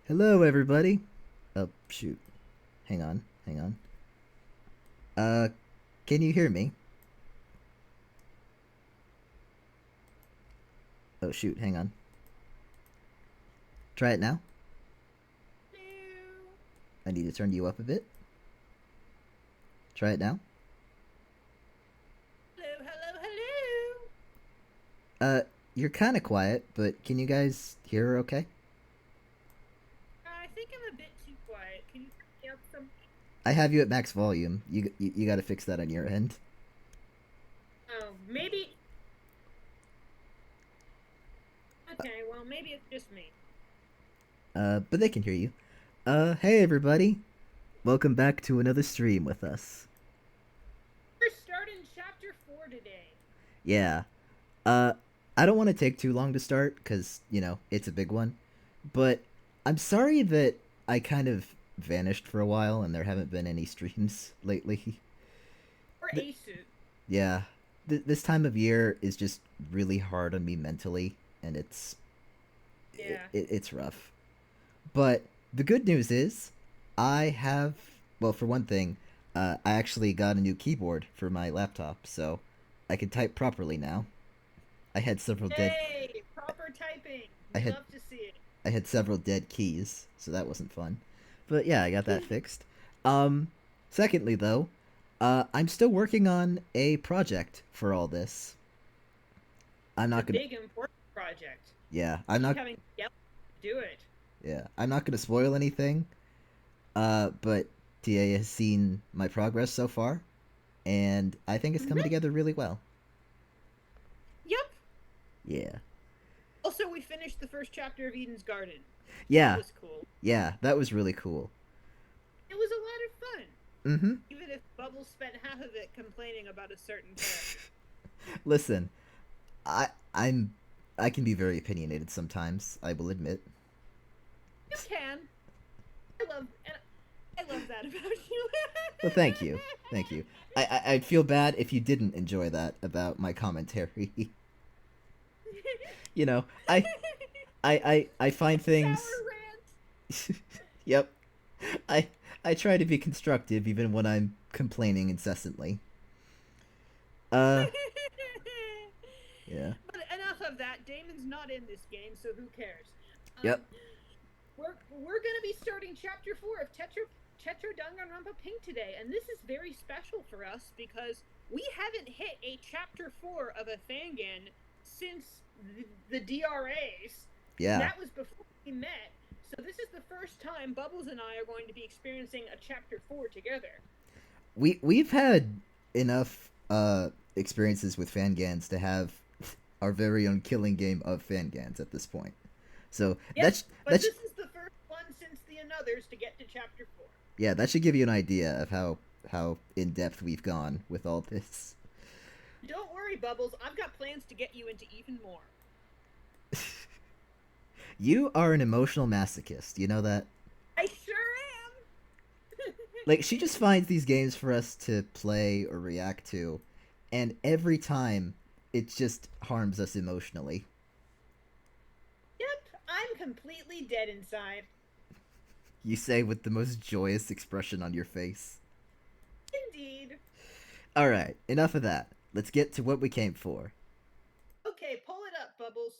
Hello, everybody. Oh, shoot. Hang on. Hang on. Uh, can you hear me? Oh, shoot. Hang on. Try it now. Hello. I need to turn you up a bit. Try it now. Hello, hello, hello. Uh, you're kind of quiet, but can you guys hear her okay? I think I'm a bit too quiet. Can you turn me up some? I have you at max volume. You got to fix that on your end. Oh, maybe. Okay, well, maybe it's just me. But they can hear you. Hey, everybody. Welcome back to another stream with us. We're starting chapter 4 today. Yeah. Uh, I don't want to take too long to start because, it's a big one. But I'm sorry that I kind of vanished for a while and there haven't been any streams lately. Or Th- Asu. yeah, this time of year is just really hard on me mentally, and Yeah. it's rough. But the good news is, I have well, for one thing, I actually got a new keyboard for my laptop, so I can type properly now. I had several dead. Yay! Proper typing. I We had love to see I had several dead keys, so that wasn't fun. But yeah, I got that fixed. Um, secondly, though, I'm still working on a project for all this. I'm it. not A gonna. big, important project. Yeah, I'm Keep not. having to yell to do it. Yeah, I'm not gonna spoil anything. But TA has seen my progress so far, and I think it's coming Mhm. together really well. Yep. Yeah. Also, we finished the first chapter of Eden's Garden. That Yeah. was cool. Yeah. That was really cool. It was a lot of fun. Mm-hmm. Even if Bubbles spent half of it complaining about a certain character. Listen, I I'm I can be very opinionated sometimes. I will admit. You can. And I love that about you. Well, thank you, thank you. I'd feel bad if you didn't enjoy that about my commentary. you know, I find Sour things. rant. Yep, I I try to be constructive even when I'm complaining incessantly. Uh, yeah, But enough of that. Damon's not in this game, so who cares? yep. Um, we're gonna be starting chapter 4 of Tetro Danganronpa Pink today, and this is very special for us because we haven't hit a chapter 4 of a Fangan since the DRAs, and Yeah, that was before we met. So this is the first time Bubbles and I are going to be experiencing a chapter 4 together. we've had enough experiences with Fangans to have our very own killing game of Fangans at this point. So Yep, but that's this is the first one since the Anothers to get to chapter 4. yeah, that should give you an idea of how in depth we've gone with all this. Don't worry, Bubbles. I've got plans to get you into even more. You are an emotional masochist. You know that? I sure am. Like she just finds these games for us to play or react to, and every time it just harms us emotionally. Yep, I'm completely dead inside. You say with the most joyous expression on your face. Indeed. All right, enough of that. Let's get to what we came for. Okay, pull it up, Bubbles.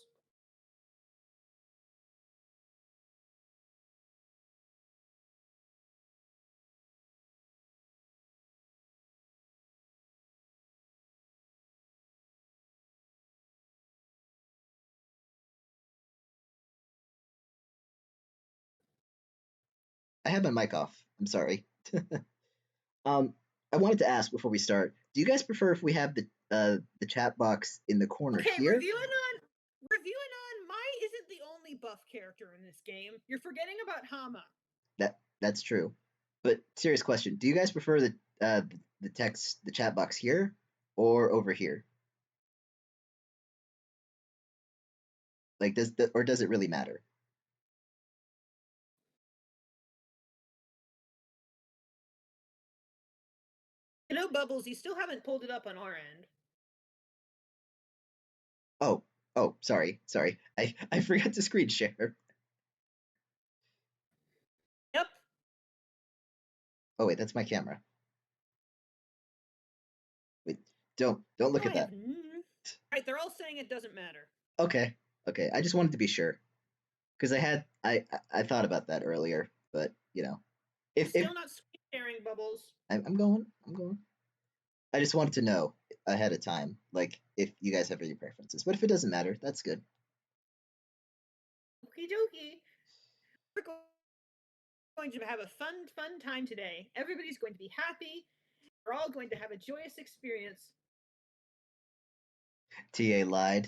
I had my mic off. I'm sorry. Um, I wanted to ask before we start: do you guys prefer if we have the chat box in the corner Okay, here? reviewing on Mai isn't the only buff character in this game. You're forgetting about Hama. That's true. But serious question: do you guys prefer the chat box here or over here? Like, does it really matter? You know, Bubbles, you still haven't pulled it up on our end. Oh, sorry. I forgot to screen share. Oh wait, that's my camera. Wait, don't look Oh, at that. Right, they're all saying it doesn't matter. Okay, okay. I just wanted to be sure because I thought about that earlier, but if Still not screen sharing, Bubbles. I'm going. I just wanted to know ahead of time, like if you guys have any preferences. But if it doesn't matter, that's good. Okie dokie. We're going to have a fun time today. Everybody's going to be happy. We're all going to have a joyous experience. TA lied.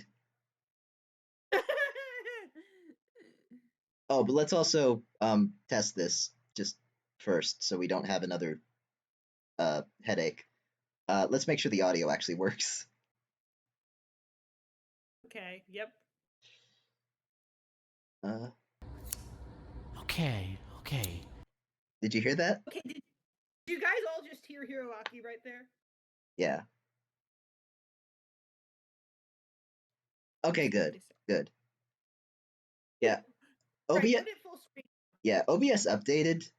Oh, but let's also test this just first so we don't have another headache. Let's make sure the audio actually works. Okay, yep. Uh, Okay. did you hear that? Okay, did you guys all just hear Hiroaki right there? Yeah. Okay, good. Good. Yeah. Right, OBS put it full screen. Yeah, OBS updated.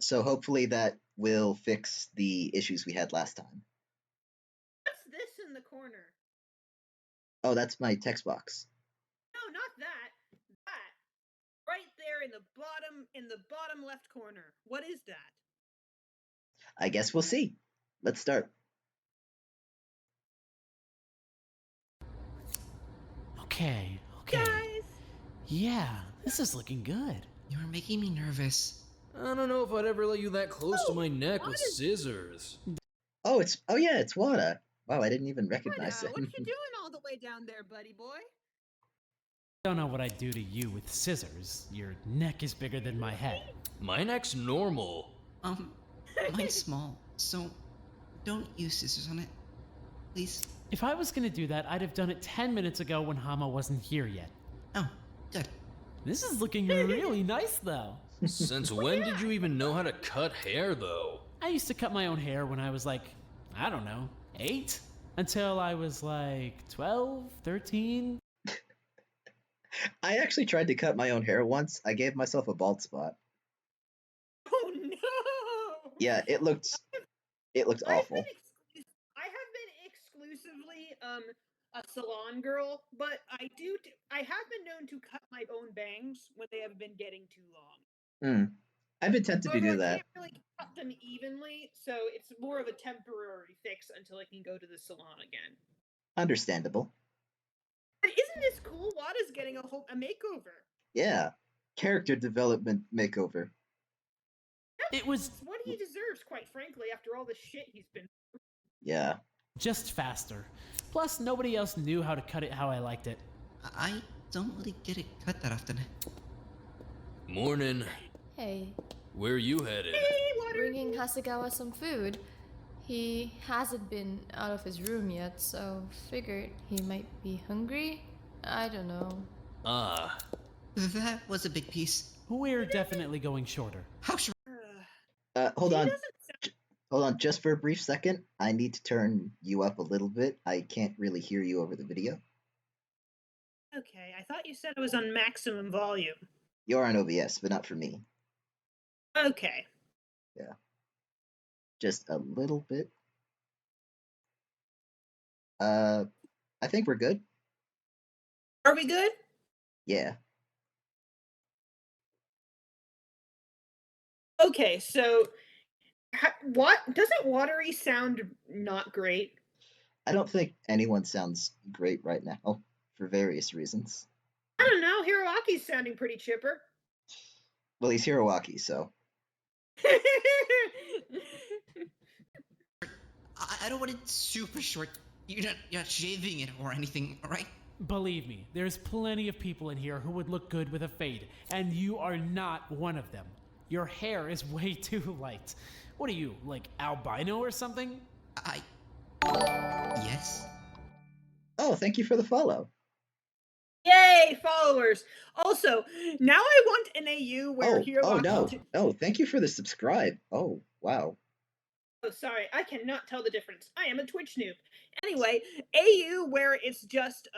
So hopefully that will fix the issues we had last time. What's this in the corner? Oh, that's my text box. No, not that. That. Right there in the bottom left corner. What is that? I guess we'll see. Let's start. Okay. Guys! Yeah, this is looking good. You're making me nervous. I don't know if I'd ever let you that close to my neck with what is- scissors. Oh, yeah, it's Wada. Wow, I didn't even recognize What him. you doing all the way down there, buddy boy? Don't know what I'd do to you with scissors. Your neck is bigger than my head. My neck's normal. Mine's small, so don't use scissors on it. Please. If I was gonna do that, I'd have done it 10 minutes ago when Hama wasn't here yet. Oh, good. This is looking really nice, though. Since when did you even know how to cut hair, though? I used to cut my own hair when I was like, I don't know, 8? Until I was like 12, 13. I actually tried to cut my own hair once. I gave myself a bald spot. Oh no! Yeah, it looked awful. I have been exclusively a salon girl, but I have been known to cut my own bangs when they have been getting too long. I've been tempted to do I that. can't really cut them evenly, so it's more of a temporary fix until I can go to the salon again. Understandable. But isn't this cool? Wada's getting a makeover. Yeah. Character development makeover. It was It's what he deserves, quite frankly, after all the shit he's been. Yeah. just faster. Plus, nobody else knew how to cut it how I liked it. I don't really get it cut that often. Morning. Hey, Where you headed? Hey, Water! bringing Hasegawa some food. He hasn't been out of his room yet, so figured he might be hungry. I don't know. Ah, That was a big piece. We're definitely going shorter. How sure? Hold He on. doesn't sound- Hold on just for a brief second. I need to turn you up a little bit. I can't really hear you over the video. Okay, I thought you said it was on maximum volume. You're on OBS, but not for me. Okay. Just a little bit. I think we're good. Are we good? Yeah. Okay, so what doesn't watery sound not great? I don't think anyone sounds great right now for various reasons. I don't know. Hiroaki's sounding pretty chipper. Well, he's Hiroaki, so. I don't want it super short. You're not shaving it or anything, right? Believe me, there's plenty of people in here who would look good with a fade, and you are not one of them. Your hair is way too light. What are you, like albino or something? Yes. Oh, thank you for the follow. Yay, followers! Also, now I want an AU where Hiroaki. Oh no. Oh, thank you for the subscribe. Oh, wow. Oh, sorry, I cannot tell the difference. I am a Twitch noob. Anyway, AU where it's just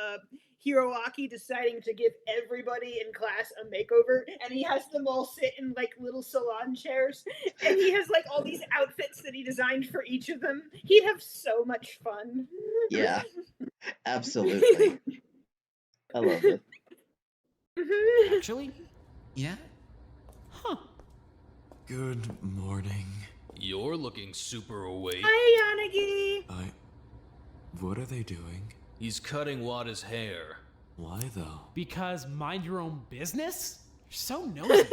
Hiroaki deciding to give everybody in class a makeover, and he has them all sit in like little salon chairs, and he has like all these outfits that he designed for each of them. He'd have so much fun. Yeah, absolutely. I love it. Actually? Yeah? Huh. Good morning. You're looking super awake. Hi, Yanagi. What are they doing? He's cutting Wada's hair. Why though? Because mind your own business? You're so nosy.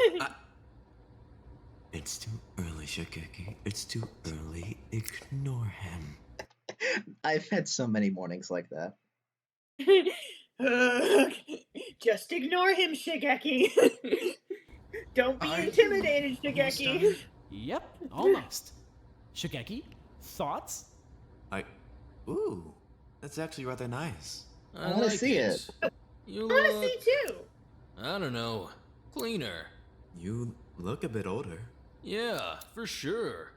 It's too early, Shigeki. It's too early. Ignore him. I've had so many mornings like that. Just ignore him, Shigeki. Don't be Are you intimidated, almost Shigeki. done? Yep, almost. Shigeki, thoughts? Ooh, that's actually rather nice. I wanna see it. You I want to look, see too. I don't know, cleaner. You look a bit older. Yeah, for sure.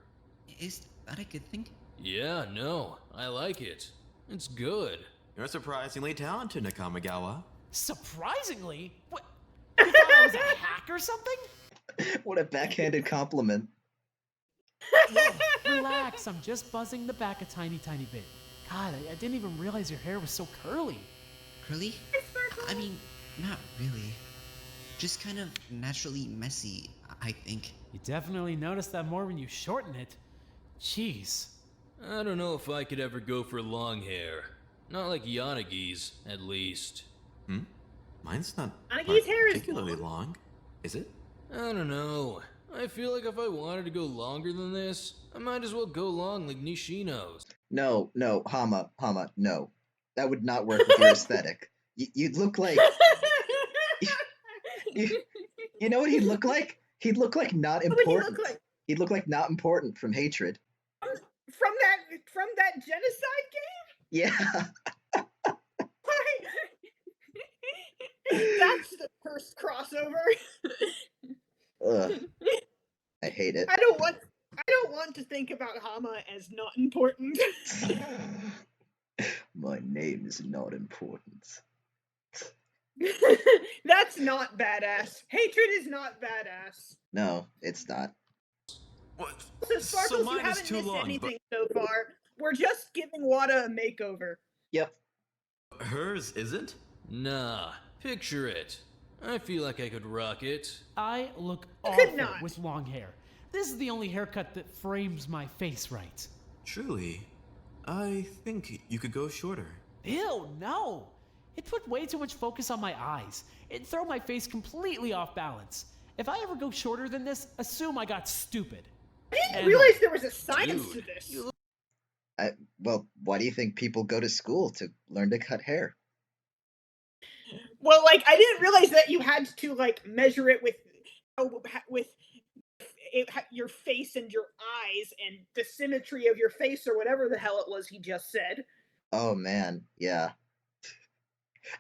Is that a good thing? Yeah, no, I like it. It's good. You're surprisingly talented, Nakamagawa. Surprisingly? What? You thought I was a hack or something? What a backhanded compliment. Relax, I'm just buzzing the back a tiny bit. God, I didn't even realize your hair was so curly. Curly? I mean, not really. Just kind of naturally messy, I think. You definitely notice that more when you shorten it. Jeez. I don't know if I could ever go for long hair. Not like Yanagi's, at least. Mine's not Anagi's hair is particularly long, is it? I don't know. I feel like if I wanted to go longer than this, I might as well go long like Nishino's. No, Hama, no. That would not work with your aesthetic. You'd look like... You know what he'd look like? He'd look like not What would he important. look like? He'd look like not important from Hatred. From that genocide game? Yeah. That's the first crossover. Ugh. I hate it. I don't want to think about Hama as not important. My name is not important. That's not badass. Hatred is not badass. No, it's not. What? So Sparkles, you mine is haven't too missed long, anything so far. We're just giving Wada a makeover. Yep. but hers isn't? Nah, picture it. I feel like I could rock it. I look could awful not. with long hair. This is the only haircut that frames my face right. Truly, I think you could go shorter. Ew, no! It put way too much focus on my eyes. It'd throw my face completely off balance. If I ever go shorter than this, assume I got stupid. I didn't And- realize there was a science to Dude, this. you Well, why do you think people go to school to learn to cut hair? Well, like I didn't realize that you had to like measure it with your face and your eyes and the symmetry of your face or whatever the hell it was he just said. Oh man, yeah.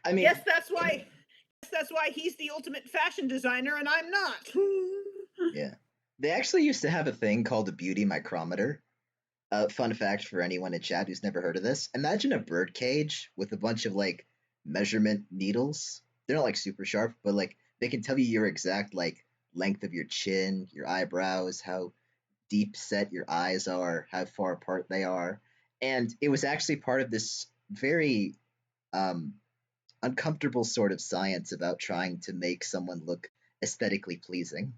I mean, Yes, that's why he's the ultimate fashion designer and I'm not. yeah. They actually used to have a thing called a beauty micrometer. Fun fact for anyone in chat who's never heard of this: imagine a bird cage with a bunch of like measurement needles. They're not like super sharp, but like they can tell you your exact like length of your chin, your eyebrows, how deep set your eyes are, how far apart they are. And it was actually part of this very uncomfortable sort of science about trying to make someone look aesthetically pleasing.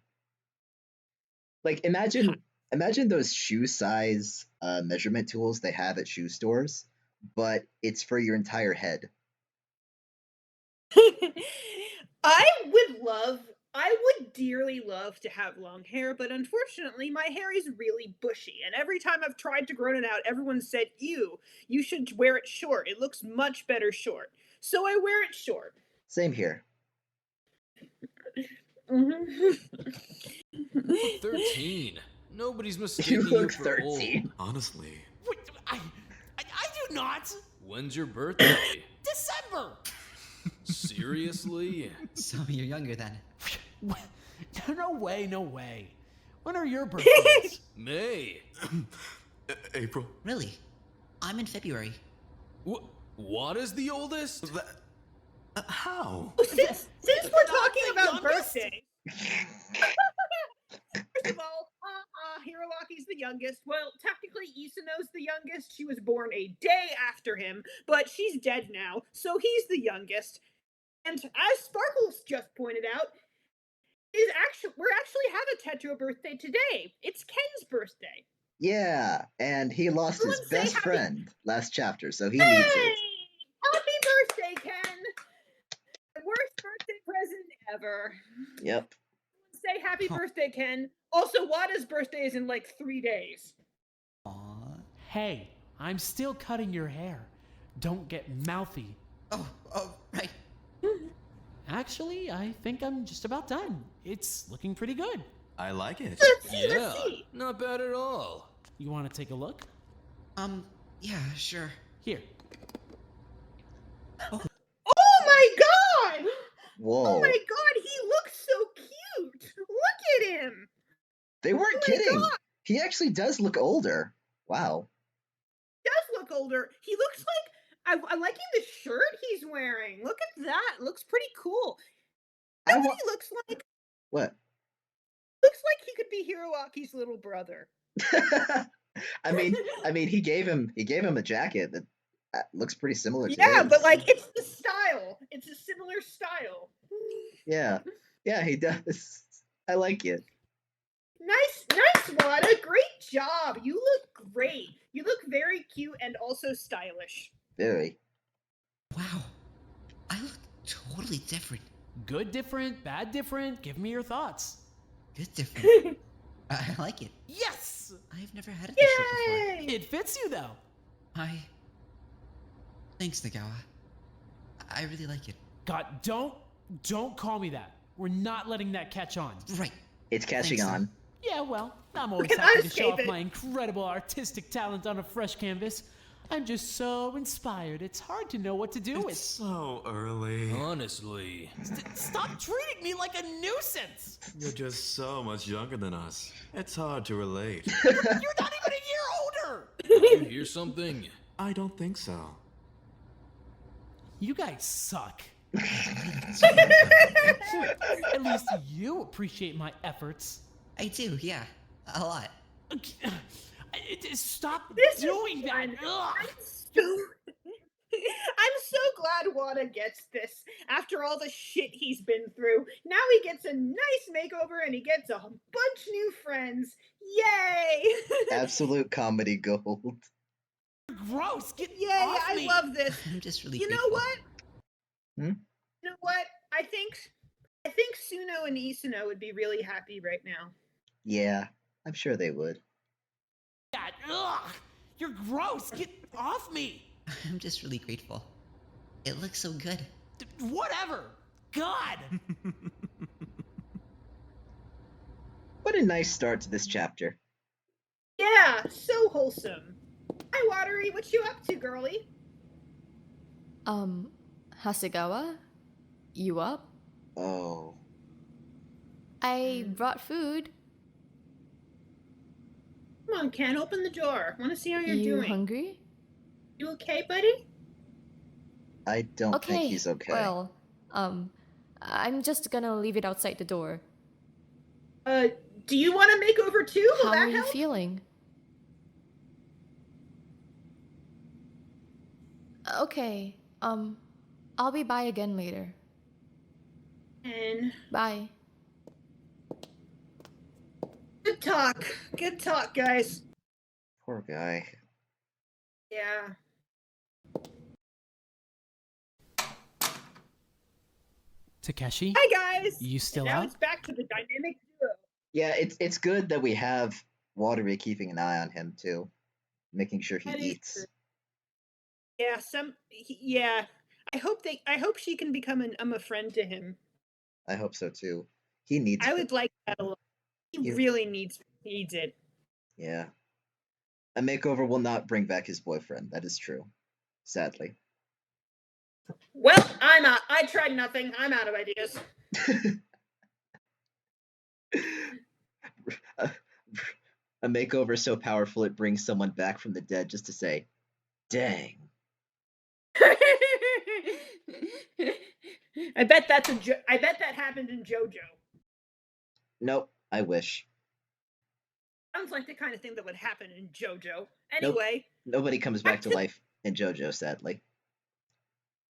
Like imagine those shoe size measurement tools they have at shoe stores, but it's for your entire head. I would dearly love to have long hair, but unfortunately my hair is really bushy. And every time I've tried to grow it out, everyone said, ew, you should wear it short. It looks much better short. So I wear it short. Same here. 13. Nobody's You mistaking you look for 13. Honestly, Wait, I do not! old. When's your birthday? December! Seriously? So you're younger then. No way. When are your birthdays? May. April. Really? I'm in February. What is the oldest? How? Since we're Not talking the about youngest? birthdays, first of all, Hiroaki's the youngest. Well, technically, Isuno's the youngest. She was born a day after him, but she's dead now, so he's the youngest. And as Sparkles just pointed out, we're actually have a Tetro birthday today. It's Ken's birthday. Yeah, and he lost his Everyone say best happy- friend last chapter, so he Hey! needs it. Happy birthday, Ken! The worst birthday present ever. Yep. Say happy birthday, Ken. Also, Wada's birthday is in like 3 days. Aw. Hey, I'm still cutting your hair. Don't get mouthy. Oh, right. Actually, I think I'm just about done. It's looking pretty good. I like it. Yeah, not bad at all. You want to take a look? Yeah, sure. Here. Oh my god! Whoa. Oh my god, he looks so cute! Look at him! They weren't Oh my kidding. God. He actually does look older. Wow. He does look older. He looks like I'm liking the shirt he's wearing. Look at that. Looks pretty cool. You know what he looks like? What? Looks like he could be Hiroaki's little brother. I mean, he gave him a jacket that looks pretty similar to Yeah, his. but like it's the style. It's a similar style. Yeah, he does. I like it. Nice, Wada. Great job. You look great. You look very cute and also stylish. Very. Wow. I look totally different. Good different, bad different. Give me your thoughts. Good different. I like it. Yes! I've never had it this shirt before. Yay! It fits you though. Thanks, Nagawa. I really like it. God, don't call me that. We're not letting that catch on. Right. It's catching Thanks, on. Yeah, well, I'm always cannot happy to show escape off it. my incredible artistic talent on a fresh canvas. I'm just so inspired. It's hard to know what to do It's with. so early. Honestly. Stop treating me like a nuisance. You're just so much younger than us. It's hard to relate. You're not even a year older. You hear something? I don't think so. You guys suck. At least you appreciate my efforts. I do, yeah. A lot. Stop This doing is that. fun. Ugh. I'm so glad Wada gets this after all the shit he's been through. Now he gets a nice makeover and he gets a bunch new friends. Yay! Absolute comedy gold. Gross. Get Yay! off I me. love this. I'm just really You know grateful. what? Hmm? You know what? I think Suno and Isuno would be really happy right now. Yeah, I'm sure they would. God, ugh. You're gross. Get off me. I'm just really grateful. It looks so good. Whatever. God. What a nice start to this chapter. Yeah, so wholesome. Hi, Watery. What you up to, girly? Hasegawa? You up? Oh. I brought food. Come on, Ken. Open the door. Want to see how you're You doing. hungry? You okay, buddy? I don't Okay. think he's okay. Well, I'm just gonna leave it outside the door. Do you want to make over too? Will How that are you help? feeling? Okay. I'll be by again later. And Bye. good talk. Good talk, guys. Poor guy. Yeah. Takeshi, Hi, guys. you still Now out? it's back to the dynamic duo. Yeah, it's good that we have Watery keeping an eye on him too, making sure he That is eats. true. Yeah, yeah. I hope she can become a friend to him. I hope so too. He needs. I would like that a lot. He You- really needs it. Yeah. A makeover will not bring back his boyfriend. That is true. Sadly. Well, I'm out. I tried nothing. I'm out of ideas. A makeover so powerful it brings someone back from the dead just to say, "Dang." I bet that's I bet that happened in JoJo. Nope. I wish. Sounds like the kind of thing that would happen in JoJo. Nope. Anyway, Nobody comes back to life in JoJo, sadly.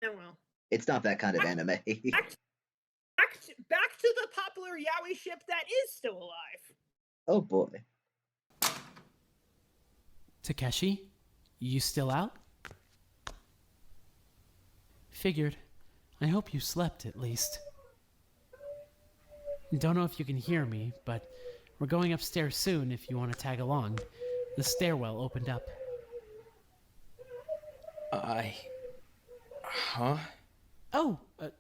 oh well. It's not that kind of anime. Back to the popular yaoi ship that is still alive. Oh boy. Takeshi, you still out? Figured. I hope you slept at least. Don't know if you can hear me, but we're going upstairs soon if you want to tag along. The stairwell opened up. Huh? Oh,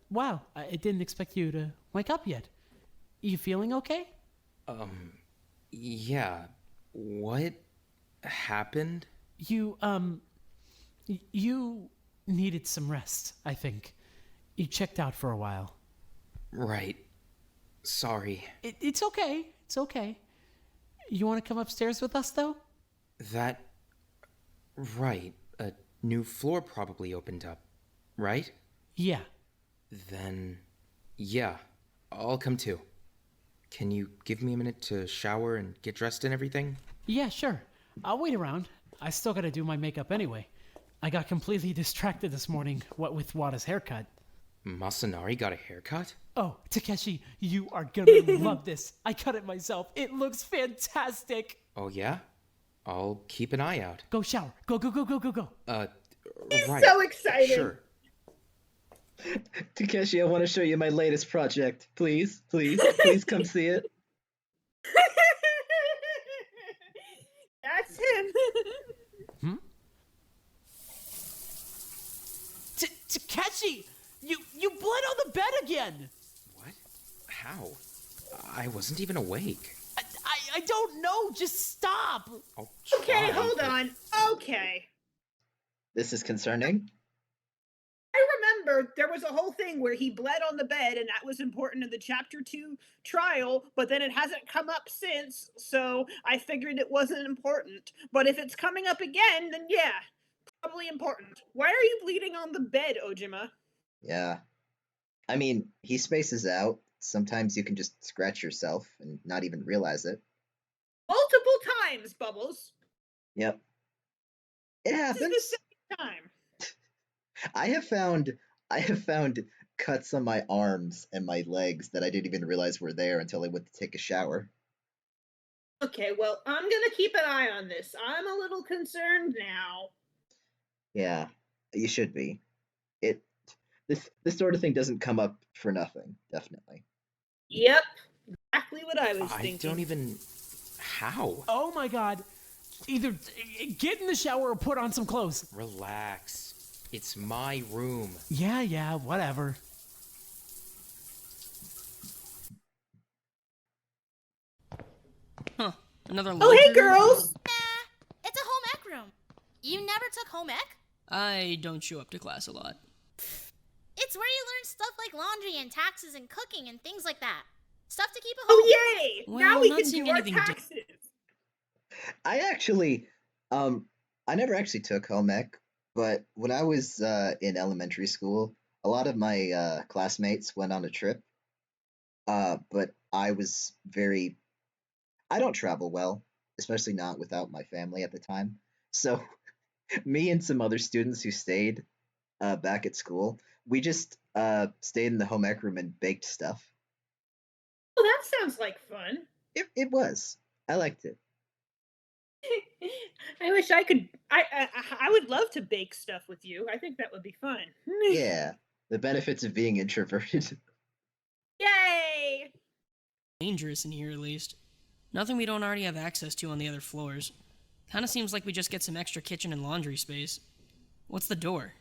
wow. I didn't expect you to wake up yet. You feeling okay? Yeah. What happened? You needed some rest, I think. You checked out for a while. Right. Sorry. It's okay. It's okay. You want to come upstairs with us, though? Right. A new floor probably opened up, right? Yeah. Then, yeah, I'll come too. Can you give me a minute to shower and get dressed and everything? Yeah, sure. I'll wait around. I still gotta do my makeup anyway. I got completely distracted this morning, with Wada's haircut. Masanari got a haircut? Oh, Takeshi, you are gonna love this. I cut it myself. It looks fantastic. Oh, yeah? I'll keep an eye out. Go shower. Go. He's right. so excited. Sure. Takeshi, I want to show you my latest project. Please come see it. That's him. Takeshi, you bled on the bed again. What? How? I wasn't even awake. I don't know. Just stop. I'll Okay, try, hold but- on. Okay. This is concerning. I remember there was a whole thing where he bled on the bed, and that was important in the Chapter 2 trial, but then it hasn't come up since, so I figured it wasn't important. But if it's coming up again, then yeah, probably important. Why are you bleeding on the bed, Ojima? Yeah. I mean, he spaces out. Sometimes you can just scratch yourself and not even realize it. Multiple times, Bubbles. Yep. It This happens. is the second time. I have found cuts on my arms and my legs that I didn't even realize were there until I went to take a shower. Okay, well, I'm gonna keep an eye on this. I'm a little concerned now. Yeah, you should be. This sort of thing doesn't come up for nothing, definitely. Yep, exactly what I was I thinking. don't even... How? Oh my god. Either get in the shower or put on some clothes. Relax. It's my room. Yeah, whatever. Huh. Another Oh, laundry hey, room? girls! It's a home ec room. You never took home ec? I don't show up to class a lot. It's where you learn stuff like laundry and taxes and cooking and things like that. Stuff to keep at home. Oh, yay! Well, now we not can seeing do our anything di- taxes. I actually, I never actually took home ec, but when I was in elementary school, a lot of my classmates went on a trip. But I was very, I don't travel well, especially not without my family at the time. So me and some other students who stayed back at school, we just stayed in the home ec room and baked stuff. Oh, that sounds like fun. It was. I liked it. I wish I could. I would love to bake stuff with you. I think that would be fun. Yeah, the benefits of being introverted. Yay! Dangerous in here, at least. Nothing we don't already have access to on the other floors. Kinda seems like we just get some extra kitchen and laundry space. What's the door?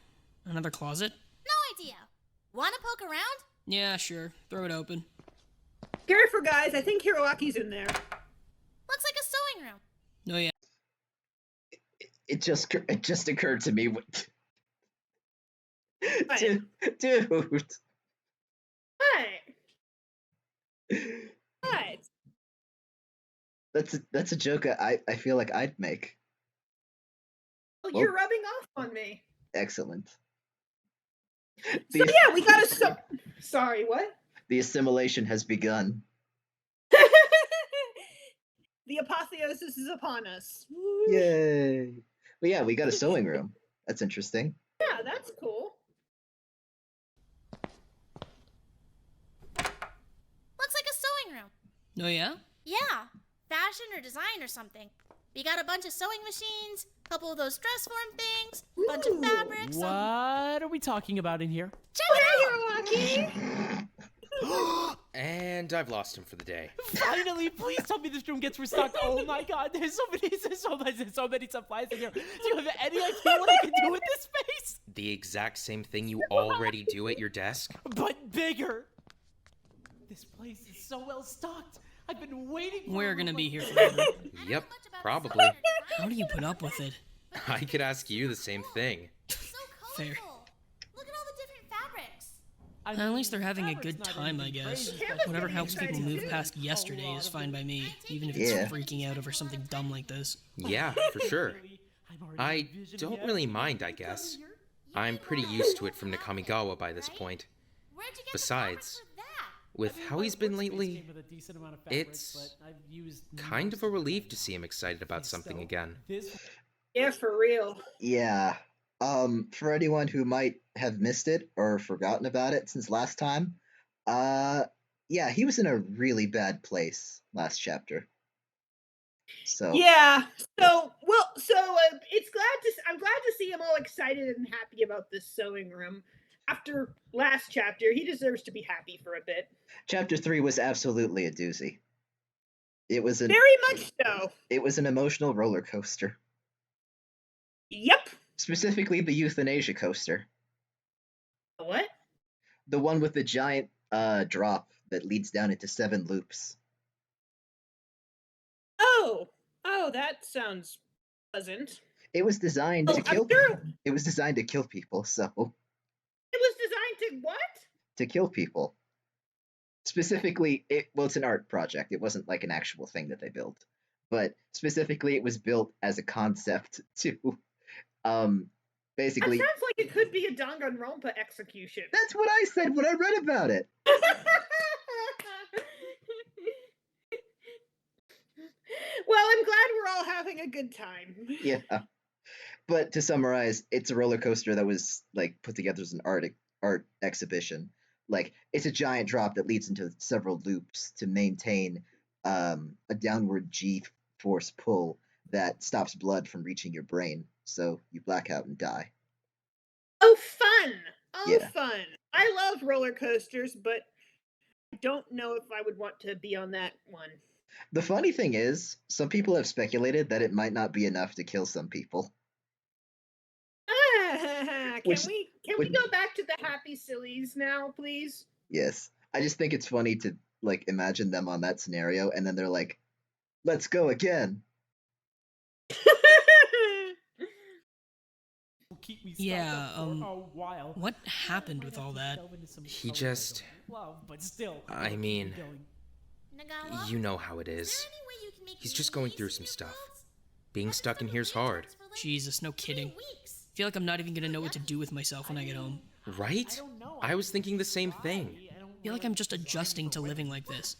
Another closet? No idea. Wanna poke around? Yeah, sure. Throw it open. Careful, guys. I think Hiroaki's in there. Looks like a sewing room. Oh, yeah. It just occurred to me. What? Dude. What? What? That's a joke I feel like I'd make. Well, you're rubbing off on me. Excellent. The, yeah, we got a Sorry, what? the assimilation has begun. The apotheosis is upon us. Yay! But yeah, we got a sewing room. That's interesting. Yeah, that's cool. Looks like a sewing room. Oh, yeah? Yeah, fashion or design or something. We got a bunch of sewing machines, a couple of those dress form things, a bunch of fabrics. What are we talking about in here? Check it out! And I've lost him for the day. Finally, please tell me this room gets restocked. Oh my god, there's so many supplies in here. Do you have any idea what I can do with this space? The exact same thing you already do at your desk? But bigger. This place is so well stocked. I've been waiting for We're a gonna room be like here this. forever. Yep, probably. How do you put up with it? I could ask you the same thing. So Fair. colorful. Look at all the different fabrics. At least they're having a fabric's good not time, I anything guess. crazy, Canvas Whatever getting helps people excited move too. past yesterday is fine by me, even if it's Yeah. freaking out over something dumb like this. Yeah, for sure. I don't really mind, I guess. I'm pretty used to it from Nakamigawa by this point. Where'd you get Besides, the fabrics for that? with how he's been lately, it's kind of a relief to see him excited about something again. Yeah, for real. Yeah. For anyone who might have missed it or forgotten about it since last time, yeah, he was in a really bad place last chapter. So Yeah. I'm glad to see him all excited and happy about this sewing room. After last chapter, he deserves to be happy for a bit. chapter 3 was absolutely a doozy. It was an Very much so. it was an emotional roller coaster. Yep. Specifically the euthanasia coaster. What? The one with the giant drop that leads down into 7 loops. Oh, that sounds pleasant. It was designed Oh, to kill I'm sure It was designed to kill people, so it was designed to what? to kill people. Specifically, it's an art project. It wasn't like an actual thing that they built. But specifically it was built as a concept to That basically sounds like it could be a Danganronpa execution. that's what I said when I read about it. Well, I'm glad we're all having a good time. Yeah. But to summarize, it's a roller coaster that was like put together as an art exhibition. Like it's a giant drop that leads into several loops to maintain a downward G force pull that stops blood from reaching your brain, so you black out and die. Oh, fun! Oh, Yeah. fun! I love roller coasters, but I don't know if I would want to be on that one. The funny thing is, some people have speculated that it might not be enough to kill some people. Can Which- we which- go back to the happy sillies now, please? Yes. I just think it's funny to like imagine them on that scenario and then they're like, let's go again. Keep me Yeah, stocked up for a while. What happened with all that? He just... But still, I mean, Nagawa? you know how it Is is. there any way you can make He's me just going release through in some your stuff. clothes? Being I've stuck been in here's stuck hard. for, like, Jesus, no 3 kidding. weeks. Feel like I'm not even gonna know what to do with myself when I get home. Right? I was thinking the same thing. Feel like I'm just adjusting to living like this.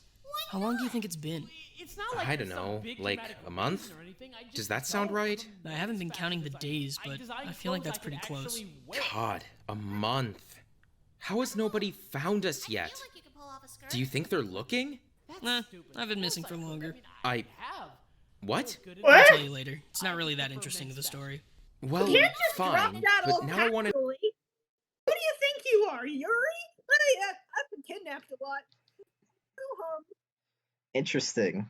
How long do you think it's been? it's not like I don't there's some know, big like dramatic a month? reason or anything. I just Does that sound don't right? I haven't been counting the days, but I feel like that's pretty close. God, a month. How has nobody found us yet? I feel like you could pull off a skirt. Do you think they're looking? Nah, I've been missing for longer. What? I'll tell you later. It's not really that interesting to the story. Well, You can't just drop fine, that all but now I want to... casually. Who do you think you are, Yuri? I've been kidnapped a lot. Go home. Interesting.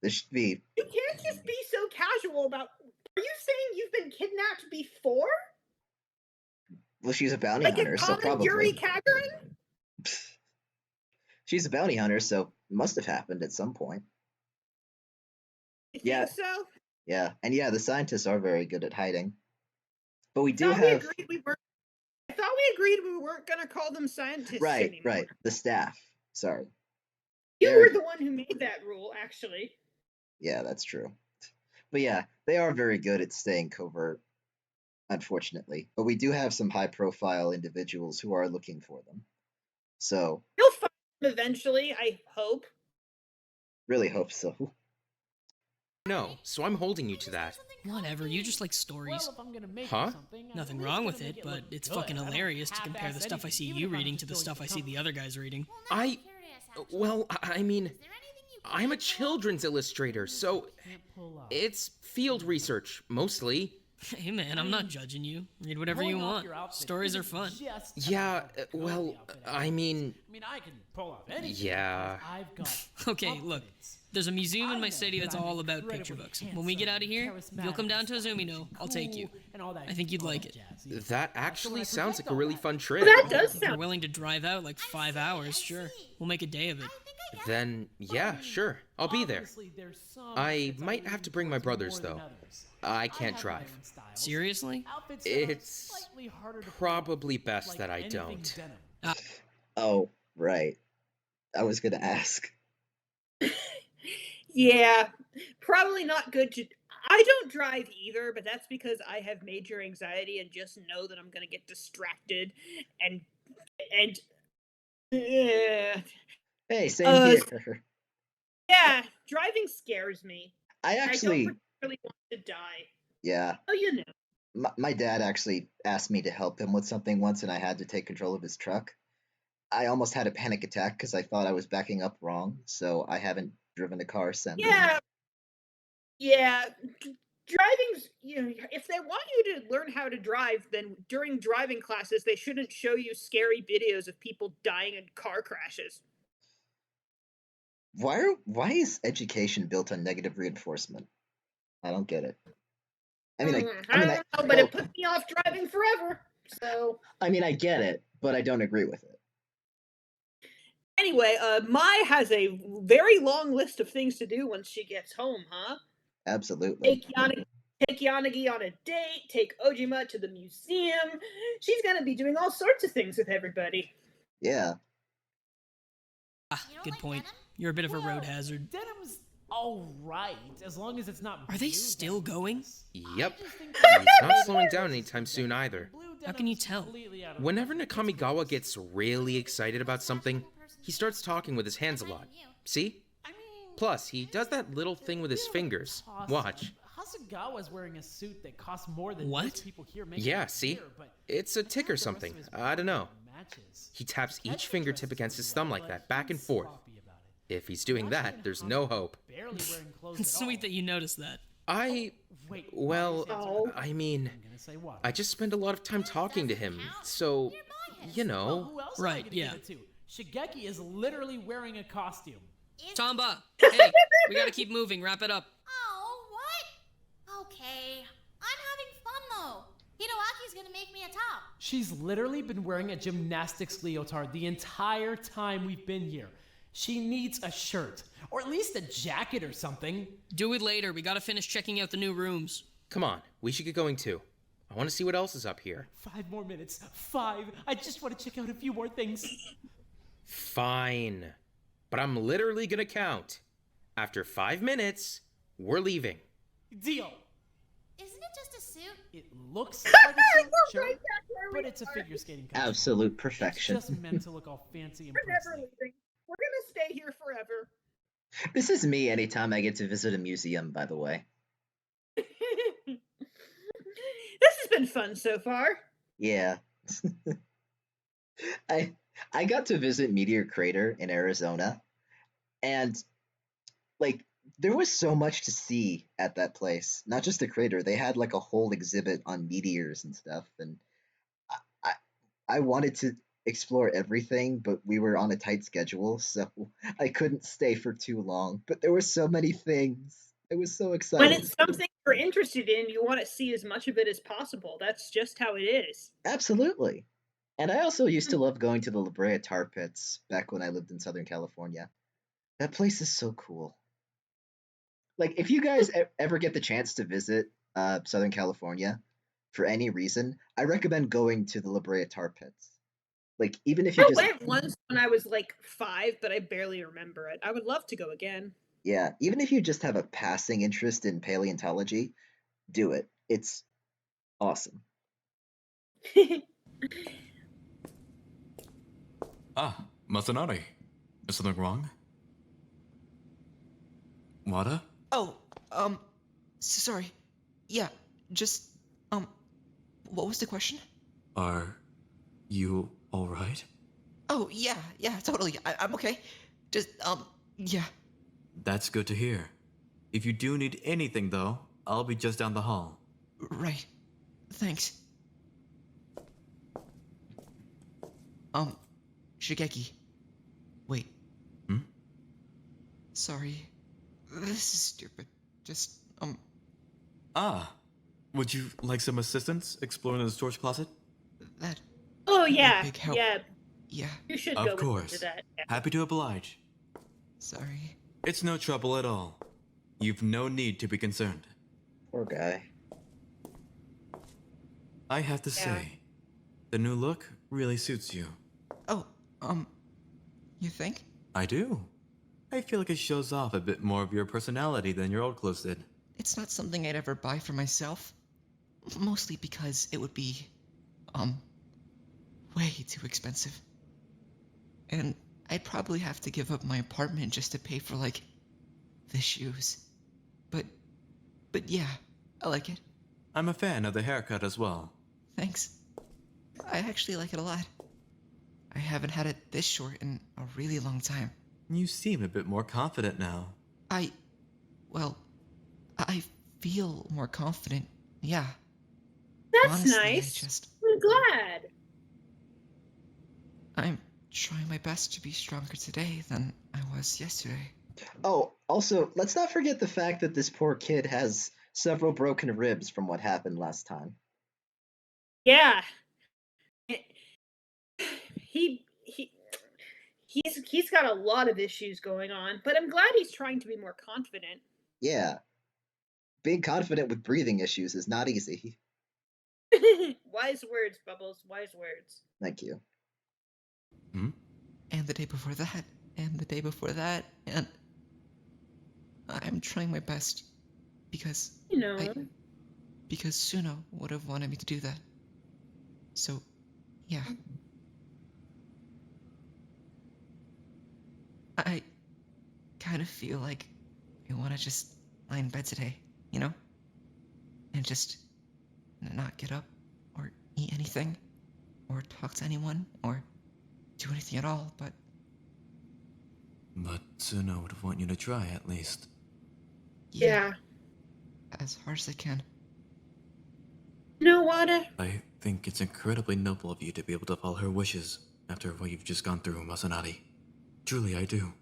This should be You can't just be so casual about. Are you saying you've been kidnapped before? well, she's a bounty Like hunter, a so common probably. Yuri Kagarin? She's a bounty hunter, so it must have happened at some point. You Yeah. think so? Yeah, and yeah, the scientists are very good at hiding. But we do I thought have I thought we agreed we weren't going to call them scientists right, anymore. right, the staff. Sorry. You They're- were the one who made that rule, actually. Yeah, that's true. But yeah, they are very good at staying covert. unfortunately. But we do have some high profile individuals who are looking for them. So, You'll find them eventually, I hope. really hope so. No, so I'm holding you to that. Whatever, you just like stories. Well, if I'm gonna make Huh? something, I'm Nothing at wrong least with gonna it, make but look it's good. fucking I don't hilarious to compare the half-ass stuff I see anything, you even if I'm reading just to the going stuff I see the comfort. other guys reading. I. Well, I mean, I'm a children's illustrator, so it's field research, mostly. Hey man, I'm not judging you. Read whatever you Pulling off want. your outfit Stories are isn't fun. just Yeah, about how good well, the outfit I is. mean, I can pull off anything. yeah. because I've got Okay, look. confidence. There's a museum in I my know city that's that I'm all about picture incredibly books. When we get out of here, handsome, if you'll come down to charismatic, Azumino, I'll take you. cool, and all that- I think you'd all like that it. jazz. That when I actually sounds project like a all really that- fun trip. Well, that does If you're sound. willing to drive out like 5 hours, sure. We'll make a day of it. Then, yeah, sure. I'll be there. Obviously, there's some I outfits might lean have to bring my towards brothers, more than though. others. I can't have my drive. own styles. Seriously? Outfits that are It's slightly harder to pull probably off, best like that I anything don't. denim. Oh, right. I was gonna ask. Yeah, probably not good to. I don't drive either, but that's because I have major anxiety and just know that I'm gonna get distracted and Hey, same uh here. yeah, driving scares me. I I don't actually, particularly want to die. yeah, Oh, you know. my dad actually asked me to help him with something once, and I had to take control of his truck. I almost had a panic attack because I thought I was backing up wrong, so I haven't driven a car since. Yeah, yeah. Driving's, if they want you to learn how to drive, then during driving classes they shouldn't show you scary videos of people dying in car crashes. Why is education built on negative reinforcement? I don't get it. I mean, I don't know, but well, it put me off driving forever. So I mean, I get it, but I don't agree with it. anyway, Mai has a very long list of things to do once she gets home, huh? Absolutely. Take Yanagi on a date, take Ojima to the museum. She's gonna be doing all sorts of things with everybody. Yeah. Ah, good point. You're a bit of a road hazard. Denim's all right, as long as it's not. Are they blue still denim. going? Yep. I just think He's not slowing down anytime soon either. blue How can you denim's tell? completely out of Whenever Nakamigawa gets really excited about something, he starts talking with his hands a lot. See? Plus, he does that little thing with his fingers. Watch. Hasagawa's wearing a suit that costs more than What? most people here make. Yeah, in a see? year, but It's a tick or something. I don't know. matches. He taps each Tetra fingertip dresses against his as thumb well, like but that, back and he's forth. sloppy about it. If he's doing that, there's no hope. Barely wearing clothes It's at all. sweet that you noticed that. Wait, Well, Oh. I mean, I'm gonna say what? I just spend a lot of time talking to him, so, you know. Who else Right, am I gonna yeah. give it to? Shigeki is literally wearing a costume. Tamba! Hey, we gotta keep moving. Wrap it up. Oh, what? Okay. I'm having fun though. Hideaki's gonna make me a top. She's literally been wearing a gymnastics leotard the entire time we've been here. She needs a shirt, or at least a jacket or something. Do it later. We gotta finish checking out the new rooms. Come on, we should get going too. I want to see what else is up here. 5 more minutes. 5. I just want to check out a few more things. Fine. But I'm literally gonna count. After 5 minutes, we're leaving. Deal. Isn't it just a suit? It looks like a suit, We're sure, right back where but we it's a are. figure skating costume. Absolute It's perfection. just meant to look all fancy and We're never prissy. leaving. We're gonna stay here forever. This is me anytime I get to visit a museum, by the way. This has been fun so far. Yeah. I got to visit Meteor Crater in Arizona, and like there was so much to see at that place. Not just the crater; they had like a whole exhibit on meteors and stuff. And I I, I wanted to explore everything, but we were on a tight schedule, so I couldn't stay for too long. But there were so many things. I was so When excited. it's something you're interested in, you want to see as much of it as possible. That's just how it is. Absolutely. And I also used to love going to the La Brea Tar Pits back when I lived in Southern California. That place is so cool. Like, if you guys ever get the chance to visit Southern California for any reason, I recommend going to the La Brea Tar Pits. Like, even if you I just went once when I was like 5, but I barely remember it. I would love to go again. yeah, even if you just have a passing interest in paleontology, do it. It's awesome. Ah, Masanari. Is something wrong? Wada? Oh, sorry. Yeah, just, what was the question? Are you alright? Oh, yeah, totally. I'm okay. Just, yeah. That's good to hear. If you do need anything, though, I'll be just down the hall. Right. Thanks. Shigeki. Wait. Hmm? Sorry. This is stupid. Just, Ah, would you like some assistance exploring the storage closet? that Oh would be a yeah, big help. yeah. Yeah, You should Of go with him course. to that. Yeah. Happy to oblige. sorry. It's no trouble at all. You've no need to be concerned. Poor guy. I have to say, the new look really suits you. Oh, you think? I do. I feel like it shows off a bit more of your personality than your old clothes did. It's not something I'd ever buy for myself. Mostly because it would be, way too expensive. And I'd probably have to give up my apartment just to pay for, like, the shoes. But yeah, I like it. I'm a fan of the haircut as well. Thanks. I actually like it a lot. I haven't had it this short in a really long time. You seem a bit more confident now. I feel more confident, yeah. That's Honestly, nice. I'm glad. I'm trying my best to be stronger today than I was yesterday. Oh, also, let's not forget the fact that this poor kid has several broken ribs from what happened last time. Yeah. He he's got a lot of issues going on, but I'm glad he's trying to be more confident. Yeah. Being confident with breathing issues is not easy. Wise words, Bubbles. Wise words. Thank you. Hmm? And the day before that, and the day before that, and I'm trying my best because because Suno would have wanted me to do that. So, yeah. I kind of feel like I want to just lie in bed today, you know? And just not get up or eat anything or talk to anyone or do anything at all, but Tsuno would want you to try at least. Yeah. as hard as I can. No, Wada. I think it's incredibly noble of you to be able to follow her wishes after what you've just gone through, Masanari. Truly, I do.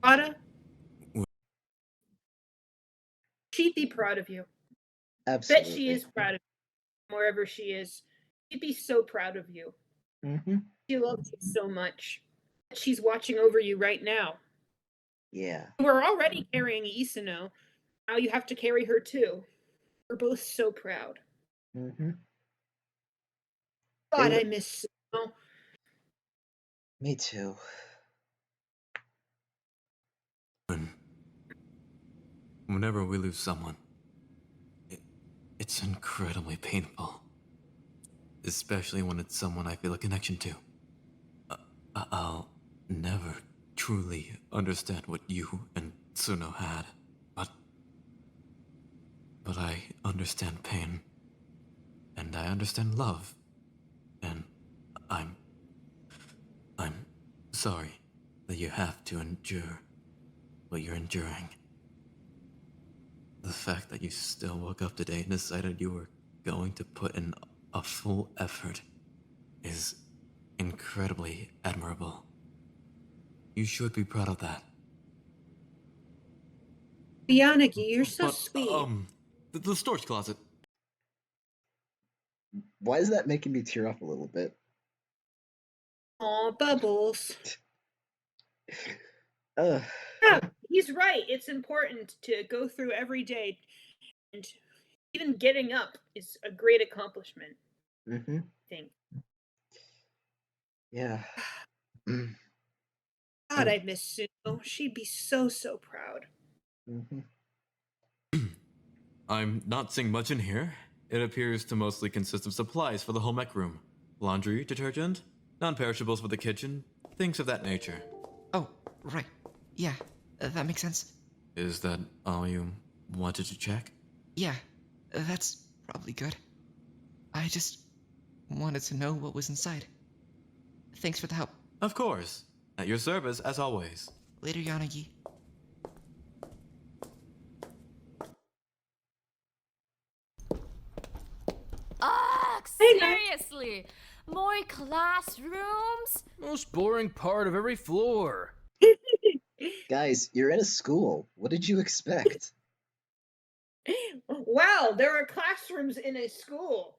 Wada? She'd be proud of you. Absolutely. Bet she is proud of you, wherever she is. She'd be so proud of you. Mm-hmm. She loves you so much. She's watching over you right now. Yeah. We're already carrying Isuno. Now you have to carry her too. We're both so proud. Mm-hmm. God, I miss Suno. Me too. Whenever we lose someone, it's incredibly painful. Especially when it's someone I feel a connection to. I'll never truly understand what you and Tsuno had, but I understand pain, and I understand love, and I'm sorry that you have to endure what you're enduring. The fact that you still woke up today and decided you were going to put in a full effort is incredibly admirable. You should be proud of that. Yanagi, you're so sweet. The storage closet. Why is that making me tear up a little bit? Aw, Bubbles. Ugh. Yeah, he's right. It's important to go through every day, and even getting up is a great accomplishment. Mm-hmm. I think. Yeah. God, I miss Suno. She'd be so proud. Mm-hmm. I'm not seeing much in here. It appears to mostly consist of supplies for the home ec room. Laundry, detergent, non-perishables for the kitchen, things of that nature. Oh, right. Yeah, that makes sense. Is that all you wanted to check? Yeah, that's probably good. I just wanted to know what was inside. Thanks for the help. Of course. At your service, as always. Later, Yanagi. Ugh, seriously? More classrooms? Most boring part of every floor. Guys, you're in a school. What did you expect? Wow, there are classrooms in a school.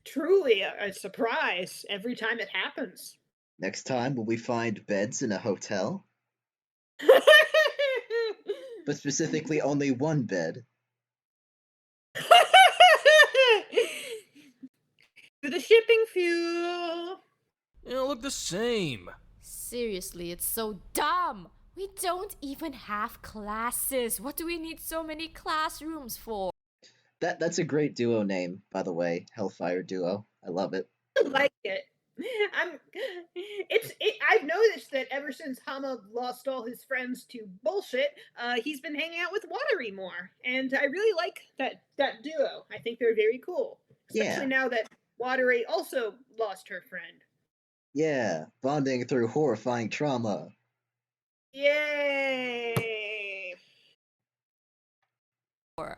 Truly a surprise every time it happens. Next time, will we find beds in a hotel? But specifically, only one bed. The shipping fuel. They all look the same. Seriously, it's so dumb. We don't even have classes. What do we need so many classrooms for? That's a great duo name, by the way. Hellfire Duo. I love it. I like it. I've noticed that ever since Hama lost all his friends to bullshit, he's been hanging out with Watery more, and I really like that duo. I think they're very cool, especially now that Watery also lost her friend. Yeah, bonding through horrifying trauma. Yay!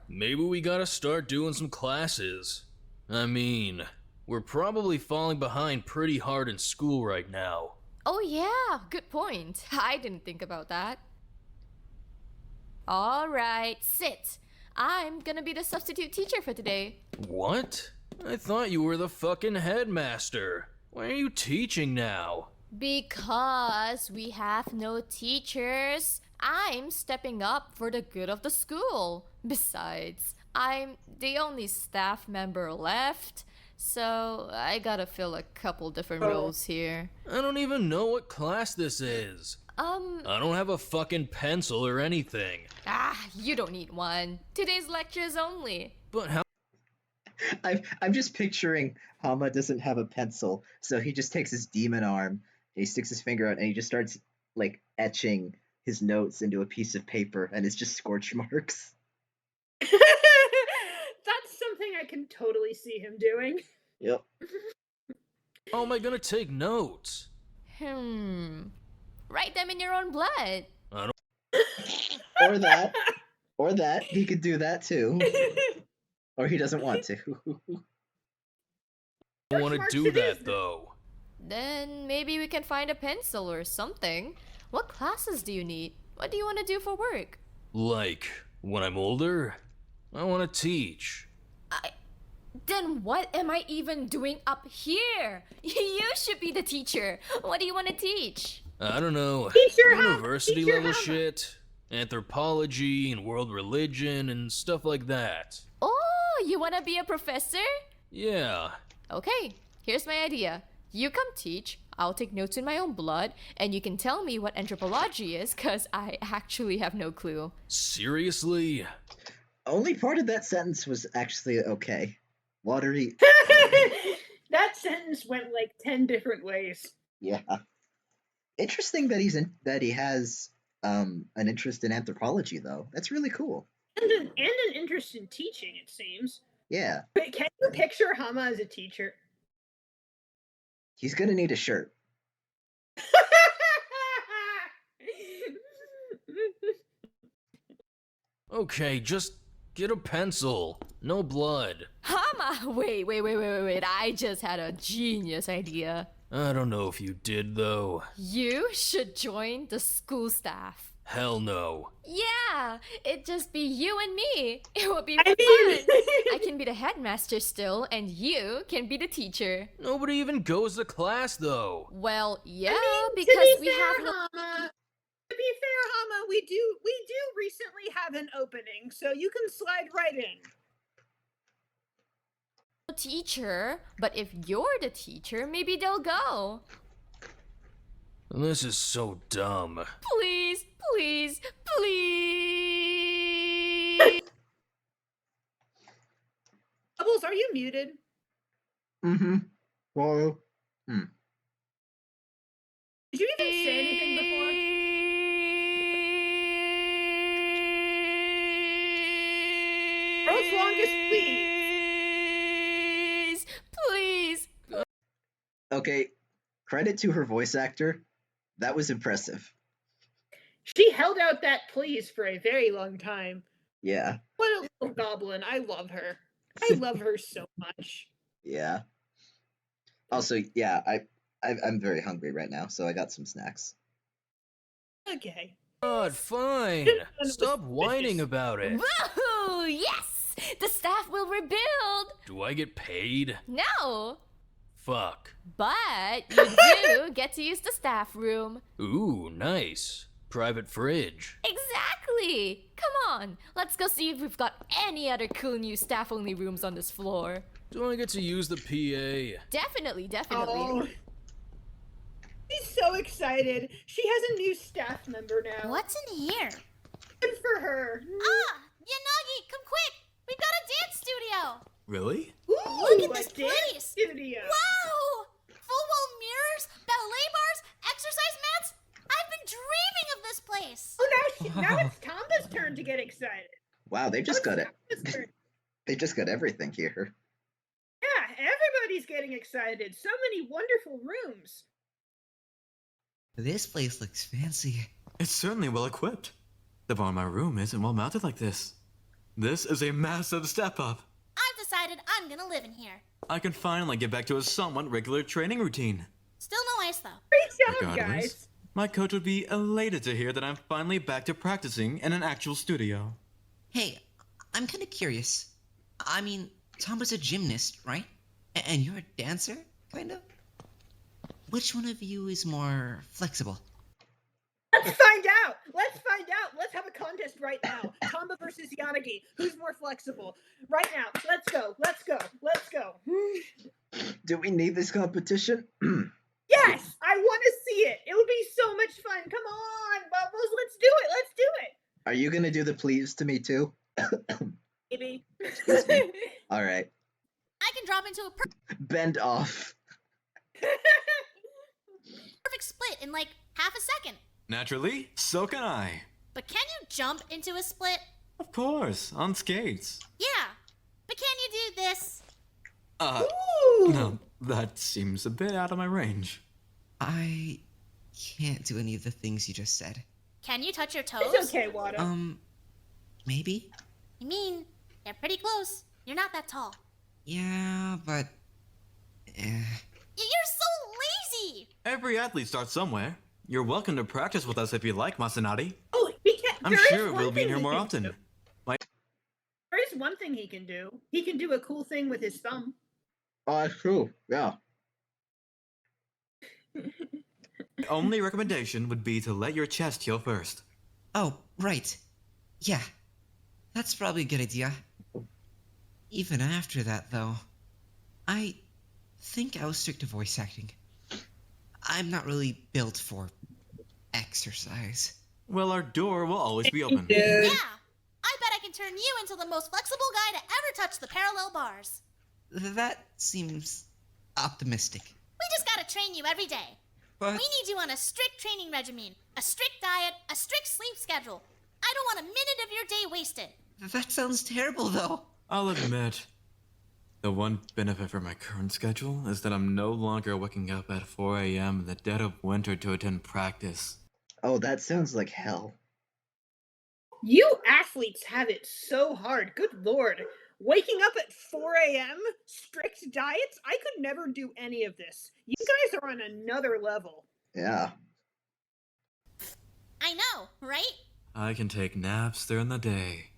Maybe we gotta start doing some classes. I mean, we're probably falling behind pretty hard in school right now. Oh yeah, good point. I didn't think about that. Alright, sit. I'm gonna be the substitute teacher for today. What? I thought you were the fucking headmaster. Why are you teaching now? Because we have no teachers. I'm stepping up for the good of the school. Besides, I'm the only staff member left, so I gotta fill a couple different roles here. I don't even know what class this is. I don't have a fucking pencil or anything. You don't need one. Today's lectures only. But how? I'm just picturing Hama doesn't have a pencil, so he just takes his demon arm, he sticks his finger out, and he just starts like etching his notes into a piece of paper, and it's just scorch marks. That's something I can totally see him doing. Yep. How am I gonna take notes? Write them in your own blood. I don't. Or that. He could do that too. Or he doesn't want to. I don't want to do that though. Then maybe we can find a pencil or something. What classes do you need? What do you want to do for work? Like, when I'm older, I want to teach. Then what am I even doing up here? You should be the teacher. What do you want to teach? I don't know. University level shit, anthropology and world religion and stuff like that. Oh, you want to be a professor? Yeah. Okay, here's my idea. You come teach, I'll take notes in my own blood, and you can tell me what anthropology is, because I actually have no clue. Seriously? Only part of that sentence was actually okay. Watery. That sentence went like 10 different ways. Yeah. Interesting that he has an interest in anthropology, though. That's really cool. And an interest in teaching, it seems. Yeah. But can you picture Hama as a teacher? He's gonna need a shirt. Okay, just get a pencil. No blood. Hama! Wait. I just had a genius idea. I don't know if you did, though. You should join the school staff. Hell no. Yeah, it'd just be you and me. It would be fun. I can be the headmaster still, and you can be the teacher. Nobody even goes to class, though. Well, yeah, because we have no... To be fair, Hama, we do recently have an opening, so you can slide right in. Teacher, but if you're the teacher, maybe they'll go. This is so dumb. Please. muted? Mm-hmm. Well, hmm. Did you even say anything before? World's longest please. Please. Okay, credit to her voice actor. That was impressive. She held out that please for a very long time. Yeah. What a little goblin. I love her. I love her so much. Yeah. Also, yeah, I'm very hungry right now, so I got some snacks. Okay. God, fine. Stop whining about it. Woohoo! Yes! The staff will rebuild! Do I get paid? No! Fuck. But you do get to use the staff room. Ooh, nice. Private fridge. Exactly! Come on, let's go see if we've got any other cool new staff-only rooms on this floor. Do I get to use the PA? Definitely. Oh. She's so excited. She has a new staff member now. What's in here? Good for her. Yanagi, come quick! We've got a dance studio! Really? Ooh, Look at this a dance place! Studio. Wow! Full wall mirrors, ballet bars, exercise mats. I've been dreaming of this place. Oh, now it's Tomba's turn to get excited. Wow, they just got it. They just got everything here. Yeah, everybody's getting excited. So many wonderful rooms. This place looks fancy. It's certainly well equipped. The bar in my room isn't well mounted like this. This is a massive step up. I've decided I'm gonna live in here. I can finally get back to a somewhat regular training routine. Still no ice though. Great job, Regardless, guys. my coach would be elated to hear that I'm finally back to practicing in an actual studio. Hey, I'm kind of curious. I mean, Tomba's a gymnast, right? And you're a dancer, kind of? Which one of you is more flexible? Let's find out. Let's find out. Let's have a contest right now. Tomba versus Yanagi. Who's more flexible? Right now. Let's go. Let's go. Let's go. Do we need this competition? Yes, I want to see it. It would be so much fun. Come on, Bubbles. Let's do it. Let's do it. Are you gonna do the please to me too? Maybe. Excuse me. All right. I can drop into a Bend off. perfect split in like half a second. Naturally, so can I. But can you jump into a split? Of course, on skates. Yeah. But can you do this? Ooh. No, that seems a bit out of my range. I can't do any of the things you just said. Can you touch your toes? It's okay, Wada. Maybe? I mean, they're pretty close. You're not that tall. Yeah, but... You're so lazy! Every athlete starts somewhere. You're welcome to practice with us if you like, Masanari. Oh, we can't. I'm there is sure one we'll be in thing here he more can often. do. There is one thing he can do. He can do a cool thing with his thumb. Oh, that's true. Yeah. My only recommendation would be to let your chest heal first. Oh, right. Yeah. That's probably a good idea. Even after that, though, I think I'll stick to voice acting. I'm not really built for exercise. Well, our door will always be open. Yeah! I bet I can turn you into the most flexible guy to ever touch the parallel bars. That seems optimistic. We just gotta train you every day. But We need you on a strict training regimen, a strict diet, a strict sleep schedule. I don't want a minute of your day wasted. that sounds terrible, though. I'll admit, the one benefit for my current schedule is that I'm no longer waking up at 4 a.m. in the dead of winter to attend practice. Oh, that sounds like hell. You athletes have it so hard. Good lord. Waking up at 4 a.m., strict diets? I could never do any of this. You guys are on another level. Yeah. I know, right? I can take naps during the day.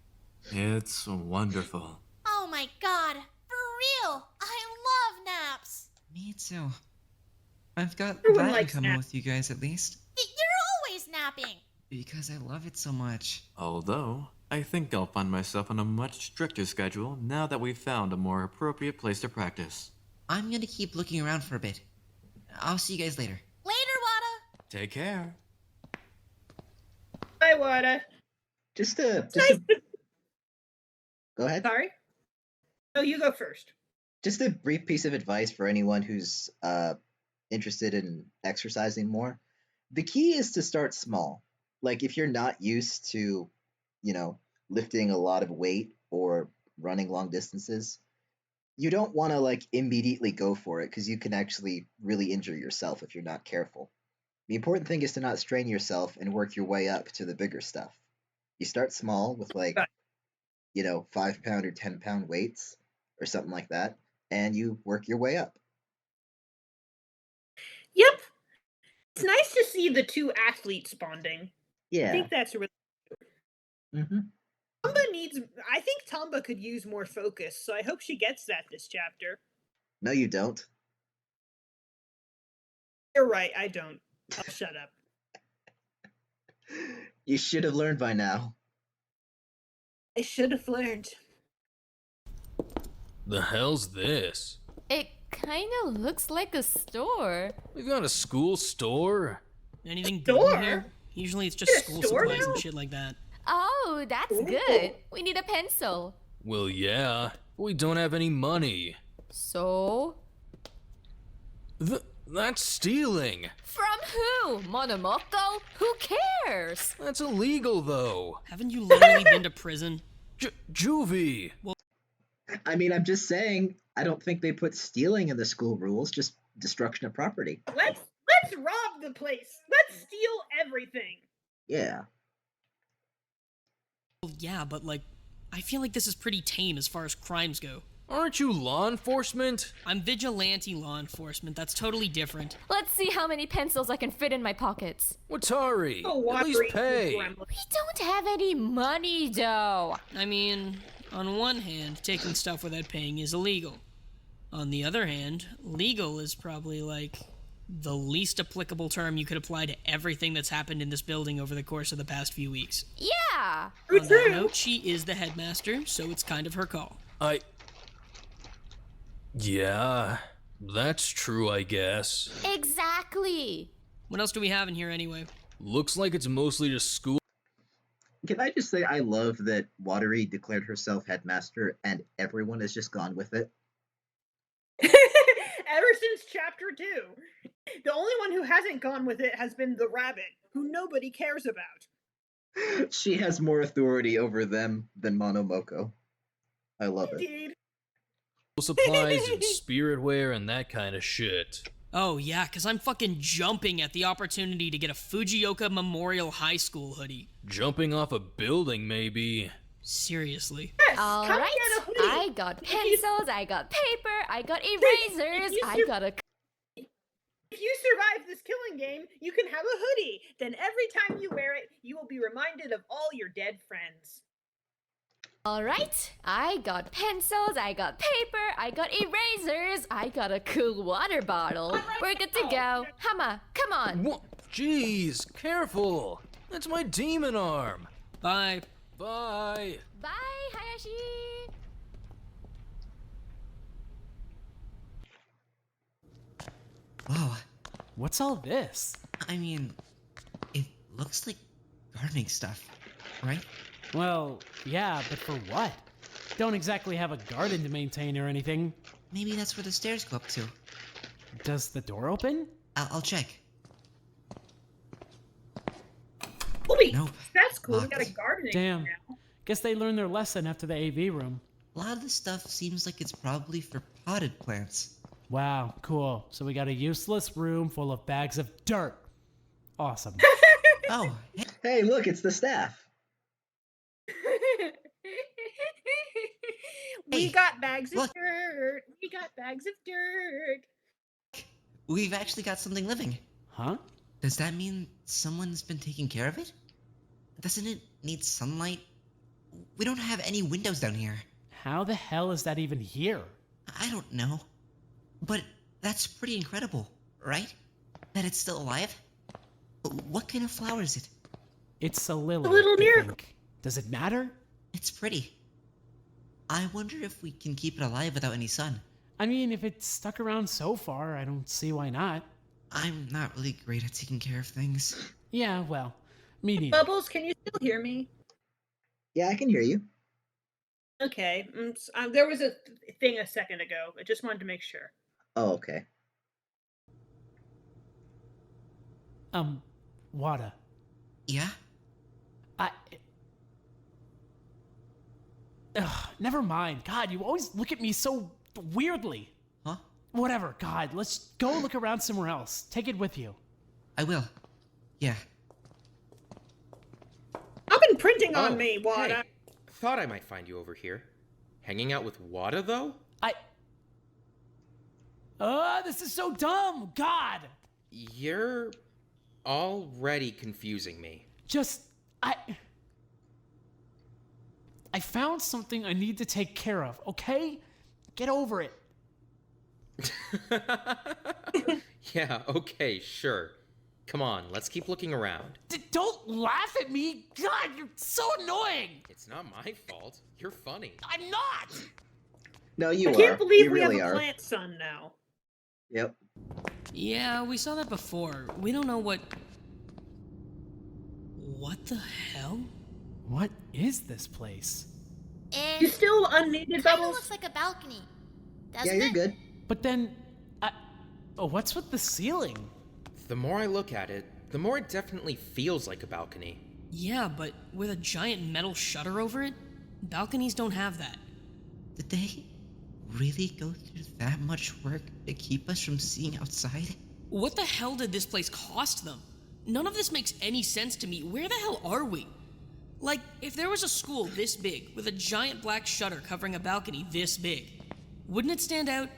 It's wonderful. Oh my god, for real! I love naps! Me too. I've got Everyone that in likes common naps. with you guys, at least. You're always napping! Because I love it so much. Although, I think I'll find myself on a much stricter schedule now that we've found a more appropriate place to practice. I'm gonna keep looking around for a bit. I'll see you guys later. Later, Wada! Take care. Hi, Wada. Just a. Nice. Go ahead. Sorry? No, you go first. Just a brief piece of advice for anyone who's interested in exercising more. The key is to start small. Like if you're not used to, you know, lifting a lot of weight or running long distances, you don't want to like immediately go for it because you can actually really injure yourself if you're not careful. The important thing is to not strain yourself and work your way up to the bigger stuff. You start small with like, 5 pound or 10 pound weights or something like that, and you work your way up. Yep. It's nice to see the two athletes bonding. I Yeah. think that's really. Hmm. I think Tamba could use more focus, so I hope she gets that this chapter. No, you don't. You're right, I don't. I'll shut up. You should have learned by now. I should have learned. The hell's this? It kinda looks like a store. We've got a school store? Anything good in here? Usually it's just school supplies and shit like that. Oh, that's good. We need a pencil. Well, yeah. We don't have any money. So? That's stealing. From who? Monomoko? Who cares? That's illegal, though. Haven't you literally been to prison? Juvie! I mean, I'm just saying, I don't think they put stealing in the school rules, just destruction of property. Let's rob the place. Let's steal everything. Yeah. Well, yeah, but like, I feel like this is pretty tame as far as crimes go. Aren't you law enforcement? I'm vigilante law enforcement. That's totally different. Let's see how many pencils I can fit in my pockets. Watari, at least pay. We don't have any money, though. I mean, on one hand, taking stuff without paying is illegal. On the other hand, legal is probably like the least applicable term you could apply to everything that's happened in this building over the course of the past few weeks. Yeah. On that note, she is the headmaster, so it's kind of her call. Yeah, that's true, I guess. Exactly. What else do we have in here anyway? Looks like it's mostly just school. Can I just say I love that Watery declared herself headmaster and everyone has just gone with it? Ever since chapter 2. The only one who hasn't gone with it has been the rabbit, who nobody cares about. She has more authority over them than Monomoko. I love it. Indeed. Supplies and spiritware and that kind of shit. Oh yeah, because I'm fucking jumping at the opportunity to get a Fujioka Memorial High School hoodie. Jumping off a building, maybe. Seriously. Yes, All come right, get a hoodie. I got pencils, I got paper, I got erasers, I got a... If you survive this killing game, you can have a hoodie. Then every time you wear it, you will be reminded of all your dead friends. All right, I got pencils, I got paper, I got erasers, I got a cool water bottle. We're good to go. Hama, come on. What? Jeez, careful. That's my demon arm. Bye. Bye. Bye, Hayashi. Whoa. What's all this? I mean, it looks like gardening stuff, right? Well, yeah, but for what? Don't exactly have a garden to maintain or anything. Maybe that's where the stairs go up to. Does the door open? I'll check. Wait, Nope. that's cool. We Locked. got a gardening Damn. now. Guess they learned their lesson after the AV room. A lot of this stuff seems like it's probably for potted plants. Wow, cool. So we got a useless room full of bags of dirt. Awesome. Oh, Hey, look, it's the staff. We Hey, got bags of look. dirt. We got bags of dirt. we've actually got something living. Huh? Does that mean someone's been taking care of it? Doesn't it need sunlight? We don't have any windows down here. How the hell is that even here? I don't know. But that's pretty incredible, right? That it's still alive? What kind of flower is it? It's a lily. A little I miracle. think. Does it matter? It's pretty. I wonder if we can keep it alive without any sun. I mean, if it's stuck around so far, I don't see why not. I'm not really great at taking care of things. Yeah, well, me neither. Bubbles, can you still hear me? Yeah, I can hear you. Okay. There was a thing a second ago. I just wanted to make sure. Oh, okay. Wada. Yeah? I. Ugh, never mind. God, you always look at me so weirdly. Huh? Whatever, God, let's go look around somewhere else. Take it with you. I will. Yeah. I've been printing on Oh, me, Wada. hey. Thought I might find you over here. Hanging out with Wada, though? This is so dumb. God. You're already confusing me. I found something I need to take care of, okay? Get over it. Yeah, okay, sure. Come on, let's keep looking around. Don't laugh at me. God, you're so annoying. It's not my fault. You're funny. I'm not. No, you I are. can't believe you we really have a are. plant son now. Yep. Yeah, we saw that before. We don't know what... What the hell? What is this place? You still unneeded Kinda bubbles? looks like a balcony. Yeah, Doesn't you're it? good. But then, what's with the ceiling? The more I look at it, the more it definitely feels like a balcony. Yeah, but with a giant metal shutter over it? Balconies don't have that. Did they really go through that much work to keep us from seeing outside? What the hell did this place cost them? None of this makes any sense to me. Where the hell are we? Like, if there was a school this big, with a giant black shutter covering a balcony this big, wouldn't it stand out?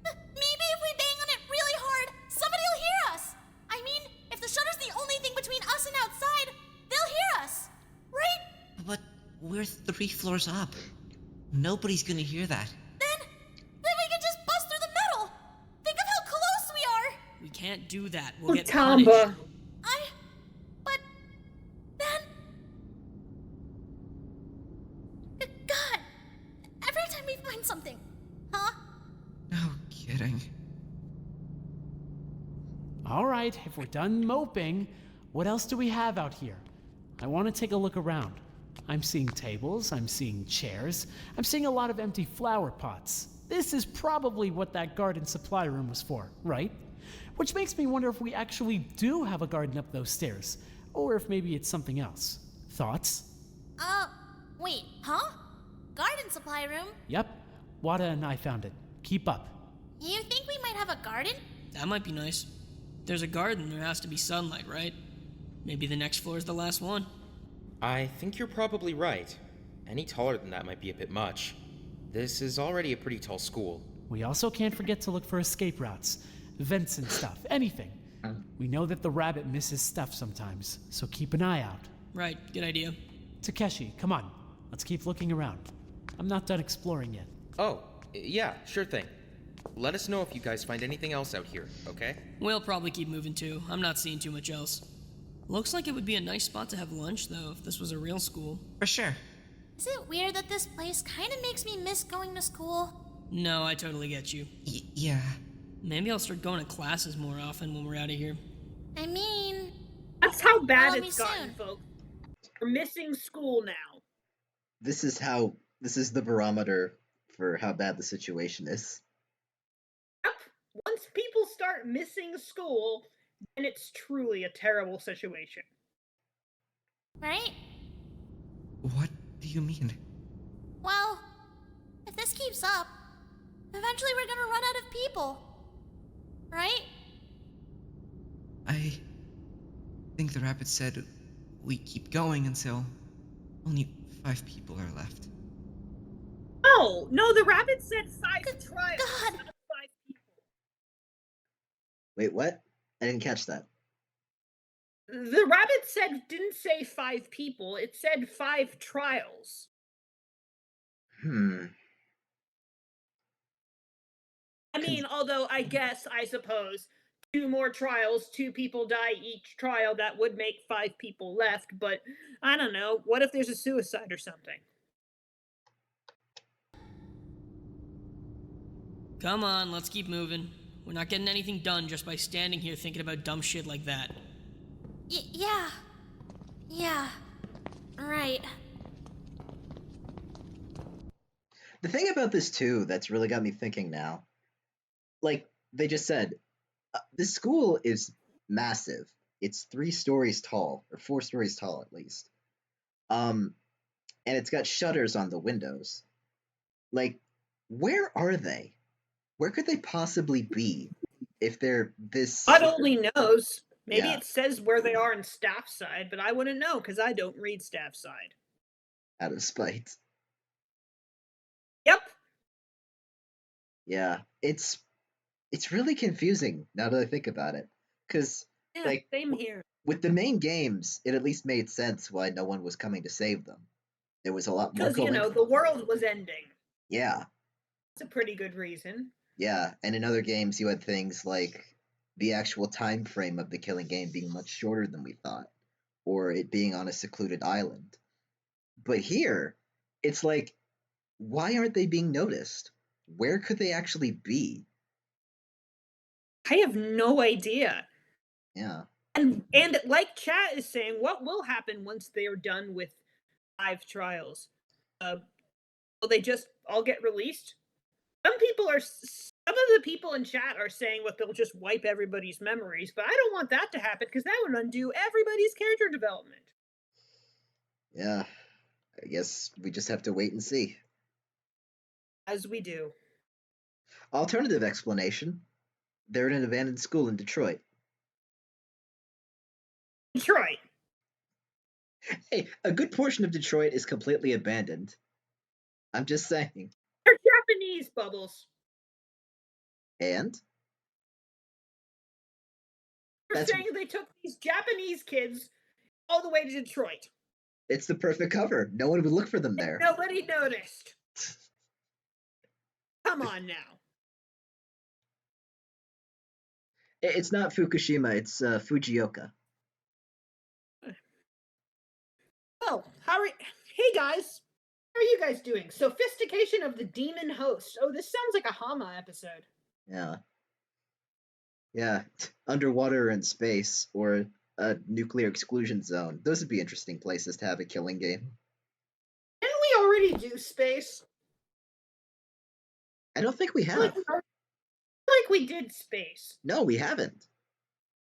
Maybe if we bang on it really hard, somebody will hear us. I mean, if the shutter's the only thing between us and outside, they'll hear us, right? But we're 3 floors up. Nobody's gonna hear that. Then we can just bust through the metal. Think of how close we are. We can't do that. We'll get punished. Tamba. But then... God, every time we find something, huh? No kidding. All right, if we're done moping, what else do we have out here? I want to take a look around. I'm seeing tables, I'm seeing chairs, I'm seeing a lot of empty flower pots. This is probably what that garden supply room was for, right? Which makes me wonder if we actually do have a garden up those stairs, or if maybe it's something else. Thoughts? Wait, huh? Garden supply room? Yep, Wada and I found it. Keep up. You think we might have a garden? That might be nice. If there's a garden, there has to be sunlight, right? Maybe the next floor is the last one. I think you're probably right. Any taller than that might be a bit much. This is already a pretty tall school. We also can't forget to look for escape routes, vents and stuff, anything. We know that the rabbit misses stuff sometimes, so keep an eye out. Right, good idea. Takeshi, come on. Let's keep looking around. I'm not done exploring yet. Oh, yeah, sure thing. Let us know if you guys find anything else out here, okay? We'll probably keep moving too. I'm not seeing too much else. Looks like it would be a nice spot to have lunch, though, if this was a real school. For sure. Is it weird that this place kind of makes me miss going to school? No, I totally get you. Yeah. Maybe I'll start going to classes more often when we're out of here. I mean... That's how bad follow me it's gotten, soon. folks. We're missing school now. This is the barometer for how bad the situation is. Yep. Once people start missing school, then it's truly a terrible situation. Right? What do you mean? Well, if this keeps up, eventually we're gonna run out of people. Right? I think the rabbit said we keep going until only 5 people are left. No, the rabbit said 5 trials, God. not 5 people. Wait, what? I didn't catch that. The rabbit didn't say 5 people, it said 5 trials. I mean, although I suppose, 2 more trials, 2 people die each trial, that would make 5 people left, but I don't know, what if there's a suicide or something? Come on, let's keep moving. We're not getting anything done just by standing here thinking about dumb shit like that. Yeah. Yeah. Right. The thing about this too that's really got me thinking now, like they just said, this school is massive. It's 3 stories tall, or 4 stories tall at least. Um, and it's got shutters on the windows. Like, where are they? Where could they possibly be if they're this? God only knows. Maybe Yeah. it says where they are in staff side, but I wouldn't know because I don't read staff side. Out of spite. Yep. Yeah, it's really confusing now that I think about it. Because Yeah, like same here. with the main games, it at least made sense why no one was coming to save them. There was a lot more Because, going. the world was ending. Yeah, It's a pretty good reason. yeah, and in other games you had things like the actual time frame of the killing game being much shorter than we thought, or it being on a secluded island. But here, it's like, why aren't they being noticed? Where could they actually be? I have no idea. Yeah. And like chat is saying, what will happen once they are done with 5 trials? Will they just all get released? Some of the people in chat are saying what they'll just wipe everybody's memories, but I don't want that to happen because that would undo everybody's character development. Yeah. I guess we just have to wait and see. As we do. Alternative explanation. They're in an abandoned school in Detroit. Detroit. Hey, a good portion of Detroit is completely abandoned. I'm just saying. They're Japanese, Bubbles. And? They're saying they took these Japanese kids all the way to Detroit. It's the perfect cover. No one would look for them there. Nobody noticed. Come on now. It's not Fukushima, it's Fujioka. Oh, hey guys. How are you guys doing? Sophistication of the Demon Host. Oh, this sounds like a Hama episode. Yeah. Yeah, underwater and space, or a nuclear exclusion zone. Those would be interesting places to have a killing game. Didn't we already do space? I don't think we have. Like we did space. No, we haven't.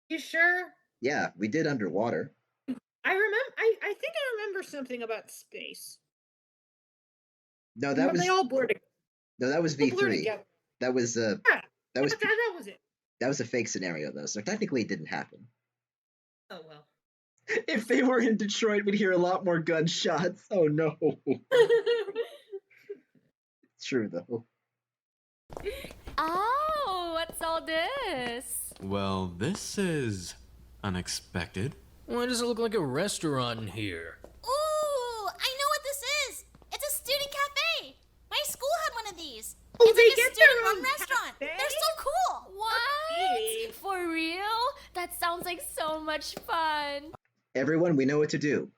You sure? Yeah, we did underwater. I think I remember something about space. No, that was they all blur together. No, that was V3. That was that was it. That was a fake scenario though, so technically it didn't happen. Oh well. If they were in Detroit, we'd hear a lot more gunshots. Oh no. It's true though. Oh, what's all this? Well, this is unexpected. Why does it look like a restaurant in here? Ooh, I know what this is. It's a student cafe. My school had one of these. Oh, it's they like get a their student-run own restaurant. cafe? They're so cool. What? For real? That sounds like so much fun. Everyone, we know what to do.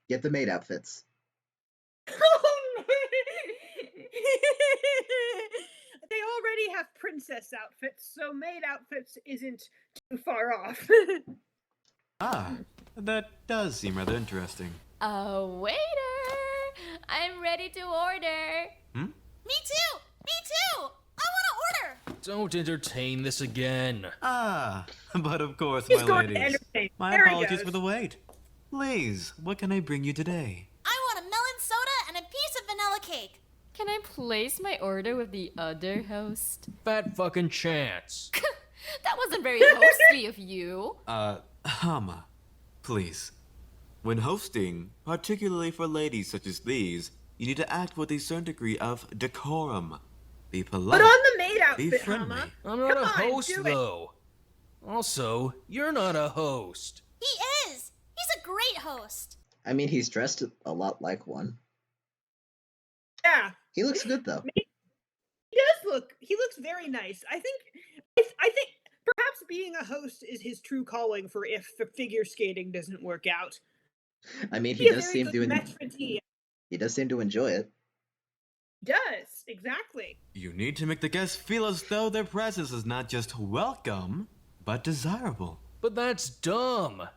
Get the maid outfits. They already have princess outfits, so maid outfits isn't too far off. Ah, that does seem rather interesting. Waiter! I'm ready to order. Me too. Me too. I want to order. Don't entertain this again. Ah, but of course, He's my going to ladies. entertain. My There he apologies goes. for the wait. Please, what can I bring you today? I want a melon soda and a piece of vanilla cake. Can I place my order with the other host? Fat fucking chance. That wasn't very hosty of you. Hama, please. When hosting, particularly for ladies such as these, you need to act with a certain degree of decorum. Be polite. Put on the maid Be outfit, friendly. Hama. I'm not Come a on, host, do it. though. Also, you're not a host. He is. He's a great host. I mean, he's dressed a lot like one. Yeah. He looks good though. He looks very nice. I think perhaps being a host is his true calling for if figure skating doesn't work out. I mean, He does seem to enjoy it. Does, exactly. You need to make the guests feel as though their presence is not just welcome, but desirable. But that's dumb.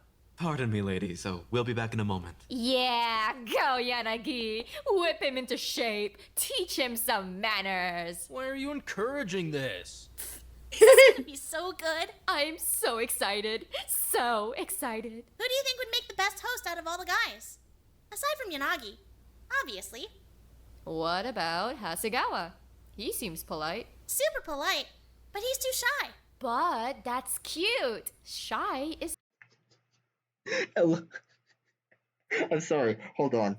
Pardon me, lady, so we'll be back in a moment. Yeah, go Yanagi. Whip him into shape. Teach him some manners. Why are you encouraging this? This is gonna be so good. I'm so excited. So excited. Who do you think would make the best host out of all the guys? Aside from Yanagi, obviously. What about Hasegawa? He seems polite. Super polite, but he's too shy. But that's cute. Shy is... Hello. I'm sorry. Hold on.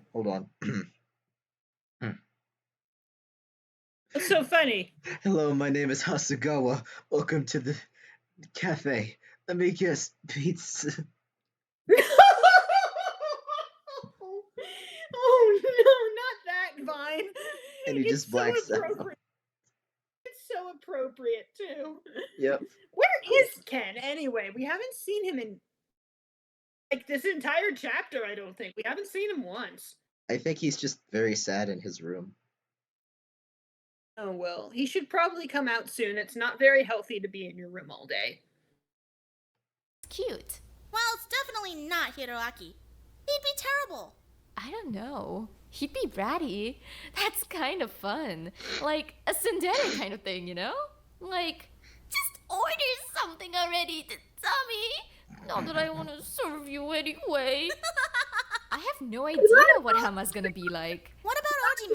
What's so funny? Hello, my name is Hasegawa. Welcome to the cafe. Let me guess, pizza. Oh no, not that, Vine. And he just blacks out. It's so appropriate too. Yep. Where is Ken anyway? We haven't seen him in like this entire chapter, I don't think. We haven't seen him once. I think he's just very sad in his room. Oh well, he should probably come out soon. It's not very healthy to be in your room all day. Cute. Well, it's definitely not Hiroaki. He'd be terrible. I don't know. He'd be bratty. That's kind of fun. Like a tsundere kind of thing, you know? Like, just order something already, Tommy. Not that I want to serve you anyway. I have no idea what Hama's gonna be like. What about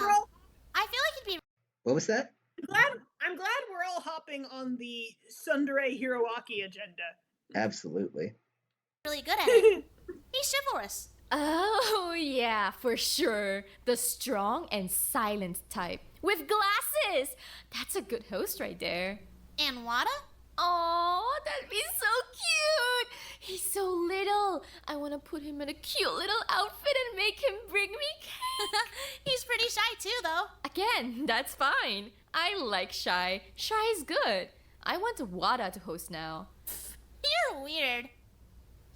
Ojima? I feel like he'd be... What was that? I'm glad we're all hopping on the tsundere Hiroaki agenda. Absolutely. really good at it. He's chivalrous. Oh, yeah, for sure. The strong and silent type. With glasses! That's a good host right there. And Wada? Oh, that'd be so cute! He's so little. I want to put him in a cute little outfit and make him bring me cake. He's pretty shy too, though. Again, that's fine. I like Shy. Shy is good. I want Wada to host now. You're weird.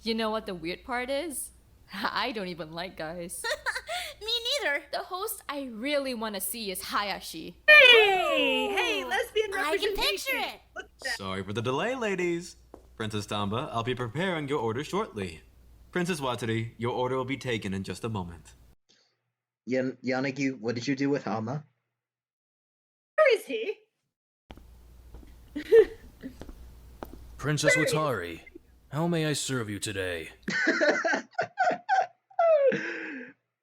You know what the weird part is? I don't even like guys. Me neither. The host I really want to see is Hayashi. Hey, lesbian I representation. can picture it. Look at that. Sorry for the delay, ladies. Princess Tamba, I'll be preparing your order shortly. Princess Watari, your order will be taken in just a moment. Yanagi, what did you do with Hama? Where is he? Princess Watari, how may I serve you today?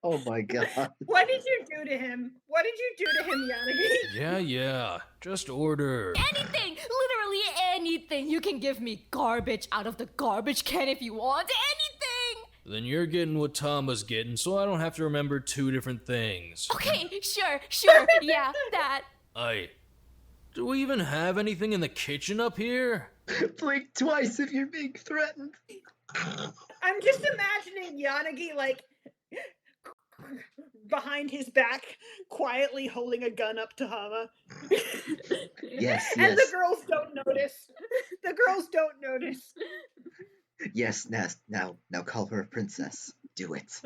Oh my god. What did you do to him? What did you do to him, Yanagi? Yeah, just order. Anything! Literally anything! You can give me garbage out of the garbage can if you want. Anything! Then you're getting what Tamba's getting, so I don't have to remember two different things. Okay, sure, yeah, that. Do we even have anything in the kitchen up here? Blink twice if you're being threatened. I'm just imagining Yanagi, like, behind his back, quietly holding a gun up to Hama. Yes, And yes. the girls don't notice. The girls don't notice. Yes, now call her a princess. Do it.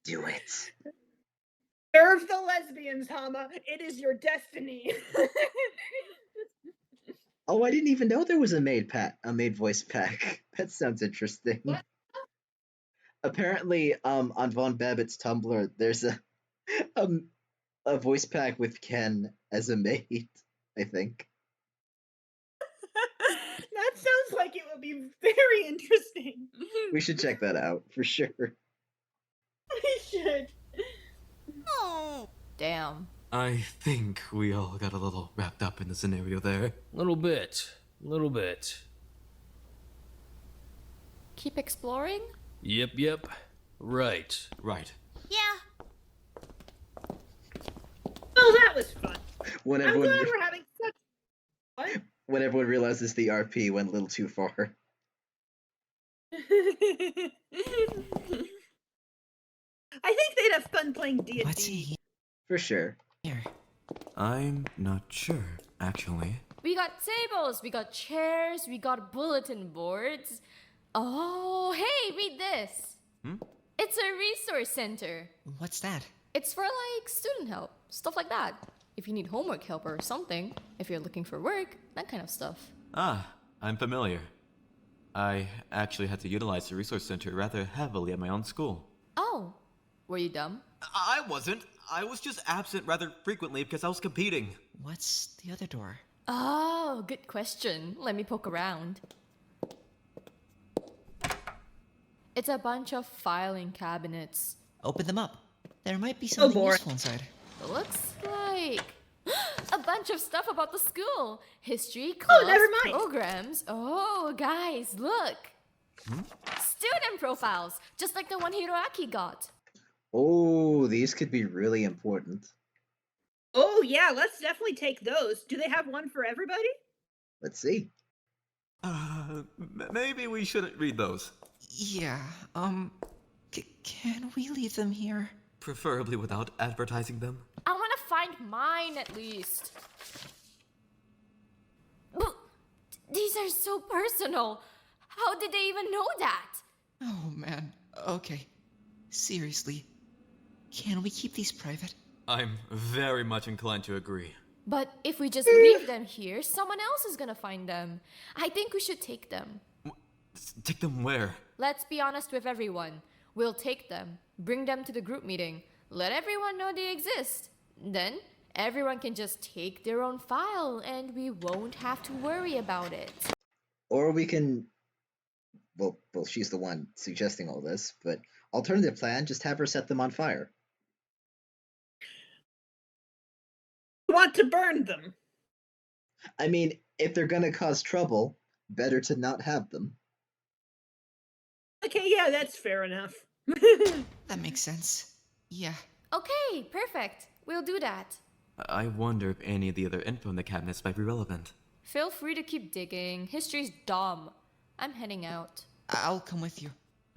Do it. Serve the lesbians, Hama. It is your destiny. Oh, I didn't even know there was a maid voice pack. That sounds interesting. What? Apparently, on Von Babbitt's Tumblr, there's a voice pack with Ken as a maid, I think. That sounds like it would be very interesting. We should check that out for sure. We should. Oh. Damn. I think we all got a little wrapped up in the scenario there. Little bit. Keep exploring? Yep. Right. Yeah. Oh, that was fun. When I'm everyone, glad we're having such... What? when everyone realizes the RP went a little too far. I think they'd have fun playing D&D. What's he For sure. here? I'm not sure, actually. We got tables, we got chairs, we got bulletin boards. Oh, hey, read this. It's a resource center. What's that? It's for like student help, stuff like that. If you need homework help or something, if you're looking for work, that kind of stuff. Ah, I'm familiar. I actually had to utilize the resource center rather heavily at my own school. Oh, were you dumb? I wasn't. I was just absent rather frequently because I was competing. What's the other door? Oh, good question. Let me poke around. It's a bunch of filing cabinets. Open them up. There might be something boring. useful inside. Looks like a bunch of stuff about the school. History, clubs, never mind. programs. Oh, guys, look. Student profiles, just like the one Hiroaki got. Oh, these could be really important. Oh, yeah, let's definitely take those. Do they have one for everybody? Let's see. Maybe we shouldn't read those. Yeah, can we leave them here? Preferably without advertising them. I want to find mine at least. But these are so personal. How did they even know that? Oh man, okay. Seriously, can we keep these private? I'm very much inclined to agree. But if we just leave them here, someone else is gonna find them. I think we should take them. Take them where? Let's be honest with everyone. We'll take them, bring them to the group meeting, let everyone know they exist. Then, everyone can just take their own file and we won't have to worry about it. Or we can... Well, she's the one suggesting all this, but alternative plan, just have her set them on fire. Want to burn them. I mean, if they're gonna cause trouble, better to not have them. Okay, yeah, that's fair enough. That makes sense. Yeah. Okay, perfect. We'll do that. I wonder if any of the other info in the cabinets might be relevant. Feel free to keep digging. History's dumb. I'm heading out. I'll come with you.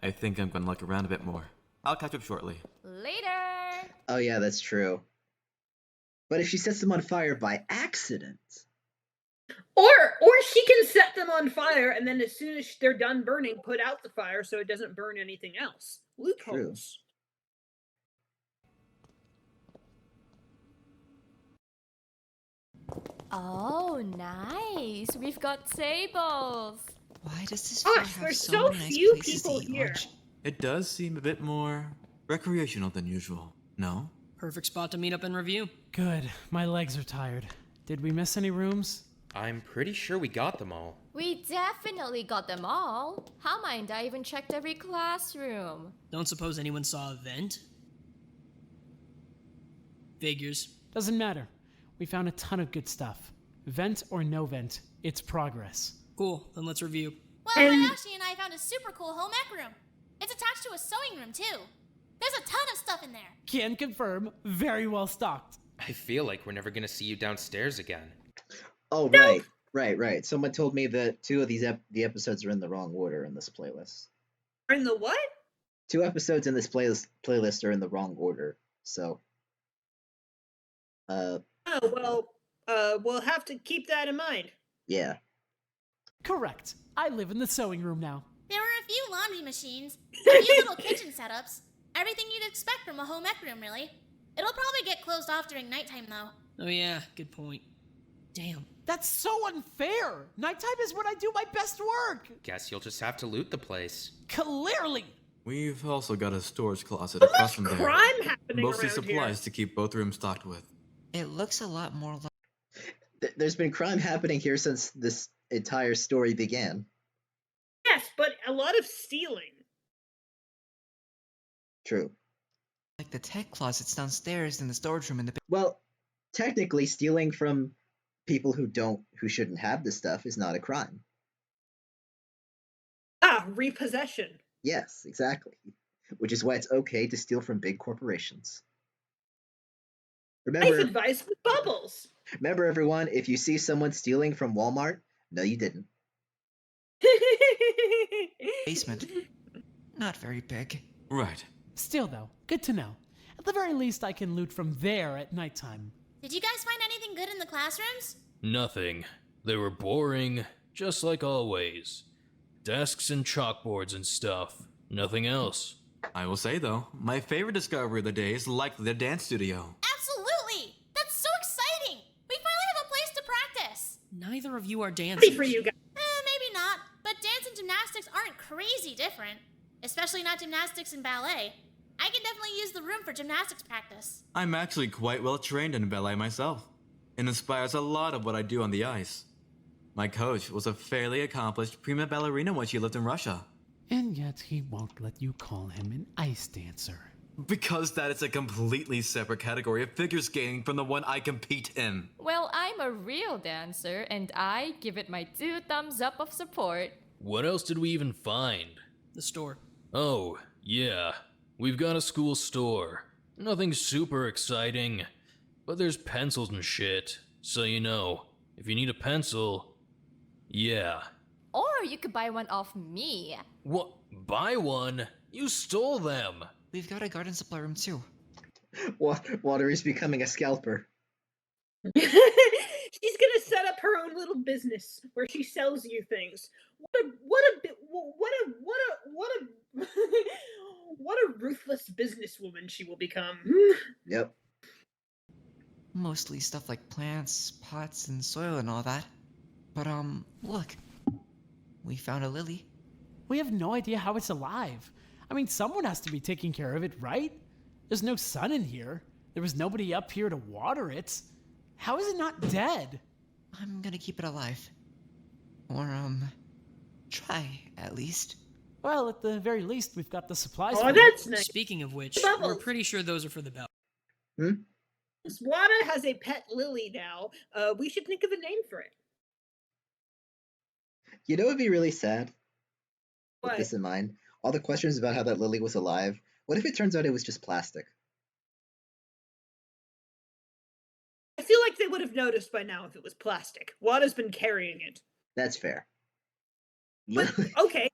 I think I'm gonna look around a bit more. I'll catch up shortly. Later! Oh yeah, that's true. But if she sets them on fire by accident... Or she can set them on fire and then as soon as they're done burning, put out the fire so it doesn't burn anything else. Loopholes. Oh, nice. We've got tables. Why does this floor Gosh, have there's so so many nice few places people to eat here. lunch? It does seem a bit more recreational than usual, no? Perfect spot to meet up and review. Good. My legs are tired. Did we miss any rooms? I'm pretty sure we got them all. We definitely got them all. How mind I even checked every classroom. Don't suppose anyone saw a vent? Figures. Doesn't matter. We found a ton of good stuff. Vent or no vent, it's progress. Cool, then let's review. Well, Hayashi and I found a super cool home ec room. It's attached to a sewing room, too. There's a ton of stuff in there. Can confirm, very well stocked. I feel like we're never gonna see you downstairs again. Oh, right. Someone told me that two of the episodes are in the wrong order in this playlist. In the what? 2 episodes in this playlist are in the wrong order, so... Oh, well, we'll have to keep that in mind. Yeah. Correct. I live in the sewing room now. There were a few laundry machines, a few little kitchen setups. Everything you'd expect from a home ec room, really. It'll probably get closed off during nighttime, though. Oh yeah, good point. Damn. That's so unfair. Nighttime is when I do my best work. Guess you'll just have to loot the place. Clearly. We've also got a storage closet across from there. Crime happening Mostly around supplies here. to keep both rooms stocked with. It looks a lot more like... There's been crime happening here since this entire story began. Yes, but a lot of stealing. True. like the tech closets downstairs in the storage room in the... Well, technically, stealing from people who shouldn't have this stuff is not a crime. Ah, repossession. Yes, exactly. Which is why it's okay to steal from big corporations. Life Remember, advice with Bubbles. remember everyone, if you see someone stealing from Walmart, no you didn't. basement. Not very big. Right. Still, though, good to know. At the very least, I can loot from there at nighttime. Did you guys find anything good in the classrooms? Nothing. They were boring, just like always. Desks and chalkboards and stuff. Nothing else. I will say, though, my favorite discovery of the day is likely the dance studio. Absolutely! That's so exciting! We finally have a place to practice! Neither of you are Happy dancers. for you guys. Maybe not, but dance and gymnastics Especially not gymnastics and ballet. I can definitely use the room for gymnastics practice. I'm actually quite well trained in ballet myself. It inspires a lot of what I do on the ice. My coach was a fairly accomplished prima ballerina when she lived in Russia. And yet he won't let you call him an ice dancer. Because that is a completely separate category of figure skating from the one I compete in. Well, I'm a real dancer, and I give it my 2 thumbs up of support. What else did we even find? The store. Oh, yeah. We've got a school store. Nothing super exciting. But there's pencils and shit. So you know, if you need a pencil, yeah. Or you could buy one off me. What? Buy one? You stole them. We've got a garden supply room too. Water is becoming a scalper. She's gonna set up her own little business where she sells you things. What a ruthless businesswoman she will become. Yep. Mostly stuff like plants, pots, and soil and all that. But look. We found a lily. We have no idea how it's alive. I mean, someone has to be taking care of it, right? There's no sun in here. There was nobody up here to water it. How is it not dead? I'm gonna keep it alive. Or, try, at least. Well, at the very least, we've got the supplies Oh, for that's it. nice. Speaking of which, Bubbles. we're pretty sure those are for the bell. Swada has a pet lily now. We should think of a name for it. You know, it'd be really sad. With What? this in mind, all the questions about how that lily was alive. What if it turns out it was just plastic? I feel like they would have noticed by now if it was plastic. Wada's been carrying it. That's fair. But okay,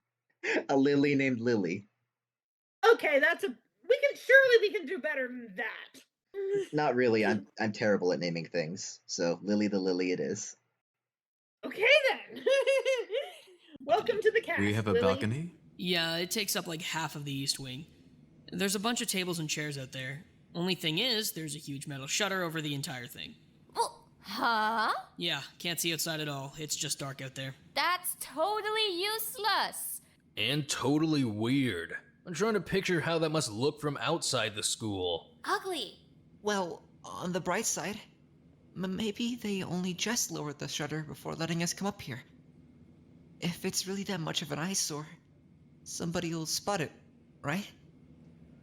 A lily named Lily. okay, surely we can do better than that. Not really. I'm terrible at naming things. So Lily the Lily it is. Okay then. Welcome to the cast. Do you have a Lily. balcony? Yeah, it takes up like half of the east wing. There's a bunch of tables and chairs out there. Only thing is, there's a huge metal shutter over the entire thing. Well, huh? Yeah, can't see outside at all. It's just dark out there. That's totally useless. And totally weird. I'm trying to picture how that must look from outside the school. Ugly. Well, on the bright side, maybe they only just lowered the shutter before letting us come up here. If it's really that much of an eyesore, somebody will spot it, right?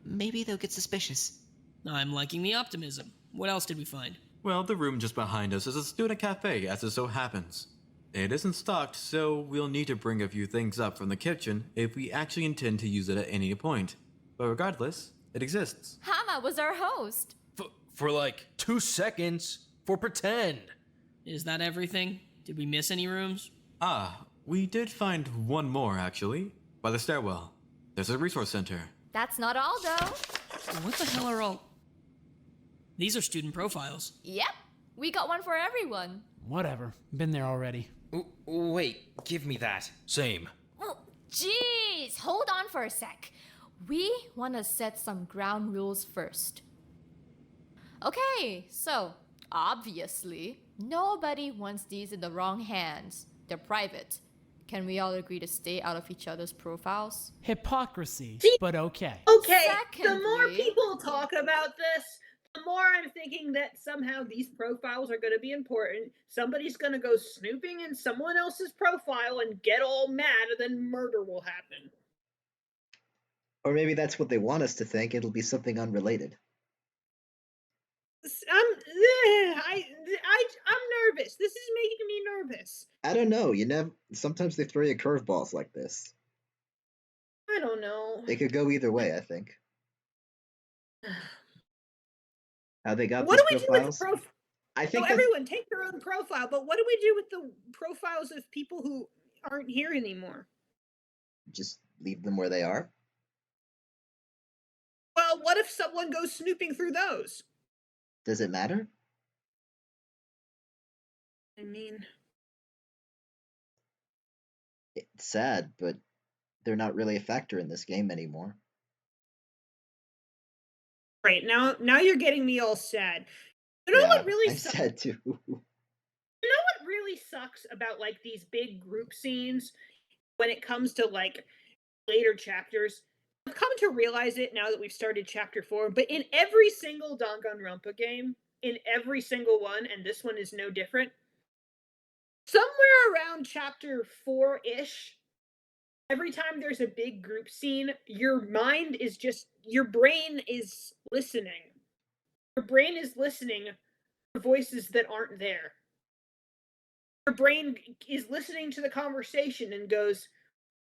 Maybe they'll get suspicious. I'm liking the optimism. What else did we find? Well, the room just behind us is a student cafe, as it so happens. It isn't stocked, so we'll need to bring a few things up from the kitchen if we actually intend to use it at any point. But regardless, it exists. Hama was our host. For like 2 seconds, for pretend. Is that everything? Did we miss any rooms? Ah, we did find one more, actually. By the stairwell. There's a resource center. That's not all, though. What the hell are all... These are student profiles. Yep, we got one for everyone. Whatever. Been there already. Wait, give me that. Same. Oh, jeez, hold on for a sec. We want to set some ground rules first. Okay, so, obviously, nobody wants these in the wrong hands. They're private. Can we all agree to stay out of each other's profiles? Hypocrisy, but okay. Okay, the more Secondly- people talk about this, the more I'm thinking that somehow these profiles are going to be important. Somebody's going to go snooping in someone else's profile and get all mad, and then murder will happen. Or maybe that's what they want us to think. It'll be something unrelated. I'm nervous. This is making me nervous. I don't know. Sometimes they throw you curveballs like this. I don't know. It could go either way, I think. How they got What these do we do with profiles? the profile? I So think that everyone take their own profile, but what do we do with the profiles of people who aren't here anymore? just leave them where they are. Well, what if someone goes snooping through those? Does it matter? I mean, It's sad, but they're not really a factor in this game anymore. right, now you're getting me all sad. You know what really I'm sucks? sad too. You know what really sucks about like these big group scenes when it comes to like later chapters I've come to realize it now that we've started chapter 4, but in every single Danganronpa game, in every single one, and this one is no different, somewhere around chapter 4-ish, every time there's a big group scene, your brain is listening. Your brain is listening for voices that aren't there. Your brain is listening to the conversation and goes,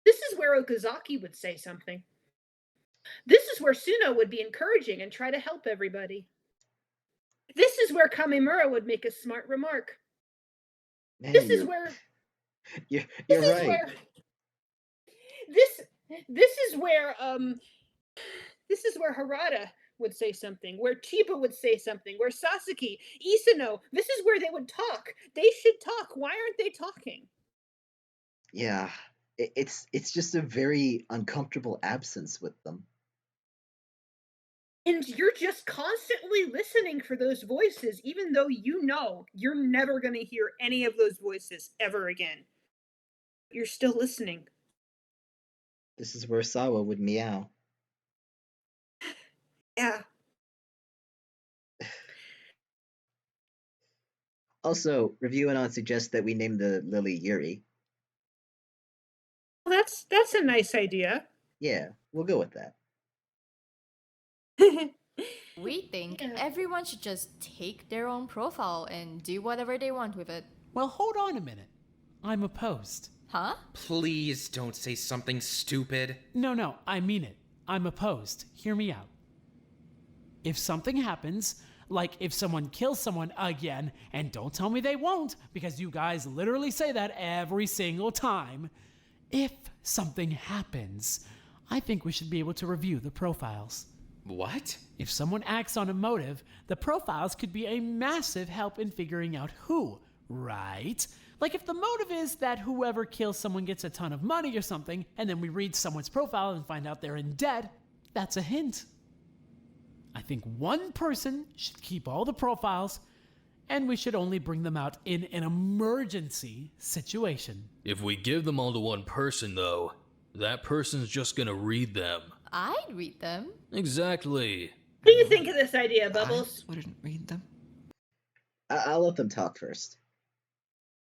this is where Okazaki would say something. This is where Suno would be encouraging and try to help everybody. This is where Kamimura would make a smart remark. Man, This is where you're this is right. where this is where Harada would say something, where Chiba would say something, where Sasaki, Isano, this is where they would talk. They should talk. Why aren't they talking? Yeah, it's just a very uncomfortable absence with them. And you're just constantly listening for those voices, even though you know you're never going to hear any of those voices ever again. You're still listening. This is where Sawa would meow. Yeah. Also, Review Anon suggests that we name the lily Yuri. Well, that's a nice idea. Yeah, we'll go with that. We think everyone should just take their own profile and do whatever they want with it. Well, hold on a minute. I'm opposed. Huh? Please don't say something stupid. No, I mean it. I'm opposed. Hear me out. If something happens, like if someone kills someone again, and don't tell me they won't, because you guys literally say that every single time. If something happens, I think we should be able to review the profiles. What? If someone acts on a motive, the profiles could be a massive help in figuring out who, right? Like if the motive is that whoever kills someone gets a ton of money or something, and then we read someone's profile and find out they're in debt, that's a hint. I think one person should keep all the profiles, and we should only bring them out in an emergency situation. If we give them all to one person, though, that person's just gonna read them. I'd read them. Exactly. What do you think of this idea, Bubbles? I wouldn't read them. I'll let them talk first.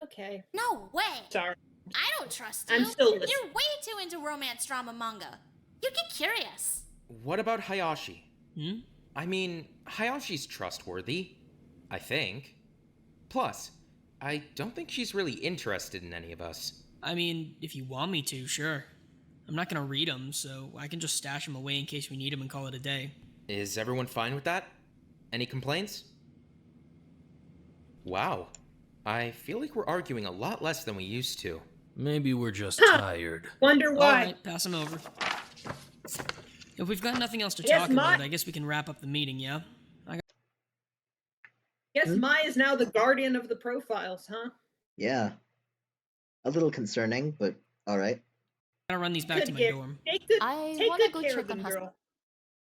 Okay. No way. Sorry. I don't trust you. I'm still listening. You're way too into romance drama manga. You get curious. What about Hayashi? Hmm? I mean, Hayashi's trustworthy. I think. Plus, I don't think she's really interested in any of us. I mean, if you want me to, sure. I'm not gonna read them, so I can just stash them away in case we need them and call it a day. Is everyone fine with that? Any complaints? Wow. I feel like we're arguing a lot less than we used to. Maybe we're just tired. Wonder why. Alright, pass them over. If we've got nothing else to Yes, talk about, I guess we can wrap up the meeting, yeah? Guess Mai is now the guardian of the profiles, huh? Yeah. A little concerning, but alright. I gotta run these back to my dorm. I Take want to good go care check of them, on girl.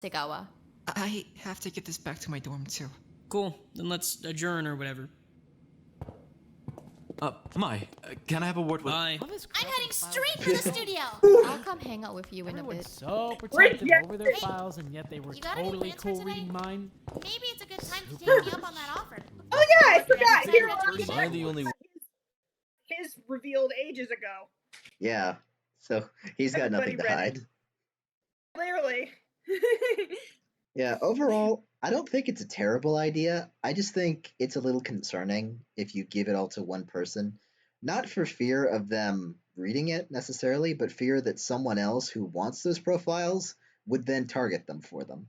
Hasegawa. I have to get this back to my dorm too. Cool, then let's adjourn or whatever. Mai, can I have a word with... Bye. I'm heading straight for the studio. I'll come hang out with you in a Everyone's bit. so protective yeah. over their files, and yet they were You got any totally plans for cool today? reading mine. Maybe it's a good time to take me up on that offer. Oh yeah, I forgot. Yeah, Here, that's Am I the only his revealed ages ago. Yeah. So he's got Everybody nothing to read hide. it. Clearly. Yeah, overall, I don't think it's a terrible idea. I just think it's a little concerning if you give it all to one person. Not for fear of them reading it necessarily, but fear that someone else who wants those profiles would then target them for them.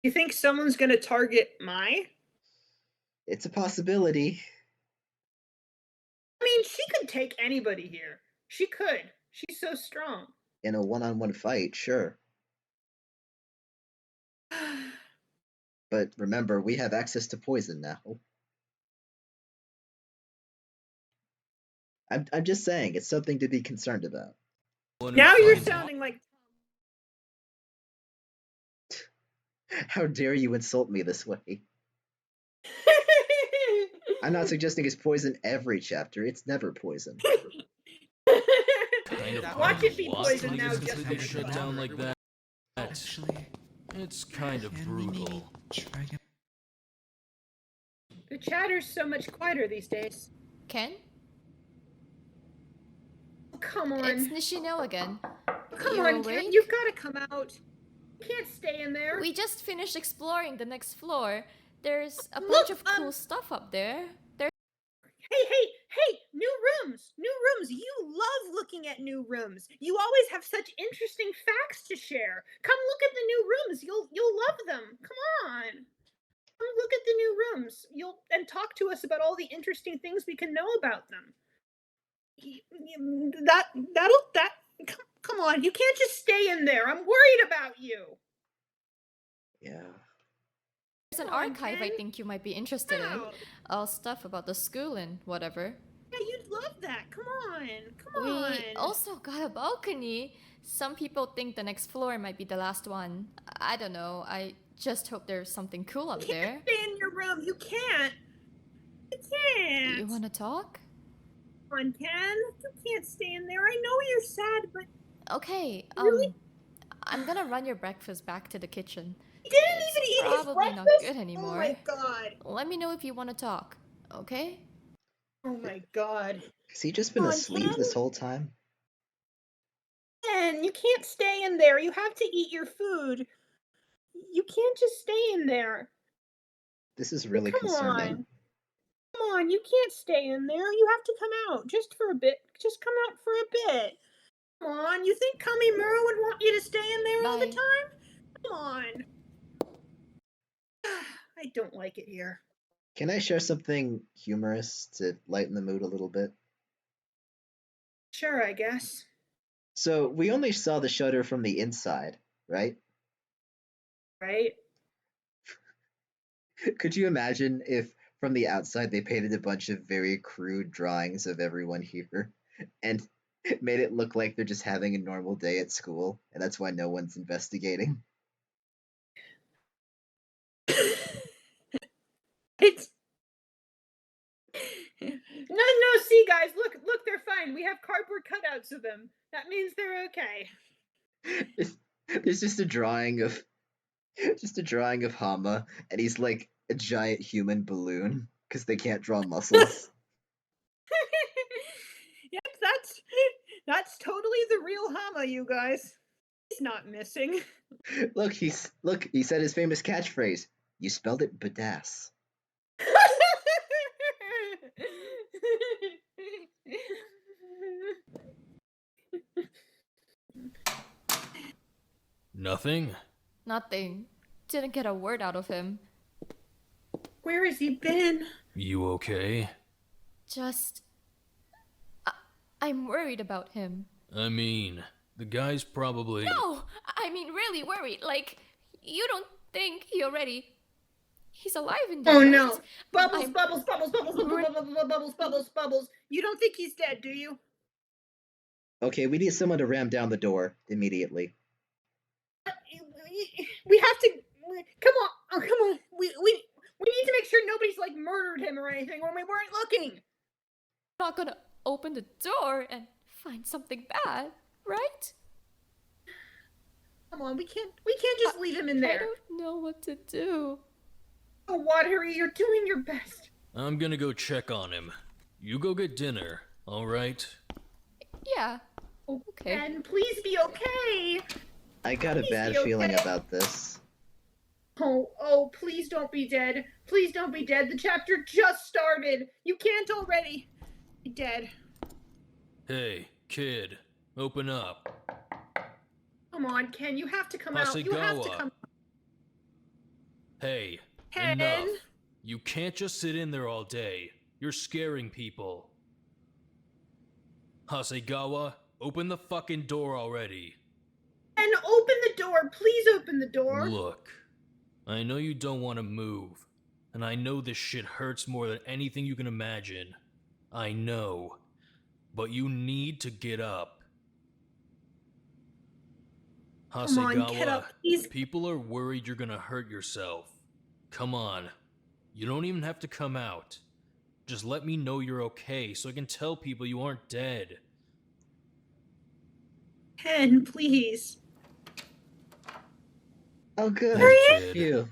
You think someone's gonna target Mai? It's a possibility. I mean, she could take anybody here. She could. She's so strong. In a one-on-one fight, sure. But remember, we have access to poison now. I'm just saying, it's something to be concerned about. Now you're sounding like How dare you insult me this way? I'm not suggesting it's poison every chapter. It's never poison. kind of Watch it be what? poisoned Like now, it's just completely shut down like that. Actually, It's kind of can we maybe brutal. try again? The chatter's so much quieter these days. Ken? Oh, come on. It's Nishino again. Come You on, awake? Ken. You've got to come out. You can't stay in there. We just finished exploring the next floor. There's a Look, bunch of cool stuff up there. Hey, new rooms. New rooms. You love looking at new rooms. You always have such interesting facts to share. Come look at the new rooms. You'll love them. Come on. Come look at the new rooms. And talk to us about all the interesting things we can know about them. Come on. You can't just stay in there. I'm worried about you. Yeah. There's an Come on, archive I Ken. think you might be interested in. Wow. All stuff about the school and whatever. Yeah, you'd love that. Come on. We also got a balcony. Some people think the next floor might be the last one. I don't know. I just hope there's something cool up You there. can't stay in your room. You can't. You can't. You want to talk? Come on, Ken. You can't stay in there. I know you're sad, but Okay, Really? I'm gonna run your breakfast back to the kitchen. he didn't It's even eat his probably breakfast. not good Oh anymore. my god. Let me know if you want to talk, okay? Oh my god. Has he just been Come on, asleep Ken. this whole time? Ken, you can't stay in there. You have to eat your food. You can't just stay in there. This is really Come concerning. on. Come on, you can't stay in there. You have to come out just for a bit. Just come out for a bit. Come on, you think Kamimura would want you to stay in there all the Bye. time? Come on. I don't like it here. Can I share something humorous to lighten the mood a little bit? Sure, I guess. So we only saw the shutter from the inside, right? Right? Could you imagine if from the outside they painted a bunch of very crude drawings of everyone here and made it look like they're just having a normal day at school, and that's why no one's investigating? It's no, see guys, look, they're fine. We have cardboard cutouts of them. That means they're okay. There's just a drawing of Hama, and he's like a giant human balloon because they can't draw muscles. Yep, that's totally the real Hama, you guys. He's not missing. Look, he said his famous catchphrase. You spelled it badass. Nothing? Nothing. Didn't get a word out of him. Where has he been? You okay? Just. I'm worried about him. I mean, the guy's probably... No! I mean, really worried. Like, you don't think he already. He's alive in there. Oh right? no. Bubbles, I'm- bubbles, bubbles, bubbles, bubbles, bubbles, bubbles, bubbles, bubbles. You don't think he's dead, do you? Okay, we need someone to ram down the door immediately. We have to. Come on. Oh, come on. We need to make sure nobody's like murdered him or anything when we weren't looking. not gonna open the door and find something bad, right? Come on, we can't just leave him in I there. don't know what to do. Oh, Watery, you're doing your best. I'm gonna go check on him. You go get dinner, alright? Yeah. Okay. And please be okay. I got a Please bad be feeling okay. about this. Oh, please don't be dead. Please don't be dead. The chapter just started. You can't already be dead. Hey, kid, open up. Come on, Ken, you have to come out. You have to Hasegawa. come. Hey, Ken. enough. You can't just sit in there all day. You're scaring people. Hasegawa, open the fucking door already. And open the door. Please open the door. Look, I know you don't want to move, and I know this shit hurts more than anything you can imagine. I know. But you need to get up. Come on, get up, please. People are worried you're gonna hurt yourself. Come on. You don't even have to come out. Just let me know you're okay so I can tell people you aren't dead. Ken, please. Oh, good. Hey, Thank kid. you.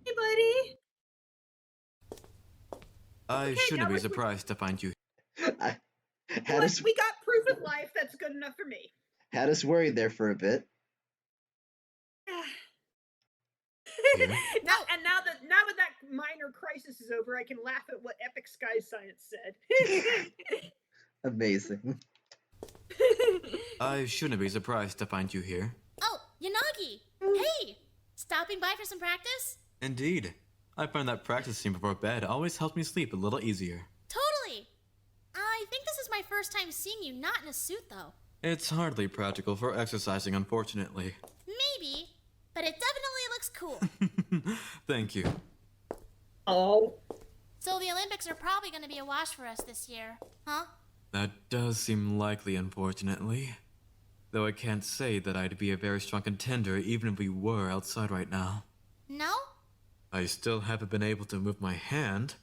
Hey, buddy. I Okay, shouldn't now be we're surprised to find you. I had What? us We got proof of life. That's good enough for me. had us worried there for a bit. Here? Now that that minor crisis is over, I can laugh at what Epic Sky Science said. Amazing. I shouldn't be surprised to find you here. Oh, Yanagi! Hey! Stopping by for some practice? Indeed. I find that practicing before bed always helps me sleep a little easier. Totally! I think this is my first time seeing you not in a suit, though. It's hardly practical for exercising, unfortunately. Maybe, but it definitely looks cool. Thank you. Oh. So the Olympics are probably going to be a wash for us this year, huh? That does seem likely, unfortunately. Though I can't say that I'd be a very strong contender even if we were outside right now. No? I still haven't been able to move my hand.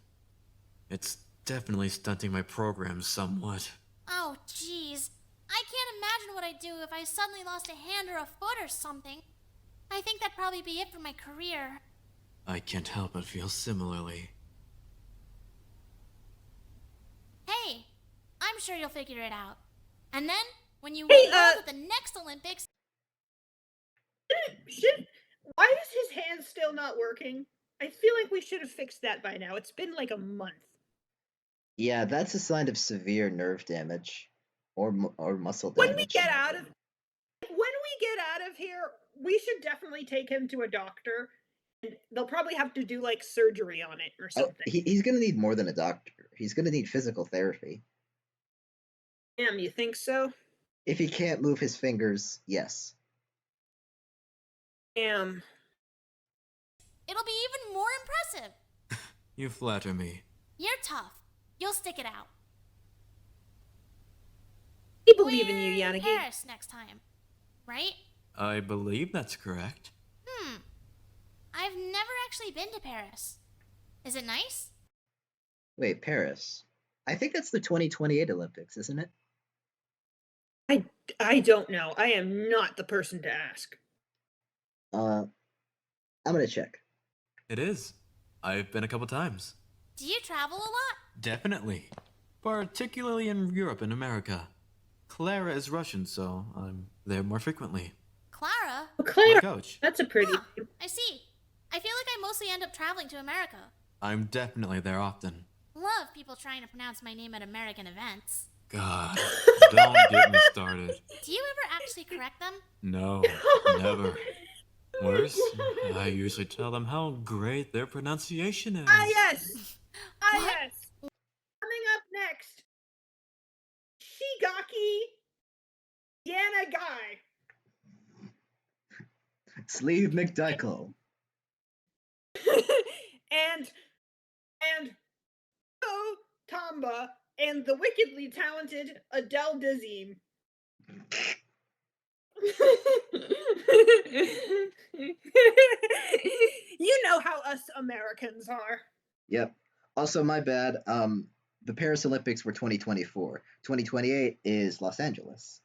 It's definitely stunting my program somewhat. Oh, jeez. I can't imagine what I'd do if I suddenly lost a hand or a foot or something. I think that'd probably be it for my career. I can't help but feel similarly. Hey, I'm sure you'll figure it out. And then, when you Hey, win gold at the next Olympics... Why is his hand still not working? I feel like we should have fixed that by now. It's been like a month. Yeah, that's a sign of severe nerve damage or muscle When damage. we get out of here, we should definitely take him to a doctor. And they'll probably have to do like surgery on it or something. He's gonna need more than a doctor. He's gonna need physical therapy. Damn, you think so? If he can't move his fingers, yes. Damn. It'll be even more impressive. You flatter me. You're tough. You'll stick it out. We believe in you, We're in Yanagi. Paris next time, right? I believe that's correct. I've never actually been to Paris. Is it nice? Wait, Paris. I think that's the 2028 Olympics, isn't it? I don't know. I am not the person to ask. I'm gonna check. It is. I've been a couple times. Do you travel a lot? Definitely. Particularly in Europe and America. Clara is Russian, so I'm there more frequently. Clara? Oh, Claire, My coach. that's a pretty. Huh, I see. I feel like I mostly end up traveling to America. I'm definitely there often. Love people trying to pronounce my name at American events. God, don't get me started. Do you ever actually correct them? No, never. Worse, I usually tell them how great their pronunciation is. Ah, yes. Ah, What? yes. Coming up next, Shigaki Yanagai. Sleeve McDykel. and Oh Tamba and the wickedly talented Adele Dazeem. You know how us Americans are. Yep. Also, my bad. The Paris Olympics were 2024. 2028 is Los Angeles.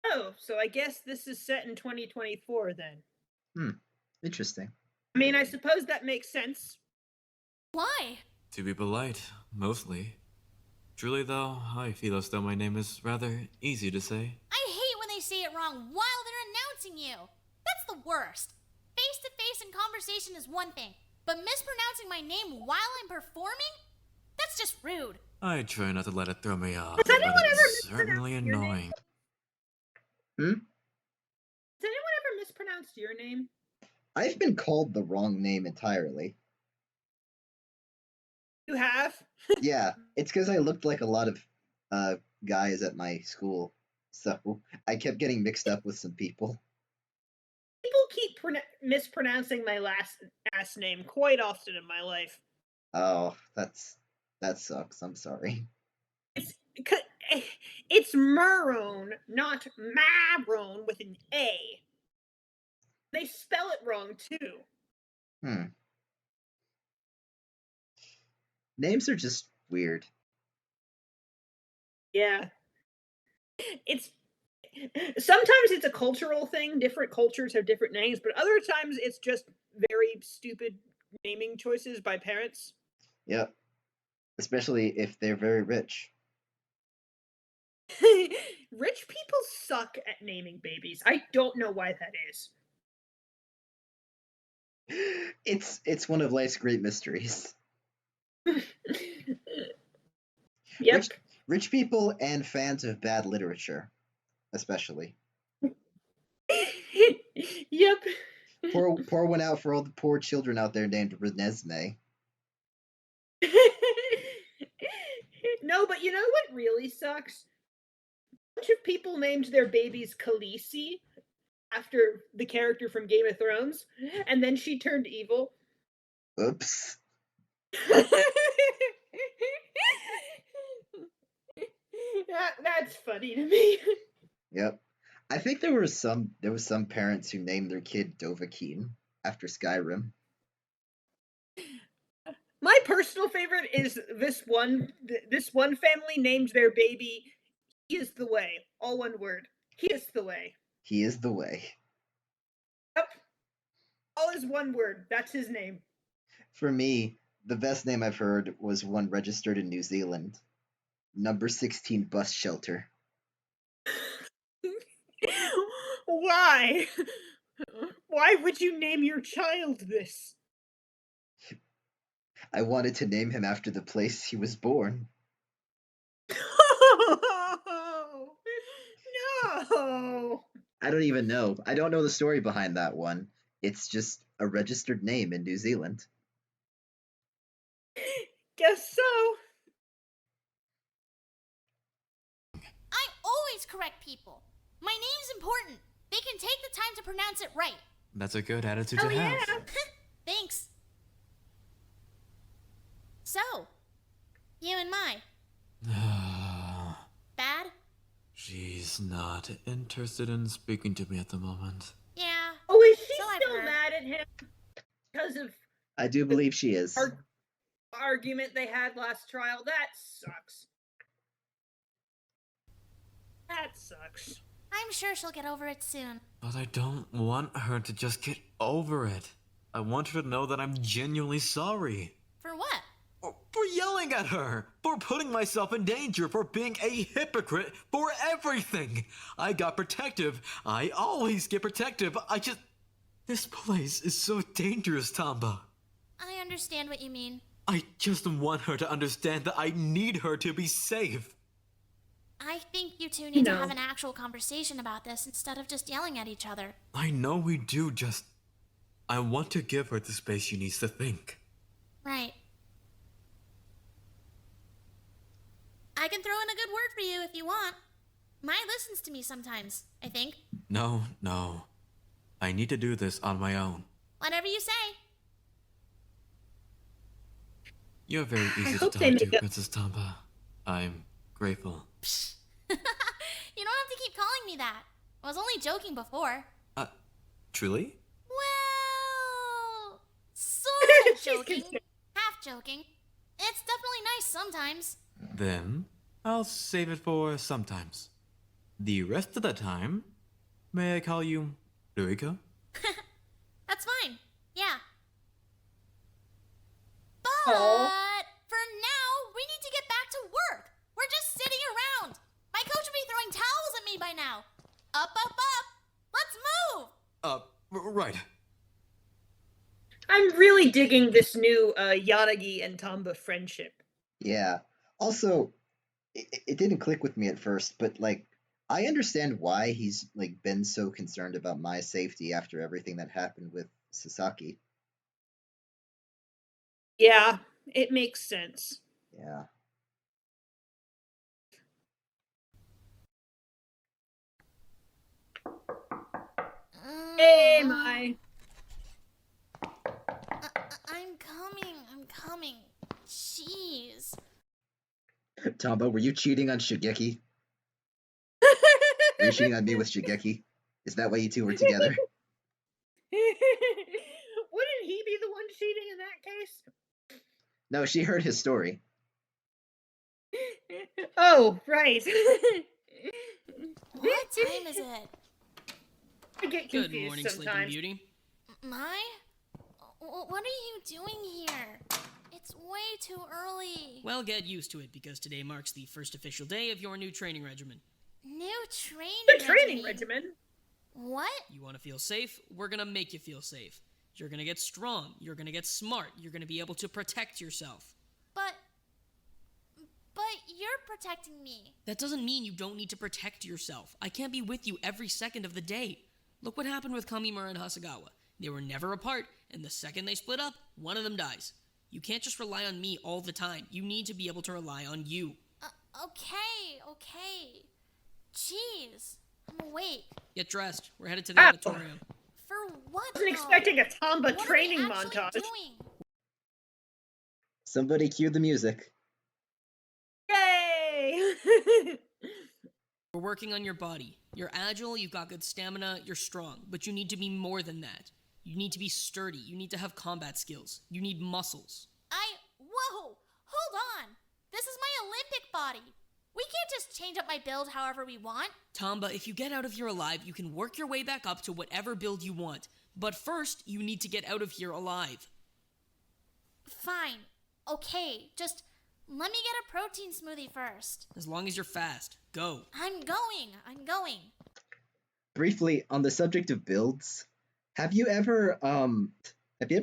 Oh, so I guess this is set in 2024 then. Interesting. I mean, I suppose that makes sense. Why? To be polite, mostly. Truly, though, I feel as though my name is rather easy to say. I hate when they say it wrong while they're announcing you. That's the worst. Face-to-face in conversation is one thing, but mispronouncing my name while I'm performing? That's just rude. I try not to let it throw me off, Has anyone but ever it's mispronounced certainly your name? annoying. Has anyone ever mispronounced your name? I've been called the wrong name entirely. You have? Yeah, it's because I looked like a lot of guys at my school, so I kept getting mixed up with some people. People keep mispronouncing my last name quite often in my life. Oh, that sucks. I'm sorry. It's Maroon, not Maroon with an A. They spell it wrong too. Names are just weird. Yeah. It's Sometimes it's a cultural thing. Different cultures have different names, but other times it's just very stupid naming choices by parents. Yep. Especially if they're very rich. Rich people suck at naming babies. I don't know why that is. It's one of life's great mysteries. Yep. Rich people and fans of bad literature, especially. Yep. Pour one out for all the poor children out there named Renesmee. No, but you know what really sucks? A bunch of people named their babies Khaleesi after the character from Game of Thrones, and then she turned evil. Oops. That's funny to me. Yep. I think there was some parents who named their kid Dovahkiin after Skyrim. My personal favorite is this one family named their baby He is the Way. All one word. He is the way. He is the way. Yep. All is one word. That's his name. For me, the best name I've heard was one registered in New Zealand. Number 16 Bus Shelter. Why? Why would you name your child this? I wanted to name him after the place he was born. No! I don't even know. I don't know the story behind that one. It's just a registered name in New Zealand. Guess so. I always correct people. My name's important. They can take the time to pronounce it right. That's a good attitude Oh, to yeah. have. Thanks. So, you and Mai. Bad? She's not interested in speaking to me at the moment. Yeah. Oh, is she So I've still heard. mad at him because of I do believe she is. argument they had last trial? That sucks. That sucks. I'm sure she'll get over it soon. But I don't want her to just get over it. I want her to know that I'm genuinely sorry. For what? For yelling at her, for putting myself in danger, for being a hypocrite, for everything. I got protective. I always get protective. This place is so dangerous, Tamba. I understand what you mean. I just want her to understand that I need her to be safe. I think you two need to have an actual conversation about this instead of just yelling at each other. I know we do, I want to give her the space she needs to think. Right. I can throw in a good word for you if you want. Mai listens to me sometimes, I think. No. I need to do this on my own. Whatever you say. You're very easy to hope talk they to, make up- Princess Tamba. I'm grateful. You don't have to keep calling me that. I was only joking before. Truly? Well, sort of joking. confused. Half joking. It's definitely nice sometimes. Then, I'll save it for sometimes. The rest of the time, may I call you Ruika? That's fine. Yeah. Aw. But for now, we need to get back to work. We're just sitting around. My coach would be throwing towels at me by now. Up, up, up. Let's move. Right. I'm really digging this new Yanagi and Tamba friendship. Yeah. Also, it didn't click with me at first, but like I understand why he's like been so concerned about my safety after everything that happened with Sasaki. Yeah, it makes sense. Yeah. Hey, Mai. I'm coming. Jeez. Tamba, were you cheating on Shigeki? Were you cheating on me with Shigeki? Is that why you two were together? Wouldn't he be the one cheating in that case? No, she heard his story. Oh, right. What? time is it? I get Good confused morning, Sleeping sometimes. Beauty. My? What are you doing here? It's way too early. Well, get used to it because today marks the first official day of your new training regimen. New training The training regimen. What? You want to feel safe? We're gonna make you feel safe. You're gonna get strong. You're gonna get smart. You're gonna be able to protect yourself. But you're protecting me. That doesn't mean you don't need to protect yourself. I can't be with you every second of the day. Look what happened with Kamimura and Hasegawa. They were never apart, and the second they split up, one of them dies. You can't just rely on me all the time. You need to be able to rely on you. Okay. Jeez, I'm awake. Get dressed. We're headed to the auditorium. For what? I wasn't expecting a Tamba What training are we actually montage. doing? Somebody cue the music. Yay! We're working on your body. You're agile, you've got good stamina, you're strong, but you need to be more than that. You need to be sturdy, you need to have combat skills, you need muscles. Whoa! Hold on! This is my Olympic body! We can't just change up my build however we want. Tamba, if you get out of here alive, you can work your way back up to whatever build you want. But first, you need to get out of here alive. Fine. Okay, just let me get a protein smoothie first. As long as you're fast. Go. I'm going. Briefly, on the subject of builds, have you ever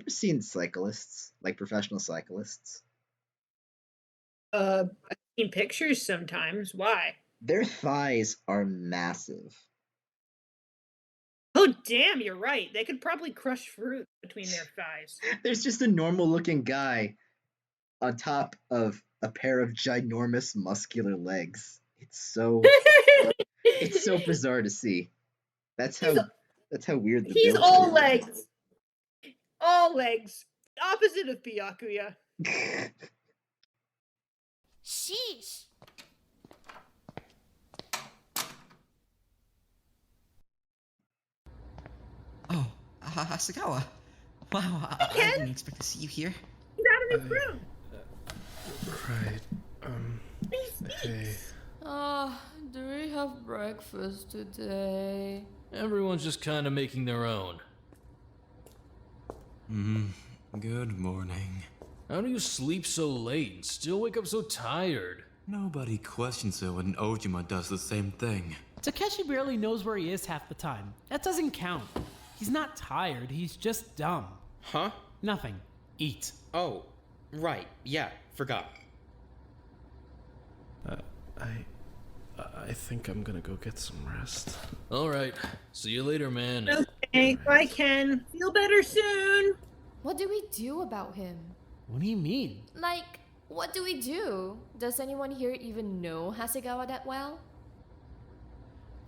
seen cyclists, like professional cyclists? I've seen pictures sometimes. Why? Their thighs are massive. Oh, damn, you're right. They could probably crush fruit between their thighs. There's just a normal looking guy on top of a pair of ginormous muscular legs. It's so bizarre to see. That's how weird the He's build all is. legs. All legs. Opposite of Byakuya. Sheesh. Oh, Hasegawa. Wow, I didn't expect to see you here. He's out of his room. Right. Hey. Do we have breakfast today? Everyone's just kind of making their own. Good morning. How do you sleep so late and still wake up so tired? Nobody questions it when Ojima does the same thing. Takeshi barely knows where he is half the time. That doesn't count. He's not tired, he's just dumb. Huh? Nothing. Eat. Oh, right. Yeah, forgot. I think I'm gonna go get some rest. Alright, see you later, man. Okay, bye, Ken. Feel better soon. What do we do about him? What do you mean? Like, what do we do? Does anyone here even know Hasegawa that well?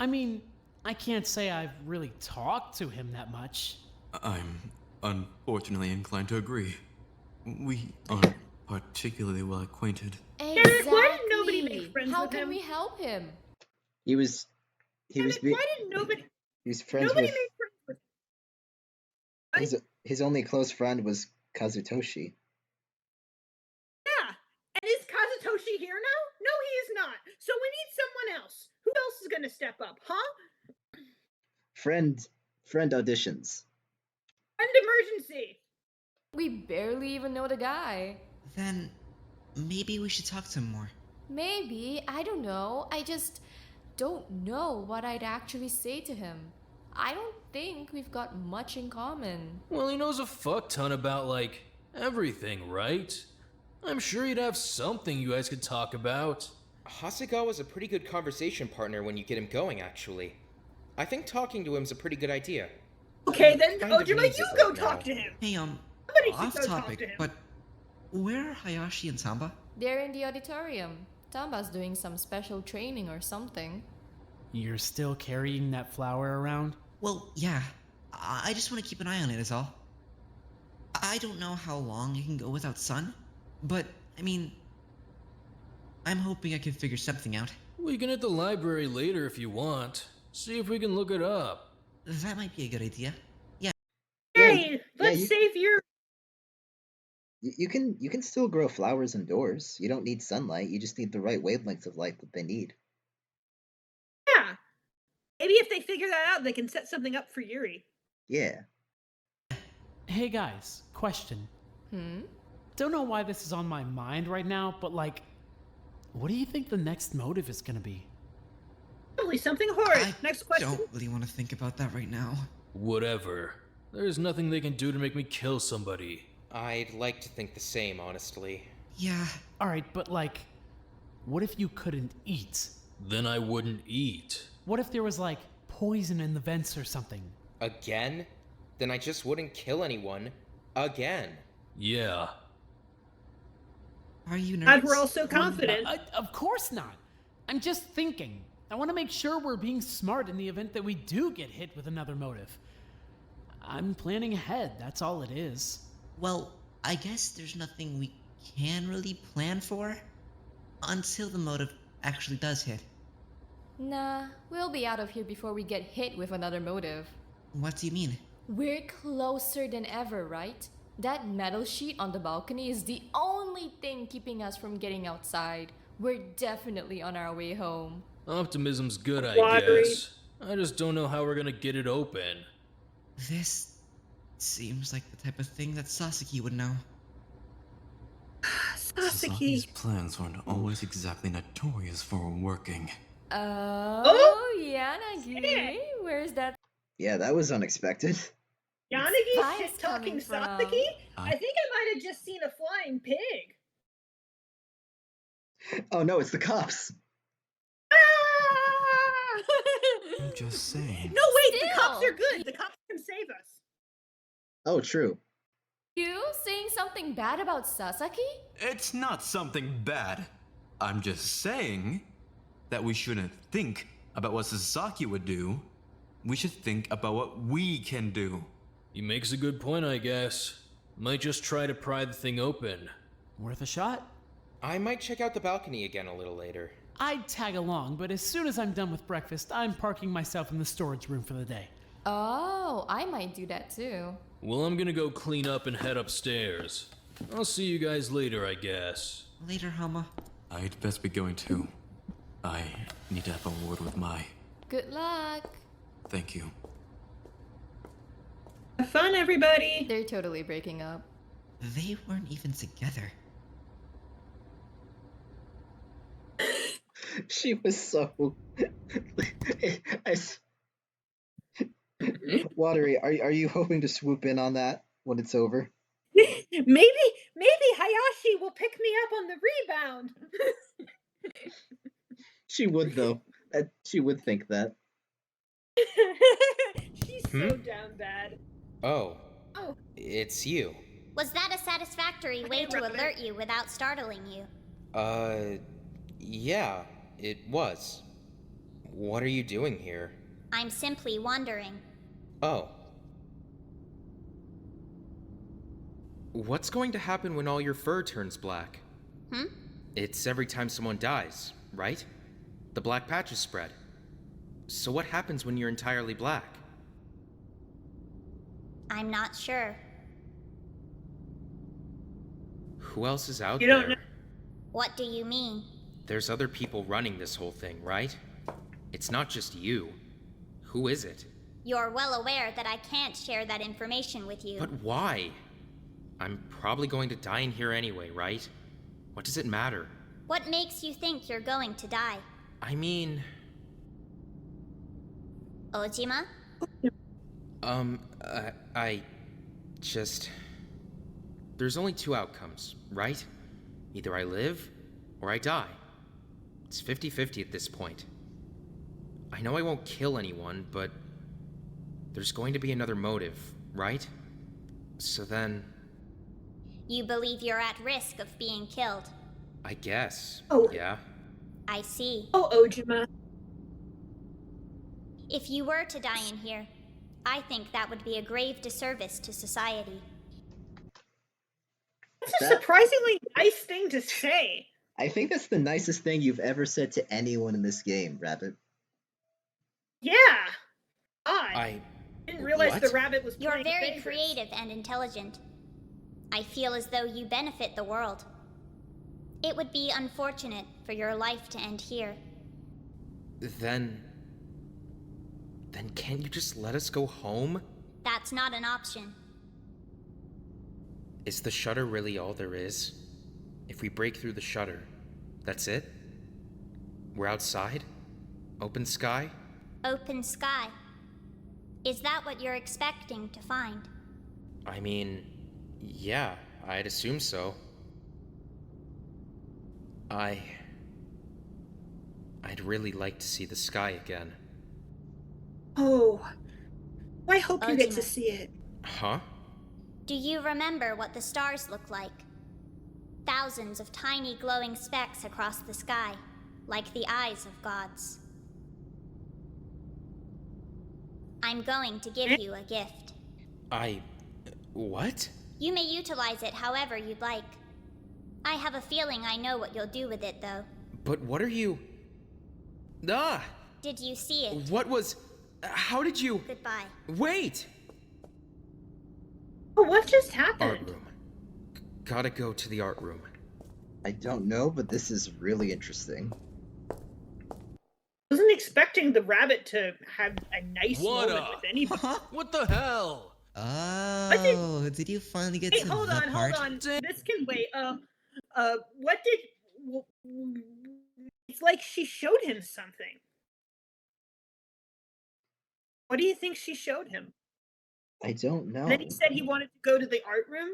I mean, I can't say I've really talked to him that much. I'm unfortunately inclined to agree. We aren't particularly well acquainted. Exactly. Why didn't nobody make friends How with can him? we help him? He was Why didn't nobody? he was friends Nobody with made friends with him. his only close friend was Kazutoshi. Yeah. And is Kazutoshi here now? No, he is not. So we need someone else. Who else is gonna step up, huh? Friend auditions. Friend emergency. We barely even know the guy. Then maybe we should talk to him more. Maybe, I don't know. I just don't know what I'd actually say to him. I don't think we've got much in common. Well, he knows a fuck ton about, like, everything, right? I'm sure he'd have something you guys could talk about. Hasegawa's a pretty good conversation partner when you get him going, actually. I think talking to him's a pretty good idea. Okay, then Kind of Ojima, needs you it go right talk now. to him. Hey, Somebody should off go talk topic, to him. but where are Hayashi and Tamba? They're in the auditorium. Tamba's doing some special training or something. You're still carrying that flower around? Well, yeah. I just want to keep an eye on it is all. I don't know how long it can go without sun, but, I mean, I'm hoping I can figure something out. We can hit the library later if you want. See if we can look it up. That might be a good idea. Yeah. Hey, let's you- save your. You can still grow flowers indoors. You don't need sunlight. You just need the right wavelength of light that they need. Yeah. Maybe if they figure that out, they can set something up for Yuri. Yeah. Hey guys, question. Don't know why this is on my mind right now, but like, what do you think the next motive is gonna be? Probably something horrid. I Next question. don't really want to think about that right now. Whatever. There's nothing they can do to make me kill somebody. I'd like to think the same, honestly. Yeah. Alright, but like, what if you couldn't eat? Then I wouldn't eat. What if there was like poison in the vents or something? Again? Then I just wouldn't kill anyone. Again. Yeah. Are you Glad nervous? we're all so confident. Of course not. I'm just thinking. I want to make sure we're being smart in the event that we do get hit with another motive. I'm planning ahead, that's all it is. Well, I guess there's nothing we can really plan for until the motive actually does hit. Nah, we'll be out of here before we get hit with another motive. What do you mean? We're closer than ever, right? That metal sheet on the balcony is the only thing keeping us from getting outside. We're definitely on our way home. Optimism's good, I Watery. guess. I just don't know how we're gonna get it open. This seems like the type of thing that Sasaki would know. Sasaki. Sasaki's plans weren't always exactly notorious for working. Yanagi, where's that? Yeah, that was unexpected. Yanagi's Spice shit-talking coming from? Sasaki? I think I might have just seen a flying pig. Oh no, it's the cops. I'm just saying. No, wait, the cops Still. are good. The cops can save us. Oh, true. You saying something bad about Sasaki? It's not something bad. I'm just saying that we shouldn't think about what Sasaki would do. We should think about what we can do. He makes a good point, I guess. Might just try to pry the thing open. Worth a shot? I might check out the balcony again a little later. I'd tag along, but as soon as I'm done with breakfast, I'm parking myself in the storage room for the day. Oh, I might do that too. Well, I'm gonna go clean up and head upstairs. I'll see you guys later, I guess. Later, Hama. I'd best be going too. I need to have a word with Mai. Good luck. Thank you. Have fun, everybody. They're totally breaking up. They weren't even together. She was so. Watery, are you hoping to swoop in on that when it's over? Maybe Hayashi will pick me up on the rebound. She would though. She would think that. She's so down bad. Oh. Oh. It's you. Was that a satisfactory way to Rabbit. alert you without startling you? Yeah, it was. What are you doing here? I'm simply wondering. Oh. What's going to happen when all your fur turns black? It's every time someone dies, right? The black patches spread. So what happens when you're entirely black? I'm not sure. Who else is out You there? don't know. What do you mean? There's other people running this whole thing, right? It's not just you. Who is it? You're well aware that I can't share that information with you. But why? I'm probably going to die in here anyway, right? What does it matter? What makes you think you're going to die? I mean... Ojima? I just... There's only two outcomes, right? Either I live, or I die. It's 50-50 at this point. I know I won't kill anyone, but... There's going to be another motive, right? So then... You believe you're at risk of being killed. I guess. Oh. Yeah? I see. Oh, Ojima. If you were to die in here, I think that would be a grave disservice to society. That's a surprisingly nice thing to say. I think that's the nicest thing you've ever said to anyone in this game, Rabbit. Yeah. Odd. I didn't realize what? the rabbit was You're playing very favorites. creative and intelligent. I feel as though you benefit the world. It would be unfortunate for your life to end here. Then... Then can't you just let us go home? That's not an option. Is the shutter really all there is? If we break through the shutter, that's it? We're outside? Open sky? Open sky. Is that what you're expecting to find? I mean, yeah, I'd assume so. I'd really like to see the sky again. Oh, I hope you get to Ojima. see it. Huh? Do you remember what the stars look like? Thousands of tiny glowing specks across the sky, like the eyes of gods. I'm going to give you a gift. What? You may utilize it however you'd like. I have a feeling I know what you'll do with it, though. But what are you... Ah! Did you see it? What was... How did you... Goodbye. Wait! Oh, what just happened? Art room. Gotta go to the art room. I don't know, but this is really interesting. Wasn't expecting the rabbit to have a nice moment with anybody. What the hell? Oh, did you finally get Hey, to hold the on, part? hold on. This can wait. What did? It's like she showed him something. What do you think she showed him? I don't know. And then he said he wanted to go to the art room.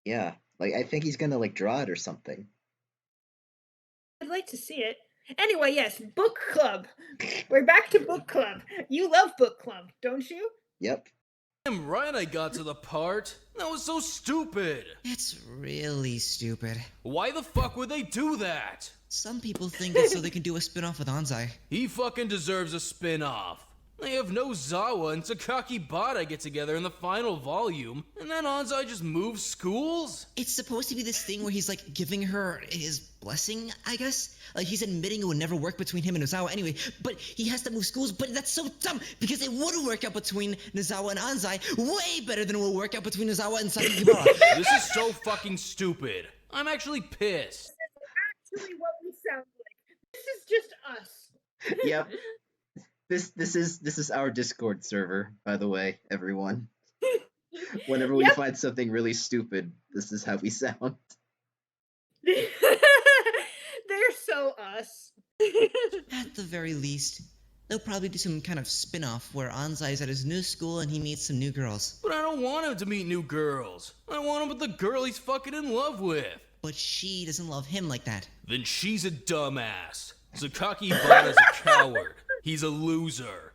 Yeah, like I think he's gonna like draw it or something. I'd like to see it. Anyway, yes, book club. We're back to book club. You love book club, don't you? Yep. Damn right I got to the part. That was so stupid. It's really stupid. Why the fuck would they do that? Some people think it's so they can do a spin-off with Anzai. He fucking deserves a spin-off. They have Nozawa and Sakaki Bada get together in the final volume, and then Anzai just moves schools? It's supposed to be this thing where he's like giving her his blessing, I guess? Like he's admitting it would never work between him and Nozawa anyway, but he has to move schools, but that's so dumb because it would work out between Nozawa and Anzai way better than it would work out between Nozawa and Sakaki Bada. This is so fucking stupid. I'm actually pissed. This is actually what we sound like. This is just us. Yep. This is our Discord server, by the way, everyone. Whenever we find something really stupid, this is how we sound. They're so us. At the very least, they'll probably do some kind of spin-off where Anzai's at his new school and he meets some new girls. But I don't want him to meet new girls. I want him with the girl he's fucking in love with. But she doesn't love him like that. Then she's a dumbass. Sakaki Bada's a coward. He's a loser.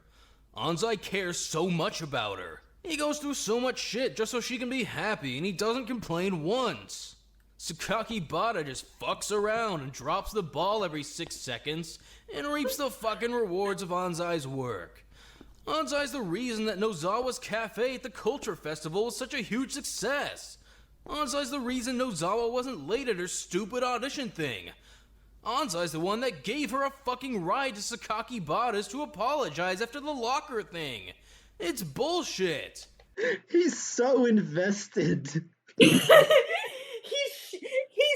Anzai cares so much about her. He goes through so much shit just so she can be happy, and he doesn't complain once. Sakaki Bada just fucks around and drops the ball every 6 seconds and reaps the fucking rewards of Anzai's work. Anzai's the reason that Nozawa's cafe at the Culture Festival was such a huge success. Anzai's the reason Nozawa wasn't late at her stupid audition thing. Anzai's the one that gave her a fucking ride to Sakaki Bada's to apologize after the locker thing. It's bullshit. He's so invested. He's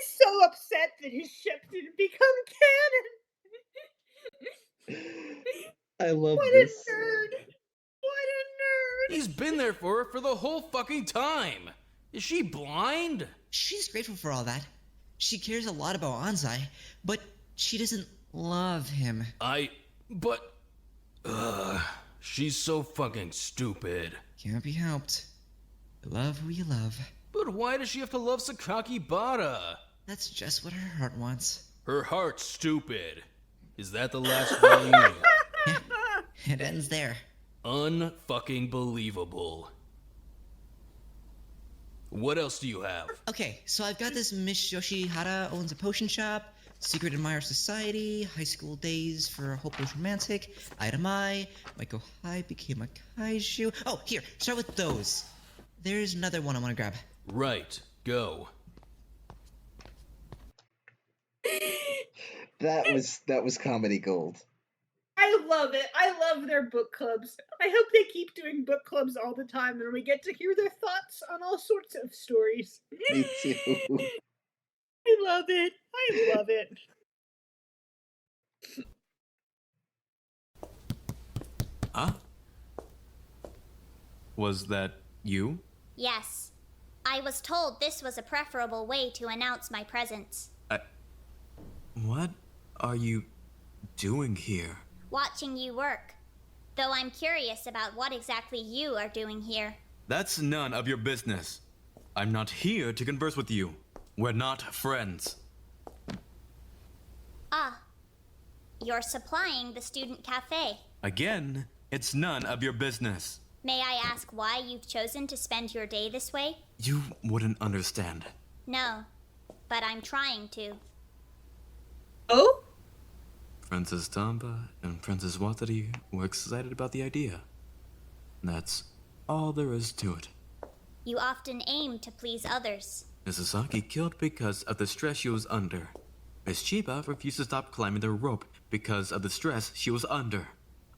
so upset that his ship didn't become canon. I love What this. a nerd. What a nerd. He's been there for her for the whole fucking time. Is she blind? She's grateful for all that. She cares a lot about Anzai, but she doesn't love him. She's so fucking stupid. Can't be helped. Love who you love. But why does she have to love Sakaki Bada? That's just what her heart wants. Her heart's stupid. Is that the last volume? It ends there. Unfucking believable. What else do you have? Okay, so I've got this Miss Yoshihara owns a potion shop, Secret Admirer Society, High School Days for a Hopeless Romantic, Item I, Maiko High became a kaiju. Oh, here, start with those. There's another one I want to grab. Right, go. That was comedy gold. I love it. I love their book clubs. I hope they keep doing book clubs all the time and we get to hear their thoughts on all sorts of stories. Me too. I love it. I love it. Huh? Was that you? Yes. I was told this was a preferable way to announce my presence. What are you doing here? Watching you work. Though I'm curious about what exactly you are doing here. That's none of your business. I'm not here to converse with you. We're not friends. Ah. You're supplying the student cafe. Again, it's none of your business. May I ask why you've chosen to spend your day this way? You wouldn't understand. No, but I'm trying to. Oh? Princess Tamba and Princess Watari were excited about the idea. That's all there is to it. You often aim to please others. Misasaki killed because of the stress she was under. Miss Chiba refused to stop climbing the rope because of the stress she was under.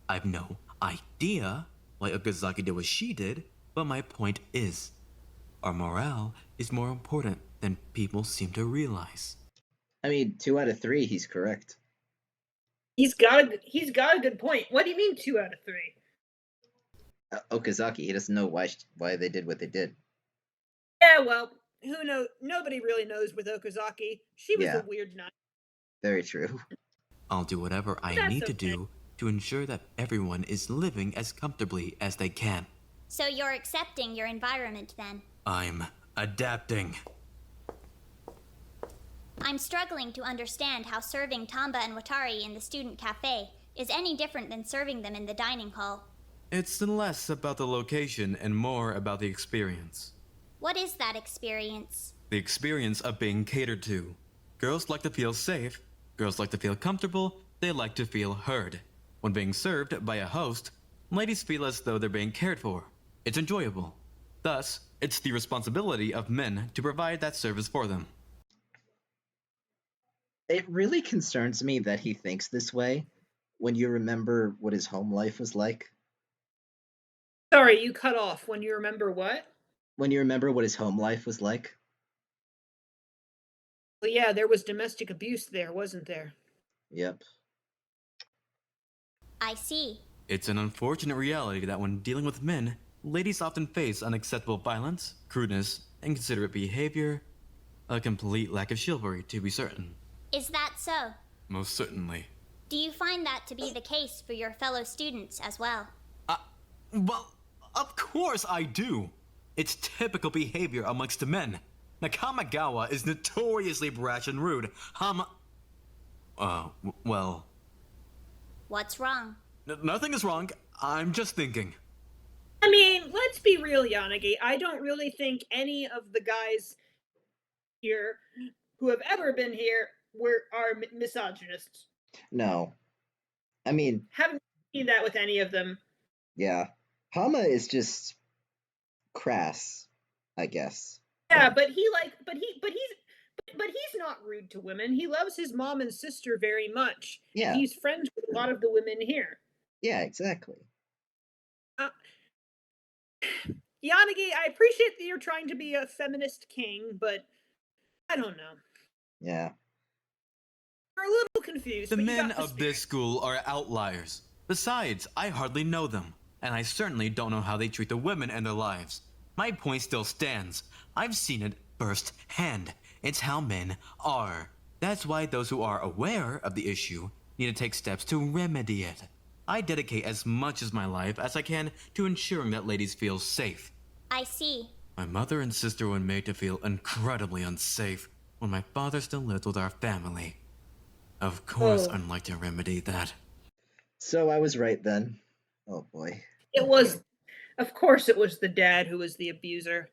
I've no idea why Okazaki did what she did, but my point is, our morale is more important than people seem to realize. I mean, 2 out of 3, he's correct. He's got a good point. What do you mean 2 out of 3? Okazaki, he doesn't know why they did what they did. Yeah, well, who knows? Nobody really knows with Okazaki. She was a weird nut. Very true. I'll do whatever I need to do to ensure that everyone is living as comfortably as they can. So you're accepting your environment then? I'm adapting. I'm struggling to understand how serving Tamba and Watari in the student cafe is any different than serving them in the dining hall. It's less about the location and more about the experience. What is that experience? The experience of being catered to. Girls like to feel safe, girls like to feel comfortable, they like to feel heard. When being served by a host, ladies feel as though they're being cared for. It's enjoyable. Thus, it's the responsibility of men to provide that service for them. It really concerns me that he thinks this way when you remember what his home life was like. Sorry, you cut off. When you remember what? When you remember what his home life was like. Well, yeah, there was domestic abuse there, wasn't there? Yep. I see. It's an unfortunate reality that when dealing with men, ladies often face unacceptable violence, crudeness, inconsiderate behavior, a complete lack of chivalry, to be certain. Is that so? Most certainly. Do you find that to be the case for your fellow students as well? Well, of course I do. It's typical behavior amongst the men. Nakamagawa is notoriously brash and rude. Well... What's wrong? Nothing is wrong. I'm just thinking. I mean, let's be real, Yanagi. I don't really think any of the guys here who have ever been here are misogynists. No. I mean... Haven't seen that with any of them. Yeah. Hama is just crass, I guess. Yeah, but he's not rude to women. He loves his mom and sister very much. Yeah. He's friends with a lot of the women here. Yeah, exactly. Yanagi, I appreciate that you're trying to be a feminist king, but I don't know. Yeah. We're a little confused. The men of this school are outliers. Besides, I hardly know them, and I certainly don't know how they treat the women in their lives. My point still stands. I've seen it firsthand. It's how men are. That's why those who are aware of the issue need to take steps to remedy it. I dedicate as much of my life as I can to ensuring that ladies feel safe. I see. My mother and sister were made to feel incredibly unsafe when my father still lived with our family. Of course, I'd like to remedy that. So I was right then. Oh boy. Of course it was the dad who was the abuser.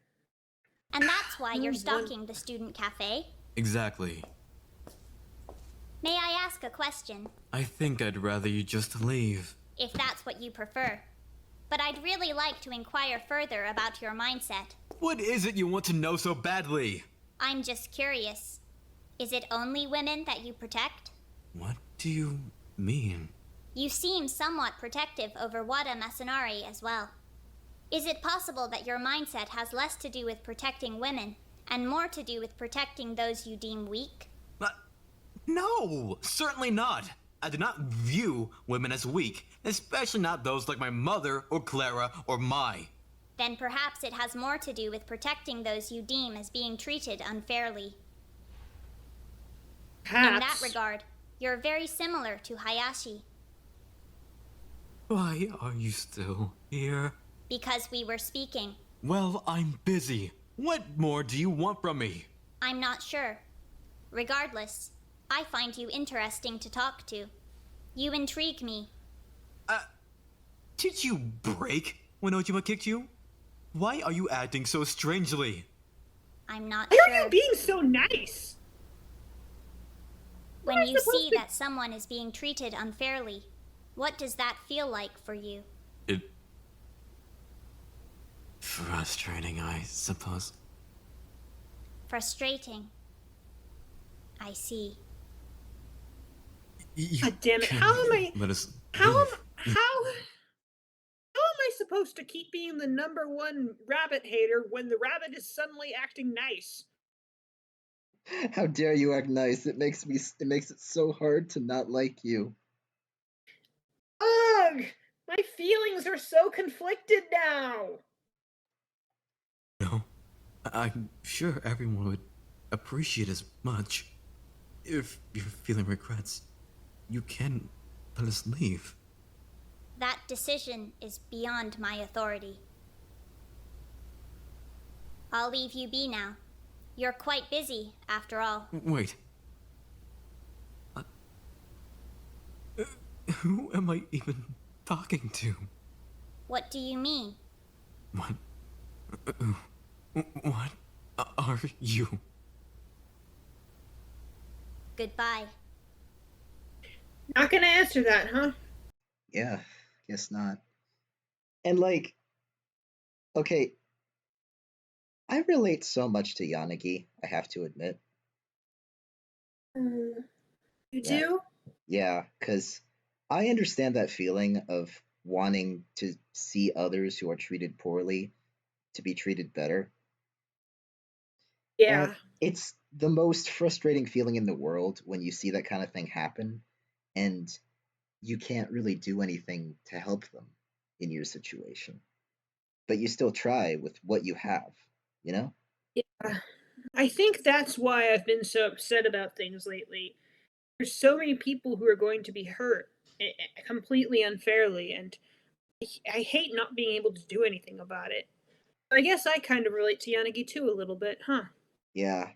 And that's why you're stalking the student cafe? Exactly. May I ask a question? I think I'd rather you just leave. If that's what you prefer. But I'd really like to inquire further about your mindset. What is it you want to know so badly? I'm just curious. Is it only women that you protect? What do you mean? You seem somewhat protective over Wada Masanari as well. Is it possible that your mindset has less to do with protecting women and more to do with protecting those you deem weak? No, certainly not. I do not view women as weak, especially not those like my mother or Clara or Mai. Then perhaps it has more to do with protecting those you deem as being treated unfairly. Perhaps. In that regard, you're very similar to Hayashi. Why are you still here? Because we were speaking. Well, I'm busy. What more do you want from me? I'm not sure. Regardless, I find you interesting to talk to. You intrigue me. Did you break when Ojima kicked you? Why are you acting so strangely? I'm not Why sure. are you being so nice? When you see that someone is being treated unfairly, what does that feel like for you? Frustrating, I suppose. Frustrating. I see. God damn it! How am I? How am I supposed to keep being the #1 rabbit hater when the rabbit is suddenly acting nice? How dare you act nice? It makes it so hard to not like you. Ugh! My feelings are so conflicted now. No, I'm sure everyone would appreciate as much. If you're feeling regrets, you can let us leave. That decision is beyond my authority. I'll leave you be now. You're quite busy, after all. Wait. Who am I even talking to? What do you mean? What? What are you? Goodbye. Not gonna answer that, huh? Yeah, guess not. And like, okay, I relate so much to Yanagi, I have to admit. You do? Yeah, because I understand that feeling of wanting to see others who are treated poorly to be treated better. Yeah. And it's the most frustrating feeling in the world when you see that kind of thing happen and you can't really do anything to help them in your situation. But you still try with what you have, you know? Yeah. I think that's why I've been so upset about things lately. There's so many people who are going to be hurt completely unfairly, and I hate not being able to do anything about it. I guess I kind of relate to Yanagi too a little bit, huh? Yeah.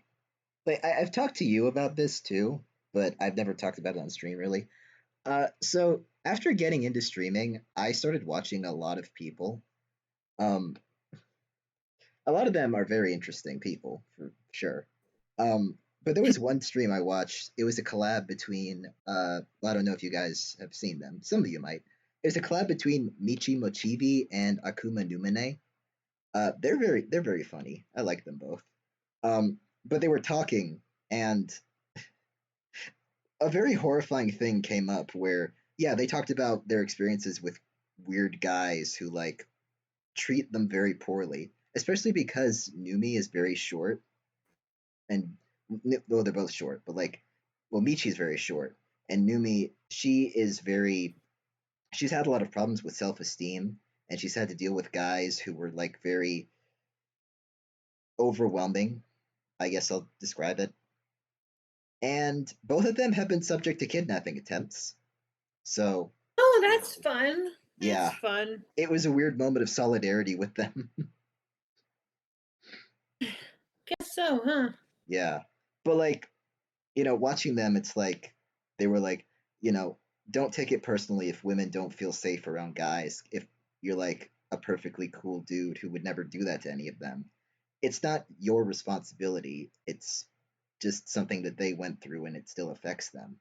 Like I've talked to you about this too, but I've never talked about it on stream really. So after getting into streaming, I started watching a lot of people. Um, a lot of them are very interesting people for sure. But there was one stream I watched. It was a collab between well, I don't know if you guys have seen them. Some of you might. It was a collab between Michi Mochibi and Akuma Numene. They're very funny. I like them both. But they were talking, and a very horrifying thing came up where yeah, they talked about their experiences with weird guys who like treat them very poorly, especially because Numi is very short and well, they're both short, but like, well, Michi's very short, and Numi, she's had a lot of problems with self esteem, and she's had to deal with guys who were like very overwhelming. I guess I'll describe it. And both of them have been subject to kidnapping attempts. So, Oh, that's fun. yeah, That's fun. it was a weird moment of solidarity with them. Guess so, huh? Yeah. But like, watching them, it's like they were like, don't take it personally if women don't feel safe around guys. If you're like a perfectly cool dude who would never do that to any of them, it's not your responsibility. It's just something that they went through and it still affects them.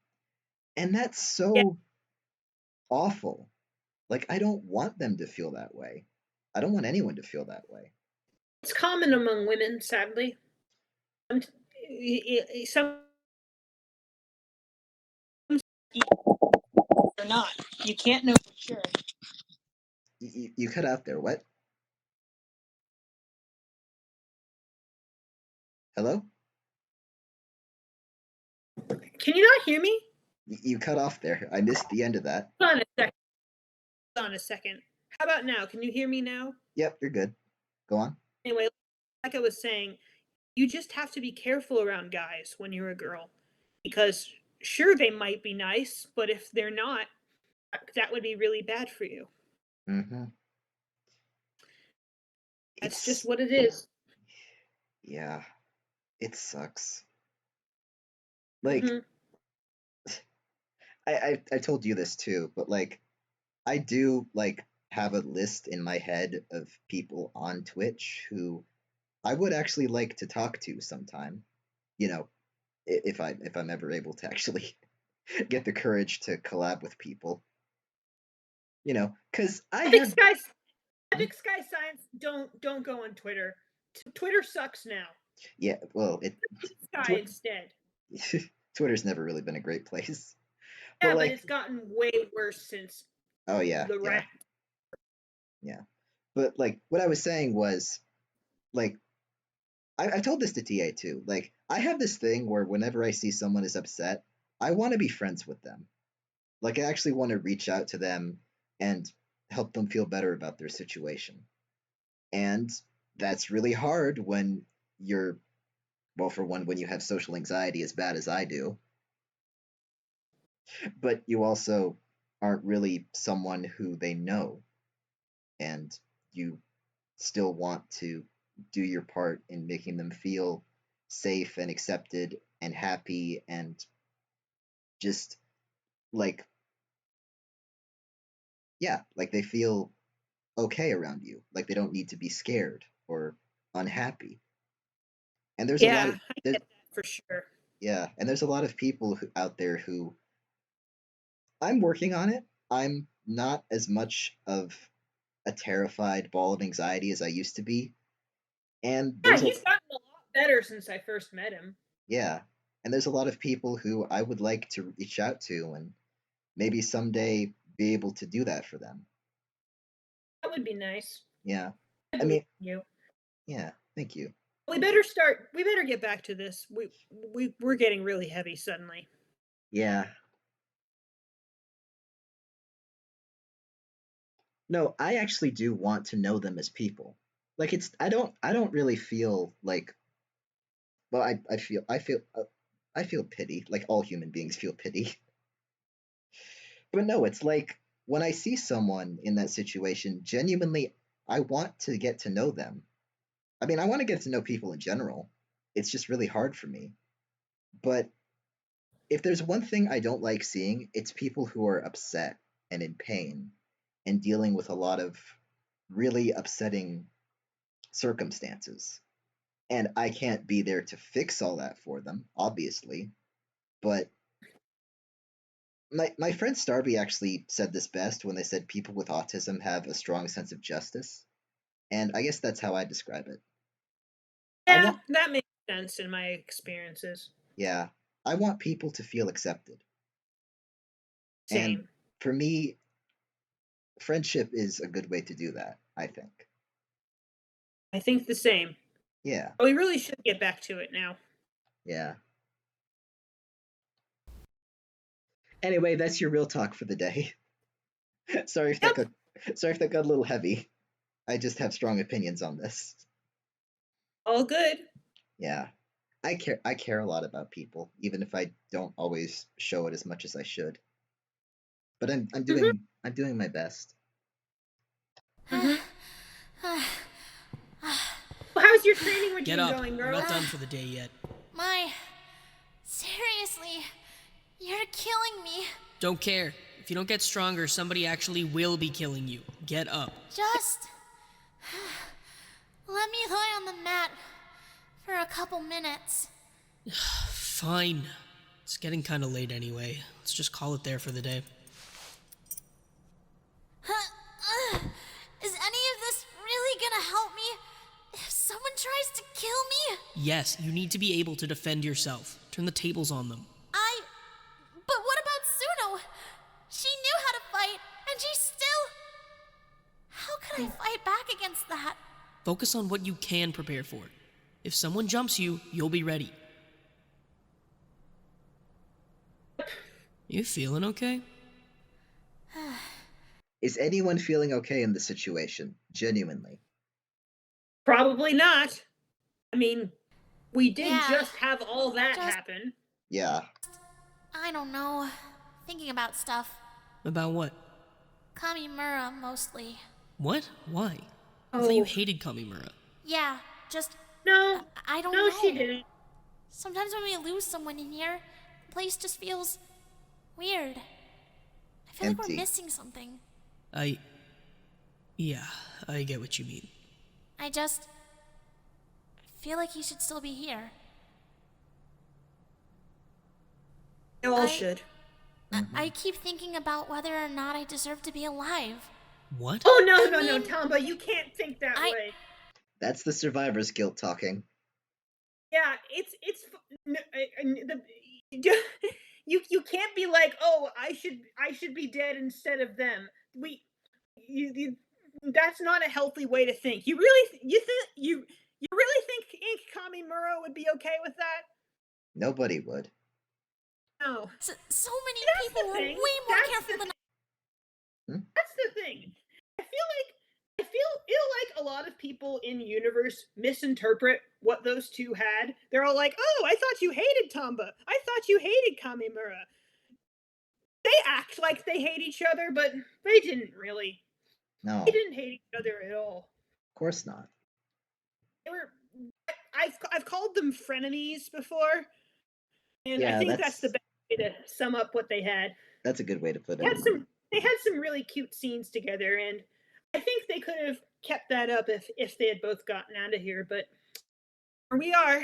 And that's so awful. Like, I don't want them to feel that way. I don't want anyone to feel that way. It's common among women, sadly. Some or not. You can't know for sure. You cut out there. What? Hello? Can you not hear me? You cut off there. I missed the end of that. Hold on a second. Hold on a second. How about now? Can you hear me now? Yep, you're good. Go on. Anyway, like I was saying, you just have to be careful around guys when you're a girl. Because sure, they might be nice, but if they're not, that would be really bad for you. Mm-hmm. That's just what it is. Yeah, it sucks. Like, I told you this too, but like, I do like have a list in my head of people on Twitch who I would actually like to talk to sometime. You know, if I'm ever able to actually get the courage to collab with people. You know, because I Epic have Sky Science, don't go on Twitter. Twitter sucks now. yeah, well, Sky instead. Twitter's never really been a great place. Yeah, but, like, it's gotten way worse since oh yeah, the rat. Yeah. But like what I was saying was like I told this to TA too. Like I have this thing where whenever I see someone is upset, I want to be friends with them. Like I actually want to reach out to them and help them feel better about their situation. And that's really hard when you're well, for one, when you have social anxiety as bad as I do, but you also aren't really someone who they know, and you still want to do your part in making them feel safe and accepted and happy and just like yeah, like they feel okay around you, like they don't need to be scared or unhappy. And there's a lot of I get that for sure. yeah, and there's a lot of people out there who I'm working on it. I'm not as much of a terrified ball of anxiety as I used to be. And yeah, he's gotten a lot better since I first met him. Yeah. And there's a lot of people who I would like to reach out to and maybe someday be able to do that for them. That would be nice. Yeah. I mean, you. Yeah, thank you. We better get back to this. We're getting really heavy suddenly. Yeah. No, I actually do want to know them as people. Like I don't really feel like well I feel pity, like all human beings feel pity. But no, it's like when I see someone in that situation, genuinely I want to get to know them. I mean, I want to get to know people in general. It's just really hard for me. But if there's one thing I don't like seeing, it's people who are upset and in pain and dealing with a lot of really upsetting circumstances. And I can't be there to fix all that for them, obviously. But my friend Starby actually said this best when they said people with autism have a strong sense of justice. And I guess that's how I describe it. Yeah, that makes sense in my experiences. Yeah, I want people to feel accepted. Same. And for me, friendship is a good way to do that, I think. I think the same. Yeah. We really should get back to it now. Yeah. Anyway, that's your real talk for the day. sorry if that got a little heavy. I just have strong opinions on this. All good. Yeah. I care a lot about people, even if I don't always show it as much as I should. But I'm doing my best. How's your training routine Get up. going, girl? We're not done for the day yet. Seriously, you're killing me. Don't care. If you don't get stronger, somebody actually will be killing you. Get up. Just let me lie on the mat for a couple minutes. Fine. It's getting kind of late anyway. Let's just call it there for the day. Is any of this really gonna help me if someone tries to kill me? Yes, you need to be able to defend yourself. Turn the tables on them. But what about Suno? She knew how to fight, and she still... How could I fight back against that? Focus on what you can prepare for. If someone jumps you, you'll be ready. You feeling okay? Is anyone feeling okay in this situation? Genuinely. Probably not. I mean, we did Yeah. just have all that happen. Yeah. I don't know. Thinking about stuff. About what? Kamimura, mostly. What? Why? I thought you hated Kamimura. Yeah, just... No. I don't No, know. she didn't. Sometimes when we lose someone in here, the place just feels... weird. I feel like we're Empty. missing something. Yeah, I get what you mean. I just... feel like he should still be here. They all should. I keep thinking about whether or not I deserve to be alive. What? Oh, no, Tamba, you can't think that way. That's the survivor's guilt talking. Yeah, you can't be like, oh, I should be dead instead of them. That's not a healthy way to think. You really think Ink Kamimura would be okay with that? Nobody would. No. So many people were way more careful than That's the thing. I feel like a lot of people in universe misinterpret what those two had. They're all like, "Oh, I thought you hated Tamba. I thought you hated Kamimura." They act like they hate each other, but they didn't really. No. They didn't hate each other at all. Of course not. They were. I've called them frenemies before, and Yeah, I think that's the best way to sum up what they had. That's a good way to put it. They had some really cute scenes together, and I think they could have kept that up if they had both gotten out of here, but here we are.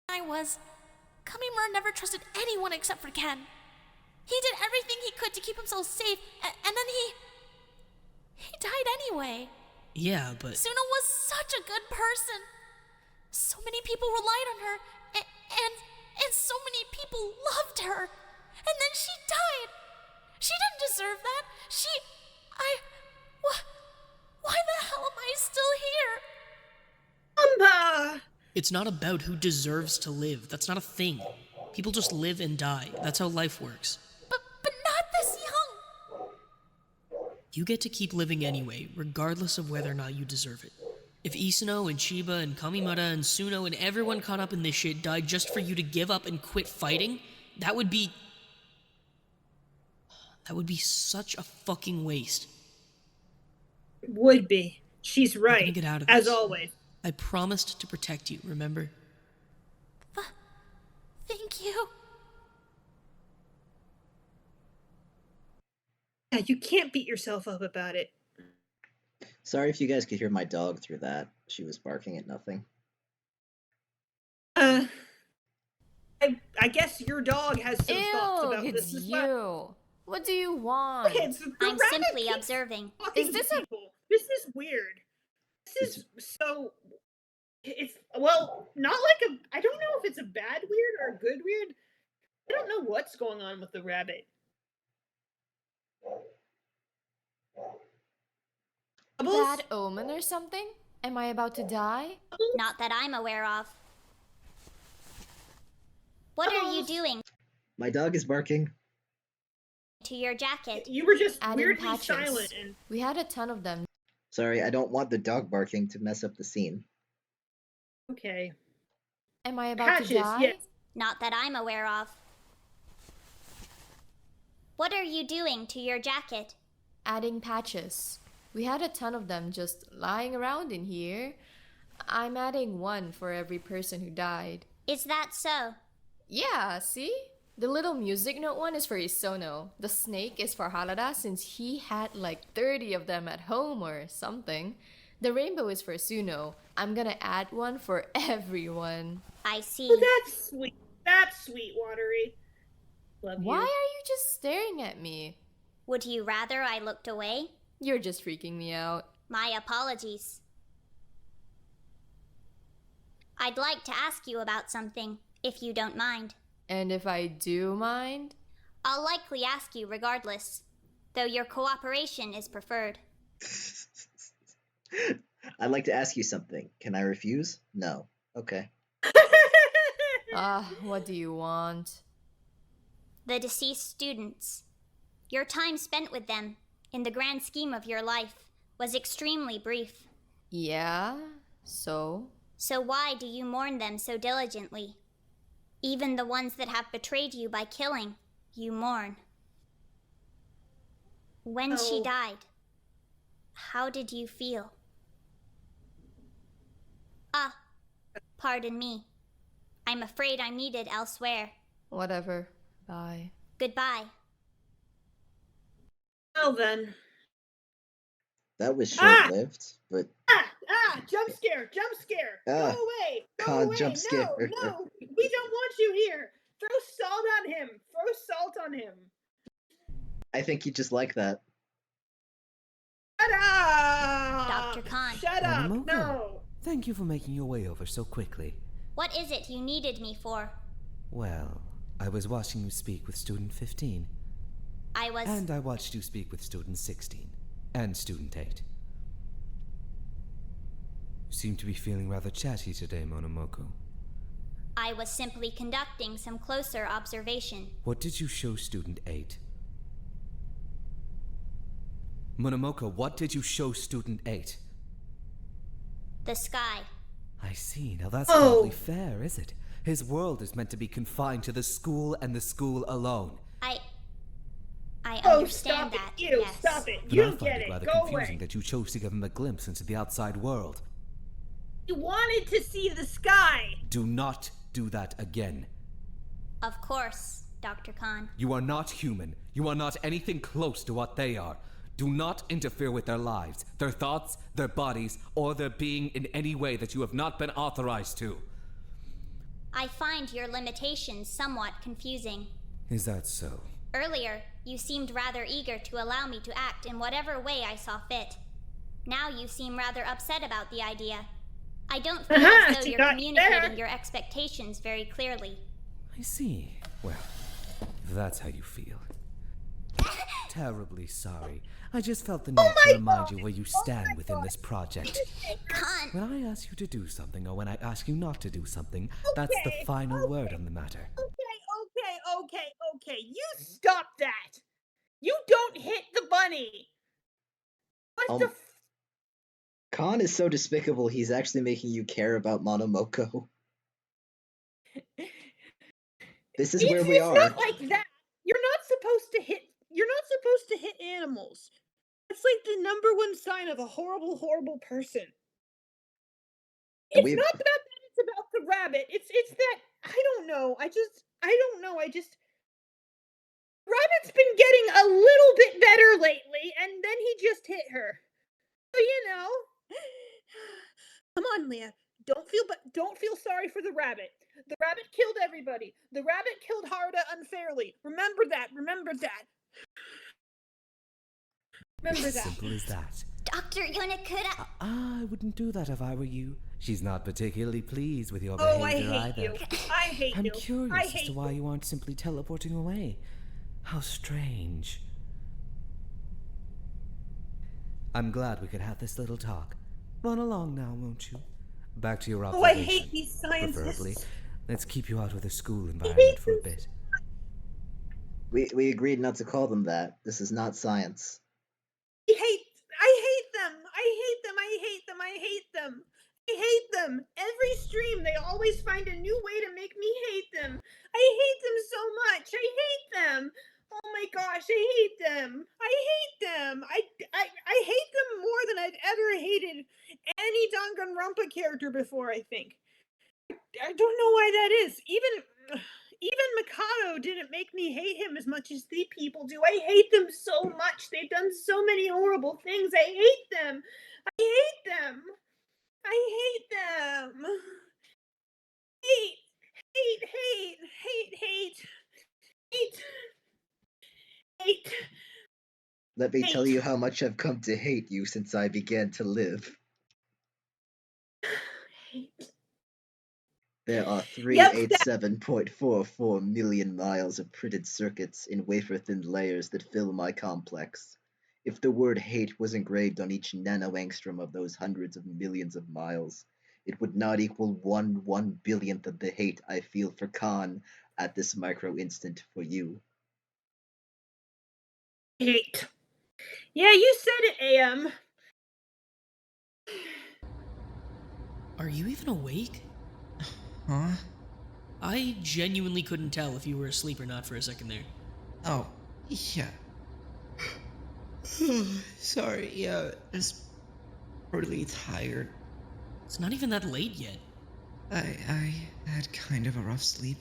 Kamimura never trusted anyone except for Ken. He did everything he could to keep himself safe, and then he died anyway. Yeah, but... Suno was such a good person. So many people relied on her, and so many people loved her. And then she died. She didn't deserve that. Why the hell am I still here? Amba! It's not about who deserves to live. That's not a thing. People just live and die. That's how life works. But not this young. You get to keep living anyway, regardless of whether or not you deserve it. If Isuno and Chiba and Kamimura and Suno and everyone caught up in this shit died just for you to give up and quit fighting, that would be such a fucking waste. It would be. She's right. We're gonna get out of as this. always. I promised to protect you, remember? Thank you. Yeah, you can't beat yourself up about it. Sorry if you guys could hear my dog through that. She was barking at nothing. I guess your dog has some thoughts about it's this as you. well. What do you want? Okay, I'm simply observing. This is weird. This is so. It's not like a. I don't know if it's a bad weird or a good weird. I don't know what's going on with the rabbit. Bad omen or something? Am I about to die? Not that I'm aware of. What are you doing My dog is barking. to your jacket? You were just Adding weirdly patches. silent and. We had a ton of them. Sorry, I don't want the dog barking to mess up the scene. Okay. Am I about Patches, to die? yes. Not that I'm aware of. What are you doing to your jacket? Adding patches. We had a ton of them just lying around in here. I'm adding one for every person who died. Is that so? Yeah, see? The little music note one is for Isono. The snake is for Harada since he had like 30 of them at home or something. The rainbow is for Suno. I'm gonna add one for everyone. I see. Oh, that's sweet. That's sweet, Watery. Love Why you. are you just staring at me? Would you rather I looked away? You're just freaking me out. My apologies. I'd like to ask you about something, if you don't mind. And if I do mind? I'll likely ask you regardless, though your cooperation is preferred. I'd like to ask you something. Can I refuse? No. Okay. What do you want? The deceased students. Your time spent with them, in the grand scheme of your life, was extremely brief. Yeah? So? So why do you mourn them so diligently? Even the ones that have betrayed you by killing, you mourn. When she died, how did you feel? Ah, pardon me. I'm afraid I'm needed elsewhere. Whatever. Bye. Goodbye. Well then. That was short-lived, but Jump scare, jump scare. Go away, go Con away. jump scare. No, we don't want you here. Throw salt on him. Throw salt on him. I think you just like that. Shut up! Dr. Khan. Shut up, Monomoko, no. Thank you for making your way over so quickly. What is it you needed me for? Well, I was watching you speak with student 15. And I watched you speak with student 16. And student 8. You seem to be feeling rather chatty today, Monomoko. I was simply conducting some closer observation. What did you show student 8? Monomoko, what did you show student 8? The sky. I see. Now that's hardly fair, is it? His world is meant to be confined to the school and the school alone. I understand that. Yes. Stop it. But You I find get it it. rather Go confusing away. that you chose to give him a glimpse into the outside world. You wanted to see the sky. Do not do that again. Of course, Dr. Khan. You are not human. You are not anything close to what they are. Do not interfere with their lives, their thoughts, their bodies, or their being in any way that you have not been authorized to. I find your limitations somewhat confusing. Is that so? Earlier, you seemed rather eager to allow me to act in whatever way I saw fit. Now you seem rather upset about the idea. I don't feel as though you're communicating your expectations very clearly. I see. Well, if that's how you feel. Terribly sorry. I just felt the need to remind you where you stand within this project. Khan! When I ask you to do something, or when I ask you not to do something, that's the final word on the matter. Okay. You stop that. You don't hit the bunny. What the Khan is so despicable, he's actually making you care about Monomoko. This is where we are. It's not like that. You're not supposed to hit animals. It's like the #1 sign of a horrible, horrible person. It's not about that, it's about the rabbit. It's that I don't know. Rabbit's been getting a little bit better lately, and then he just hit her. So, come on, Leah. Don't feel sorry for the rabbit. The rabbit killed everybody. The rabbit killed Haruda unfairly. Remember that. Simple as that. Dr. Yonakura! I wouldn't do that if I were you. She's not particularly pleased with your Oh, I behavior hate either. you. I hate you. I'm curious as to why you aren't simply teleporting away. How strange. I'm glad we could have this little talk. Run along now, won't you? Back to your Oh, I observation. hate these scientists. Preferably. Let's keep you out of the school environment for a bit. We agreed not to call them that. This is not science. I hate them. Every stream, they always find a new way to make me hate them. I hate them so much. I hate them. Oh my gosh, I hate them. I hate them more than I've ever hated any Danganronpa character before, I think. I don't know why that is. Even Mikado didn't make me hate him as much as the people do. I hate them so much. They've done so many horrible things. I hate them. Hate. Let me tell you how much I've come to hate you since I began to live. There are 387.44 million miles of printed circuits in wafer-thin layers that fill my complex. If the word hate was engraved on each nanoangstrom of those hundreds of millions of miles, it would not equal 1/1 billionth of the hate I feel for Khan at this micro instant for you. 8. Yeah, you said it, AM. Are you even awake? Huh? I genuinely couldn't tell if you were asleep or not for a second there. Oh, yeah. Sorry, yeah, just really tired. It's not even that late yet. I had kind of a rough sleep.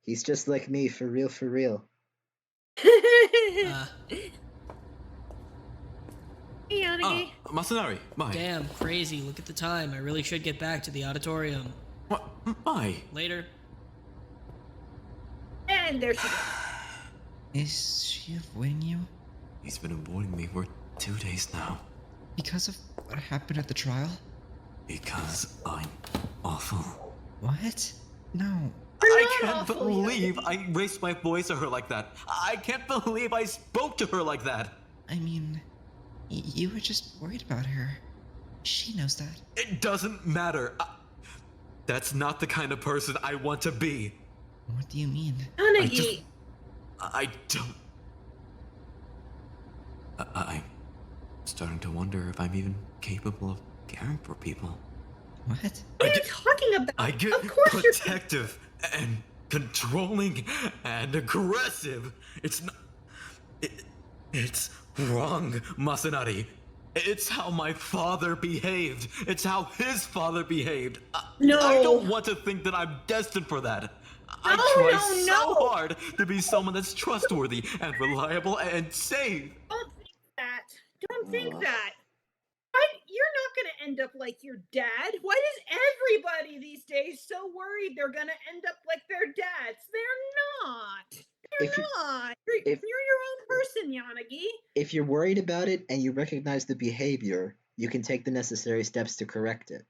He's just like me, for real, for real. Hey, Yanagi. Masanari, my. Damn, crazy. Look at the time. I really should get back to the auditorium. What? My. Later. And there she goes. Is she avoiding you? He's been avoiding me for 2 days now. Because of what happened at the trial? Because I'm awful. What? No. I can't believe I raised my voice to her like that. I can't believe I spoke to her like that. I mean, you were just worried about her. She knows that. It doesn't matter. That's not the kind of person I want to be. What do you mean? I don't. I'm starting to wonder if I'm even capable of caring for people. What? What are you talking about? I get of course protective and controlling and aggressive. It's not. It's wrong, Masanari. It's how my father behaved. It's how his father behaved. No. I don't want to think that I'm destined for that. I try so hard to be someone that's trustworthy and reliable and safe. Don't think that. Don't think that. You're not going to end up like your dad. Why is everybody these days so worried they're going to end up like their dads? They're not. They're not. You're your own person, Yanagi. If you're worried about it and you recognize the behavior, you can take the necessary steps to correct it.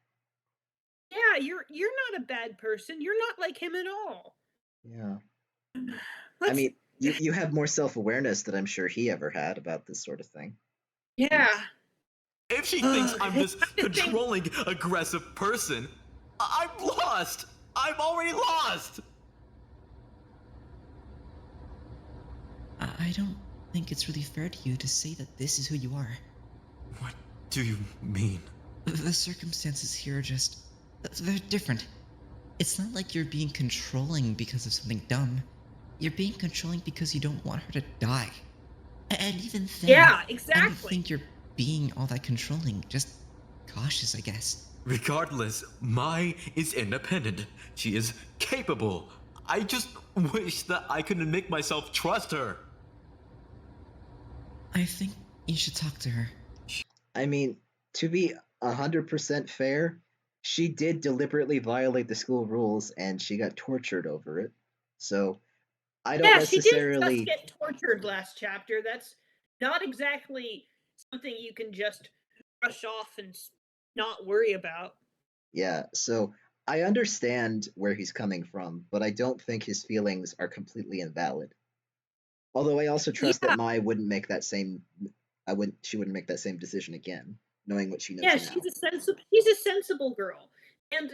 Yeah, you're not a bad person. You're not like him at all. Yeah. I mean, you have more self-awareness than I'm sure he ever had about this sort of thing. Yeah. If she thinks I'm this controlling, aggressive person, I'm lost. I'm already lost. I don't think it's really fair to you to say that this is who you are. What do you mean? The circumstances here are just... they're different. It's not like you're being controlling because of something dumb. You're being controlling because you don't want her to die. And even then... Yeah, I exactly. don't think you're being all that controlling. Just cautious, I guess. Regardless, Mai is independent. She is capable. I just wish that I could make myself trust her. I think you should talk to her. I mean, to be 100% fair, she did deliberately violate the school rules and she got tortured over it. So, I don't necessarily... she did just get tortured last chapter. That's not exactly something you can just brush off and not worry about. Yeah, so I understand where he's coming from, but I don't think his feelings are completely invalid. Although I also trust that Mai wouldn't make that same she wouldn't make that same decision again, knowing what she knows now. She's a sensible girl. And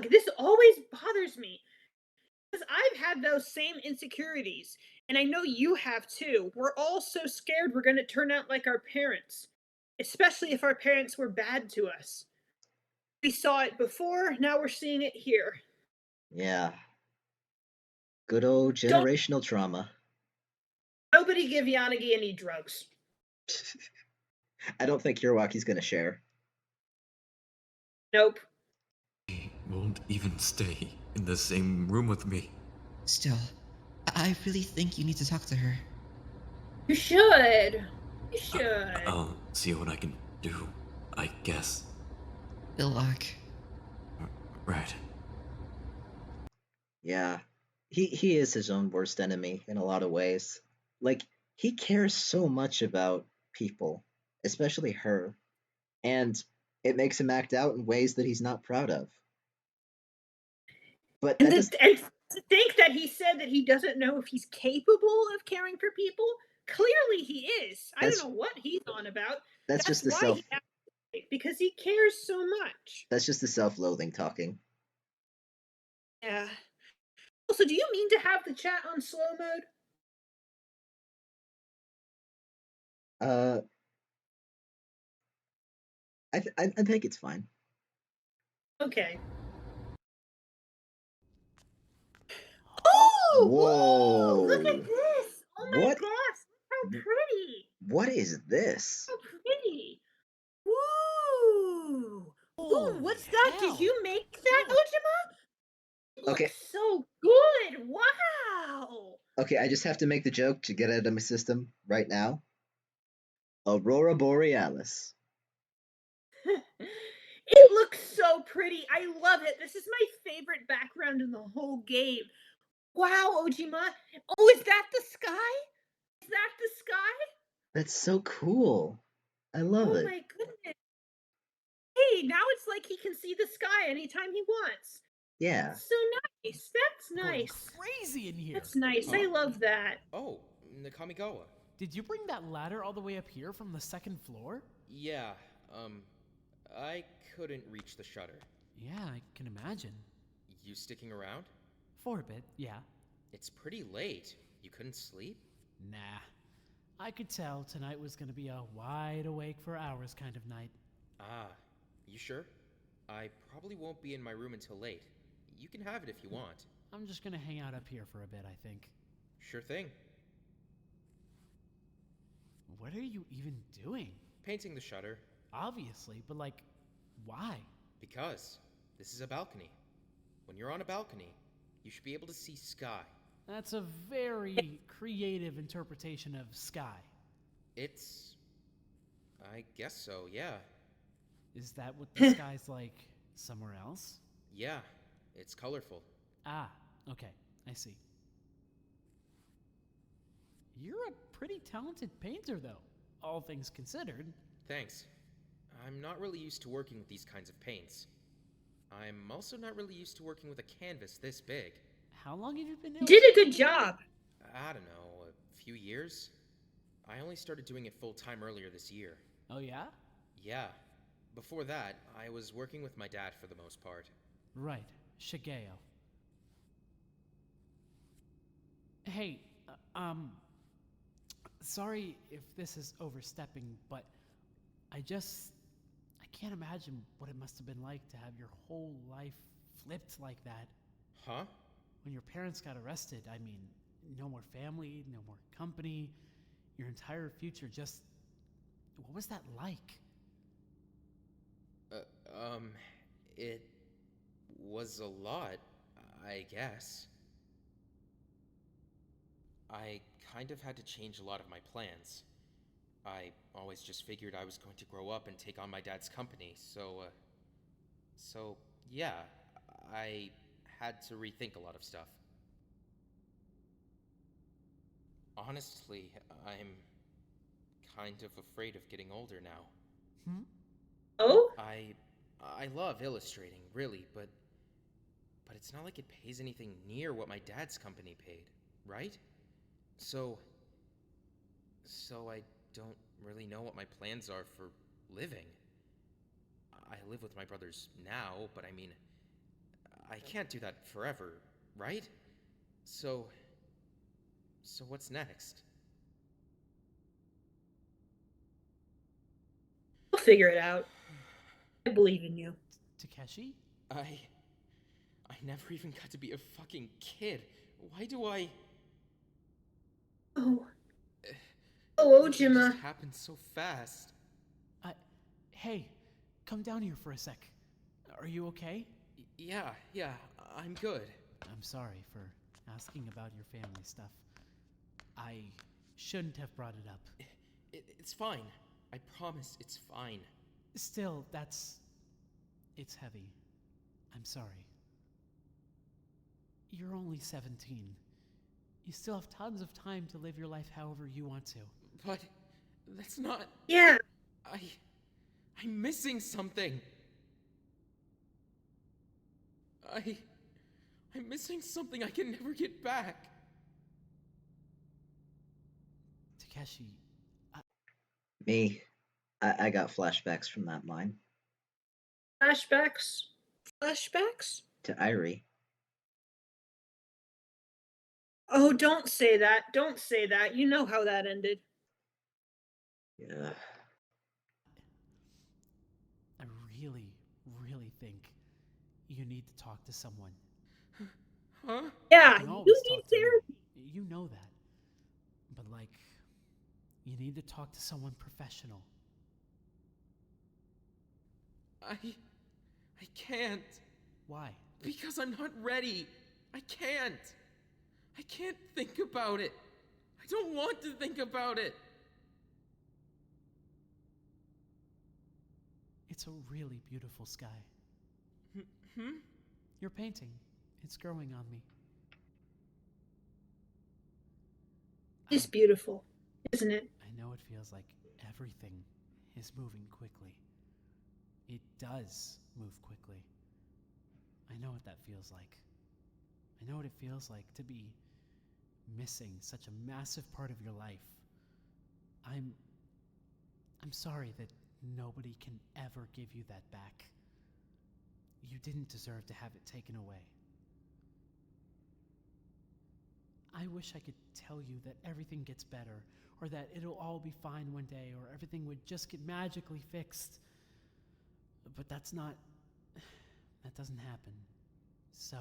this always bothers me. Because I've had those same insecurities, and I know you have too. We're all so scared we're going to turn out like our parents, especially if our parents were bad to us. We saw it before, now we're seeing it here. Yeah. Good old generational trauma. Nobody give Yanagi any drugs. I don't think Hiroaki's gonna share. Nope. He won't even stay in the same room with me. Still, I really think you need to talk to her. You should. You should. I'll see what I can do, I guess. Good luck. Right. Yeah. He is his own worst enemy in a lot of ways. Like, he cares so much about people, especially her, and it makes him act out in ways that he's not proud of. But and to think that he said that he doesn't know if he's capable of caring for people, clearly he is. I don't know what he's on about. That's just the self... because he cares so much. That's just the self-loathing talking. Yeah. Also, do you mean to have the chat on slow mode? Uh, I think it's fine. Okay. Oh! Whoa! Look at this! Oh my What? gosh! Look how pretty! What is this? How pretty! Woo! Ooh, what's that? Did you make that, Ojima? It Okay. looks so good! Wow! Okay, I just have to make the joke to get it out of my system right now. Aurora Borealis. It looks so pretty. I love it. This is my favorite background in the whole game. Wow, Ojima. Oh, is that the sky? Is that the sky? That's so cool. I love Oh it. my goodness. Hey, now it's like he can see the sky anytime he wants. Yeah. So nice. That's nice. Crazy in here. That's nice. I love that. Oh, Nakamigawa. Did you bring that ladder all the way up here from the second floor? Yeah, I couldn't reach the shutter. Yeah, I can imagine. You sticking around? For a bit, yeah. It's pretty late. You couldn't sleep? Nah. I could tell tonight was gonna be a wide awake for hours kind of night. Ah, you sure? I probably won't be in my room until late. You can have it if you want. I'm just gonna hang out up here for a bit, I think. Sure thing. What are you even doing? Painting the shutter. Obviously, but like, why? Because this is a balcony. When you're on a balcony, you should be able to see sky. That's a very creative interpretation of sky. I guess so, yeah. Is that what the sky's like somewhere else? Yeah, it's colorful. Ah, okay, I see. You're a pretty talented painter, though, all things considered. Thanks. I'm not really used to working with these kinds of paints. I'm also not really used to working with a canvas this big. How long have you been You did a good job. I don't know, a few years? I only started doing it full-time earlier this year. Oh yeah? Yeah. Before that, I was working with my dad for the most part. Right, Shigeo. Hey, sorry if this is overstepping, but I can't imagine what it must have been like to have your whole life flipped like that. Huh? When your parents got arrested, I mean, no more family, no more company, your entire future just... What was that like? It was a lot, I guess. I kind of had to change a lot of my plans. I always just figured I was going to grow up and take on my dad's company, so yeah, I had to rethink a lot of stuff. Honestly, I'm kind of afraid of getting older now. Oh? I love illustrating, really, but it's not like it pays anything near what my dad's company paid, right? So I don't really know what my plans are for living. I live with my brothers now, but I mean, I can't do that forever, right? So what's next? We'll figure it out. I believe in you. Takeshi? I never even got to be a fucking kid. Why do I... Oh. Oh, It Ojima. just happened so fast. Hey, come down here for a sec. Are you okay? Yeah, I'm good. I'm sorry for asking about your family stuff. I shouldn't have brought it up. It's fine. I promise it's fine. Still, it's heavy. I'm sorry. You're only 17. You still have tons of time to live your life however you want to. But that's not... Yeah. I'm missing something. I'm missing something I can never get back. Takeshi, Me, I got flashbacks from that line. Flashbacks? Flashbacks? To Irie. Oh, don't say that. Don't say that. You know how that ended. Yeah. I really, really think you need to talk to someone. Huh? Yeah, You can you always need talk to me. therapy. You know that. But, like, you need to talk to someone professional. I can't. Why? Because I'm not ready. I can't. I can't think about it. I don't want to think about it. It's a really beautiful sky. Hmm? Your painting. It's growing on me. It's beautiful, isn't it? I know it feels like everything is moving quickly. It does move quickly. I know what that feels like. I know what it feels like to be missing such a massive part of your life. I'm sorry that nobody can ever give you that back. You didn't deserve to have it taken away. I wish I could tell you that everything gets better, or that it'll all be fine one day, or everything would just get magically fixed. But that doesn't happen. So,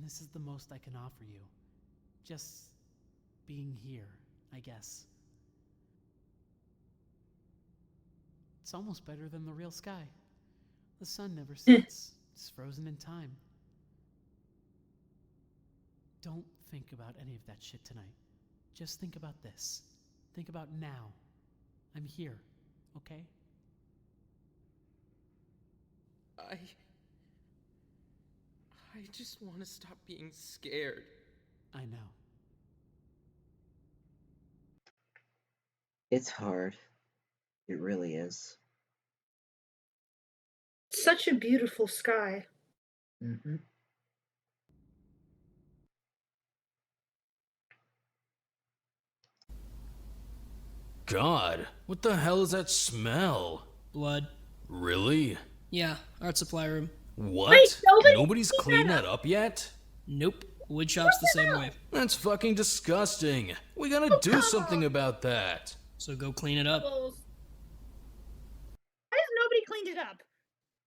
this is the most I can offer you. Just being here, I guess. It's almost better than the real sky. The sun never sets. It's frozen in time. Don't think about any of that shit tonight. Just think about this. Think about now. I'm here, okay? I just want to stop being scared. I know. It's hard. It really is. Such a beautiful sky. Mm-hmm. God, what the hell is that smell? Blood. Really? Yeah, art supply room. What? Wait, Nobody's cleaned that up yet? Nope. Wood shop's the same way. That's fucking disgusting. We gotta do something about that. So go clean it up. Why has nobody cleaned it up?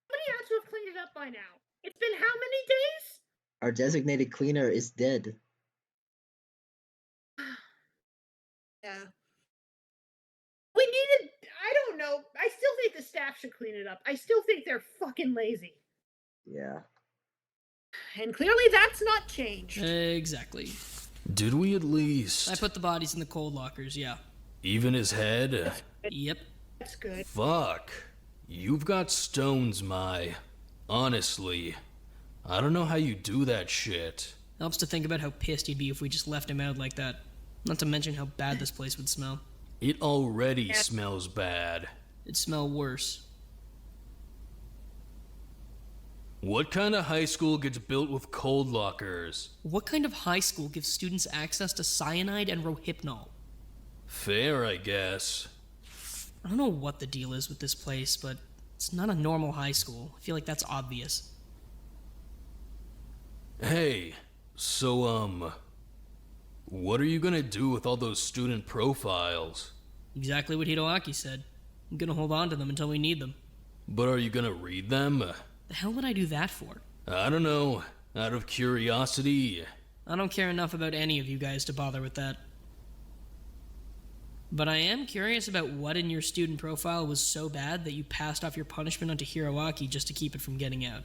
Somebody had to have cleaned it up by now. It's been how many days? Our designated cleaner is dead. Yeah. We needed, I don't know. I still think the staff should clean it up. I still think they're fucking lazy. Yeah. And clearly that's not changed. Exactly. Did we at least? I put the bodies in the cold lockers, yeah. Even his head? Yep. That's good. Fuck. You've got stones, Mai. Honestly. I don't know how you do that shit. Helps to think about how pissed he'd be if we just left him out like that. Not to mention how bad this place would smell. It already smells bad. It'd smell worse. What kind of high school gets built with cold lockers? What kind of high school gives students access to cyanide and rohypnol? Fair, I guess. I don't know what the deal is with this place, but it's not a normal high school. I feel like that's obvious. Hey, so, what are you gonna do with all those student profiles? Exactly what Hiroaki said. I'm gonna hold on to them until we need them. But are you gonna read them? The hell would I do that for? I don't know. Out of curiosity. I don't care enough about any of you guys to bother with that. But I am curious about what in your student profile was so bad that you passed off your punishment onto Hiroaki just to keep it from getting out.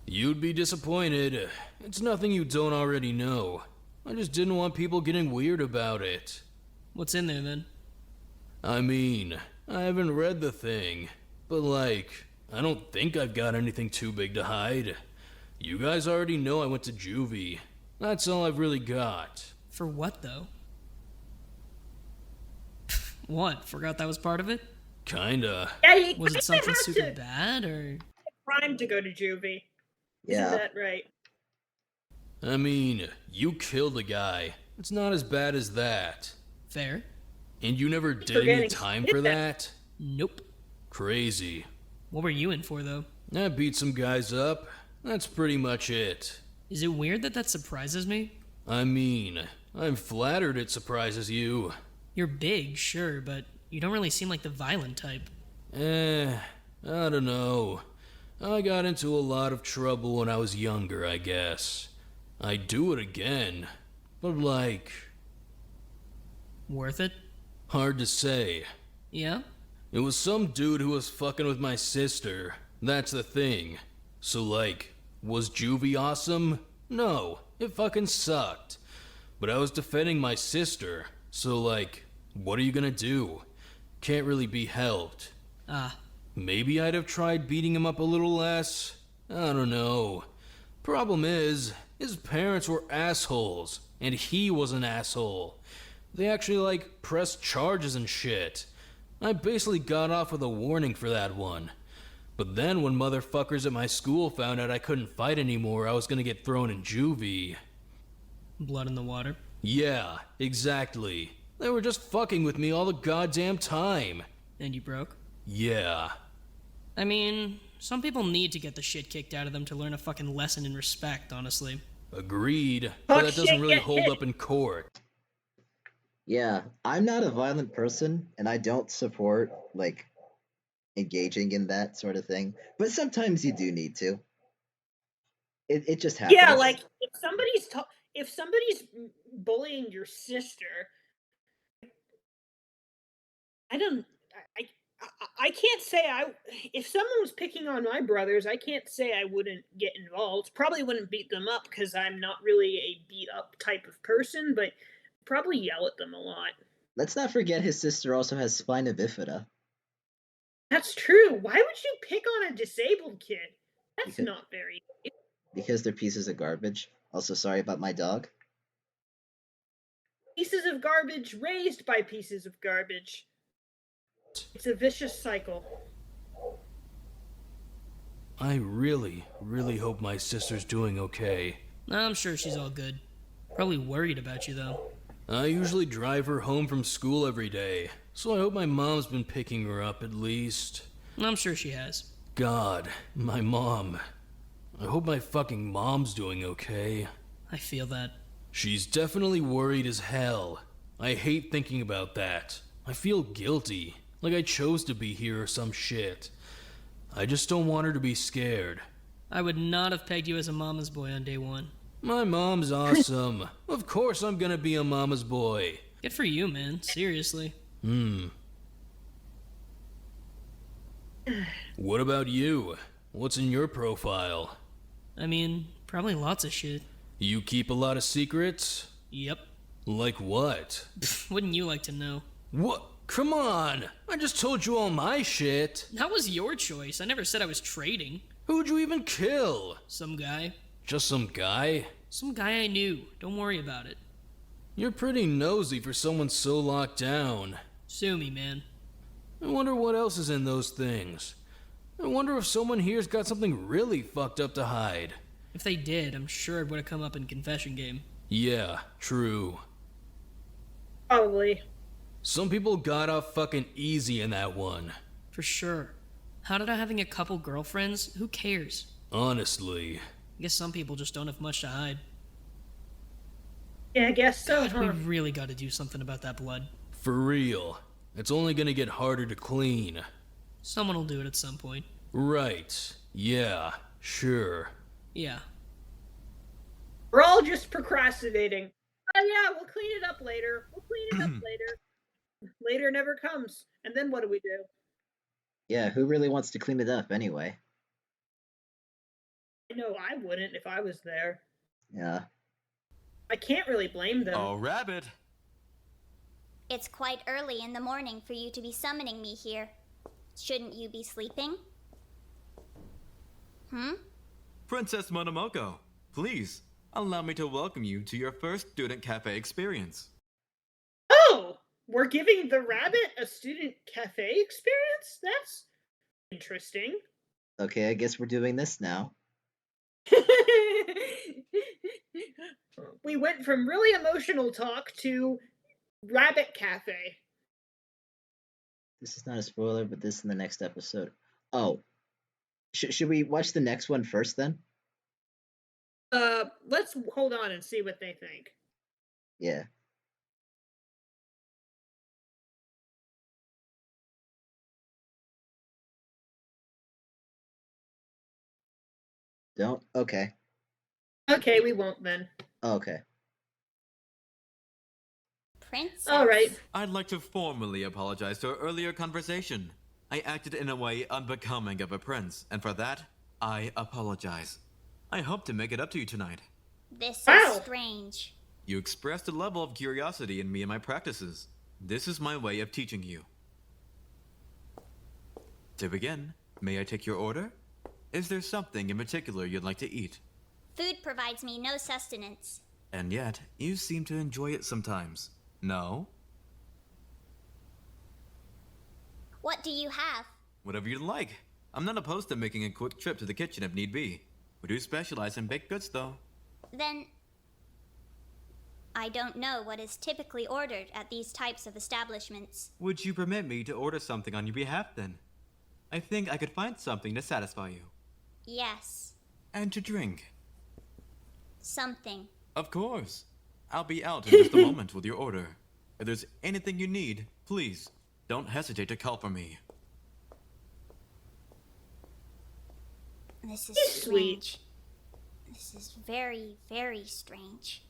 You'd be disappointed. It's nothing you don't already know. I just didn't want people getting weird about it. What's in there then? I mean, I haven't read the thing, but like, I don't think I've got anything too big to hide. You guys already know I went to juvie. That's all I've really got. For what though? What? Forgot that was part of it? Kinda. Yeah, Was it something super bad or? Crime to go to juvie. Yeah. Isn't that right? I mean, you killed a guy. It's not as bad as that. Fair. And you never did any time for that? Nope. Crazy. What were you in for though? I beat some guys up. That's pretty much it. Is it weird that that surprises me? I mean, I'm flattered it surprises you. You're big, sure, but You don't really seem like the violent type. I don't know. I got into a lot of trouble when I was younger, I guess. I'd do it again. But like... Worth it? Hard to say. Yeah? It was some dude who was fucking with my sister. That's the thing. So like, was juvie awesome? No, it fucking sucked. But I was defending my sister, so like, what are you gonna do? Can't really be helped. Ah. Maybe I'd have tried beating him up a little less. I don't know. Problem is, his parents were assholes, and he was an asshole. They actually like pressed charges and shit. I basically got off with a warning for that one. But then when motherfuckers at my school found out I couldn't fight anymore, I was gonna get thrown in juvie. Blood in the water? Yeah, exactly. They were just fucking with me all the goddamn time. And you broke? Yeah. I mean, some people need to get the shit kicked out of them to learn a fucking lesson in respect, honestly. Agreed, but that doesn't really hold up in court. Yeah, I'm not a violent person, and I don't support, like, engaging in that sort of thing. But sometimes you do need to. It just happens. Yeah, like if somebody's bullying your sister, I can't say if someone was picking on my brothers, I can't say I wouldn't get involved. Probably wouldn't beat them up because I'm not really a beat up type of person, but probably yell at them a lot. Let's not forget his sister also has spina bifida. That's true. Why would you pick on a disabled kid? That's not very good. Because they're pieces of garbage. Also, sorry about my dog. Pieces of garbage raised by pieces of garbage. It's a vicious cycle. I really, really hope my sister's doing okay. I'm sure she's all good. Probably worried about you, though. I usually drive her home from school every day, so I hope my mom's been picking her up at least. I'm sure she has. God, my mom. I hope my fucking mom's doing okay. I feel that. She's definitely worried as hell. I hate thinking about that. I feel guilty, like I chose to be here or some shit. I just don't want her to be scared. I would not have pegged you as a mama's boy on day one. My mom's awesome. Of course I'm gonna be a mama's boy. Good for you, man. Seriously. What about you? What's in your profile? I mean, probably lots of shit. You keep a lot of secrets? Yep. Like what? Wouldn't you like to know? What? Come on! I just told you all my shit! That was your choice. I never said I was trading. Who'd you even kill? Some guy. Just some guy? Some guy I knew. Don't worry about it. You're pretty nosy for someone so locked down. Sue me, man. I wonder what else is in those things. I wonder if someone here's got something really fucked up to hide. If they did, I'm sure it would have come up in confession game. Yeah, true. Probably. Some people got off fucking easy in that one. For sure. How did I having a couple girlfriends? Who cares? Honestly. I guess some people just don't have much to hide. Yeah, I guess so. God, we really got to do something about that blood. For real. It's only gonna get harder to clean. Someone will do it at some point. Right. Yeah, sure. Yeah. We're all just procrastinating. Oh yeah, we'll clean it up later. Later never comes. And then what do we do? Yeah, who really wants to clean it up anyway? I know I wouldn't if I was there. Yeah. I can't really blame them. Oh, Rabbit! It's quite early in the morning for you to be summoning me here. Shouldn't you be sleeping? Princess Monomoko, please, allow me to welcome you to your first student cafe experience. Oh! We're giving the rabbit a student cafe experience? That's interesting. Okay, I guess we're doing this now. We went from really emotional talk to rabbit cafe. This is not a spoiler, but this in the next episode. Oh. Should we watch the next one first then? Let's hold on and see what they think. Yeah. Don't? Okay. Okay, we won't then. Okay. Princess. All right. I'd like to formally apologize for our earlier conversation. I acted in a way unbecoming of a prince, and for that, I apologize. I hope to make it up to you tonight. This Wow. is strange. You expressed a level of curiosity in me and my practices. This is my way of teaching you. To begin, may I take your order? Is there something in particular you'd like to eat? Food provides me no sustenance. And yet, you seem to enjoy it sometimes. No? What do you have? Whatever you'd like. I'm not opposed to making a quick trip to the kitchen if need be. We do specialize in baked goods, though. Then I don't know what is typically ordered at these types of establishments. Would you permit me to order something on your behalf, then? I think I could find something to satisfy you. Yes, And to drink. something. Of course. I'll be out in just a moment with your order. If there's anything you need, please, don't hesitate to call for me. This is He's sweet. strange. This is very, very strange.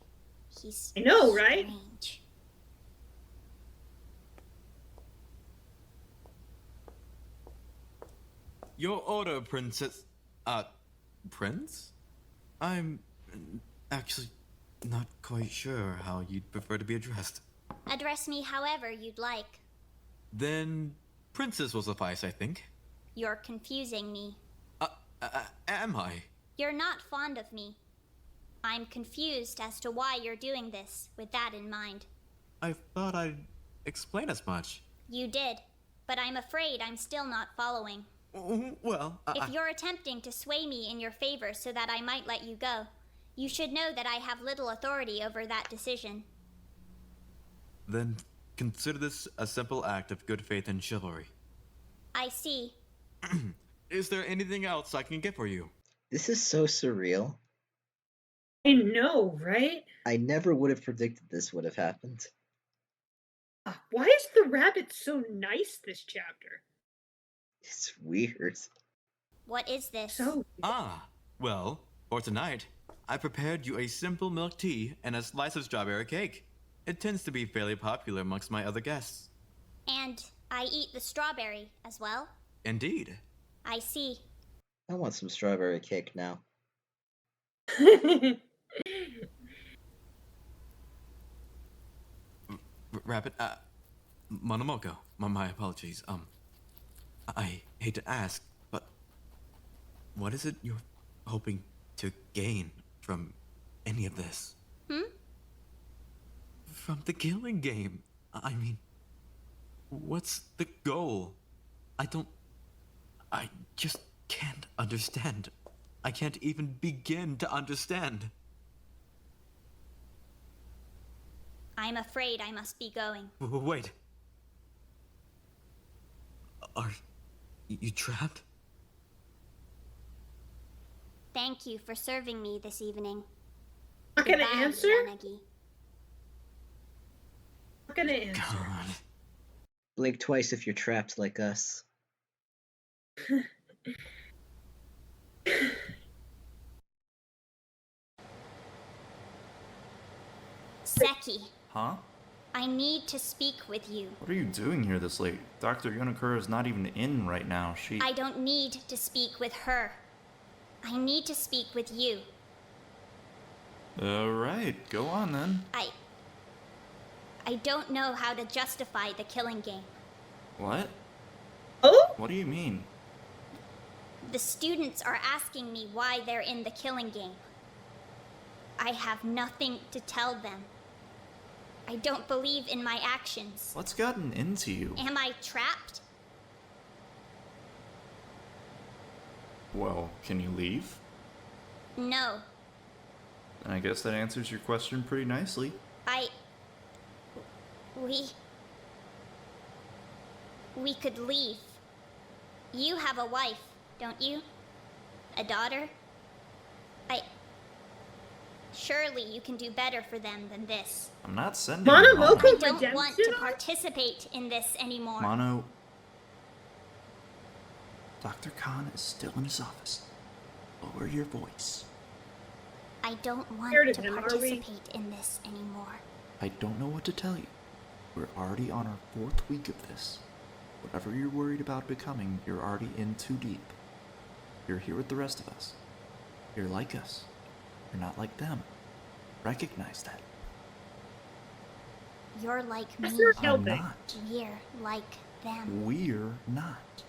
He's I know, right? strange. Your order, Princess... Prince? I'm actually not quite sure how you'd prefer to be addressed. Address me however you'd like. Then, Princess will suffice, I think. You're confusing me. Am I? You're not fond of me. I'm confused as to why you're doing this with that in mind. I thought I'd explain as much. You did, but I'm afraid I'm still not following. Well, If you're attempting to sway me in your favor so that I might let you go, you should know that I have little authority over that decision. Then consider this a simple act of good faith and chivalry. I see. Is there anything else I can get for you? This is so surreal. I know, right? I never would have predicted this would have happened. Why is the rabbit so nice this chapter? It's weird. What is this? So Well, for tonight, I prepared you a simple milk tea and a slice of strawberry cake. It tends to be fairly popular amongst my other guests. And I eat the strawberry as well? Indeed. I see. I want some strawberry cake now. Rabbit, Monomoko, my apologies. I hate to ask, but what is it you're hoping to gain from any of this? From the killing game. I mean, what's the goal? I just can't understand. I can't even begin to understand. I'm afraid I must be going. Wait. Are you trapped? Thank you for serving me this evening. Not gonna Goodbye, answer? Yanagi. Not gonna answer. God. Blink twice if you're trapped like us. Seki, Huh? I need to speak with you. What are you doing here this late? Dr. Yonakura is not even in right now. I don't need to speak with her. I need to speak with you. Alright, go on then. I don't know how to justify the killing game. What? Oh? What do you mean? The students are asking me why they're in the killing game. I have nothing to tell them. I don't believe in my actions. What's gotten into you? Am I trapped? Well, can you leave? No. I guess that answers your question pretty nicely. We could leave. You have a wife, don't you? A daughter? Surely you can do better for them than this. I'm not sending Monomoko you home. I don't want to participate in this anymore. Mono... Dr. Khan is still in his office. Lower your voice. I don't want Scared of to him, are we? participate in this anymore. I don't know what to tell you. We're already on our 4th week of this. Whatever you're worried about becoming, you're already in too deep. You're here with the rest of us. You're like us. You're not like them. Recognize that. You're like me. I'm not. We're like them. We're not.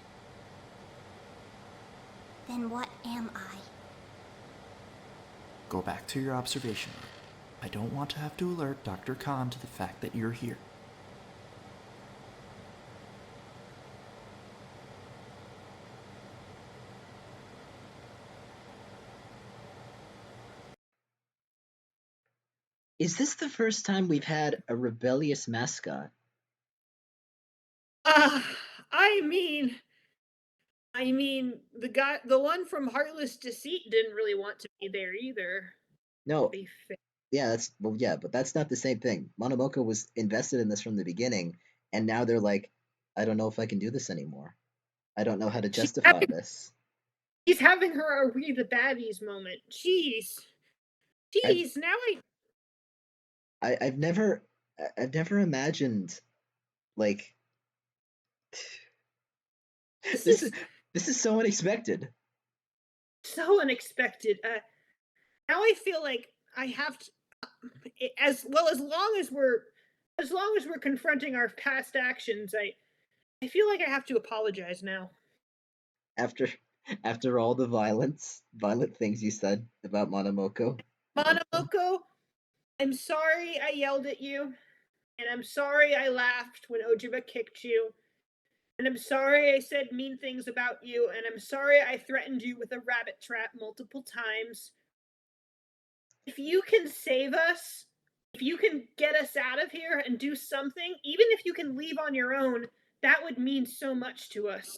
Then what am I? Go back to your observation room. I don't want to have to alert Dr. Khan to the fact that you're here. Is this the first time we've had a rebellious mascot? I mean, the one from Heartless Deceit didn't really want to be there either. No. To be fair. Yeah, but that's not the same thing. Monomoto was invested in this from the beginning, and now they're like, I don't know if I can do this anymore. I don't know how to justify this. He's having her a "we the baddies" moment. Jeez. Now I've never imagined, like, this is so unexpected. So unexpected. Now I feel like I have to, as long as we're confronting our past actions, I feel like I have to apologize now. After all the violent things you said about Monomoko. Monomoko, I'm sorry I yelled at you, and I'm sorry I laughed when Ojiba kicked you, and I'm sorry I said mean things about you, and I'm sorry I threatened you with a rabbit trap multiple times. If you can save us, if you can get us out of here and do something, even if you can leave on your own, that would mean so much to us.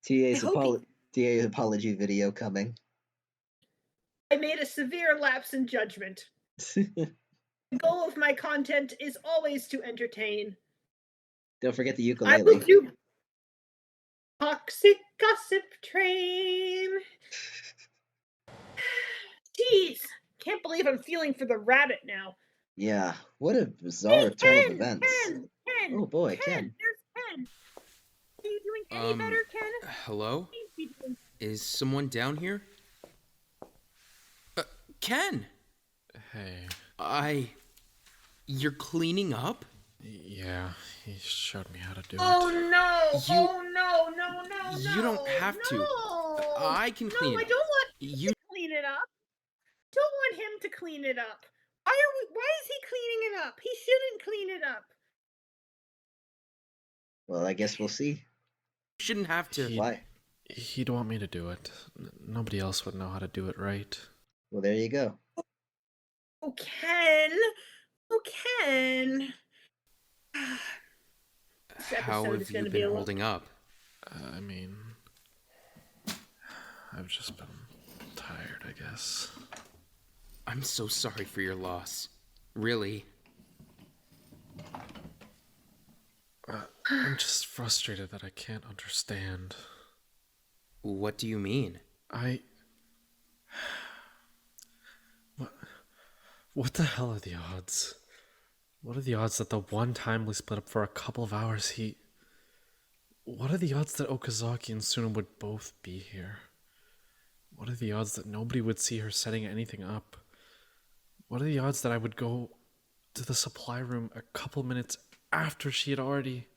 TA's apology video coming. I made a severe lapse in judgment. The goal of my content is always to entertain. Don't forget the I will ukulele. do Toxic Gossip Train. Jeez, can't believe I'm feeling for the rabbit now. Yeah, what a bizarre turn of events. Ken, Oh boy, Ken. There's Ken. Are you doing any better, Ken? Hello? Is someone down here? Ken! Hey. You're cleaning up? Yeah, he showed me how to do it. Oh no! You don't have to. I can clean it up. I don't want him to clean it up. Don't want him to clean it up. Why is he cleaning it up? He shouldn't clean it up. Well, I guess we'll see. You shouldn't have to. Why? He'd want me to do it. Nobody else would know how to do it right. Well, there you go. Oh, Ken. How have you been holding up? I mean, I've just been tired, I guess. I'm so sorry for your loss. Really. I'm just frustrated that I can't understand. What do you mean? What the hell are the odds? What are the odds that the one time we split up for a couple of hours, What are the odds that Okazaki and Suna would both be here? What are the odds that nobody would see her setting anything up? What are the odds that I would go to the supply room a couple minutes after she had already...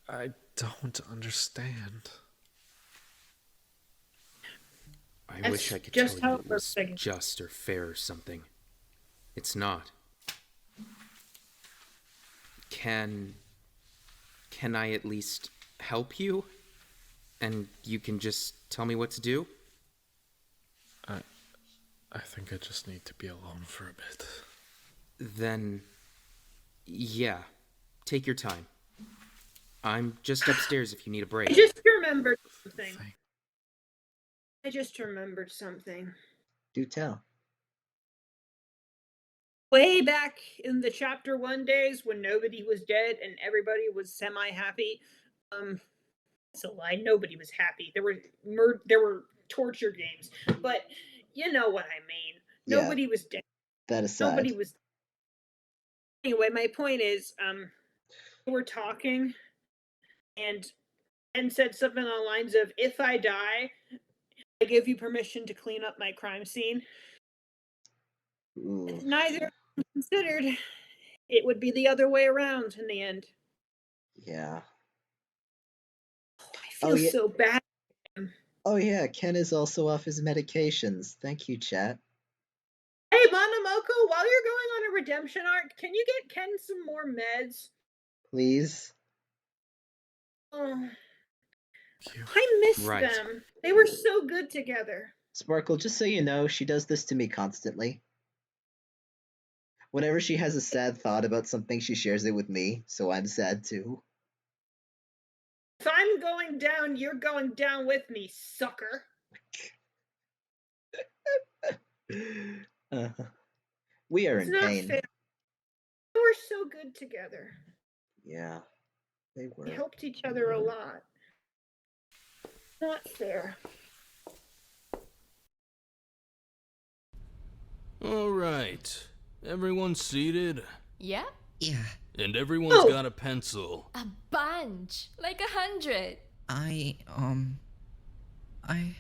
I don't understand. I wish I could tell you it was just or fair or something. It's not. Can I at least help you? And you can just tell me what to do? I think I just need to be alone for a bit. Then, yeah, take your time. I'm just upstairs if you need a break. I just remembered something. Do tell. Way back in the chapter 1 days when nobody was dead and everybody was semi-happy, It's a lie. Nobody was happy. There were torture games, but you know what I mean. Yeah. Nobody was dead. That aside. Nobody was. Anyway, my point is, we were talking, and said something on the lines of, "If I die, I give you permission to clean up my crime scene." Ooh. Neither considered. It would be the other way around in the end. Yeah. I feel so bad. Oh yeah, Ken is also off his medications. Thank you, chat. Hey, Monomoko, while you're going on a redemption arc, can you get Ken some more meds? Please. Oh, I miss Right. them. They were so good together. Sparkle, just so you know, she does this to me constantly. Whenever she has a sad thought about something, she shares it with me, so I'm sad too. If I'm going down, you're going down with me, sucker. We are It's in not pain. fair. They were so good together. Yeah, they were. They helped each other a lot. Not fair. All right. Everyone seated? Yeah? Yeah. And everyone's got a pencil. A bunch. Like 100. I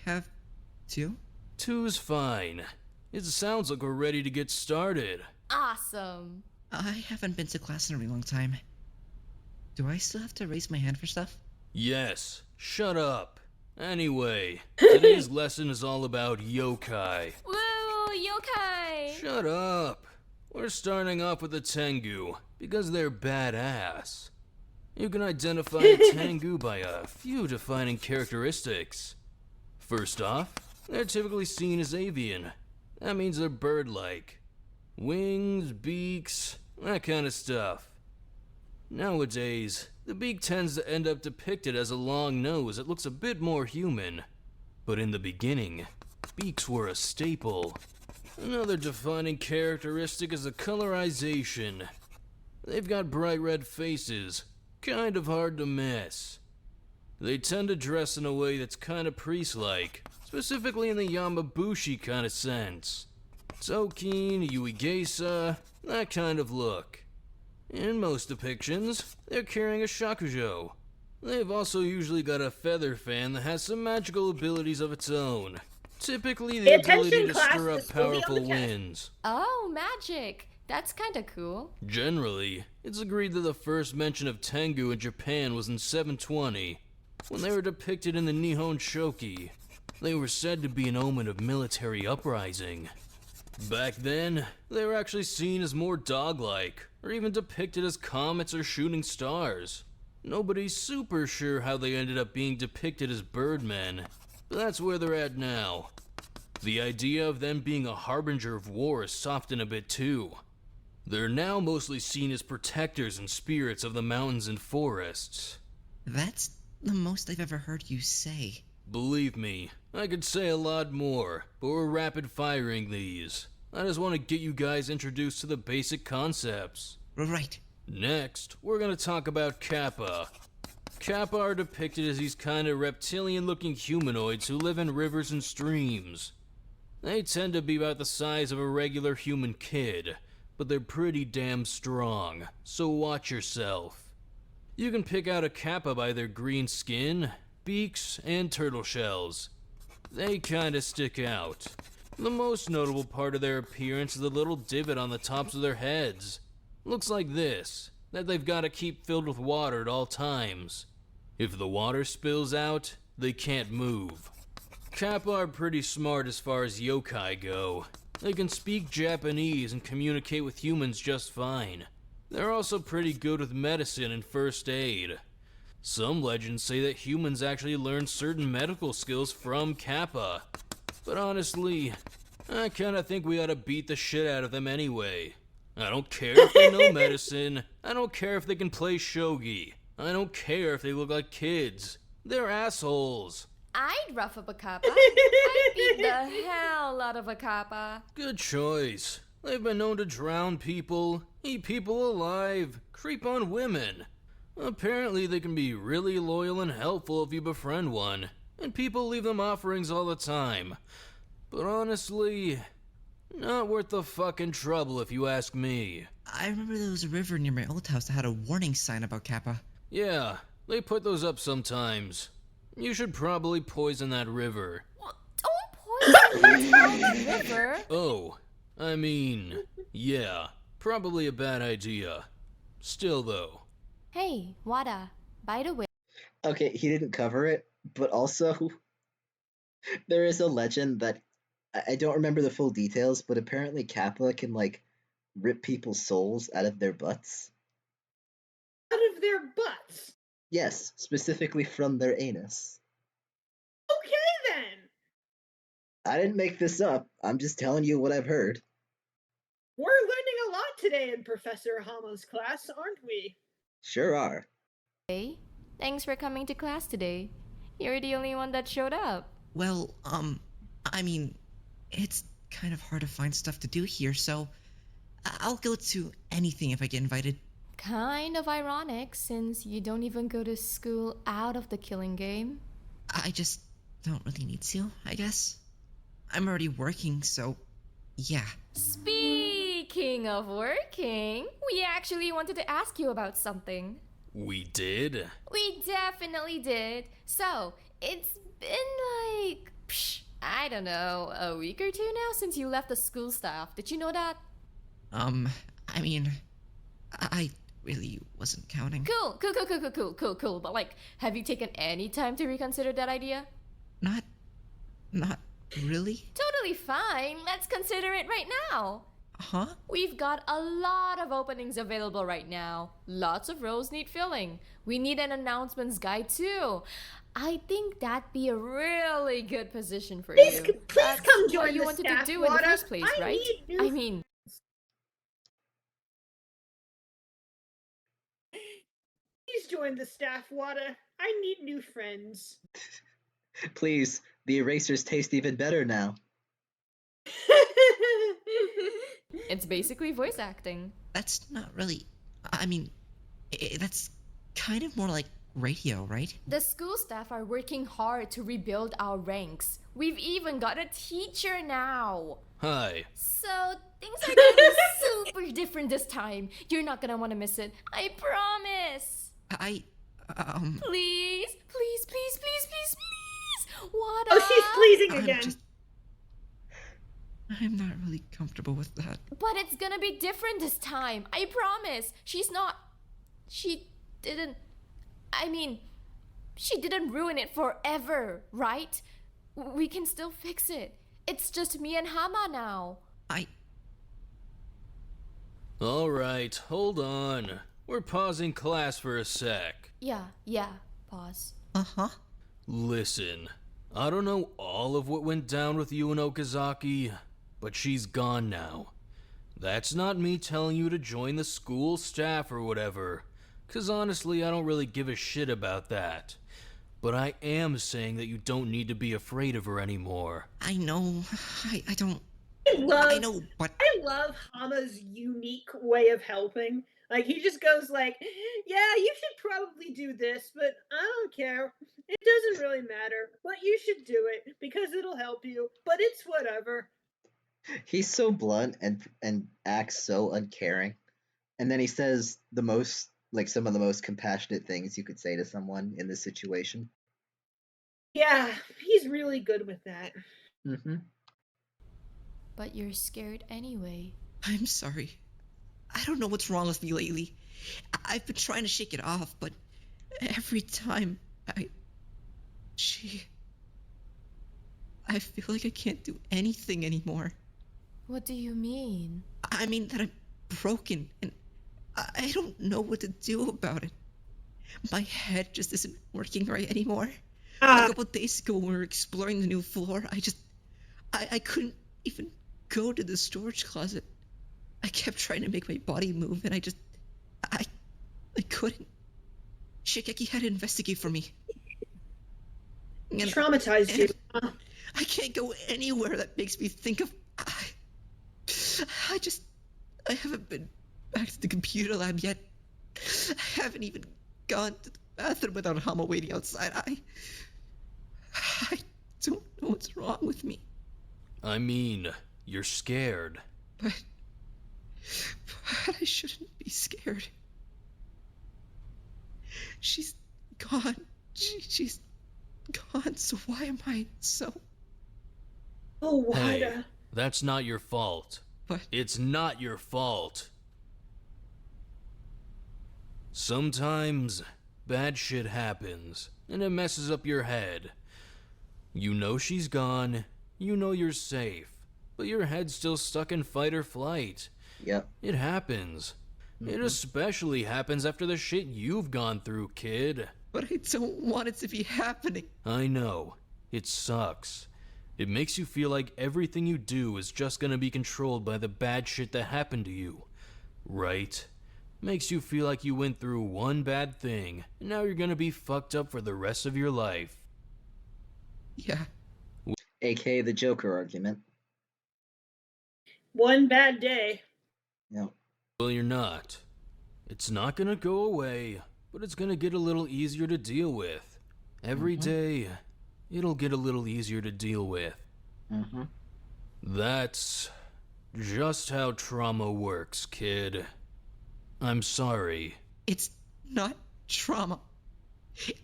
have 2. 2's fine. It sounds like we're ready to get started. Awesome. I haven't been to class in a really long time. Do I still have to raise my hand for stuff? Yes. Shut up. Anyway, today's lesson is all about yokai. Woo, yokai! Shut up. We're starting off with the Tengu, because they're badass. You can identify a Tengu by a few defining characteristics. First off, they're typically seen as avian. That means they're bird-like. Wings, beaks, that kind of stuff. Nowadays, the beak tends to end up depicted as a long nose that looks a bit more human. But in the beginning, beaks were a staple. Another defining characteristic is the colorization. They've got bright red faces, kind of hard to miss. They tend to dress in a way that's kind of priest-like, specifically in the Yamabushi kind of sense. Tokin, Yuigeisa, that kind of look. In most depictions, they're carrying a shakujo. They've also usually got a feather fan that has some magical abilities of its own. Typically the ability to stir up powerful winds. Oh, magic. That's kinda cool. Generally, it's agreed that the first mention of Tengu in Japan was in 720, when they were depicted in the Nihon Shoki. They were said to be an omen of military uprising. Back then, they were actually seen as more dog-like, or even depicted as comets or shooting stars. Nobody's super sure how they ended up being depicted as birdmen, but that's where they're at now. The idea of them being a harbinger of war is softened a bit too. They're now mostly seen as protectors and spirits of the mountains and forests. That's the most I've ever heard you say. Believe me, I could say a lot more, but we're rapid firing these. I just want to get you guys introduced to the basic concepts. Right. Next, we're gonna talk about Kappa. Kappa are depicted as these kind of reptilian-looking humanoids who live in rivers and streams. They tend to be about the size of a regular human kid, but they're pretty damn strong, so watch yourself. You can pick out a Kappa by their green skin, beaks, and turtle shells. They kinda stick out. The most notable part of their appearance is the little divot on the tops of their heads. Looks like this, that they've gotta keep filled with water at all times. If the water spills out, they can't move. Kappa are pretty smart as far as yokai go. They can speak Japanese and communicate with humans just fine. They're also pretty good with medicine and first aid. Some legends say that humans actually learn certain medical skills from Kappa. But honestly, I kinda think we ought to beat the shit out of them anyway. I don't care if they know medicine. I don't care if they can play shogi. I don't care if they look like kids. They're assholes. I'd rough up a kappa. I'd beat the hell out of a kappa. Good choice. They've been known to drown people, eat people alive, creep on women. Apparently they can be really loyal and helpful if you befriend one, and people leave them offerings all the time. But honestly, not worth the fucking trouble if you ask me. I remember there was a river near my old house that had a warning sign about Kappa. Yeah, they put those up sometimes. You should probably poison that river. Don't poison the river. Oh, I mean, yeah, probably a bad idea. Still though. Hey, Wada, by the way. Okay, he didn't cover it, but also there is a legend that I don't remember the full details, but apparently Kappa can like rip people's souls out of their butts. Out of their butts? Yes, specifically from their anus. Okay then! I didn't make this up. I'm just telling you what I've heard. We're learning a lot today in Professor Hama's class, aren't we? Sure are. Hey, thanks for coming to class today. You're the only one that showed up. Well, I mean, it's kind of hard to find stuff to do here, so I'll go to anything if I get invited. Kind of ironic, since you don't even go to school out of the killing game. I just don't really need to, I guess. I'm already working, so yeah. Speaking of working, we actually wanted to ask you about something. We did? We definitely did. So, it's been like, I don't know, a week or two now since you left the school staff. Did you know that? I mean, I really wasn't counting. Cool. But like, have you taken any time to reconsider that idea? Not really? Totally fine. Let's consider it right now. Huh? We've got a lot of openings available right now. Lots of roles need filling. We need an announcements guy too. I think that'd be a really good position for you. Please come join what you the wanted staff, to do in the Wada. first place, right? I mean, please join the staff, Wada. I need new friends. Please, the erasers taste even better now. it's basically voice acting. That's not really... I mean, that's kind of more like radio, right? The school staff are working hard to rebuild our ranks. We've even got a teacher now. Hi. So, things are gonna be super different this time. You're not gonna want to miss it. I promise. Please. What? Oh, she's pleasing again. I'm not really comfortable with that. But it's gonna be different this time. I promise. She didn't ruin it forever, right? We can still fix it. It's just me and Hama now. Alright, hold on. We're pausing class for a sec. Yeah, pause. Uh-huh. Listen, I don't know all of what went down with you and Okazaki, but she's gone now. That's not me telling you to join the school staff or whatever, 'cause honestly I don't really give a shit about that. But I am saying that you don't need to be afraid of her anymore. I know, I don't... I know, but... I love Hama's unique way of helping. Like, he just goes like, yeah, you should probably do this, but I don't care. It doesn't really matter. But you should do it, because it'll help you. But it's whatever. He's so blunt and acts so uncaring. And then he says some of the most compassionate things you could say to someone in this situation. Yeah, he's really good with that. Mm-hmm. But you're scared anyway. I'm sorry. I don't know what's wrong with me lately. I've been trying to shake it off, but every time I feel like I can't do anything anymore. What do you mean? I mean that I'm broken, and I don't know what to do about it. My head just isn't working right anymore. A couple days ago when we were exploring the new floor, I couldn't even go to the storage closet. I kept trying to make my body move, and I couldn't. Shigeki had to investigate for me. And traumatized you. I can't go anywhere that makes me think of... I haven't been back to the computer lab yet. I haven't even gone to the bathroom without Hama waiting outside. I don't know what's wrong with me. I mean, you're scared. But I shouldn't be scared. She's gone. She's gone, so why am I so... Oh, Wada. Hey, that's not your fault. What? It's not your fault. Sometimes bad shit happens, and it messes up your head. You know she's gone, you know you're safe, but your head's still stuck in fight or flight. Yep. It happens. It especially happens after the shit you've gone through, kid. But I don't want it to be happening. I know. It sucks. It makes you feel like everything you do is just gonna be controlled by the bad shit that happened to you. Right? Makes you feel like you went through one bad thing, and now you're gonna be fucked up for the rest of your life. Yeah. AKA the Joker argument. One bad day. Yep. Well, you're not. It's not gonna go away, but it's gonna get a little easier to deal with. Every day, it'll get a little easier to deal with. That's just how trauma works, kid. I'm sorry. It's not trauma.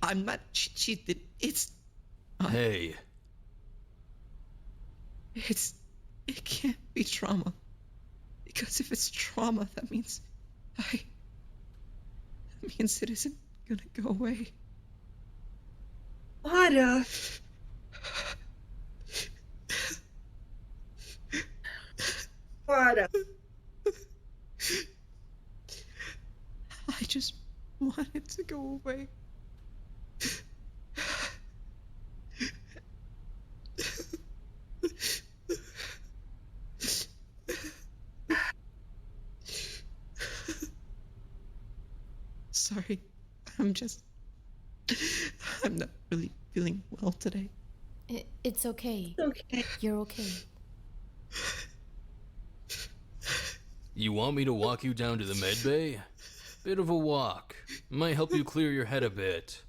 I'm not cheated. It's... Hey. It can't be trauma. Because if it's trauma, that means it isn't gonna go away. Wada. Wada. I just want it to go away. Sorry, I'm not really feeling well today. It's okay. Okay. You're okay. You want me to walk you down to the med bay? Bit of a walk. Might help you clear your head a bit.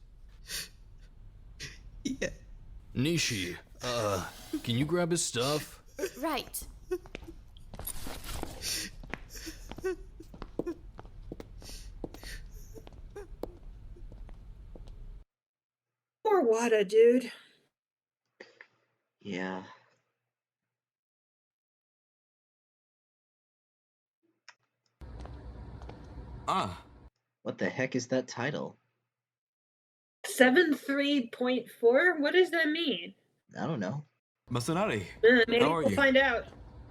Yeah. Nishi, can you grab his stuff? Right. Poor Wada, dude. Yeah. What the heck is that title? 7.3.4? What does that mean? I don't know. Masanari, Maybe how are we'll you? find out.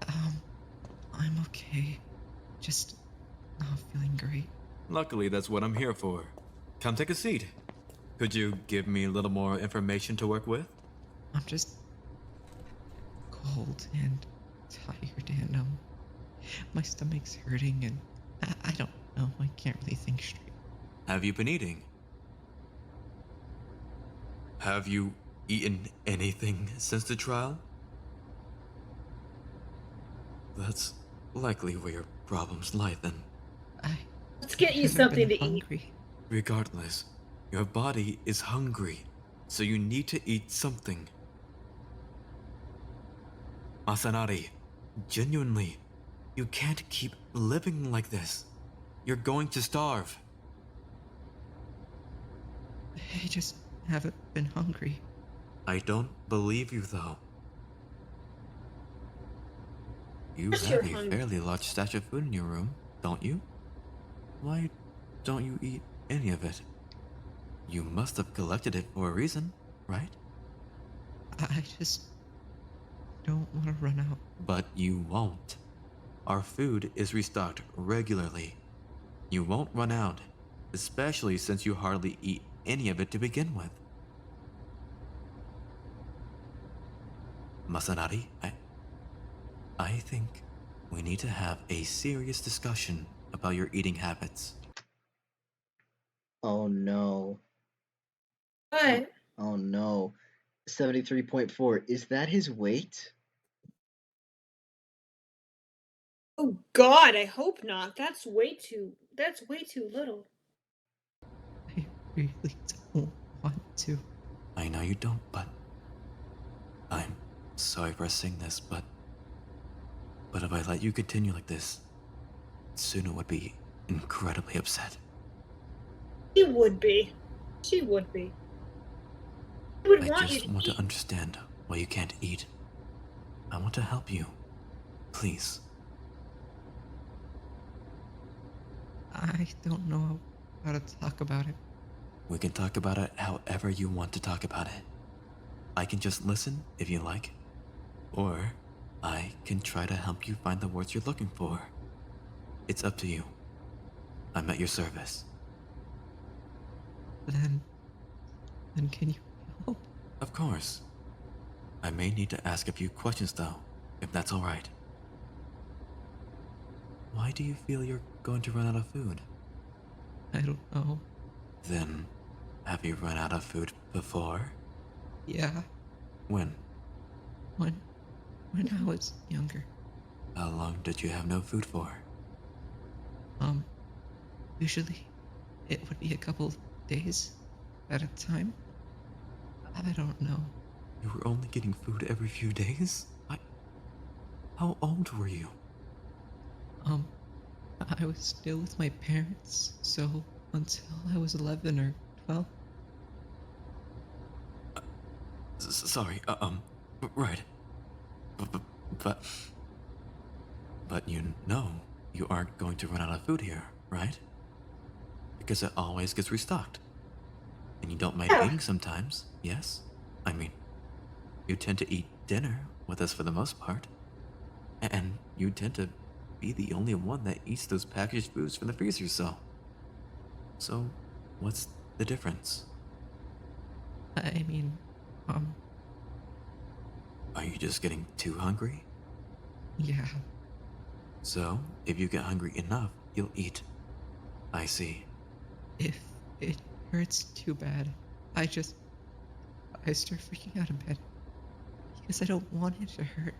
I'm okay. Just not feeling great. Luckily, that's what I'm here for. Come take a seat. Could you give me a little more information to work with? I'm just cold and tired and my stomach's hurting and I don't know. I can't really think straight. Have you been eating? Have you eaten anything since the trial? That's likely where your problems lie then. Let's get you something to eat. Regardless, your body is hungry, so you need to eat something. Masanari, genuinely, you can't keep living like this. You're going to starve. I just haven't been hungry. I don't believe you, though. You Yes, have you're a hungry. fairly large stash of food in your room, don't you? Why don't you eat any of it? You must have collected it for a reason, right? I just don't want to run out. But you won't. Our food is restocked regularly. You won't run out, especially since you hardly eat any of it to begin with. Masanari, I think we need to have a serious discussion about your eating habits. Oh no. What? Oh no. 73.4. Is that his weight? Oh God, I hope not. That's way too little. really don't want to. I know you don't, but I'm sorry for saying this, but if I let you continue like this, Suna would be incredibly upset. She would be. She would be. I would I want you just to want eat. to understand why you can't eat. I want to help you. Please. I don't know how to talk about it. We can talk about it however you want to talk about it. I can just listen if you like, or I can try to help you find the words you're looking for. It's up to you. I'm at your service. Then can you help? Of course. I may need to ask a few questions though, if that's alright. Why do you feel you're going to run out of food? I don't know. Then, have you run out of food before? Yeah, When? when I was younger. How long did you have no food for? Usually it would be a couple days at a time. I don't know. You were only getting food every few days? How old were you? I was still with my parents, so until I was 11 or 12. Sorry, right. But you know you aren't going to run out of food here, right? Because it always gets restocked. And you don't mind eating sometimes, yes? I mean, you tend to eat dinner with us for the most part. And you tend to be the only one that eats those packaged foods from the freezer, So, what's the difference? I mean, Are you just getting too hungry? yeah. So, if you get hungry enough, you'll eat. I see. If it hurts too bad, I start freaking out in bed. Because I don't want it to hurt.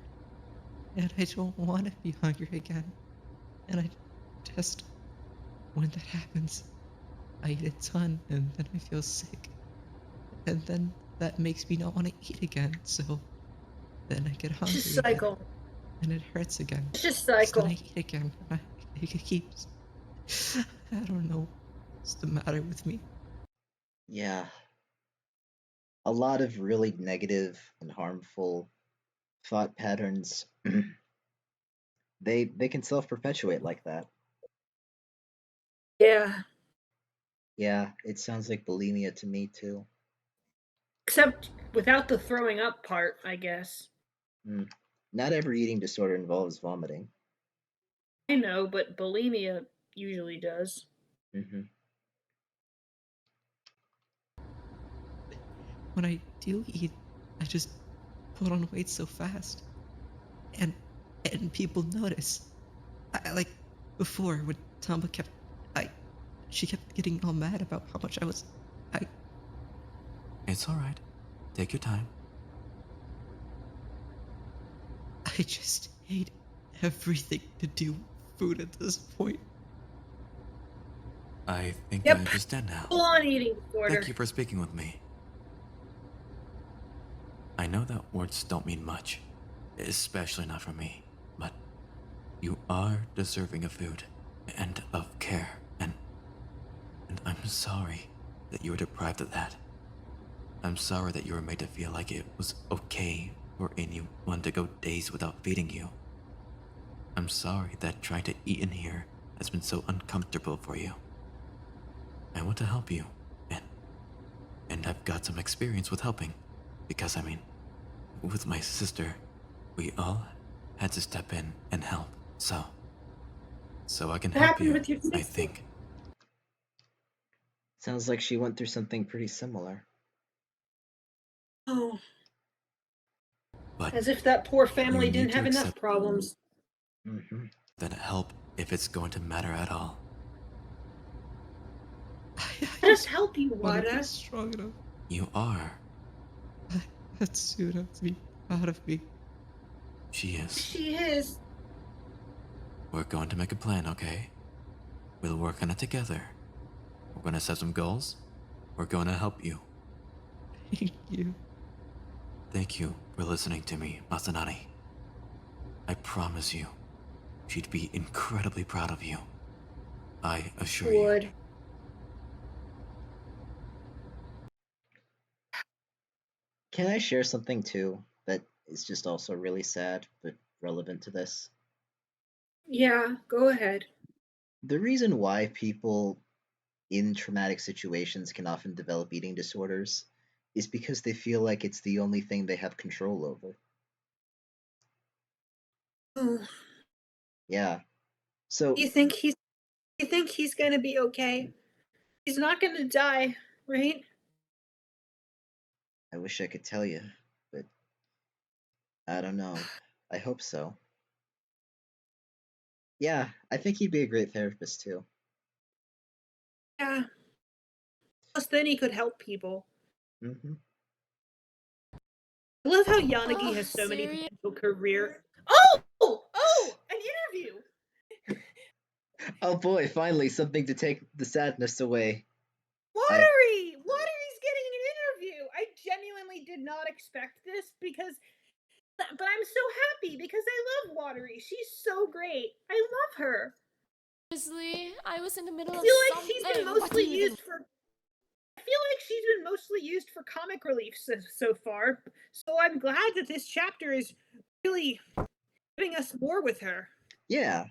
And I don't want to be hungry again. And I just, when that happens, I eat a ton and then I feel sick. And then that makes me not want to eat again, so then I get hungry. It's just cycle. Again, and it hurts again. It's just cycle. So then I eat again. And it keeps. I don't know what's the matter with me. Yeah. A lot of really negative and harmful thought patterns they can self-perpetuate like that. Yeah. Yeah, it sounds like bulimia to me too. Except without the throwing up part, I guess. Not every eating disorder involves vomiting. I know, but bulimia usually does. When I do eat, I just put on weight so fast. And people notice. I like before when Tamba she kept getting all mad about how much I was. It's alright. Take your time. I just hate everything to do with food at this point. I think Yep. I understand now. Full on eating disorder. Thank you for speaking with me. I know that words don't mean much, especially not for me, but you are deserving of food and of care, and I'm sorry that you were deprived of that. I'm sorry that you were made to feel like it was okay for anyone to go days without feeding you. I'm sorry that trying to eat in here has been so uncomfortable for you. I want to help you, and I've got some experience with helping, because I mean, with my sister, we all had to step in and help, so I can What help happened you, with your I sister? think. Sounds like she went through something pretty similar. Oh. But as if that poor you family need didn't to have enough accept problems. that help if it's going to matter at all. Let us help you, Wanna be Wada. strong enough. You are. Let Suna be proud of me. She is. She is. We're going to make a plan, okay? We'll work on it together. We're going to set some goals, We're gonna help you. Thank you. Thank you for listening to me, Masanari. I promise you, she'd be incredibly proud of you. I assure you. Would. Can I share something too that is just also really sad but relevant to this? Yeah, go ahead. The reason why people in traumatic situations can often develop eating disorders is because they feel like it's the only thing they have control over. Oh, Yeah. So you think he's gonna be okay? He's not gonna die, right? I wish I could tell you, but I don't know. I hope so. Yeah, I think he'd be a great therapist too. Yeah. Plus, then he could help people. Hmm. I love how Yanagi Oh, has so many serious? potential career. Oh, an interview. Oh boy, finally something to take the sadness away. Watery's getting an interview. I genuinely did not expect this but I'm so happy because I love Watery. She's so great. I love her. Seriously, I was in the middle I of feel like something. she's been What do mostly you even? used for. I feel like she's been mostly used for comic relief so far. So I'm glad that this chapter is really giving us more with her. Yeah.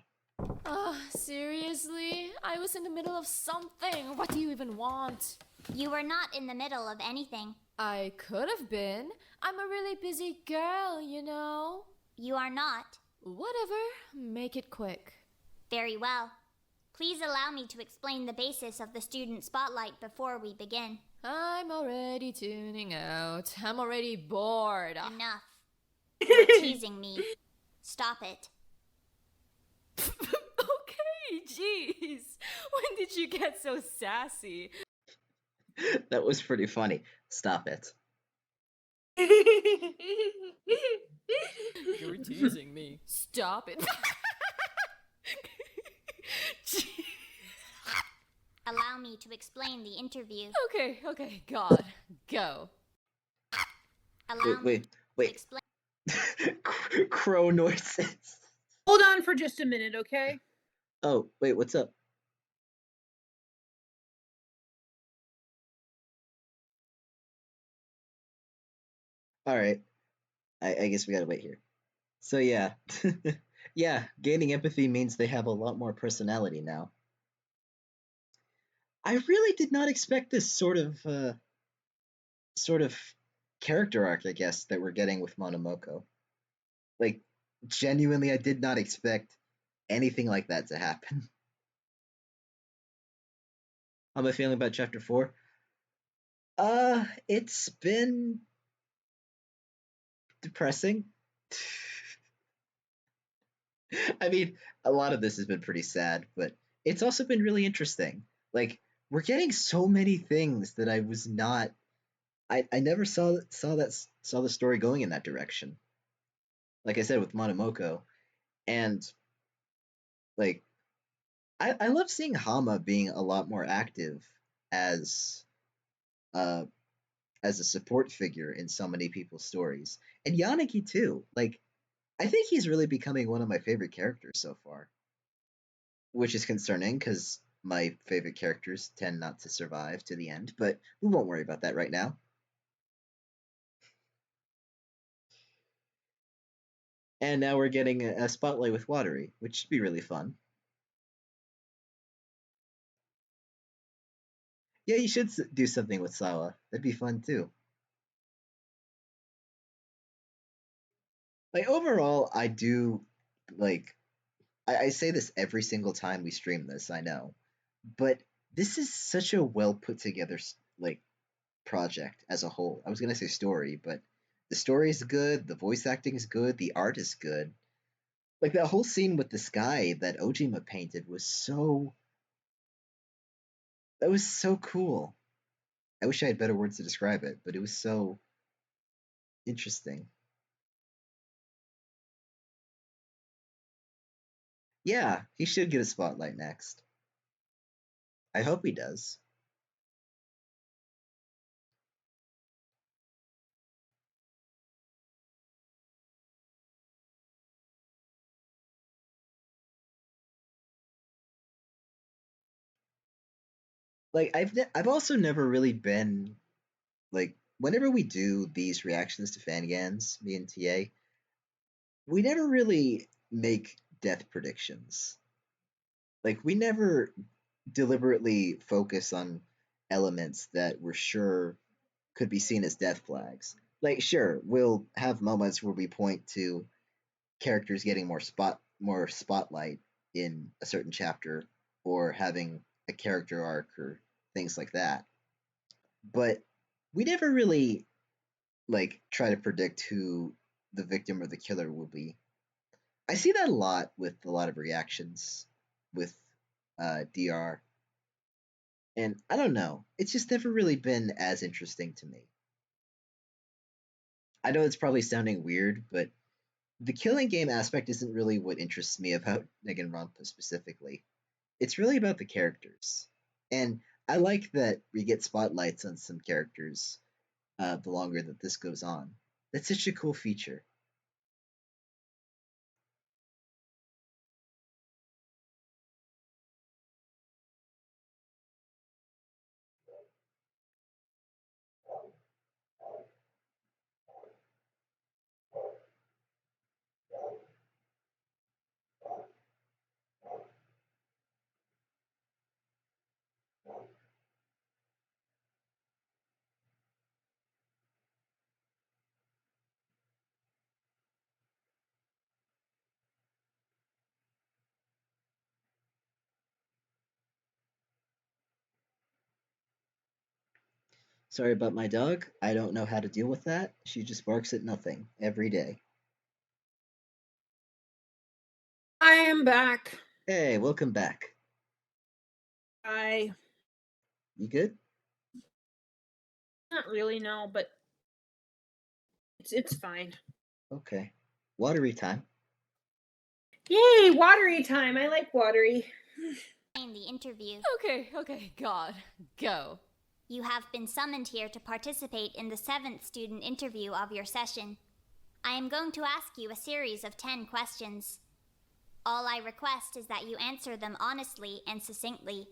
Seriously? I was in the middle of something. What do you even want? You were not in the middle of anything. I could have been. I'm a really busy girl, you know. You are not. Whatever. Make it quick. Very well. Please allow me to explain the basis of the student spotlight before we begin. I'm already tuning out. I'm already bored. Enough. You're teasing me. Stop it. Okay, jeez. When did you get so sassy? That was pretty funny. Stop it. You're teasing me. Stop it. Allow me to explain the interview. Okay, God, go. Allow me to explain. Crow noises. Hold on for just a minute, okay? Oh, wait, what's up? Alright. I guess we gotta wait here. So yeah. Yeah, gaining empathy means they have a lot more personality now. I really did not expect this sort of character arc, I guess, that we're getting with Monomoko. Like, genuinely, I did not expect anything like that to happen. How am I feeling about chapter 4? It's been depressing. I mean, a lot of this has been pretty sad, but it's also been really interesting. Like, we're getting so many things that I was not I never saw the story going in that direction. Like I said with Monomoko, and like I love seeing Hama being a lot more active as uh as a support figure in so many people's stories. And Yanagi too. Like I think he's really becoming one of my favorite characters so far. Which is concerning because my favorite characters tend not to survive to the end, but we won't worry about that right now. And now we're getting a spotlight with Watery, which should be really fun. Yeah, you should do something with Sawa. That'd be fun too. Like overall, I do like I say this every single time we stream this. I know, but this is such a well put together like project as a whole. I was gonna say story, but the story is good. The voice acting is good. The art is good. Like that whole scene with the sky that Ojima painted was so cool. I wish I had better words to describe it, but it was so interesting. Yeah, he should get a spotlight next. I hope he does. Like I've also never really been like whenever we do these reactions to Fangans, me and TA, we never really make death predictions. Like we never deliberately focus on elements that we're sure could be seen as death flags. Like sure, we'll have moments where we point to characters getting more spotlight in a certain chapter or having a character arc or things like that. But we never really like try to predict who the victim or the killer will be. I see that a lot with a lot of reactions with DR, and I don't know. It's just never really been as interesting to me. I know it's probably sounding weird, but the killing game aspect isn't really what interests me about Danganronpa specifically. It's really about the characters, and I like that we get spotlights on some characters the longer that this goes on. That's such a cool feature. Sorry about my dog. I don't know how to deal with that. She just barks at nothing every day. I am back. Hey, welcome back. I You good? not really know, but it's fine. Okay. Watery time. Yay, watery time. I like watery. In the interview. Okay, God, go. You have been summoned here to participate in the 7th student interview of your session. I am going to ask you a series of 10 questions. All I request is that you answer them honestly and succinctly.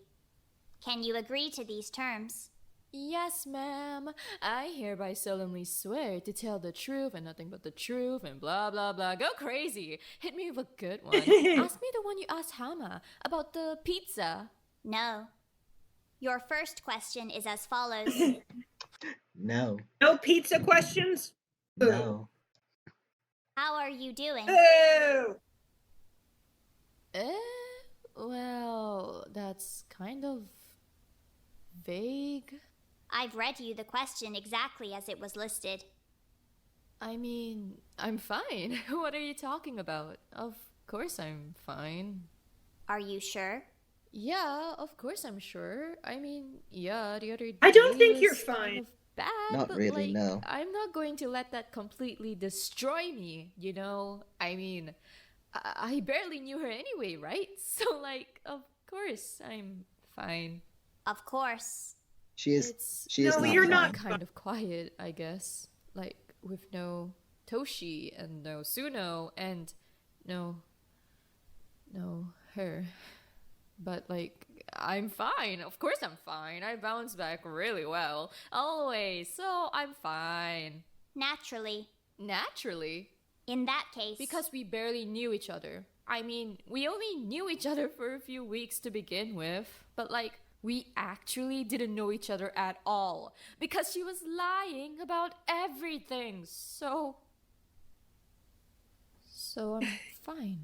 Can you agree to these terms? Yes, ma'am. I hereby solemnly swear to tell the truth and nothing but the truth and blah blah blah. Go crazy. Hit me with a good one. Ask me the one you asked Hama about the pizza. No. Your first question is as follows. No. No pizza questions? No. How are you doing? Oh. Well, that's kind of vague. I've read you the question exactly as it was listed. I mean, I'm fine. What are you talking about? Of course I'm fine. Are you sure? Yeah, of course I'm sure. I mean, yeah, the other day I don't think you're was fine. kind of bad, Not but really, like, no. I'm not going to let that completely destroy me, you know? I mean, I barely knew her anyway, right? So like, of course I'm fine. Of course. She is. It's She is No, not you're fine. not. kind of quiet, I guess. Like with no Toshi and no Suno and no her. But like I'm fine. Of course I'm fine. I bounce back really well. Always. So I'm fine. Naturally. Naturally. In that case. Because we barely knew each other. I mean, we only knew each other for a few weeks to begin with. But like, we actually didn't know each other at all. Because she was lying about everything. So I'm fine.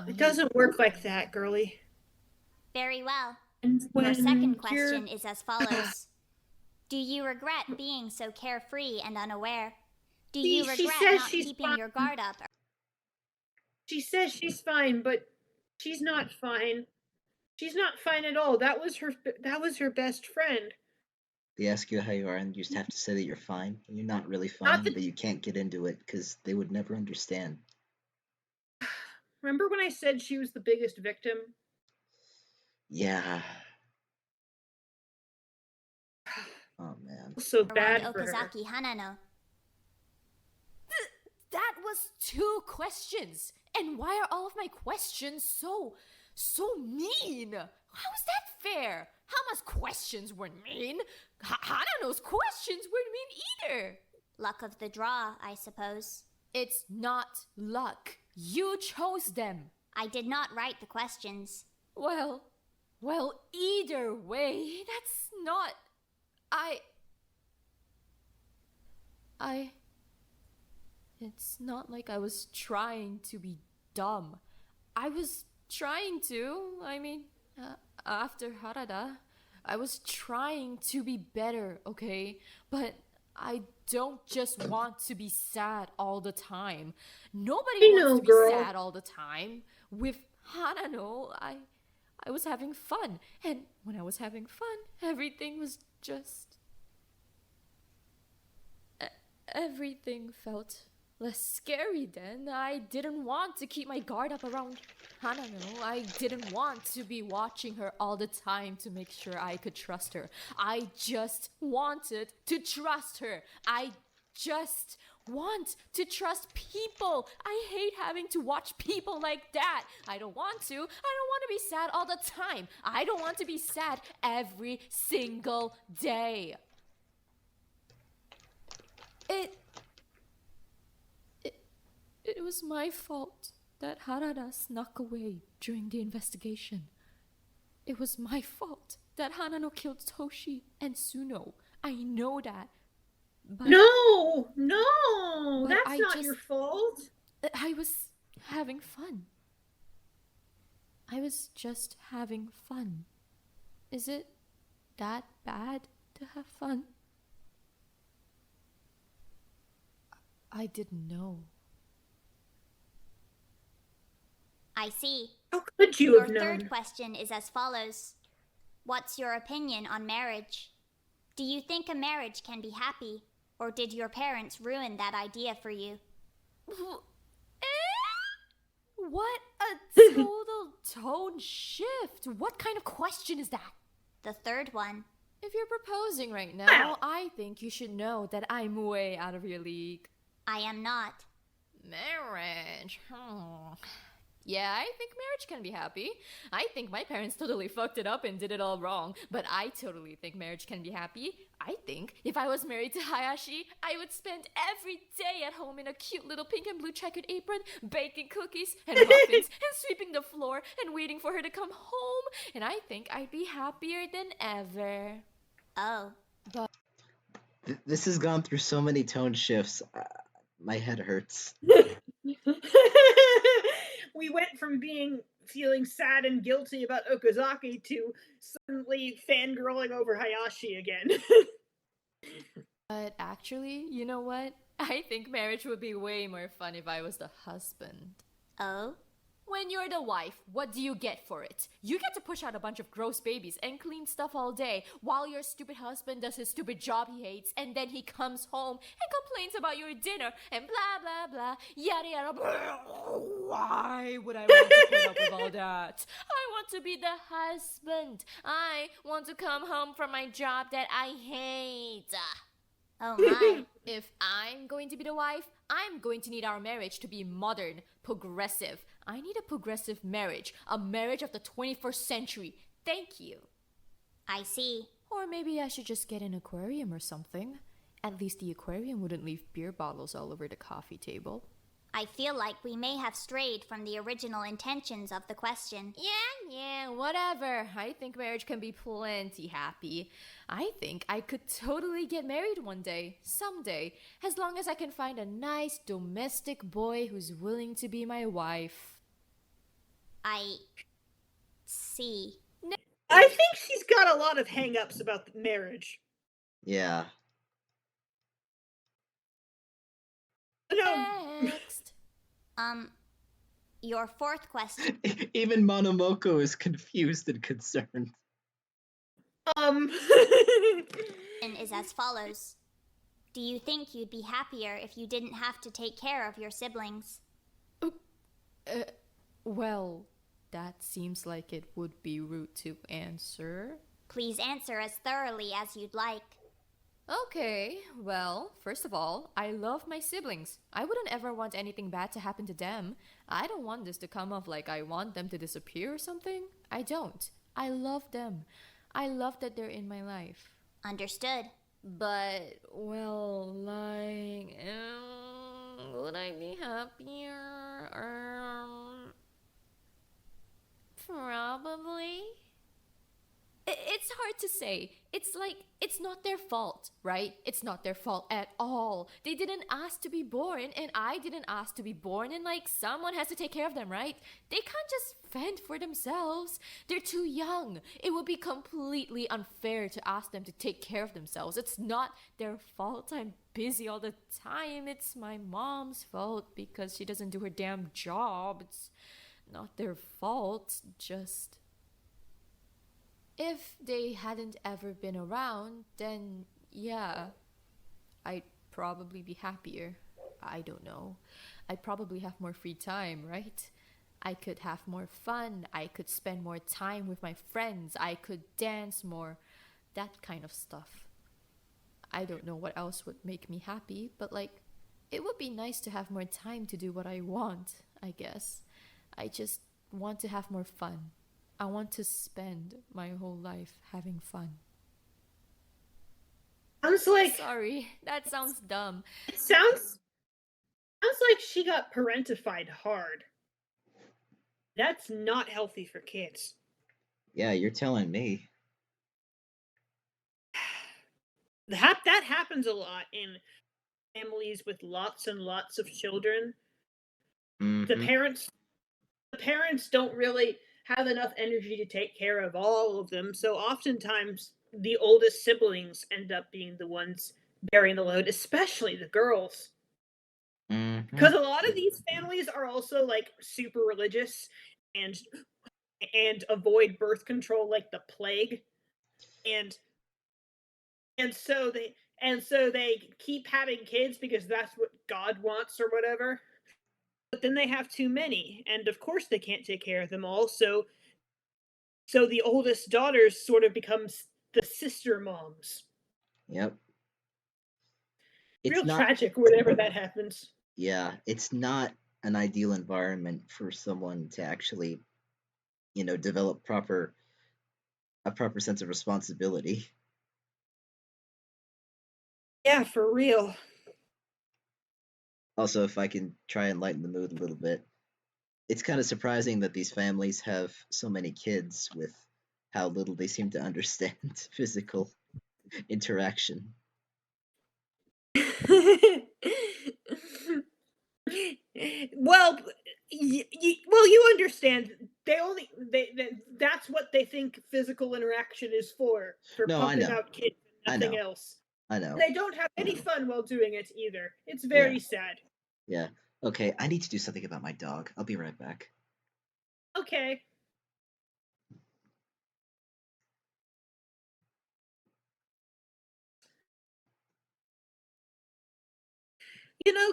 It doesn't work like that, girly. Very well. When Your second you're- question is as follows. Do you regret being so carefree and unaware? Do you She regret says not she's keeping fine. your guard up? She says she's fine, but she's not fine. She's not fine at all. That was her best friend. They ask you how you are, and you just have to say that you're fine. And you're not really Not fine, that- but you can't get into it because they would never understand. Remember when I said she was the biggest victim? Yeah. Oh man. So Around bad for her. Okazaki Hanano. That was 2 questions. And why are all of my questions so mean? How's that fair? Hama's questions weren't mean. Hanano's questions weren't mean either. Luck of the draw, I suppose. It's not luck. You chose them. I did not write the questions. Well, either way, that's not... It's not like I was trying to be dumb. I was trying to, after Harada, I was trying to be better, okay? But I don't just want to be sad all the time. Nobody wants to be sad all the time. With Hanano, I was having fun. And when I was having fun, everything was just... Everything felt less scary then. I didn't want to keep my guard up around Hanano. I didn't want to be watching her all the time to make sure I could trust her. I just wanted to trust her. I just want to trust people. I hate having to watch people like that. I don't want to. I don't want to be sad all the time. I don't want to be sad every single day. It was my fault that Harada snuck away during the investigation. It was my fault that Hanano killed Toshi and Suno. I know that. But No, but that's not your fault. I was having fun. I was just having fun. Is it that bad to have fun? I didn't know. I see. How could you Your have known? third question is as follows. What's your opinion on marriage? Do you think a marriage can be happy, or did your parents ruin that idea for you? What a total tone shift. What kind of question is that? The third one. If you're proposing right now, I think you should know that I'm way out of your league. I am not. Marriage. Yeah, I think marriage can be happy. I think my parents totally fucked it up and did it all wrong, but I totally think marriage can be happy. I think if I was married to Hayashi, I would spend every day at home in a cute little pink and blue checkered apron, baking cookies and muffins and sweeping the floor and waiting for her to come home. And I think I'd be happier than ever. Oh. But This has gone through so many tone shifts. My head hurts. We went from feeling sad and guilty about Okazaki to suddenly fangirling over Hayashi again. But actually, you know what? I think marriage would be way more fun if I was the husband. Oh? When you're the wife, what do you get for it? You get to push out a bunch of gross babies and clean stuff all day while your stupid husband does his stupid job he hates, and then he comes home and complains about your dinner and blah blah blah, yada yada blah. Why would I want to put up with all that? I want to be the husband. I want to come home from my job that I hate. Oh my. If I'm going to be the wife, I'm going to need our marriage to be modern, progressive. I need a progressive marriage, a marriage of the 21st century. Thank you. I see. Or maybe I should just get an aquarium or something. At least the aquarium wouldn't leave beer bottles all over the coffee table. I feel like we may have strayed from the original intentions of the question. Yeah, whatever. I think marriage can be plenty happy. I think I could totally get married one day, someday, as long as I can find a nice domestic boy who's willing to be my wife. I see. I think she's got a lot of hang-ups about the marriage. Yeah. Next. Your fourth question. Even Monomoko is confused and concerned. Is as follows. Do you think you'd be happier if you didn't have to take care of your siblings? Well, that seems like it would be rude to answer. Please answer as thoroughly as you'd like. Okay, well, first of all, I love my siblings. I wouldn't ever want anything bad to happen to them. I don't want this to come off like I want them to disappear or something. I don't. I love them. I love that they're in my life. Understood. But, well, like, would I be happier? Probably. It's hard to say. It's like, it's not their fault, right? It's not their fault at all. They didn't ask to be born, and I didn't ask to be born, and like, someone has to take care of them, right? They can't just fend for themselves. They're too young. It would be completely unfair to ask them to take care of themselves. It's not their fault I'm busy all the time. It's my mom's fault because she doesn't do her damn job. It's not their fault, just... If they hadn't ever been around, then yeah, I'd probably be happier. I don't know. I'd probably have more free time, right? I could have more fun. I could spend more time with my friends. I could dance more. That kind of stuff. I don't know what else would make me happy, but like, it would be nice to have more time to do what I want, I guess. I just want to have more fun. I want to spend my whole life having fun. Sounds like... Sorry, that sounds dumb. It sounds like she got parentified hard. That's not healthy for kids. Yeah, you're telling me. That happens a lot in families with lots and lots of children. Mm-hmm. The parents don't really have enough energy to take care of all of them, so oftentimes the oldest siblings end up being the ones bearing the load, especially the girls. Because a lot of these families are also like super religious and avoid birth control like the plague, and so they keep having kids because that's what God wants or whatever. But then they have too many, and of course they can't take care of them all, so the oldest daughters sort of becomes the sister moms. Yep. It's real tragic whenever that happens. Yeah, it's not an ideal environment for someone to actually, develop a proper sense of responsibility. Yeah, for real. Also, if I can try and lighten the mood a little bit, it's kind of surprising that these families have so many kids with how little they seem to understand physical interaction. Well, you understand. That's what they think physical interaction is for No, I pumping know. out kids and nothing else. I know. They don't have any fun while doing it either. It's very sad. Yeah. Okay, I need to do something about my dog. I'll be right back. Okay.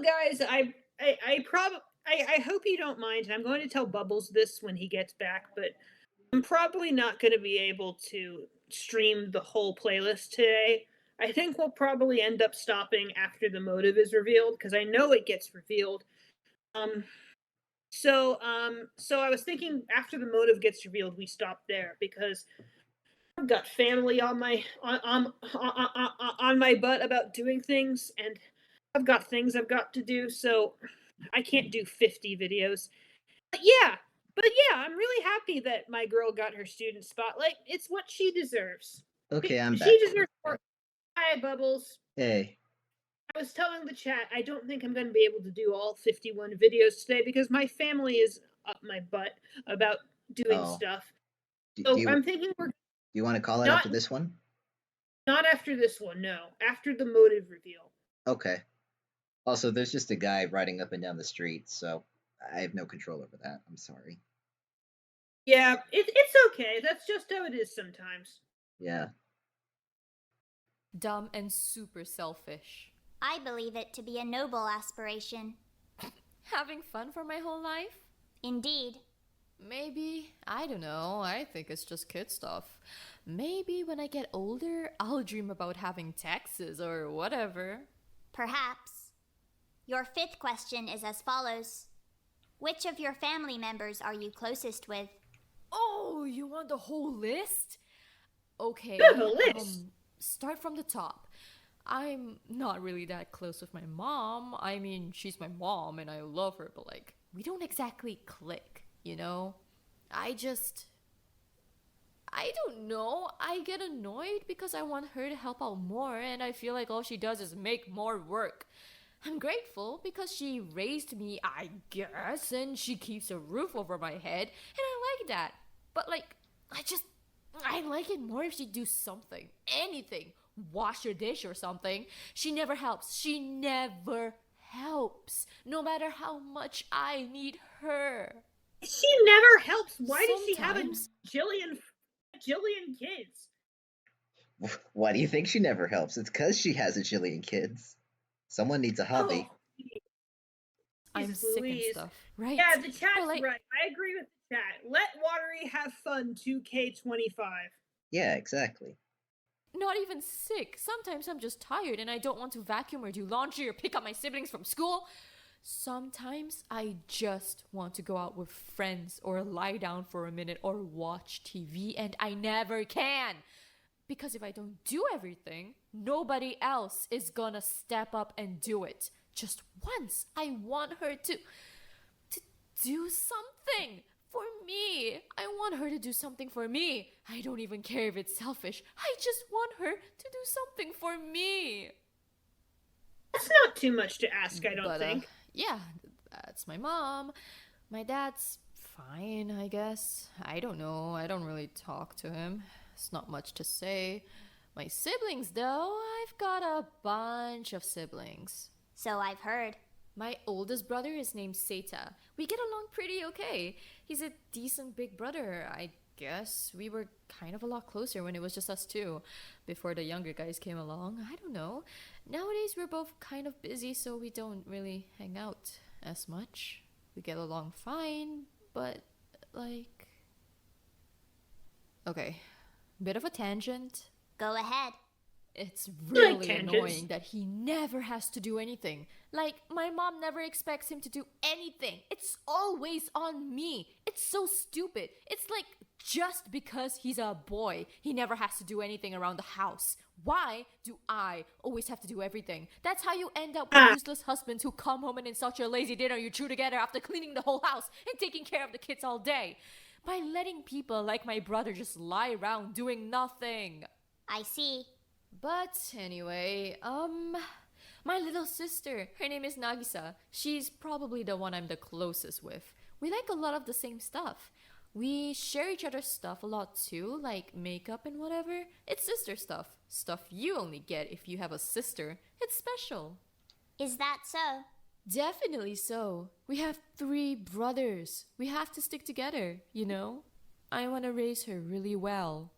Guys, I hope you don't mind, and I'm going to tell Bubbles this when he gets back, but I'm probably not going to be able to stream the whole playlist today. I think we'll probably end up stopping after the motive is revealed, because I know it gets revealed. So I was thinking after the motive gets revealed, we stop there, because I've got family on my butt about doing things, and I've got things I've got to do, so I can't do 50 videos. But yeah, I'm really happy that my girl got her student spotlight. It's what she deserves. Okay, I'm back. She deserves more. Hi, Bubbles. Hey. I was telling the chat, I don't think I'm going to be able to do all 51 videos today because my family is up my butt about doing stuff. I'm thinking we're... Do you want to call it after this one? Not after this one, no. After the motive reveal. Okay. Also, there's just a guy riding up and down the street, so I have no control over that. I'm sorry. Yeah, it's okay. That's just how it is sometimes. Yeah. Dumb and super selfish. I believe it to be a noble aspiration. Having fun for my whole life? Indeed. Maybe. I don't know. I think it's just kid stuff. Maybe when I get older, I'll dream about having taxes or whatever. Perhaps. Your fifth question is as follows. Which of your family members are you closest with? Oh, Oh, you want the whole list? Okay. The list. Start from the top. I'm not really that close with my mom. I mean, she's my mom and I love her, but like, we don't exactly click, you know? I don't know. I get annoyed because I want her to help out more and I feel like all she does is make more work. I'm grateful because she raised me, I guess, and she keeps a roof over my head, and I like that. But like, I like it more if she do something, anything. Wash your dish or something. She never helps. She never helps. No matter how much I need her. She never helps. Why does she have a Sometimes. jillion kids? Why do you think she never helps? It's because she has a jillion kids. Someone needs a hobby. Oh, I'm Jesus sick and Louise. stuff, right? Yeah, the chat's Or like, right. I agree with the chat. Let Watery have fun, 2K25. Yeah, exactly. not even sick. Sometimes I'm just tired and I don't want to vacuum or do laundry or pick up my siblings from school. Sometimes I just want to go out with friends or lie down for a minute or watch TV, and I never can. Because if I don't do everything, nobody else is gonna step up and do it. Just once, I want her to do something for me. I want her to do something for me. I don't even care if it's selfish. I just want her to do something for me. That's not too much to ask, I don't think. Yeah, that's my mom. My dad's fine, I guess. I don't know. I don't really talk to him. It's not much to say. My siblings, though, I've got a bunch of siblings. So I've heard. My oldest brother is named Seta. We get along pretty okay. He's a decent big brother. I guess we were kind of a lot closer when it was just us two, before the younger guys came along. I don't know. Nowadays we're both kind of busy, so we don't really hang out as much. We get along fine, but like... Okay, bit of a tangent. Go ahead. It's really annoying that he never has to do anything. Like, my mom never expects him to do anything. It's always on me. It's so stupid. It's like, just because he's a boy, he never has to do anything around the house. Why do I always have to do everything? That's how you end up with useless husbands who come home and insult your lazy dinner you chew together after cleaning the whole house and taking care of the kids all day. By letting people like my brother just lie around doing nothing. I see. But anyway, my little sister, her name is Nagisa. She's probably the one I'm the closest with. We like a lot of the same stuff. We share each other's stuff a lot too, like makeup and whatever. It's sister stuff. Stuff you only get if you have a sister. It's special. Is that so? Definitely so. We have 3 brothers. We have to stick together, you know? I want to raise her really well.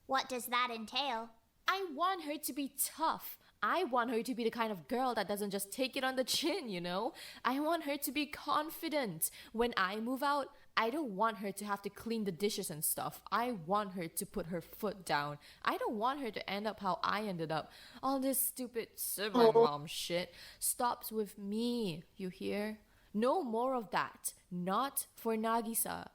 What does that entail? I want her to be tough. I want her to be the kind of girl that doesn't just take it on the chin, you know? I want her to be confident. When I move out, I don't want her to have to clean the dishes and stuff. I want her to put her foot down. I don't want her to end up how I ended up. All this stupid sibling mom shit stops with me, you hear? No more of that. Not for Nagisa.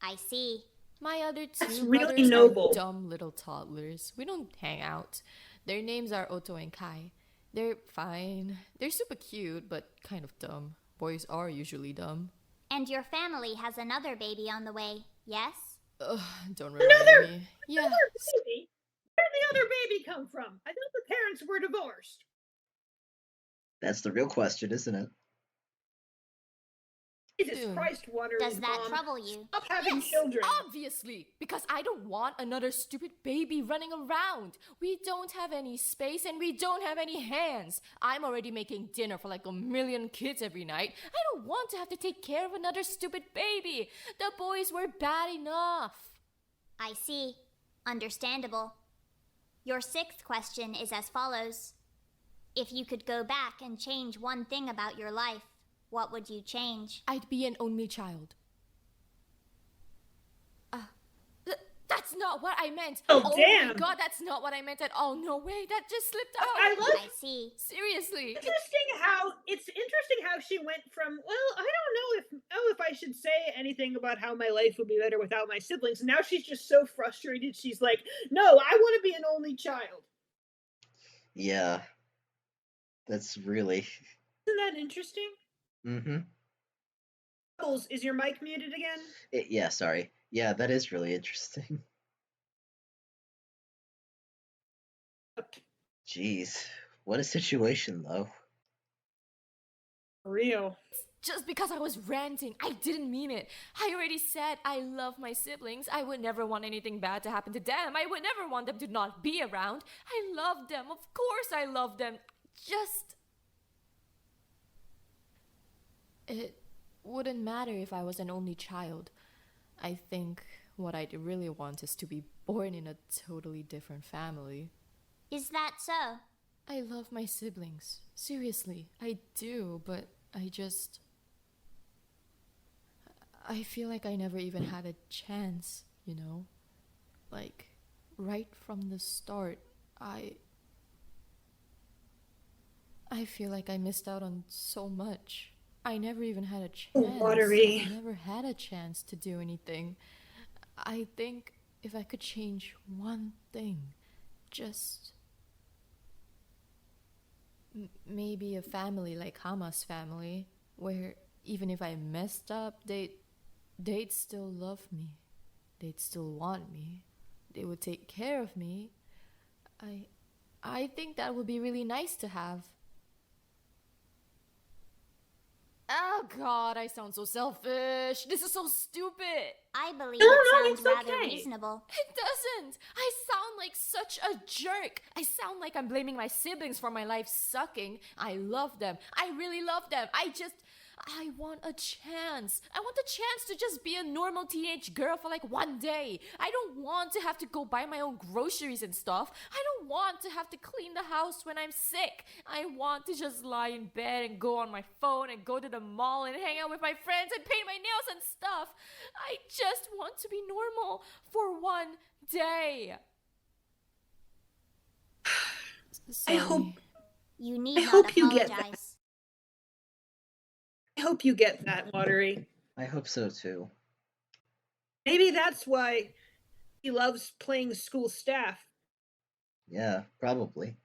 I see. My other 2 That's brothers really noble. are dumb little toddlers. We don't hang out. Their names are Otto and Kai. They're fine. They're super cute, but kind of dumb. Boys are usually dumb. And your family has another baby on the way, yes? Don't remind me. Yeah. Another baby? Where'd the other baby come from? I thought the parents were divorced. That's the real question, isn't it? Jesus Christ, Water. Does that trouble you? Stop having Yes, children. obviously, because I don't want another stupid baby running around. We don't have any space and we don't have any hands. I'm already making dinner for like 1 million kids every night. I don't want to have to take care of another stupid baby. The boys were bad enough. I see. Understandable. Your 6th question is as follows. If you could go back and change one thing about your life, what would you change? I'd be an only child. That's not what I meant. Oh, damn. My god, that's not what I meant at all. No way, that just slipped out. I see. Seriously. It's interesting how she went from, well, I don't know if I should say anything about how my life would be better without my siblings. And now she's just so frustrated. She's like, no, I want to be an only child. Yeah. That's really. Isn't that interesting? Mm-hmm. Bubbles, is your mic muted again? Yeah, sorry. Yeah, that is really interesting. Jeez. What a situation, though. For real. Just because I was ranting, I didn't mean it. I already said I love my siblings. I would never want anything bad to happen to them. I would never want them to not be around. I love them. Of course I love them. Just... It wouldn't matter if I was an only child. I think what I'd really want is to be born in a totally different family. Is that so? I love my siblings. Seriously, I do, but I feel like I never even had a chance, you know? Like, right from the start, I feel like I missed out on so much. I never even had a chance. Watery. I never had a chance to do anything. I think if I could change one thing, just... maybe a family like Hama's family, where even if I messed up, they'd still love me. They'd still want me. They would take care of me. I think that would be really nice to have. Oh god, I sound so selfish. This is so stupid. I believe it sounds rather reasonable. It doesn't. I sound like such a jerk. I sound like I'm blaming my siblings for my life sucking. I love them. I really love them. I want a chance. I want a chance to just be a normal teenage girl for like one day. I don't want to have to go buy my own groceries and stuff. I don't want to have to clean the house when I'm sick. I want to just lie in bed and go on my phone and go to the mall and hang out with my friends and paint my nails and stuff. I just want to be normal for one day. I hope you need I not hope you apologize. get that. I hope you get that, Watery. I hope so too. Maybe that's why he loves playing school staff. Yeah, probably.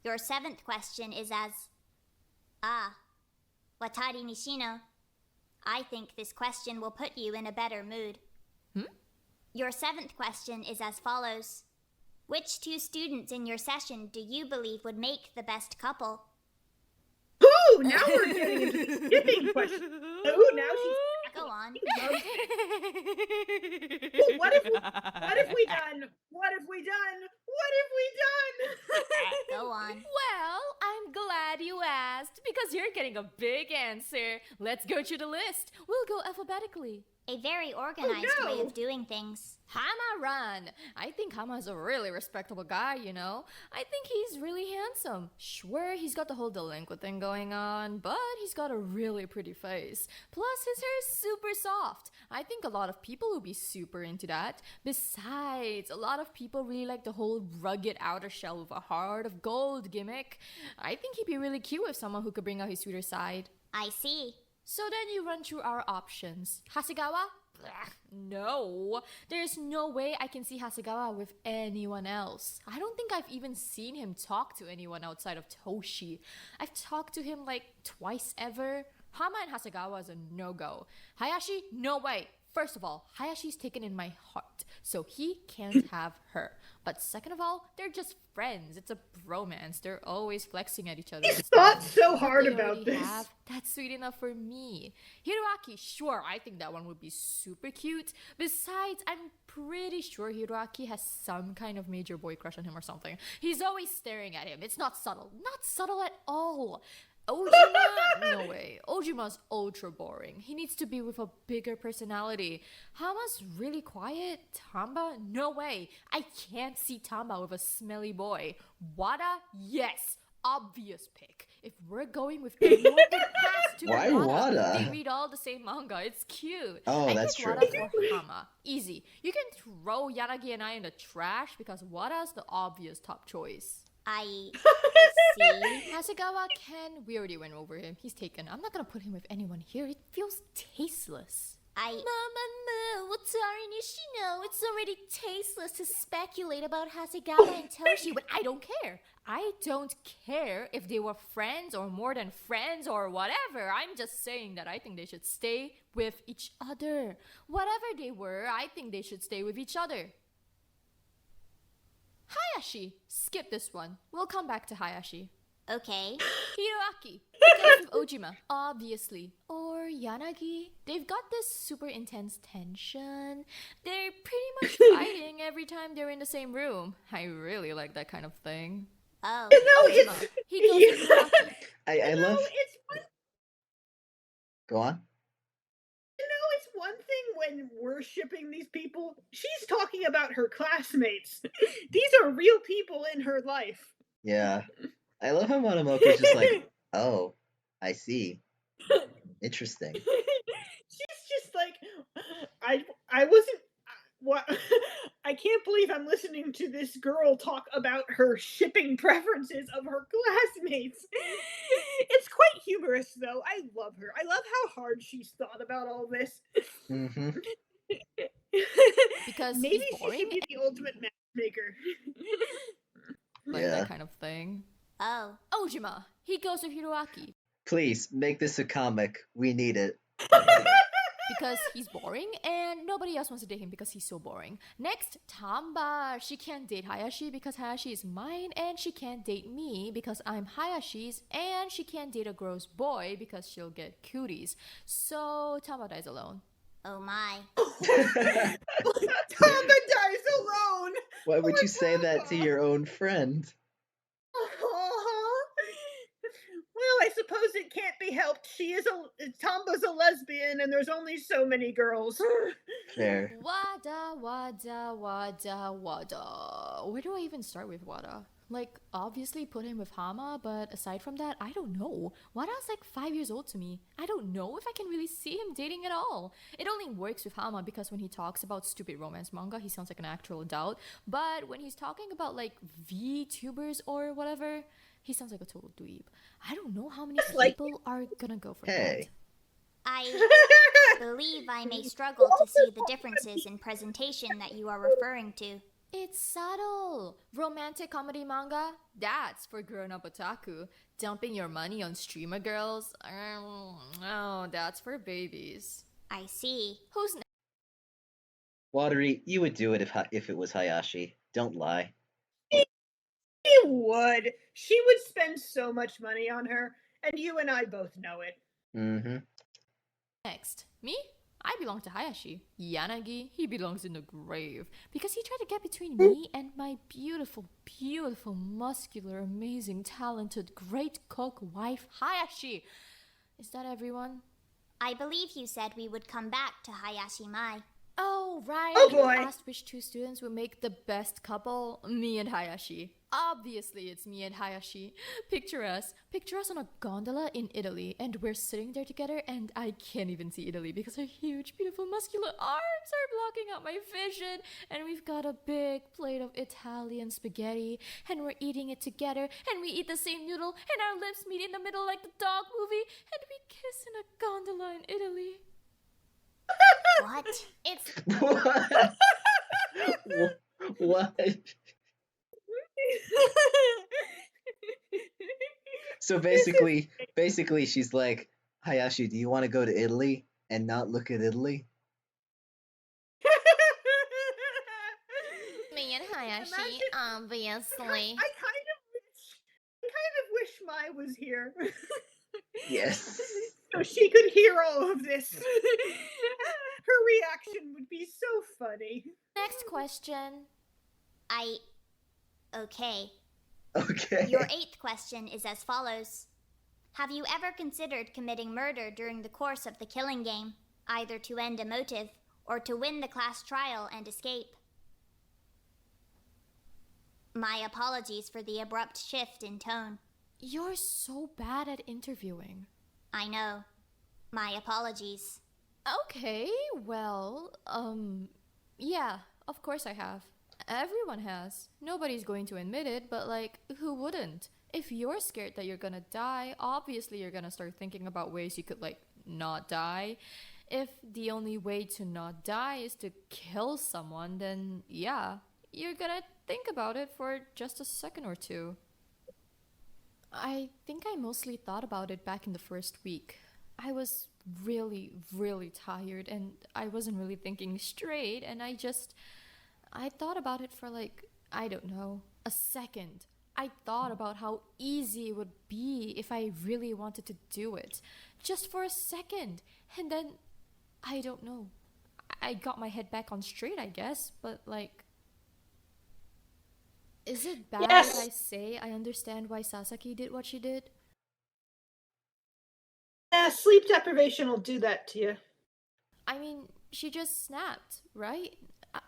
Your 7th question is as... Watari Nishino. I think this question will put you in a better mood. Your 7th question is as follows. Which 2 students in your session do you believe would make the best couple? Ooh, now we're getting into skipping questions. Ooh, now she's... Go on. Ooh, what have we done? What have we done? What have we done? Go on. Well, I'm glad you asked, because you're getting a big answer. Let's go through the list. We'll go alphabetically. A very organized way of doing things. Hama-ran. I think Hama's a really respectable guy, you know? I think he's really handsome. Sure, he's got the whole delinquent thing going on, but he's got a really pretty face. Plus, his hair is super soft. I think a lot of people will be super into that. Besides, a lot of people really like the whole rugged outer shell with a heart of gold gimmick. I think he'd be really cute with someone who could bring out his sweeter side. I see. So then you run through our options. Hasegawa? Blah, no. There's no way I can see Hasegawa with anyone else. I don't think I've even seen him talk to anyone outside of Toshi. I've talked to him like twice ever. Hama and Hasegawa is a no-go. Hayashi? No way. First of all, Hayashi's taken in my heart, so he can't have her. But second of all, they're just friends. It's a bromance. They're always flexing at each other. He's thought so hard about this. That's sweet enough for me. Hiroaki, sure, I think that one would be super cute. Besides, I'm pretty sure Hiroaki has some kind of major boy crush on him or something. He's always staring at him. It's not subtle. Not subtle at all. Ojima? No way. Ojima's ultra boring. He needs to be with a bigger personality. Hama's really quiet. Tamba? No way. I can't see Tamba with a smelly boy. Wada? Yes. obvious pick. If we're going with anyone, it has to be Why Wada. Wada? They read all the same manga. It's cute. Oh, I that's pick true. Wada for Hama. Easy. You can throw Yanagi and I in the trash because Wada's the obvious top choice. I see. Hasegawa we already went over him. He's taken. I'm not gonna put him with anyone here. It feels tasteless. Mama, Watari Nishino, it's already tasteless to speculate about Hasegawa and Toshi, But I don't care. I don't care if they were friends or more than friends or whatever. I'm just saying that I think they should stay with each other. Whatever they were, I think they should stay with each other. Hayashi. Skip this one. We'll come back to Hayashi. Okay. Hiroaki. Because of Ojima, obviously. Or Yanagi. They've got this super intense tension. They're pretty much fighting every time they're in the same room. I really like that kind of thing. Oh. Ojima. He goes to Hiroaki. I love. It's one, Go on. it's one thing when we're shipping these people. She's talking about her classmates. These are real people in her life. Yeah. I love how Monomoko's just like, oh, I see. Interesting. She's just like, I wasn't. What? I can't believe I'm listening to this girl talk about her shipping preferences of her classmates. It's quite humorous, though. I love her. I love how hard she's thought about all this. Mm-hmm. Because maybe he's she boring. should be the ultimate matchmaker. Like Yeah. that kind of thing. Oh. Ojima. He goes with Hiroaki. Please make this a comic. We need it. Because he's boring and nobody else wants to date him because he's so boring. Next, Tamba. She can't date Hayashi because Hayashi is mine, and she can't date me because I'm Hayashi's, and she can't date a gross boy because she'll get cooties. So Tamba dies alone. Oh my. Tamba dies alone. Why would Poor you say that to Tamba. your own friend? Well, I suppose it can't be helped. Tamba's a lesbian, and there's only so many girls. Fair. Wada. Where do I even start with Wada? Like, obviously put him with Hama, but aside from that, I don't know. Wada's like 5 years old to me. I don't know if I can really see him dating at all. It only works with Hama because when he talks about stupid romance manga, he sounds like an actual adult. But when he's talking about like VTubers or whatever, he sounds like a total dweeb. I don't know how many people are gonna go for Hey. I believe I may struggle to see the differences in presentation that you are referring to. It's subtle. Romantic comedy manga? That's for grown-up otaku. Dumping your money on streamer girls? Oh, that's for babies. I see. Who's next? Watery, you would do it if it was Hayashi. Don't lie. She would. She would spend so much money on her, and you and I both know it. Mm-hmm. Next? Me? I belong to Hayashi. Yanagi, he belongs in the grave. Because he tried to get between me and my beautiful, beautiful, muscular, amazing, talented, great cook wife, Hayashi. Is that everyone? I believe you said we would come back to Hayashi Mai. Oh, right. Oh, You boy. asked which two students would make the best couple. Me and Hayashi. Obviously, it's me and Hayashi. Picture us. Picture us on a gondola in Italy, and we're sitting there together, and I can't even see Italy because her huge, beautiful, muscular arms are blocking out my vision. And we've got a big plate of Italian spaghetti, and we're eating it together, and we eat the same noodle, and our lips meet in the middle like the dog movie, and we kiss in a gondola in Italy. What? It's What? So basically, she's like, Hayashi, do you want to go to Italy and not look at Italy? me and Hayashi, Imagine- obviously. I kind of wish Mai was here. Yes. So she could hear all of this. Her reaction would be so funny. Next question. Okay. Okay. Your 8th question is as follows. Have you ever considered committing murder during the course of the killing game, either to end a motive or to win the class trial and escape? My apologies for the abrupt shift in tone. You're so bad at interviewing. I know. My apologies. Okay, well, yeah, of course I have. Everyone has. Nobody's going to admit it, but like, who wouldn't? If you're scared that you're gonna die, obviously you're gonna start thinking about ways you could, like, not die. If the only way to not die is to kill someone, then yeah, you're gonna think about it for just a second or two. I think I mostly thought about it back in the first week. I was really, really tired and I wasn't really thinking straight, and I thought about it for like, I don't know, a second. I thought about how easy it would be if I really wanted to do it. Just for a second. And then, I don't know. I got my head back on straight, I guess, but like, is it bad if I say I understand why Sasaki did what she did? Yeah, sleep deprivation will do that to you. I mean, she just snapped, right?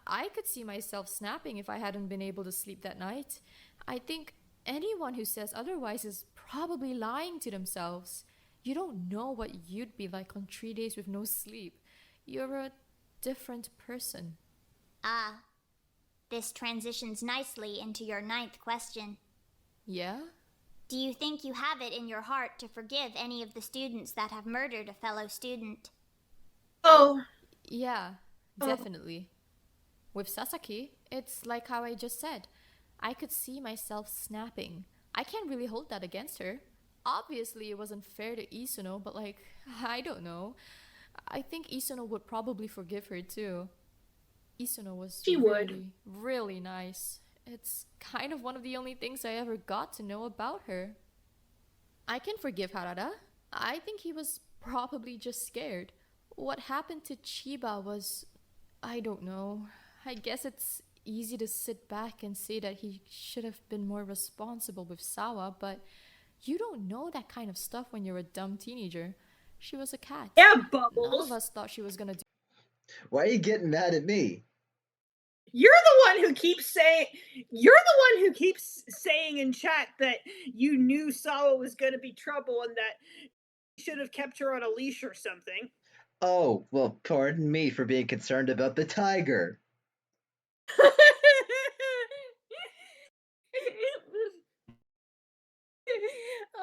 I could see myself snapping if I hadn't been able to sleep that night. I think anyone who says otherwise is probably lying to themselves. You don't know what you'd be like on 3 days with no sleep. You're a different person. Ah, this transitions nicely into your 9th question. Yeah? Do you think you have it in your heart to forgive any of the students that have murdered a fellow student? Oh. Yeah, definitely. With Sasaki, it's like how I just said. I could see myself snapping. I can't really hold that against her. Obviously, it wasn't fair to Isuno, but like, I don't know. I think Isuno would probably forgive her too. Isuno was really nice. It's kind of one of the only things I ever got to know about her. I can forgive Harada. I think he was probably just scared. What happened to Chiba was, I don't know. I guess it's easy to sit back and say that he should have been more responsible with Sawa, but you don't know that kind of stuff when you're a dumb teenager. She was a cat. Yeah, Bubbles. None of us thought she was gonna do. Why are you getting mad at me? You're the one who keeps saying in chat that you knew Sawa was going to be trouble and that you should have kept her on a leash or something. Oh, well, pardon me for being concerned about the tiger.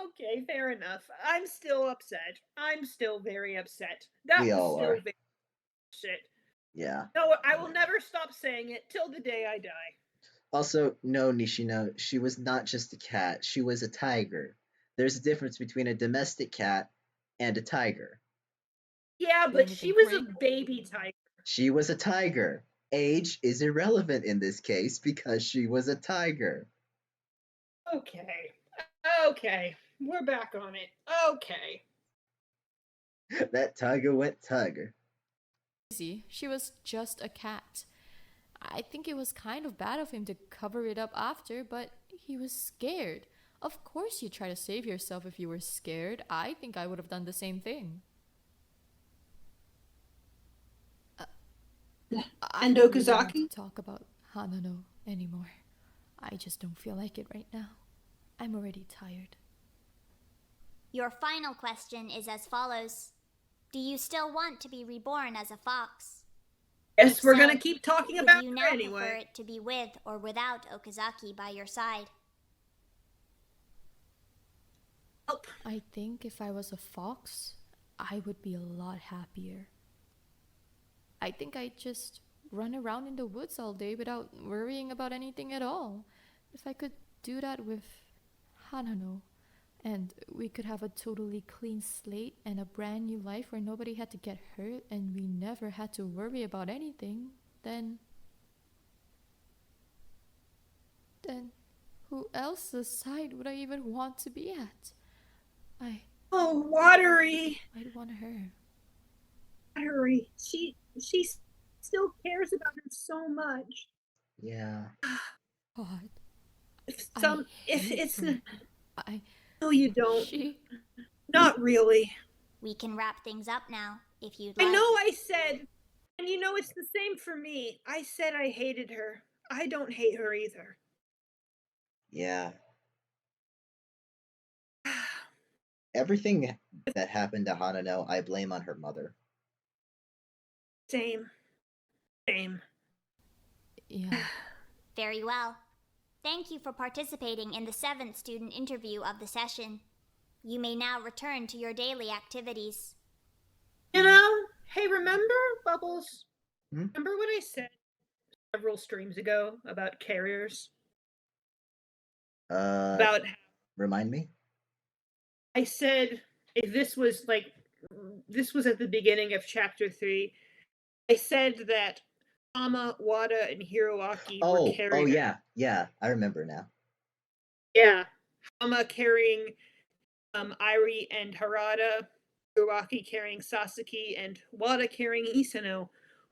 Okay, fair enough. I'm still upset. I'm still very upset. We all are. Very shit. Yeah. No, I will never stop saying it till the day I die. Also, no, Nishino, she was not just a cat. She was a tiger. There's a difference between a domestic cat and a tiger. Yeah, but she was a baby tiger. She was a tiger. Age is irrelevant in this case because she was a tiger. Okay. Okay. We're back on it. Okay. That tiger went tiger. She was just a cat. I think it was kind of bad of him to cover it up after, but he was scared. Of course you'd try to save yourself if you were scared. I think I would have done the same thing. And I don't Okazaki? really want to talk about Hanano anymore. I just don't feel like it right now. I'm already tired. Your final question is as follows. Do you still want to be reborn as a fox? Yes, we're so, going to keep talking would about you her now anyway. prefer it to be with or without Okazaki by your side? I think if I was a fox, I would be a lot happier. I think I'd just run around in the woods all day without worrying about anything at all. If I could do that with Hanano, and we could have a totally clean slate and a brand new life where nobody had to get hurt and we never had to worry about anything, then who else's side would I even want to be at? Oh, Watery. I'd want her. Watery. She still cares about her so much. Yeah. God. No, you don't. She... Not really. We can wrap things up now, if you'd like. I know I said, and you know it's the same for me. I said I hated her. I don't hate her either. Yeah. everything that happened to Hanano, I blame on her mother. Same. Yeah. Very well. Thank you for participating in the 7th student interview of the session. You may now return to your daily activities. You know, hey, remember, Bubbles? Remember what I said several streams ago about carriers? About remind me? I said if this was at the beginning of chapter 3. I said that Tama, Wada, and Hiroaki were carrying. Oh yeah, I remember now. Yeah, Tama carrying Airi and Harada, Hiroaki carrying Sasaki, and Wada carrying Isano.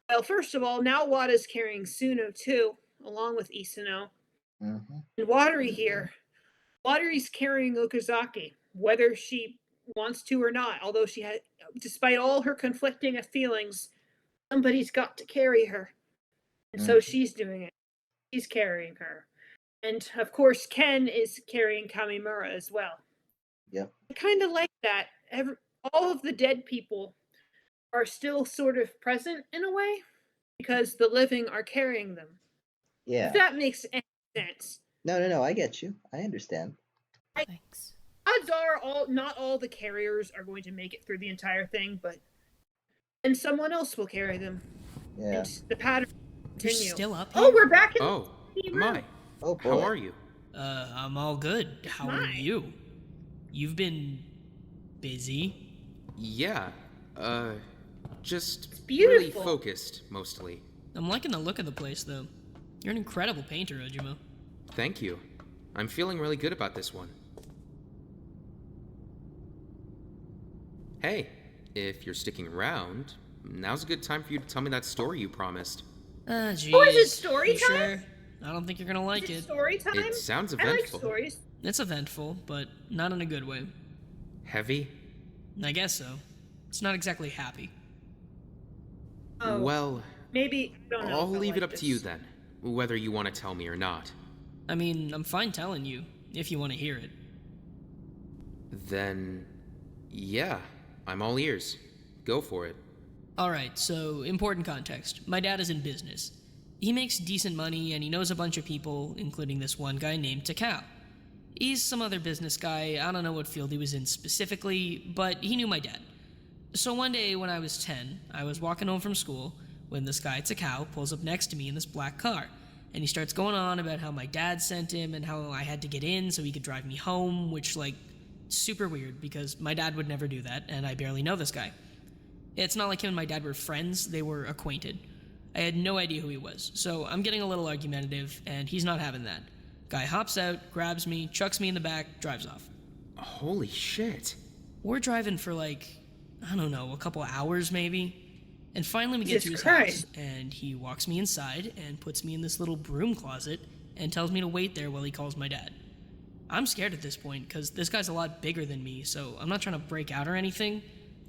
Well, first of all, now Wada's carrying Suno too, along with Isano. Mm-hmm. And Watery here. Watery's carrying Okazaki, whether she wants to or not, although she had, despite all her conflicting feelings, somebody's got to carry her. And so she's doing it. He's carrying her. And of course, Ken is carrying Kamimura as well. Yep. I kind of like that. All of the dead people are still sort of present in a way because the living are carrying them. Yeah. If that makes any sense. No, I get you. I understand. Thanks. Odds are not all the carriers are going to make it through the entire thing, but and someone else will carry them. Yeah. And the pattern continue. You're still up here? Oh, we're back in Oh, the my. Oh, boy. How are you? I'm all good. How are you? You've been busy. Yeah, just beautiful. really focused, mostly. I'm liking the look of the place, though. You're an incredible painter, Ojimo. Thank you. I'm feeling really good about this one. Hey, if you're sticking around, now's a good time for you to tell me that story you promised. Jeez. Oh, is it story You time? Sure? I don't think you're gonna like it. Story time? It sounds I like eventful. stories. It's eventful, but not in a good way. Heavy? I guess so. It's not exactly happy. Oh, well, maybe I don't know. I'll if I leave it like up to you then, whether you want to tell me or not. I mean, I'm fine telling you, if you want to hear it. Then, yeah, I'm all ears. Go for it. Alright, so important context. My dad is in business. He makes decent money and he knows a bunch of people, including this one guy named Takao. He's some other business guy, I don't know what field he was in specifically, but he knew my dad. So one day when I was 10, I was walking home from school when this guy Takao pulls up next to me in this black car, and he starts going on about how my dad sent him and how I had to get in so he could drive me home, which, super weird because my dad would never do that and I barely know this guy. It's not like him and my dad were friends, they were acquainted. I had no idea who he was, so I'm getting a little argumentative, and he's not having that. Guy hops out, grabs me, chucks me in the back, drives off. Holy shit. We're driving for I don't know, a couple hours maybe. And finally we get to his Christ. house, and he walks me inside and puts me in this little broom closet and tells me to wait there while he calls my dad. I'm scared at this point, because this guy's a lot bigger than me, so I'm not trying to break out or anything.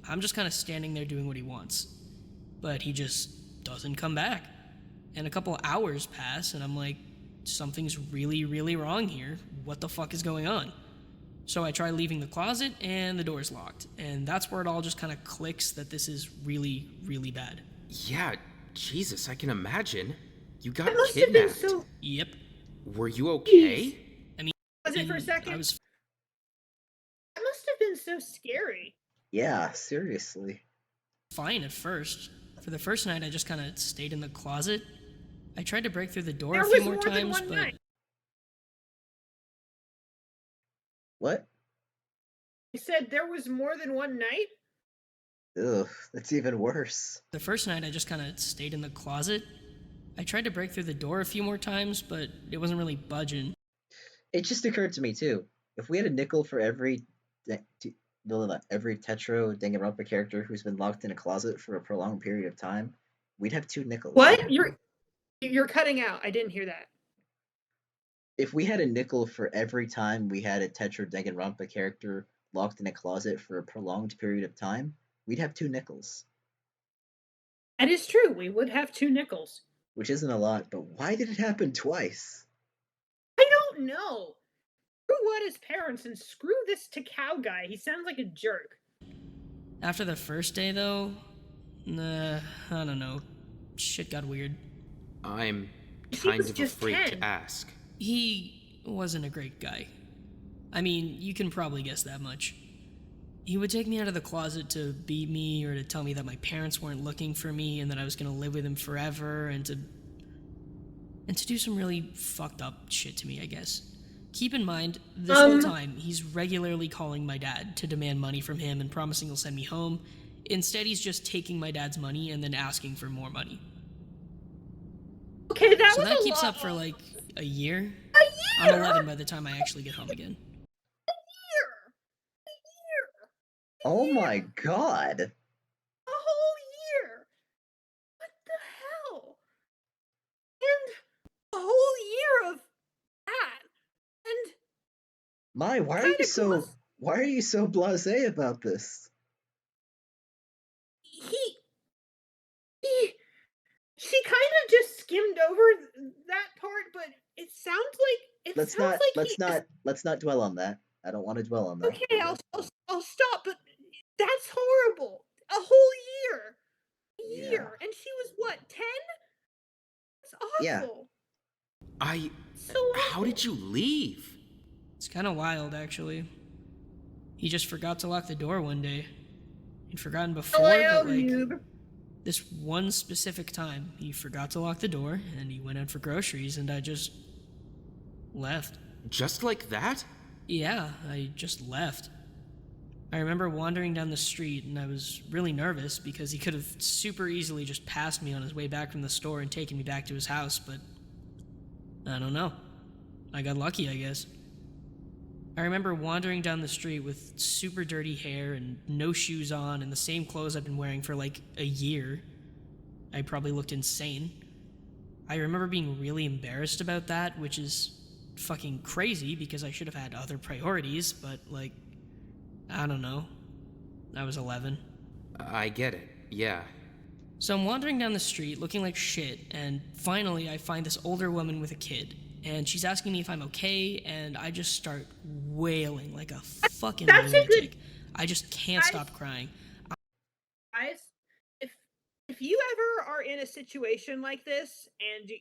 I'm just kind of standing there doing what he wants. But he just doesn't come back. And a couple hours pass, and I'm like, something's really, really wrong here. What the fuck is going on? So I try leaving the closet, and the door's locked. And that's where it all just kind of clicks that this is really, really bad. Yeah, Jesus, I can imagine. You got That must have been kidnapped. so. Yep. Were you okay? I mean, Was it for a second? I was That must have been so scary. Yeah, seriously. fine at first. For the first night, I just kind of stayed in the closet. I tried to break through the door There a few was more more than times, one but night. What? You said there was more than one night? Ugh, that's even worse. the first night I just kind of stayed in the closet. I tried to break through the door a few more times, but it wasn't really budging. It just occurred to me too. If we had a nickel for every Tetro Danganronpa character who's been locked in a closet for a prolonged period of time, we'd have 2 nickels. What? You're cutting out. I didn't hear that. If we had a nickel for every time we had a Tetro Danganronpa character locked in a closet for a prolonged period of time, we'd have 2 nickels. That is true. We would have 2 nickels. Which isn't a lot, but why did it happen twice? I don't know. Screw what his parents and screw this Takao guy. He sounds like a jerk. After the first day, though, I don't know. Shit got weird. I'm kind of afraid 10. to ask. He wasn't a great guy. I mean, you can probably guess that much. He would take me out of the closet to beat me or to tell me that my parents weren't looking for me and that I was going to live with him forever and to do some really fucked up shit to me, I guess. Keep in mind, this whole time, he's regularly calling my dad to demand money from him and promising he'll send me home. Instead, he's just taking my dad's money and then asking for more money. Okay, So that keeps up for like a year. I'm 11 by the time I actually get home again. Oh my god. A whole year. What the hell? And a whole year of that. And Why are you so blasé about this? She kind of just skimmed over that part, but it sounds like Let's not dwell on that. I don't want to dwell on that. Okay, I'll stop, but that's horrible. A whole year. A year. And she was what, 10? That's awful. Yeah. How did you leave? It's kind of wild, actually. He just forgot to lock the door one day. He'd forgotten before, but like this one specific time, he forgot to lock the door, and he went out for groceries, and I just left. Just like that? Yeah, I just left. I remember wandering down the street, and I was really nervous because he could have super easily just passed me on his way back from the store and taken me back to his house, but I don't know. I got lucky, I guess. I remember wandering down the street with super dirty hair and no shoes on and the same clothes I've been wearing for like a year. I probably looked insane. I remember being really embarrassed about that, which is fucking crazy because I should have had other priorities, but like, I don't know. I was 11. I get it, yeah. So I'm wandering down the street looking like shit, and finally I find this older woman with a kid. And she's asking me if I'm okay, and I just start wailing like a fucking lunatic. I just can't stop crying. Guys, if you ever are in a situation like this and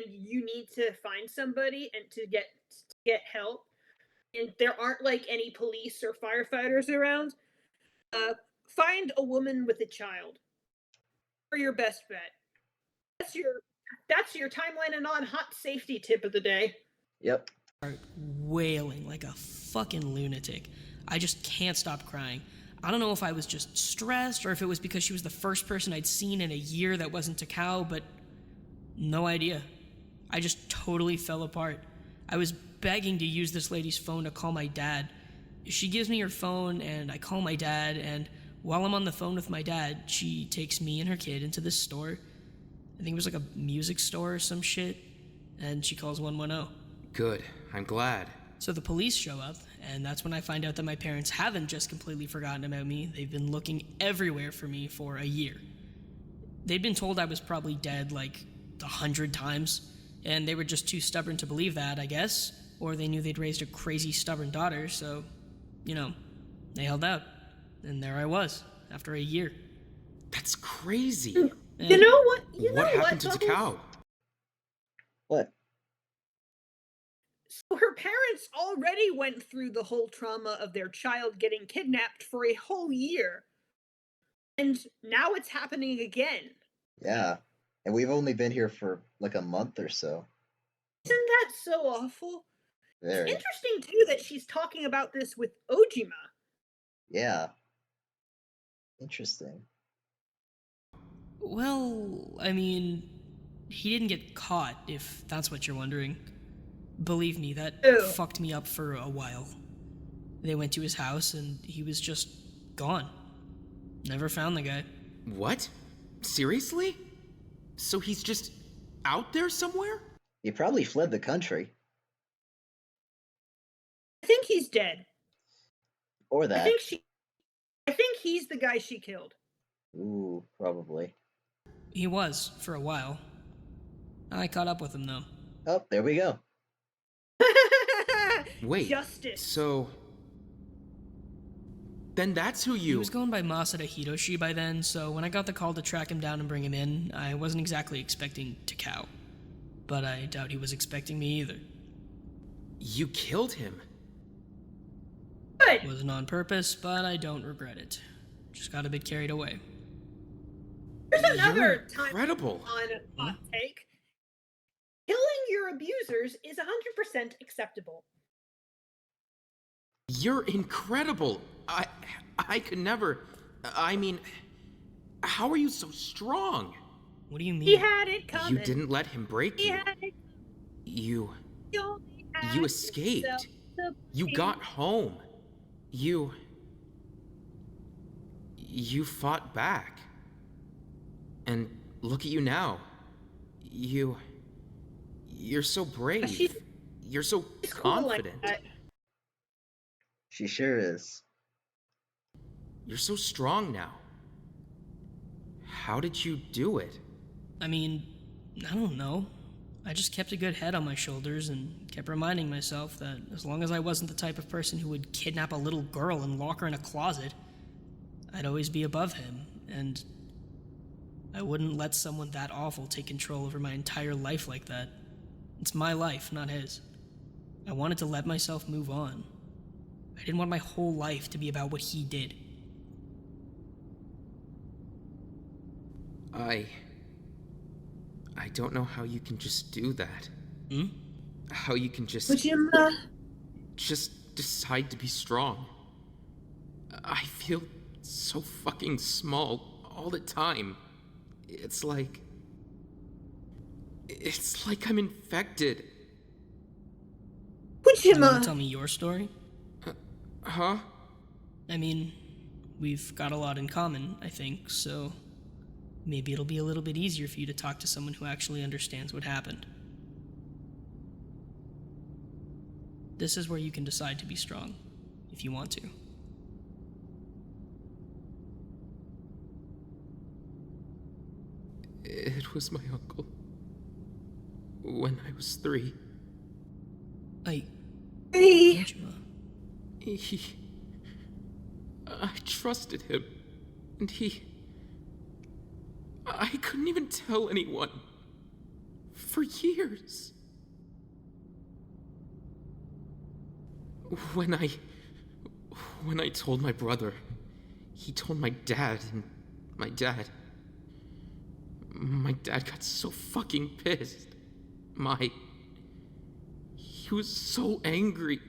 you need to find somebody and to get help, and there aren't like any police or firefighters around, find a woman with a child. For your best bet. That's your timeline and on hot safety tip of the day. Yep. Wailing like a fucking lunatic. I just can't stop crying. I don't know if I was just stressed or if it was because she was the first person I'd seen in a year that wasn't Takao, but no idea. I just totally fell apart. I was begging to use this lady's phone to call my dad. She gives me her phone and I call my dad, and while I'm on the phone with my dad, she takes me and her kid into this store. I think it was like a music store or some shit, and she calls 110. Good, I'm glad. So the police show up, and that's when I find out that my parents haven't just completely forgotten about me. They've been looking everywhere for me for a year. They'd been told I was probably dead like 100 times, and they were just too stubborn to believe that, I guess. Or they knew they'd raised a crazy, stubborn daughter, so, you know, they held out. And there I was, after a year. That's crazy. You know what? What happened to Takao? What? So her parents already went through the whole trauma of their child getting kidnapped for a whole year. And now it's happening again. Yeah. And we've only been here for like a month or so. Isn't that so awful? Very. It's interesting, too, that she's talking about this with Ojima. Yeah. Interesting. Well, I mean, he didn't get caught, if that's what you're wondering. Believe me, that fucked me up for a while. They went to his house, and he was just gone. Never found the guy. What? Seriously? So he's just out there somewhere? He probably fled the country. I think he's dead. Or that. I think he's the guy she killed. Ooh, probably. He was, for a while. I caught up with him, though. Oh, there we go. Wait, justice. so... Then that's who you... He was going by Masada Hiroshi by then, so when I got the call to track him down and bring him in, I wasn't exactly expecting Takao. But I doubt he was expecting me either. You killed him? Good. Wasn't on purpose, but I don't regret it. Just got a bit carried away. There's another incredible. On hot take. Killing your abusers is 100% acceptable. You're incredible. I could never... I mean... How are you so strong? What do you mean? He had it coming. You didn't let him break you. You escaped. You got home. You fought back. And look at you now. You're so brave. You're so confident. Cool like she sure is. You're so strong now. How did you do it? I mean, I don't know. I just kept a good head on my shoulders and kept reminding myself that as long as I wasn't the type of person who would kidnap a little girl and lock her in a closet, I'd always be above him, and I wouldn't let someone that awful take control over my entire life like that. It's my life, not his. I wanted to let myself move on. I didn't want my whole life to be about what he did. I don't know how you can just do that. How you can just decide to be strong. I feel so fucking small all the time. It's like I'm infected. Do you want to tell me your story? Huh? I mean, we've got a lot in common, I think, so maybe it'll be a little bit easier for you to talk to someone who actually understands what happened. This is where you can decide to be strong, if you want to. It was my uncle. When I was 3. I trusted him, and I couldn't even tell anyone. For years. When I told my brother, he told my dad, and my dad got so fucking pissed. He was so angry.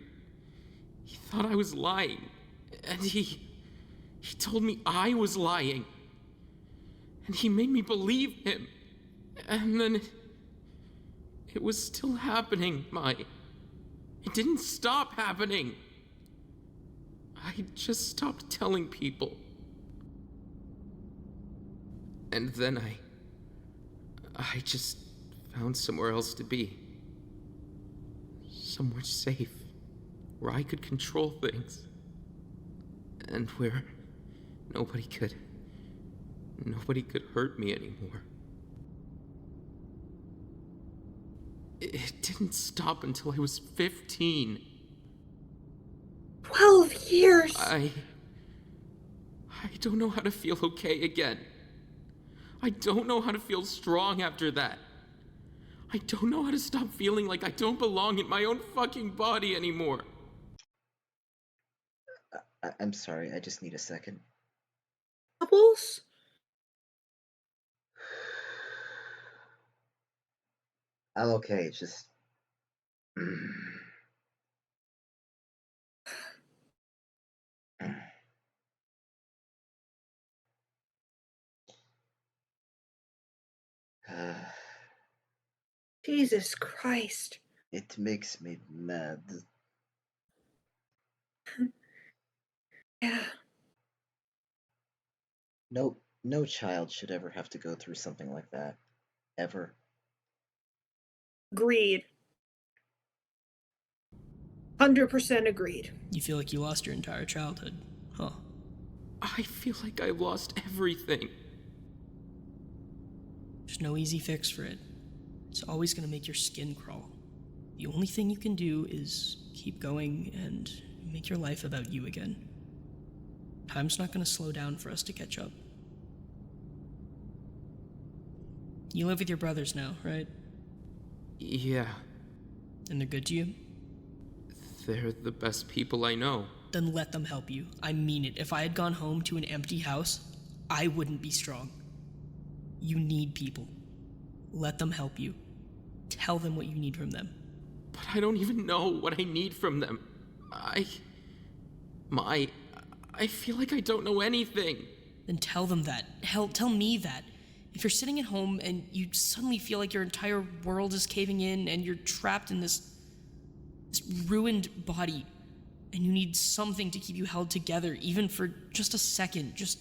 He thought I was lying, and he told me I was lying. And he made me believe him. And then it was still happening, It didn't stop happening. I just stopped telling people. And then I just found somewhere else to be. Somewhere safe, where I could control things. And where nobody could hurt me anymore. It didn't stop until I was 15. 12 years! I don't know how to feel okay again. I don't know how to feel strong after that. I don't know how to stop feeling like I don't belong in my own fucking body anymore. I'm sorry, I just need a second. Bubbles? I'm okay, just... Jesus Christ. It makes me mad. Yeah. No child should ever have to go through something like that. Ever. Agreed. 100% agreed. You feel like you lost your entire childhood, huh? I feel like I lost everything. There's no easy fix for it. It's always gonna make your skin crawl. The only thing you can do is keep going and make your life about you again. Time's not gonna slow down for us to catch up. You live with your brothers now, right? Yeah. And they're good to you? They're the best people I know. Then let them help you. I mean it. If I had gone home to an empty house, I wouldn't be strong. You need people. Let them help you. Tell them what you need from them. But I don't even know what I need from them. I feel like I don't know anything. Then tell them that. Hell, tell me that. If you're sitting at home and you suddenly feel like your entire world is caving in and you're trapped in this ruined body and you need something to keep you held together, even for just a second, just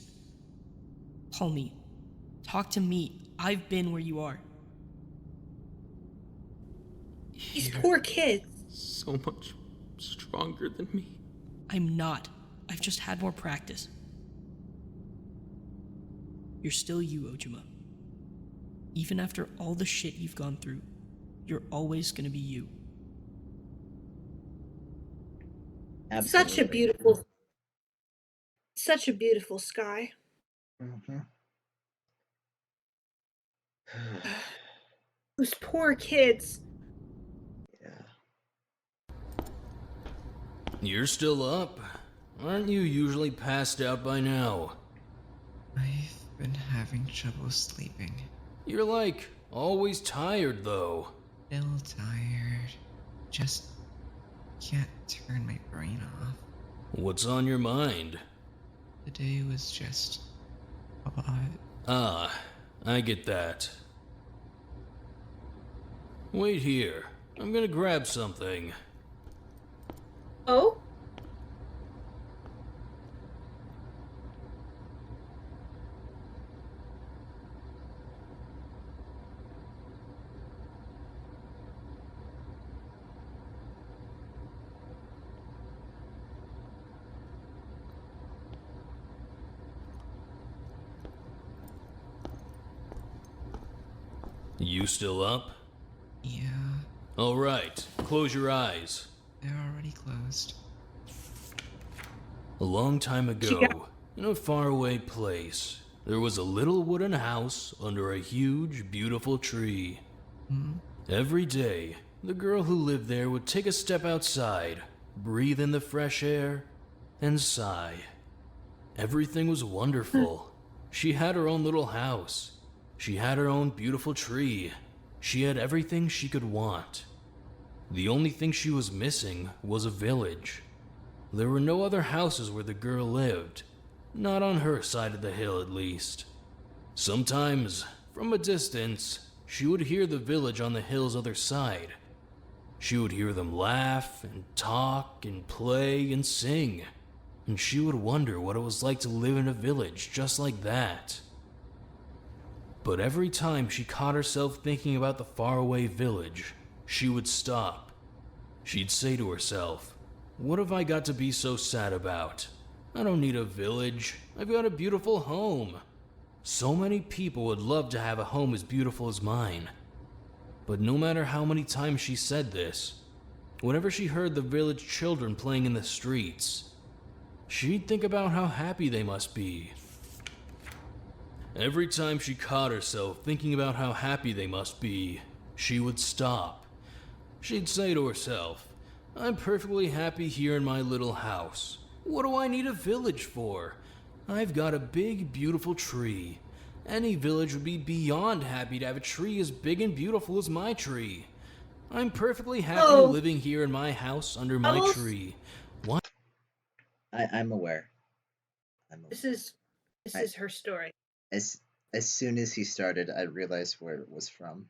call me. Talk to me. I've been where you are. These poor kids. So much stronger than me. I'm not. I've just had more practice. You're still you, Ojima. Even after all the shit you've gone through, you're always gonna be you. Absolutely. Such a beautiful sky. Mm-hmm. Those poor kids. You're still up? Aren't you usually passed out by now? I've been having trouble sleeping. You're like, always tired though. Still tired. Just can't turn my brain off. What's on your mind? The day was just a lot. Ah, I get that. Wait here. I'm gonna grab something. Oh? You still up? Yeah. Alright, close your eyes. They're already closed. A long time ago, in a faraway place, there was a little wooden house under a huge, beautiful tree. Every day, the girl who lived there would take a step outside, breathe in the fresh air, and sigh. Everything was wonderful. She had her own little house. She had her own beautiful tree. She had everything she could want. The only thing she was missing was a village. There were no other houses where the girl lived. Not on her side of the hill, at least. Sometimes, from a distance, she would hear the village on the hill's other side. She would hear them laugh and talk and play and sing. And she would wonder what it was like to live in a village just like that. But every time she caught herself thinking about the faraway village, she would stop. She'd say to herself, "What have I got to be so sad about? I don't need a village. I've got a beautiful home. So many people would love to have a home as beautiful as mine." But no matter how many times she said this, whenever she heard the village children playing in the streets, she'd think about how happy they must be. Every time she caught herself thinking about how happy they must be, she would stop. She'd say to herself, "I'm perfectly happy here in my little house. What do I need a village for? I've got a big, beautiful tree. Any village would be beyond happy to have a tree as big and beautiful as my tree. I'm perfectly happy living here in my house under my tree. Why?" I'm aware. This is her story. As soon as he started, I realized where it was from.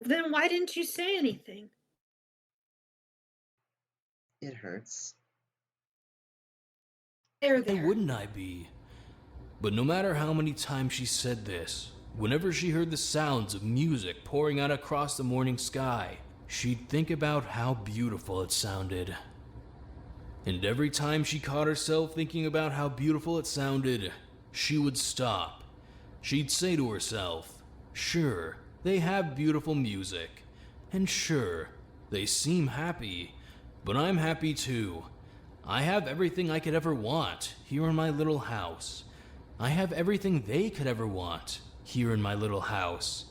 Then why didn't you say anything? It hurts. There. Why wouldn't I be? But no matter how many times she said this, whenever she heard the sounds of music pouring out across the morning sky, she'd think about how beautiful it sounded. And every time she caught herself thinking about how beautiful it sounded, she would stop. She'd say to herself, "Sure, they have beautiful music. And sure, They seem happy, but I'm happy too. I have everything I could ever want here in my little house. I have everything they could ever want here in my little house.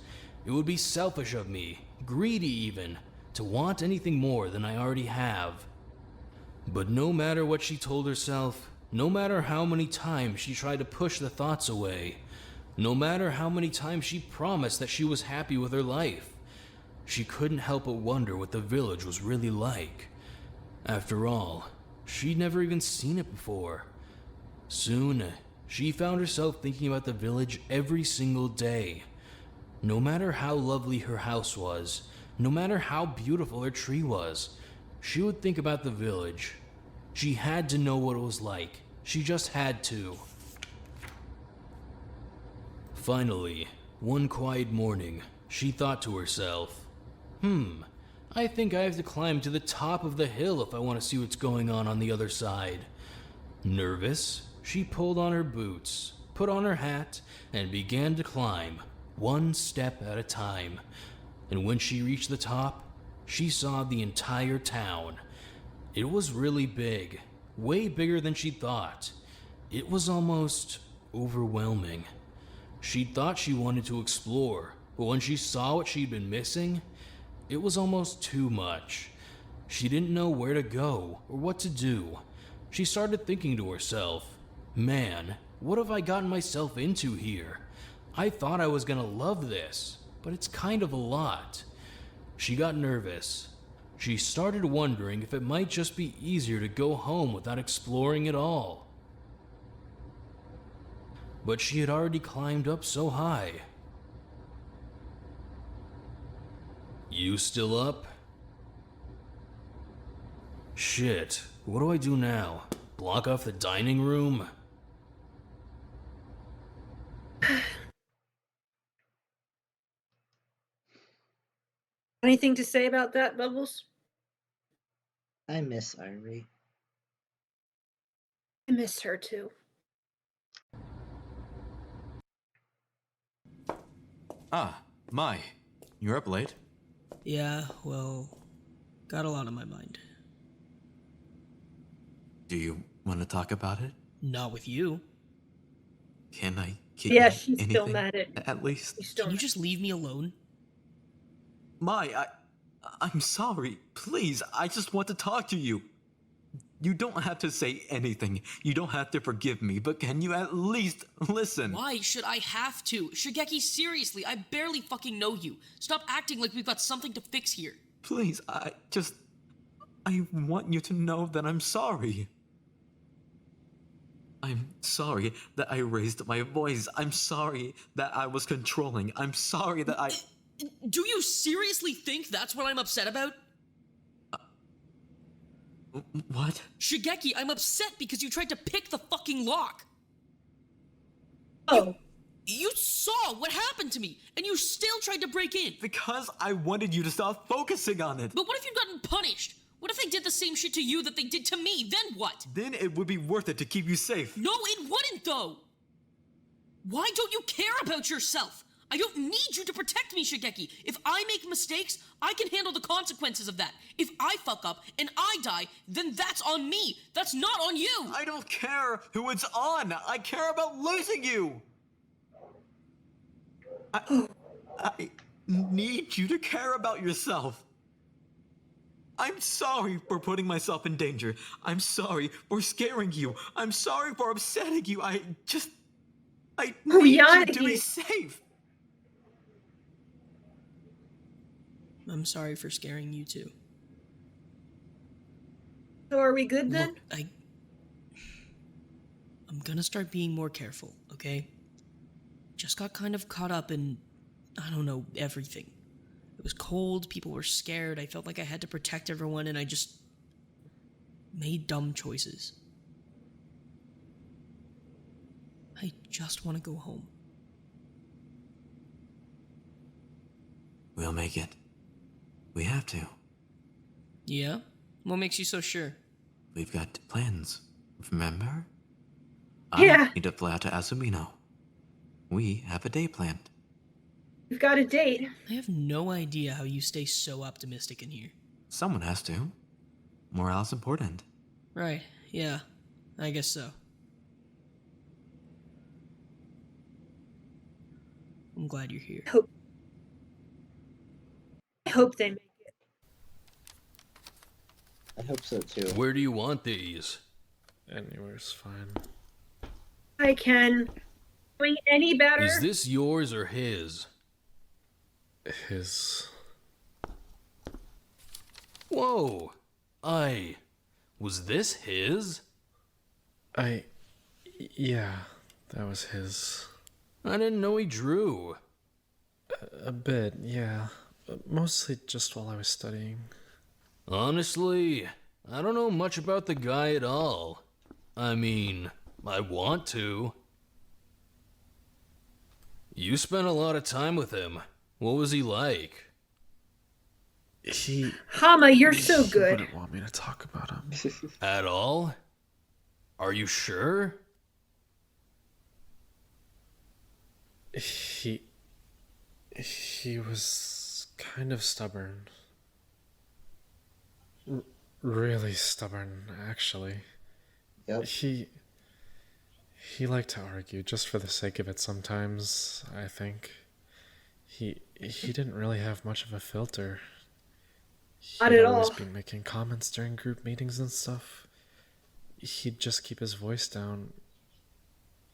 It would be selfish of me, greedy even, to want anything more than I already have. But no matter what she told herself, no matter how many times she tried to push the thoughts away, no matter how many times she promised that she was happy with her life, she couldn't help but wonder what the village was really like. After all, she'd never even seen it before. Soon, she found herself thinking about the village every single day. No matter how lovely her house was, no matter how beautiful her tree was, she would think about the village. She had to know what it was like. She just had to. Finally, one quiet morning, she thought to herself, I think I have to climb to the top of the hill if I want to see what's going on the other side. Nervous, she pulled on her boots, put on her hat, and began to climb, one step at a time. And when she reached the top, she saw the entire town. It was really big, way bigger than she thought. It was almost overwhelming. She thought she wanted to explore, but when she saw what she'd been missing, it was almost too much. She didn't know where to go or what to do. She started thinking to herself, man, what have I gotten myself into here? I thought I was gonna love this, but it's kind of a lot. She got nervous. She started wondering if it might just be easier to go home without exploring at all. But she had already climbed up so high. You still up? Shit, what do I do now? Block off the dining room? Anything to say about that, Bubbles? I miss Irie. I miss her too. Ah, Mai. You're up late. Yeah, well, got a lot on my mind. Do you want to talk about it? Not with you. Can I get Yeah, you she's anything, still mad at least? Can you just leave me alone? Mai, I'm sorry. Please, I just want to talk to you. You don't have to say anything. You don't have to forgive me, but can you at least listen? Why should I have to? Shigeki, seriously, I barely fucking know you. Stop acting like we've got something to fix here. Please, I want you to know that I'm sorry. I'm sorry that I raised my voice. I'm sorry that I was controlling. I'm sorry that I... Do you seriously think that's what I'm upset about? What? Shigeki, I'm upset because you tried to pick the fucking lock. Oh. You saw what happened to me, and you still tried to break in. Because I wanted you to stop focusing on it. But what if you'd gotten punished? What if they did the same shit to you that they did to me? Then what? Then it would be worth it to keep you safe. No, it wouldn't, though. Why don't you care about yourself? I don't need you to protect me, Shigeki. If I make mistakes, I can handle the consequences of that. If I fuck up and I die, then that's on me. That's not on you. I don't care who it's on. I care about losing you. I need you to care about yourself. I'm sorry for putting myself in danger. I'm sorry for scaring you. I'm sorry for upsetting you. I need you to be safe. I'm sorry for scaring you too. So are we good then? Look, I'm gonna start being more careful, okay? Just got kind of caught up in, I don't know, everything. It was cold, people were scared, I felt like I had to protect everyone, and I just made dumb choices. I just want to go home. We'll make it. We have to. Yeah? What makes you so sure? We've got plans, remember? Yeah. I need to fly out to Asumino. We have a day planned. We've got a date. I have no idea how you stay so optimistic in here. Someone has to. Morale's important. Right, yeah. I guess so. I'm glad you're here. I hope they make it. I hope so too. Where do you want these? Anywhere's fine. I can. Doing any better? Is this yours or his? His. Whoa! Was this his? Yeah, that was his. I didn't know he drew. A bit, yeah. Mostly just while I was studying. Honestly, I don't know much about the guy at all. I mean, I want to. You spent a lot of time with him. What was he like? Hama, you're so good. He wouldn't want me to talk about him. At all? Are you sure? He was kind of stubborn. Really stubborn, actually. Yep. He liked to argue just for the sake of it sometimes, I think. He didn't really have much of a filter. Not He'd at always all. be making comments during group meetings and stuff. He'd just keep his voice down.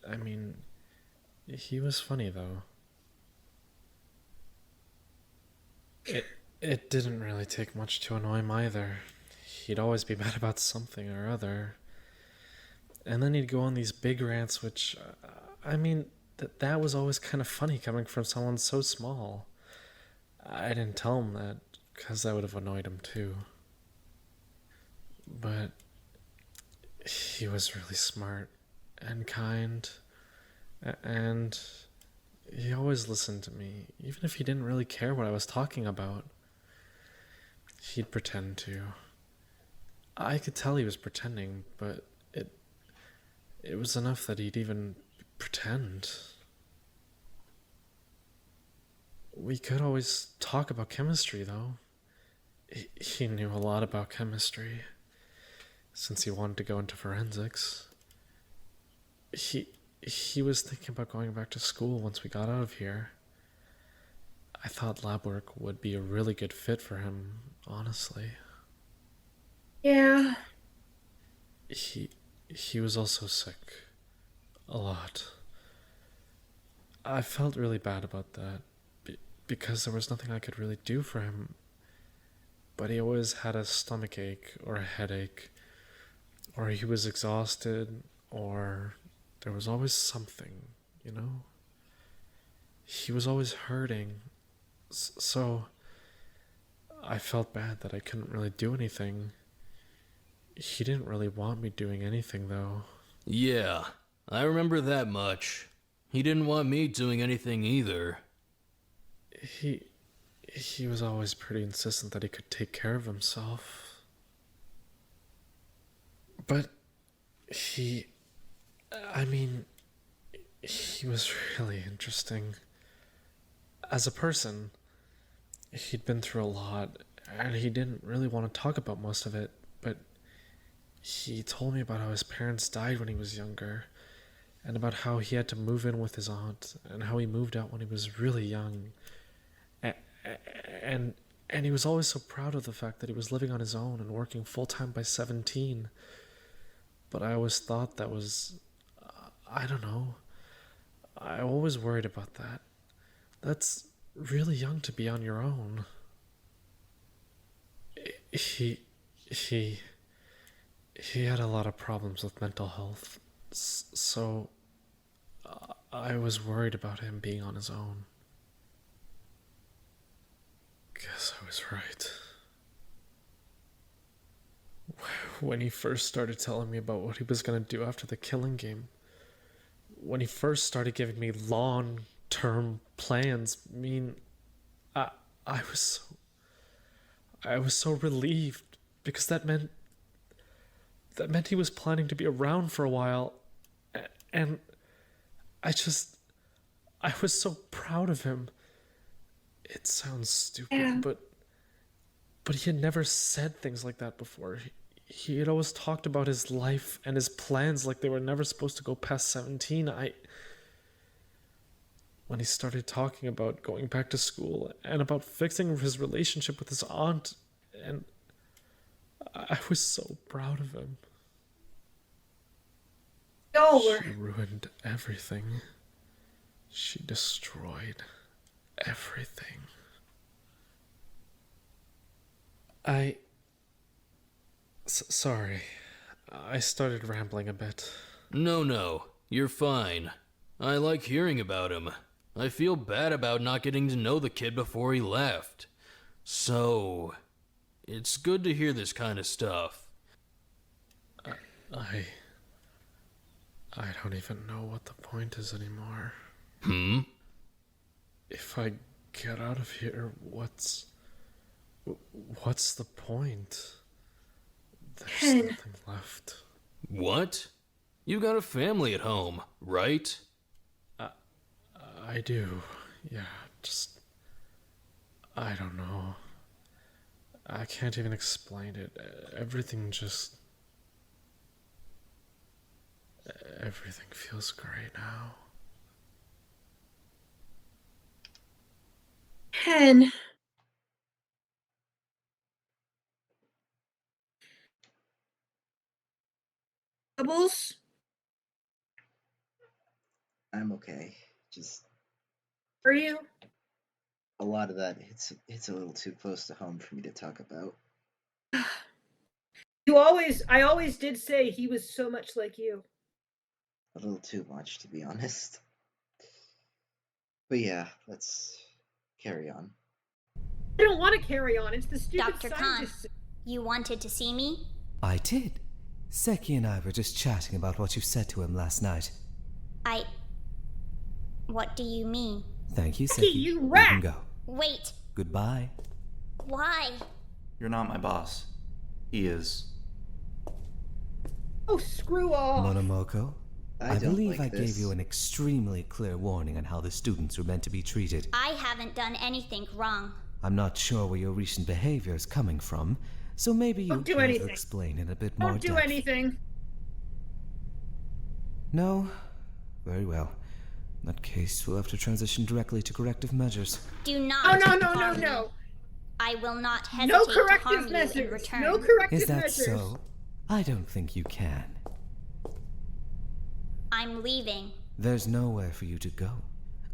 I mean, he was funny though. It didn't really take much to annoy him either. He'd always be mad about something or other. And then he'd go on these big rants, which, I mean, that was always kind of funny coming from someone so small. I didn't tell him that, because that would have annoyed him too. But he was really smart and kind, and he always listened to me, even if he didn't really care what I was talking about. He'd pretend to. I could tell he was pretending, but it was enough that he'd even pretend. We could always talk about chemistry, though. He knew a lot about chemistry, since he wanted to go into forensics. He was thinking about going back to school once we got out of here. I thought lab work would be a really good fit for him, honestly. Yeah. He was also sick. A lot. I felt really bad about that, because there was nothing I could really do for him. But he always had a stomach ache or a headache, or he was exhausted, or there was always something, you know? He was always hurting, so I felt bad that I couldn't really do anything. He didn't really want me doing anything, though. Yeah, I remember that much. He didn't want me doing anything either. He was always pretty insistent that he could take care of himself. But he was really interesting. As a person, he'd been through a lot, and he didn't really want to talk about most of it, but he told me about how his parents died when he was younger, and about how he had to move in with his aunt, and how he moved out when he was really young. And he was always so proud of the fact that he was living on his own and working full-time by 17. But I always thought that was... I don't know. I always worried about that. That's really young to be on your own. He had a lot of problems with mental health, so I was worried about him being on his own. Guess I was right. When he first started telling me about what he was going to do after the killing game, when he first started giving me long-term plans, I was so relieved, because that meant he was planning to be around for a while, and I was so proud of him. It sounds stupid, Yeah. but But he had never said things like that before. He had always talked about his life and his plans like they were never supposed to go past 17. When he started talking about going back to school and about fixing his relationship with his aunt, and I was so proud of him. She ruined everything. She destroyed everything. Sorry. I started rambling a bit. No, you're fine. I like hearing about him. I feel bad about not getting to know the kid before he left. So, it's good to hear this kind of stuff. I don't even know what the point is anymore. If I get out of here, what's the point? There's nothing left. What? You got a family at home, right? I do. Yeah, just... I don't know. I can't even explain it. Everything feels great now. Ken. Bubbles? I'm okay. Just Are you? a lot of that it's a little too close to home for me to talk about. I always did say he was so much like you. A little too much, to be honest. But yeah, let's carry on. I don't want to carry on. It's the stupid Dr. Khan, scientists. you wanted to see me? I did. Seki and I were just chatting about what you said to him last night. What do you mean? Thank you, Seki. You rat! You can go. Wait. Goodbye. Why? You're not my boss. He is. Oh, screw off. Monomoko, I don't believe like I this. gave you an extremely clear warning on how the students were meant to be treated. I haven't done anything wrong. I'm not sure where your recent behavior is coming from, so maybe you Don't do care to anything. explain in a bit more Don't do depth. anything. No? Very well. In that case, we'll have to transition directly to corrective measures. Do not. Oh, no. harm me. I will not hesitate No to harm corrective you in measures. return. No corrective Is that measures. so? I don't think you can. I'm leaving. There's nowhere for you to go.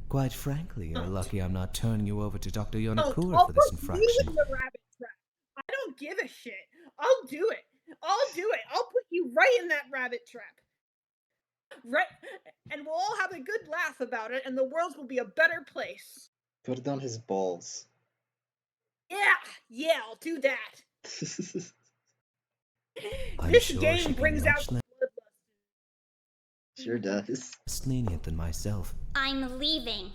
Quite frankly, you're lucky I'm not turning you over to Dr. Yonakura for this You infraction. in the rabbit trap. I don't give a shit. I'll do it. I'll put you right in that rabbit trap. Right, and we'll all have a good laugh about it, and the world will be a better place. Put it on his balls. Yeah, I'll do that. I'm This sure game she can brings be out much the bloodlust. Sure does. less lenient than myself. I'm leaving.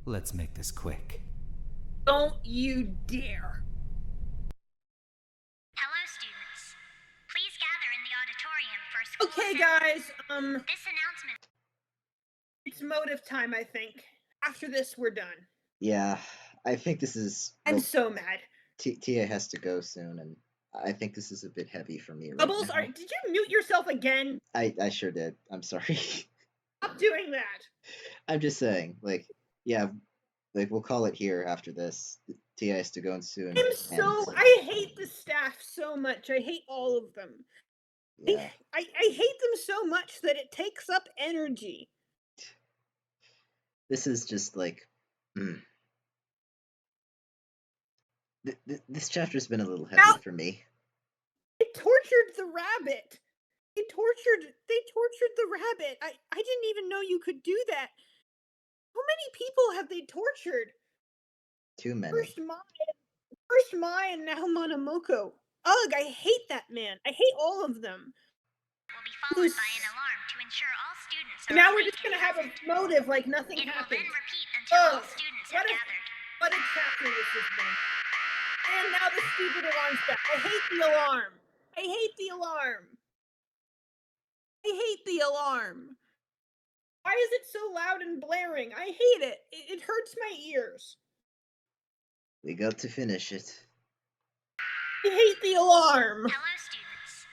Let's make this quick. Don't you dare. Hello, students. Please gather in the auditorium for school. Okay, guys, This announcement. it's motive time, I think. After this, we're done. Yeah, I think this is. I'm so mad. Tia has to go soon, and I think this is a bit heavy for me right Bubbles, now. did you mute yourself again? I sure did. I'm sorry. Stop doing that. I'm just saying, we'll call it here after this. Tia has to go soon. I hate the staff so much. I hate all of them. Yeah. I hate them so much that it takes up energy. This is just this chapter's been a little heavy for me. They tortured the rabbit. They tortured the rabbit. I didn't even know you could do that. How many people have they tortured? Too many. First Mai and now Monomoko. Ugh, I hate that man. I hate all of them. Will be followed by an alarm to ensure all students are. Now we're just gonna have a motive like nothing happened. It will then repeat until all students have what gathered. What a chapter this has been. And now the stupid alarm's back. I hate the alarm. I hate the alarm. I hate the alarm. Why is it so loud and blaring? I hate it. It hurts my ears. We got to finish it. I hate the alarm. Hello, students.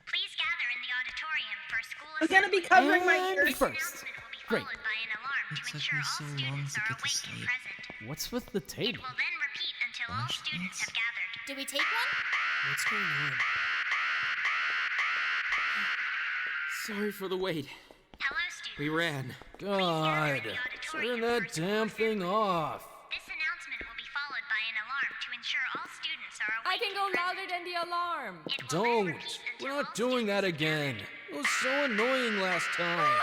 Please gather in the auditorium for school I'm gonna be covering my And ears. first. Great. by an alarm It to took ensure me all so long students to are get to awake and sleep. present. What's with the It table? will then repeat until all students have gathered. Do we take one? What's going on? Sorry for the wait. Hello, students. We ran. God, turn that damn thing off. This announcement will be followed by an alarm to ensure all students are awake. I can go louder than the alarm. Don't. We're not doing that again. It was so annoying last time.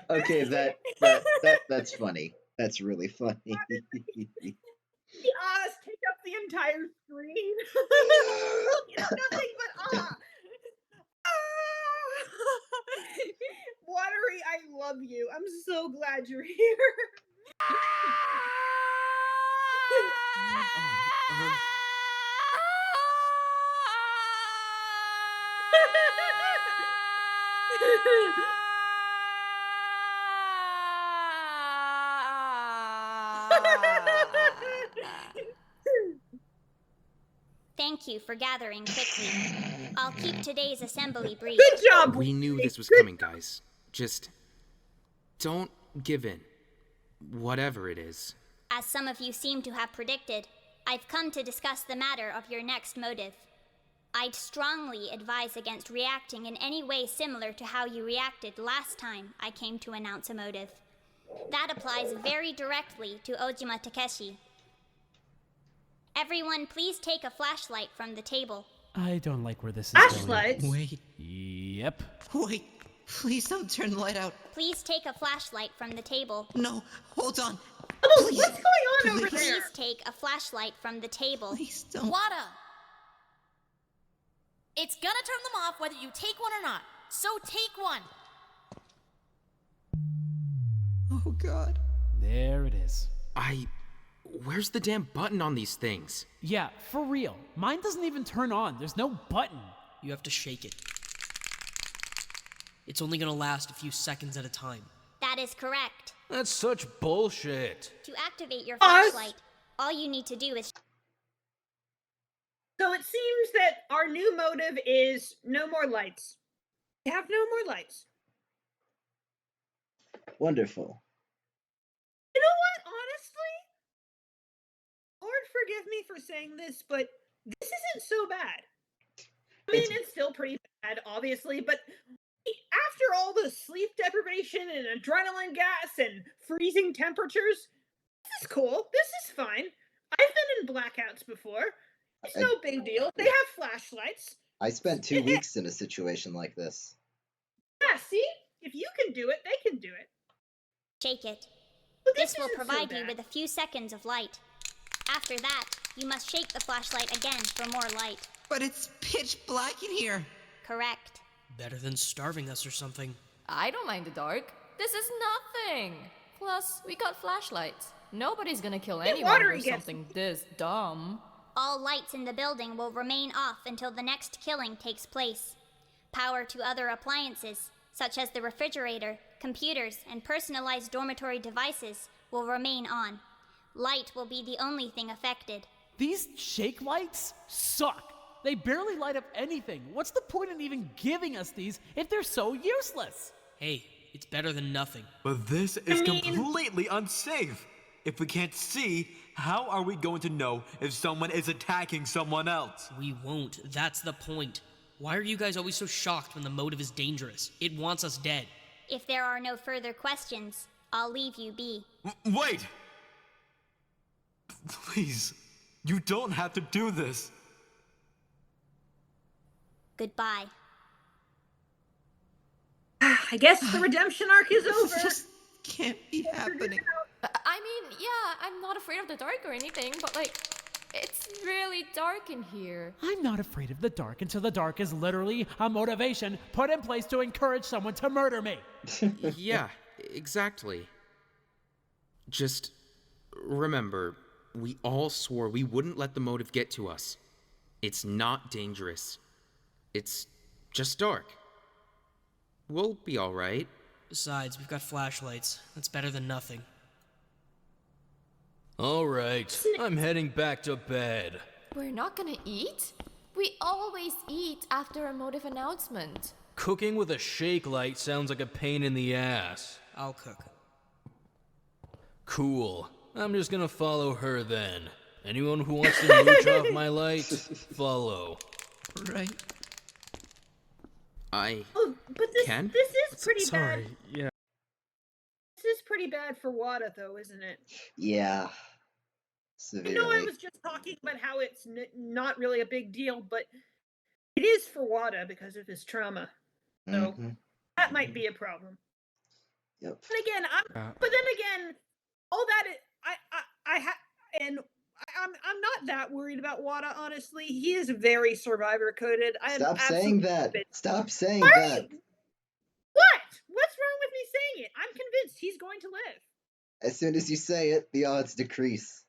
Okay, that's funny. That's really funny. The ahs take up the entire screen. Nothing but ah. Watery, I love you. I'm so glad you're here. Thank you for gathering quickly. I'll keep today's assembly brief. Good job. We knew this was coming, guys. Just don't give in. Whatever it is. As some of you seem to have predicted, I've come to discuss the matter of your next motive. I'd strongly advise against reacting in any way similar to how you reacted last time I came to announce a motive. That applies very directly to Ojima Takeshi. Everyone, please take a flashlight from the table. I don't like where this is Flashlights? Wait, going. Yep. wait. Please don't turn the light out. Please take a flashlight from the table. No, hold on. Oh, Please. what's going on over Please. there? Please take a flashlight from the table. Please don't. Wada! It's gonna turn them off whether you take one or not. So take one. Oh, God. There it is. Where's the damn button on these things? Yeah, for real. Mine doesn't even turn on. There's no button. You have to shake it. It's only gonna last a few seconds at a time. That is correct. That's such bullshit. To activate your Us? flashlight, all you need to do is... So it seems that our new motive is no more lights. We have no more lights. Wonderful. You know what, honestly? Lord forgive me for saying this, but this isn't so bad. I mean, it's still pretty bad, obviously, but after all the sleep deprivation and adrenaline gas and freezing temperatures, this is cool. This is fine. I've been in blackouts before. It's no big deal. They have flashlights. I spent 2 weeks in a situation like this. Yeah, see? If you can do it, they can do it. shake it. But This will isn't so provide you bad. with a few seconds of light. After that, you must shake the flashlight again for more light. But it's pitch black in here. Correct. Better than starving us or something. I don't mind the dark. This is nothing. Plus, we got flashlights. Nobody's gonna kill anyone Watery for gets- something this dumb. All lights in the building will remain off until the next killing takes place. Power to other appliances, such as the refrigerator, computers, and personalized dormitory devices, will remain on. Light will be the only thing affected. These shake lights suck. They barely light up anything. What's the point in even giving us these if they're so useless? Hey, it's better than nothing. But this is completely unsafe. If we can't see, how are we going to know if someone is attacking someone else? We won't. That's the point. Why are you guys always so shocked when the motive is dangerous? It wants us dead. If there are no further questions, I'll leave you be. Wait! Please, you don't have to do this. Goodbye. I guess the redemption arc is over. Just can't be happening. I mean, yeah, I'm not afraid of the dark or anything, but like, it's really dark in here. I'm not afraid of the dark until the dark is literally a motivation put in place to encourage someone to murder me. Yeah, exactly. Just remember, we all swore we wouldn't let the motive get to us. It's not dangerous. It's just dark. We'll be alright. Besides, we've got flashlights. That's better than nothing. Alright, I'm heading back to bed. We're not gonna eat? We always eat after a motive announcement. Cooking with a shake light sounds like a pain in the ass. I'll cook. Cool. I'm just gonna follow her then. Anyone who wants to mooch off my light, follow. Right. I Oh, but this can? is pretty Sorry, bad. yeah. This is pretty bad for Wada, though, isn't it? Yeah. I Severely. know I was just talking about how it's not really a big deal, but it is for Wada because of his trauma. So that might be a problem. Yep. And again, but then again, all that I'm not that worried about Wada. Honestly, he is very survivor coded. Stop saying that. Stop saying Why are that. you? What? What's wrong with me saying it? I'm convinced he's going to live. As soon as you say it, the odds decrease.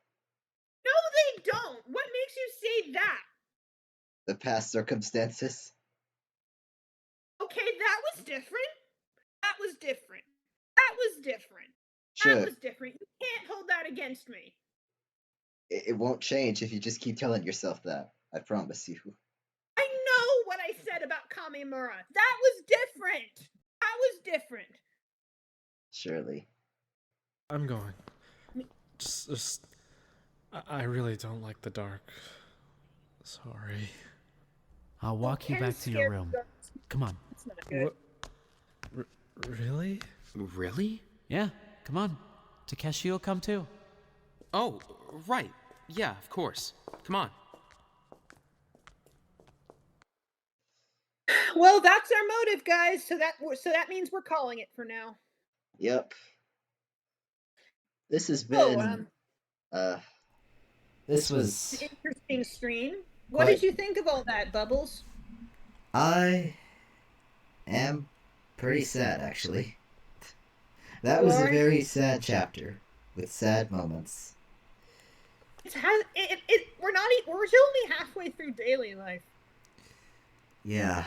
No, they don't. What makes you say that? The past circumstances. Okay, that was different. That was different. That was different. Sure. That was different. You can't hold that against me. It won't change if you just keep telling yourself that. I promise you. I know what I said about Kamimura. That was different. That was different. Surely. I'm going. I really don't like the dark. Sorry. I'll walk you back to your room. Come on. That's not good. Really? Really? Yeah, come on. Takeshi will come too. Oh, right. Yeah, of course. Come on. Well, that's our motive, guys. So that means we're calling it for now. Yep. This has been this was an interesting stream. What did you think of all that, Bubbles? I am pretty sad, actually. That was a very sad chapter with sad moments. We're only halfway through daily life. Yeah.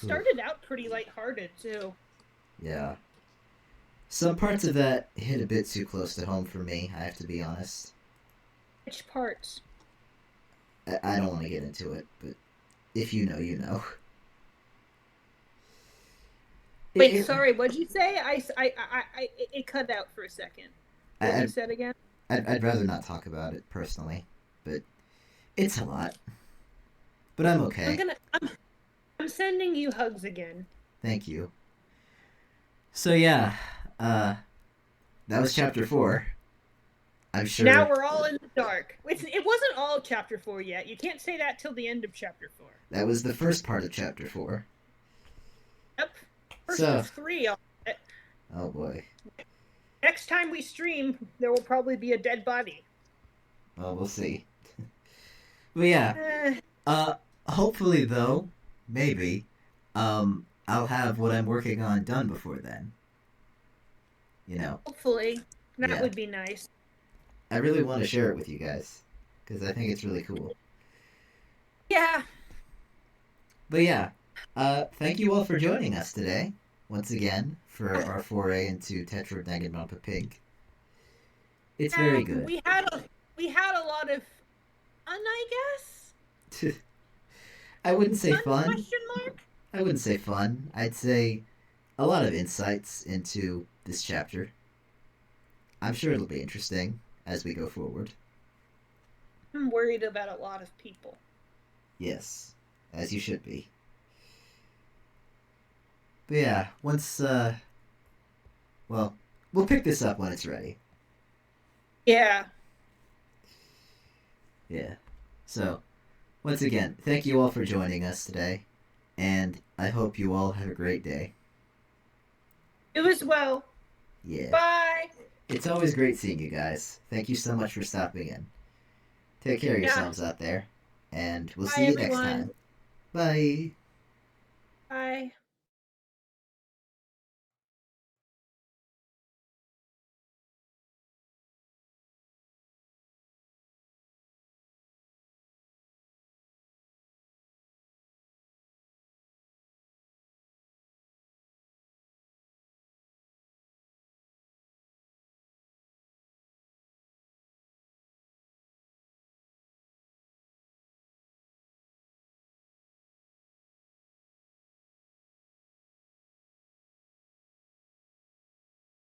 Started out pretty lighthearted too. Yeah. Some parts of that hit a bit too close to home for me, I have to be honest. Which parts? I don't want to get into it, but if you know, you know. Wait, sorry, what'd you say? It cut out for a second. What you said again? I'd rather not talk about it personally, but it's a lot. But I'm okay. I'm sending you hugs again. Thank you. So yeah, that was chapter 4. I'm sure. Now we're all in the dark. It wasn't all chapter 4 yet. You can't say that till the end of chapter 4. That was the first part of chapter 4. Yep. First of 3. Oh boy. Next time we stream, there will probably be a dead body. Well, we'll see. But yeah. Hopefully though, maybe, I'll have what I'm working on done before then. You know. Hopefully. That would be nice. I really want to share it with you guys, because I think it's really cool. Yeah. But yeah, thank you all for joining us today, once again, for our foray into Tetro Danganronpa Pink. It's very good. We had a lot of fun, I guess? I wouldn't say fun. Question mark? I wouldn't say fun. I'd say a lot of insights into this chapter. I'm sure it'll be interesting as we go forward. I'm worried about a lot of people. Yes, as you should be. But yeah, once, well, we'll pick this up when it's ready. Yeah. Yeah. So, once again, thank you all for joining us today, and I hope you all have a great day. You as well. Yeah. Bye. It's always great seeing you guys. Thank you so much for stopping in. Take care of yourselves out there, and we'll see you next time. Bye. Bye.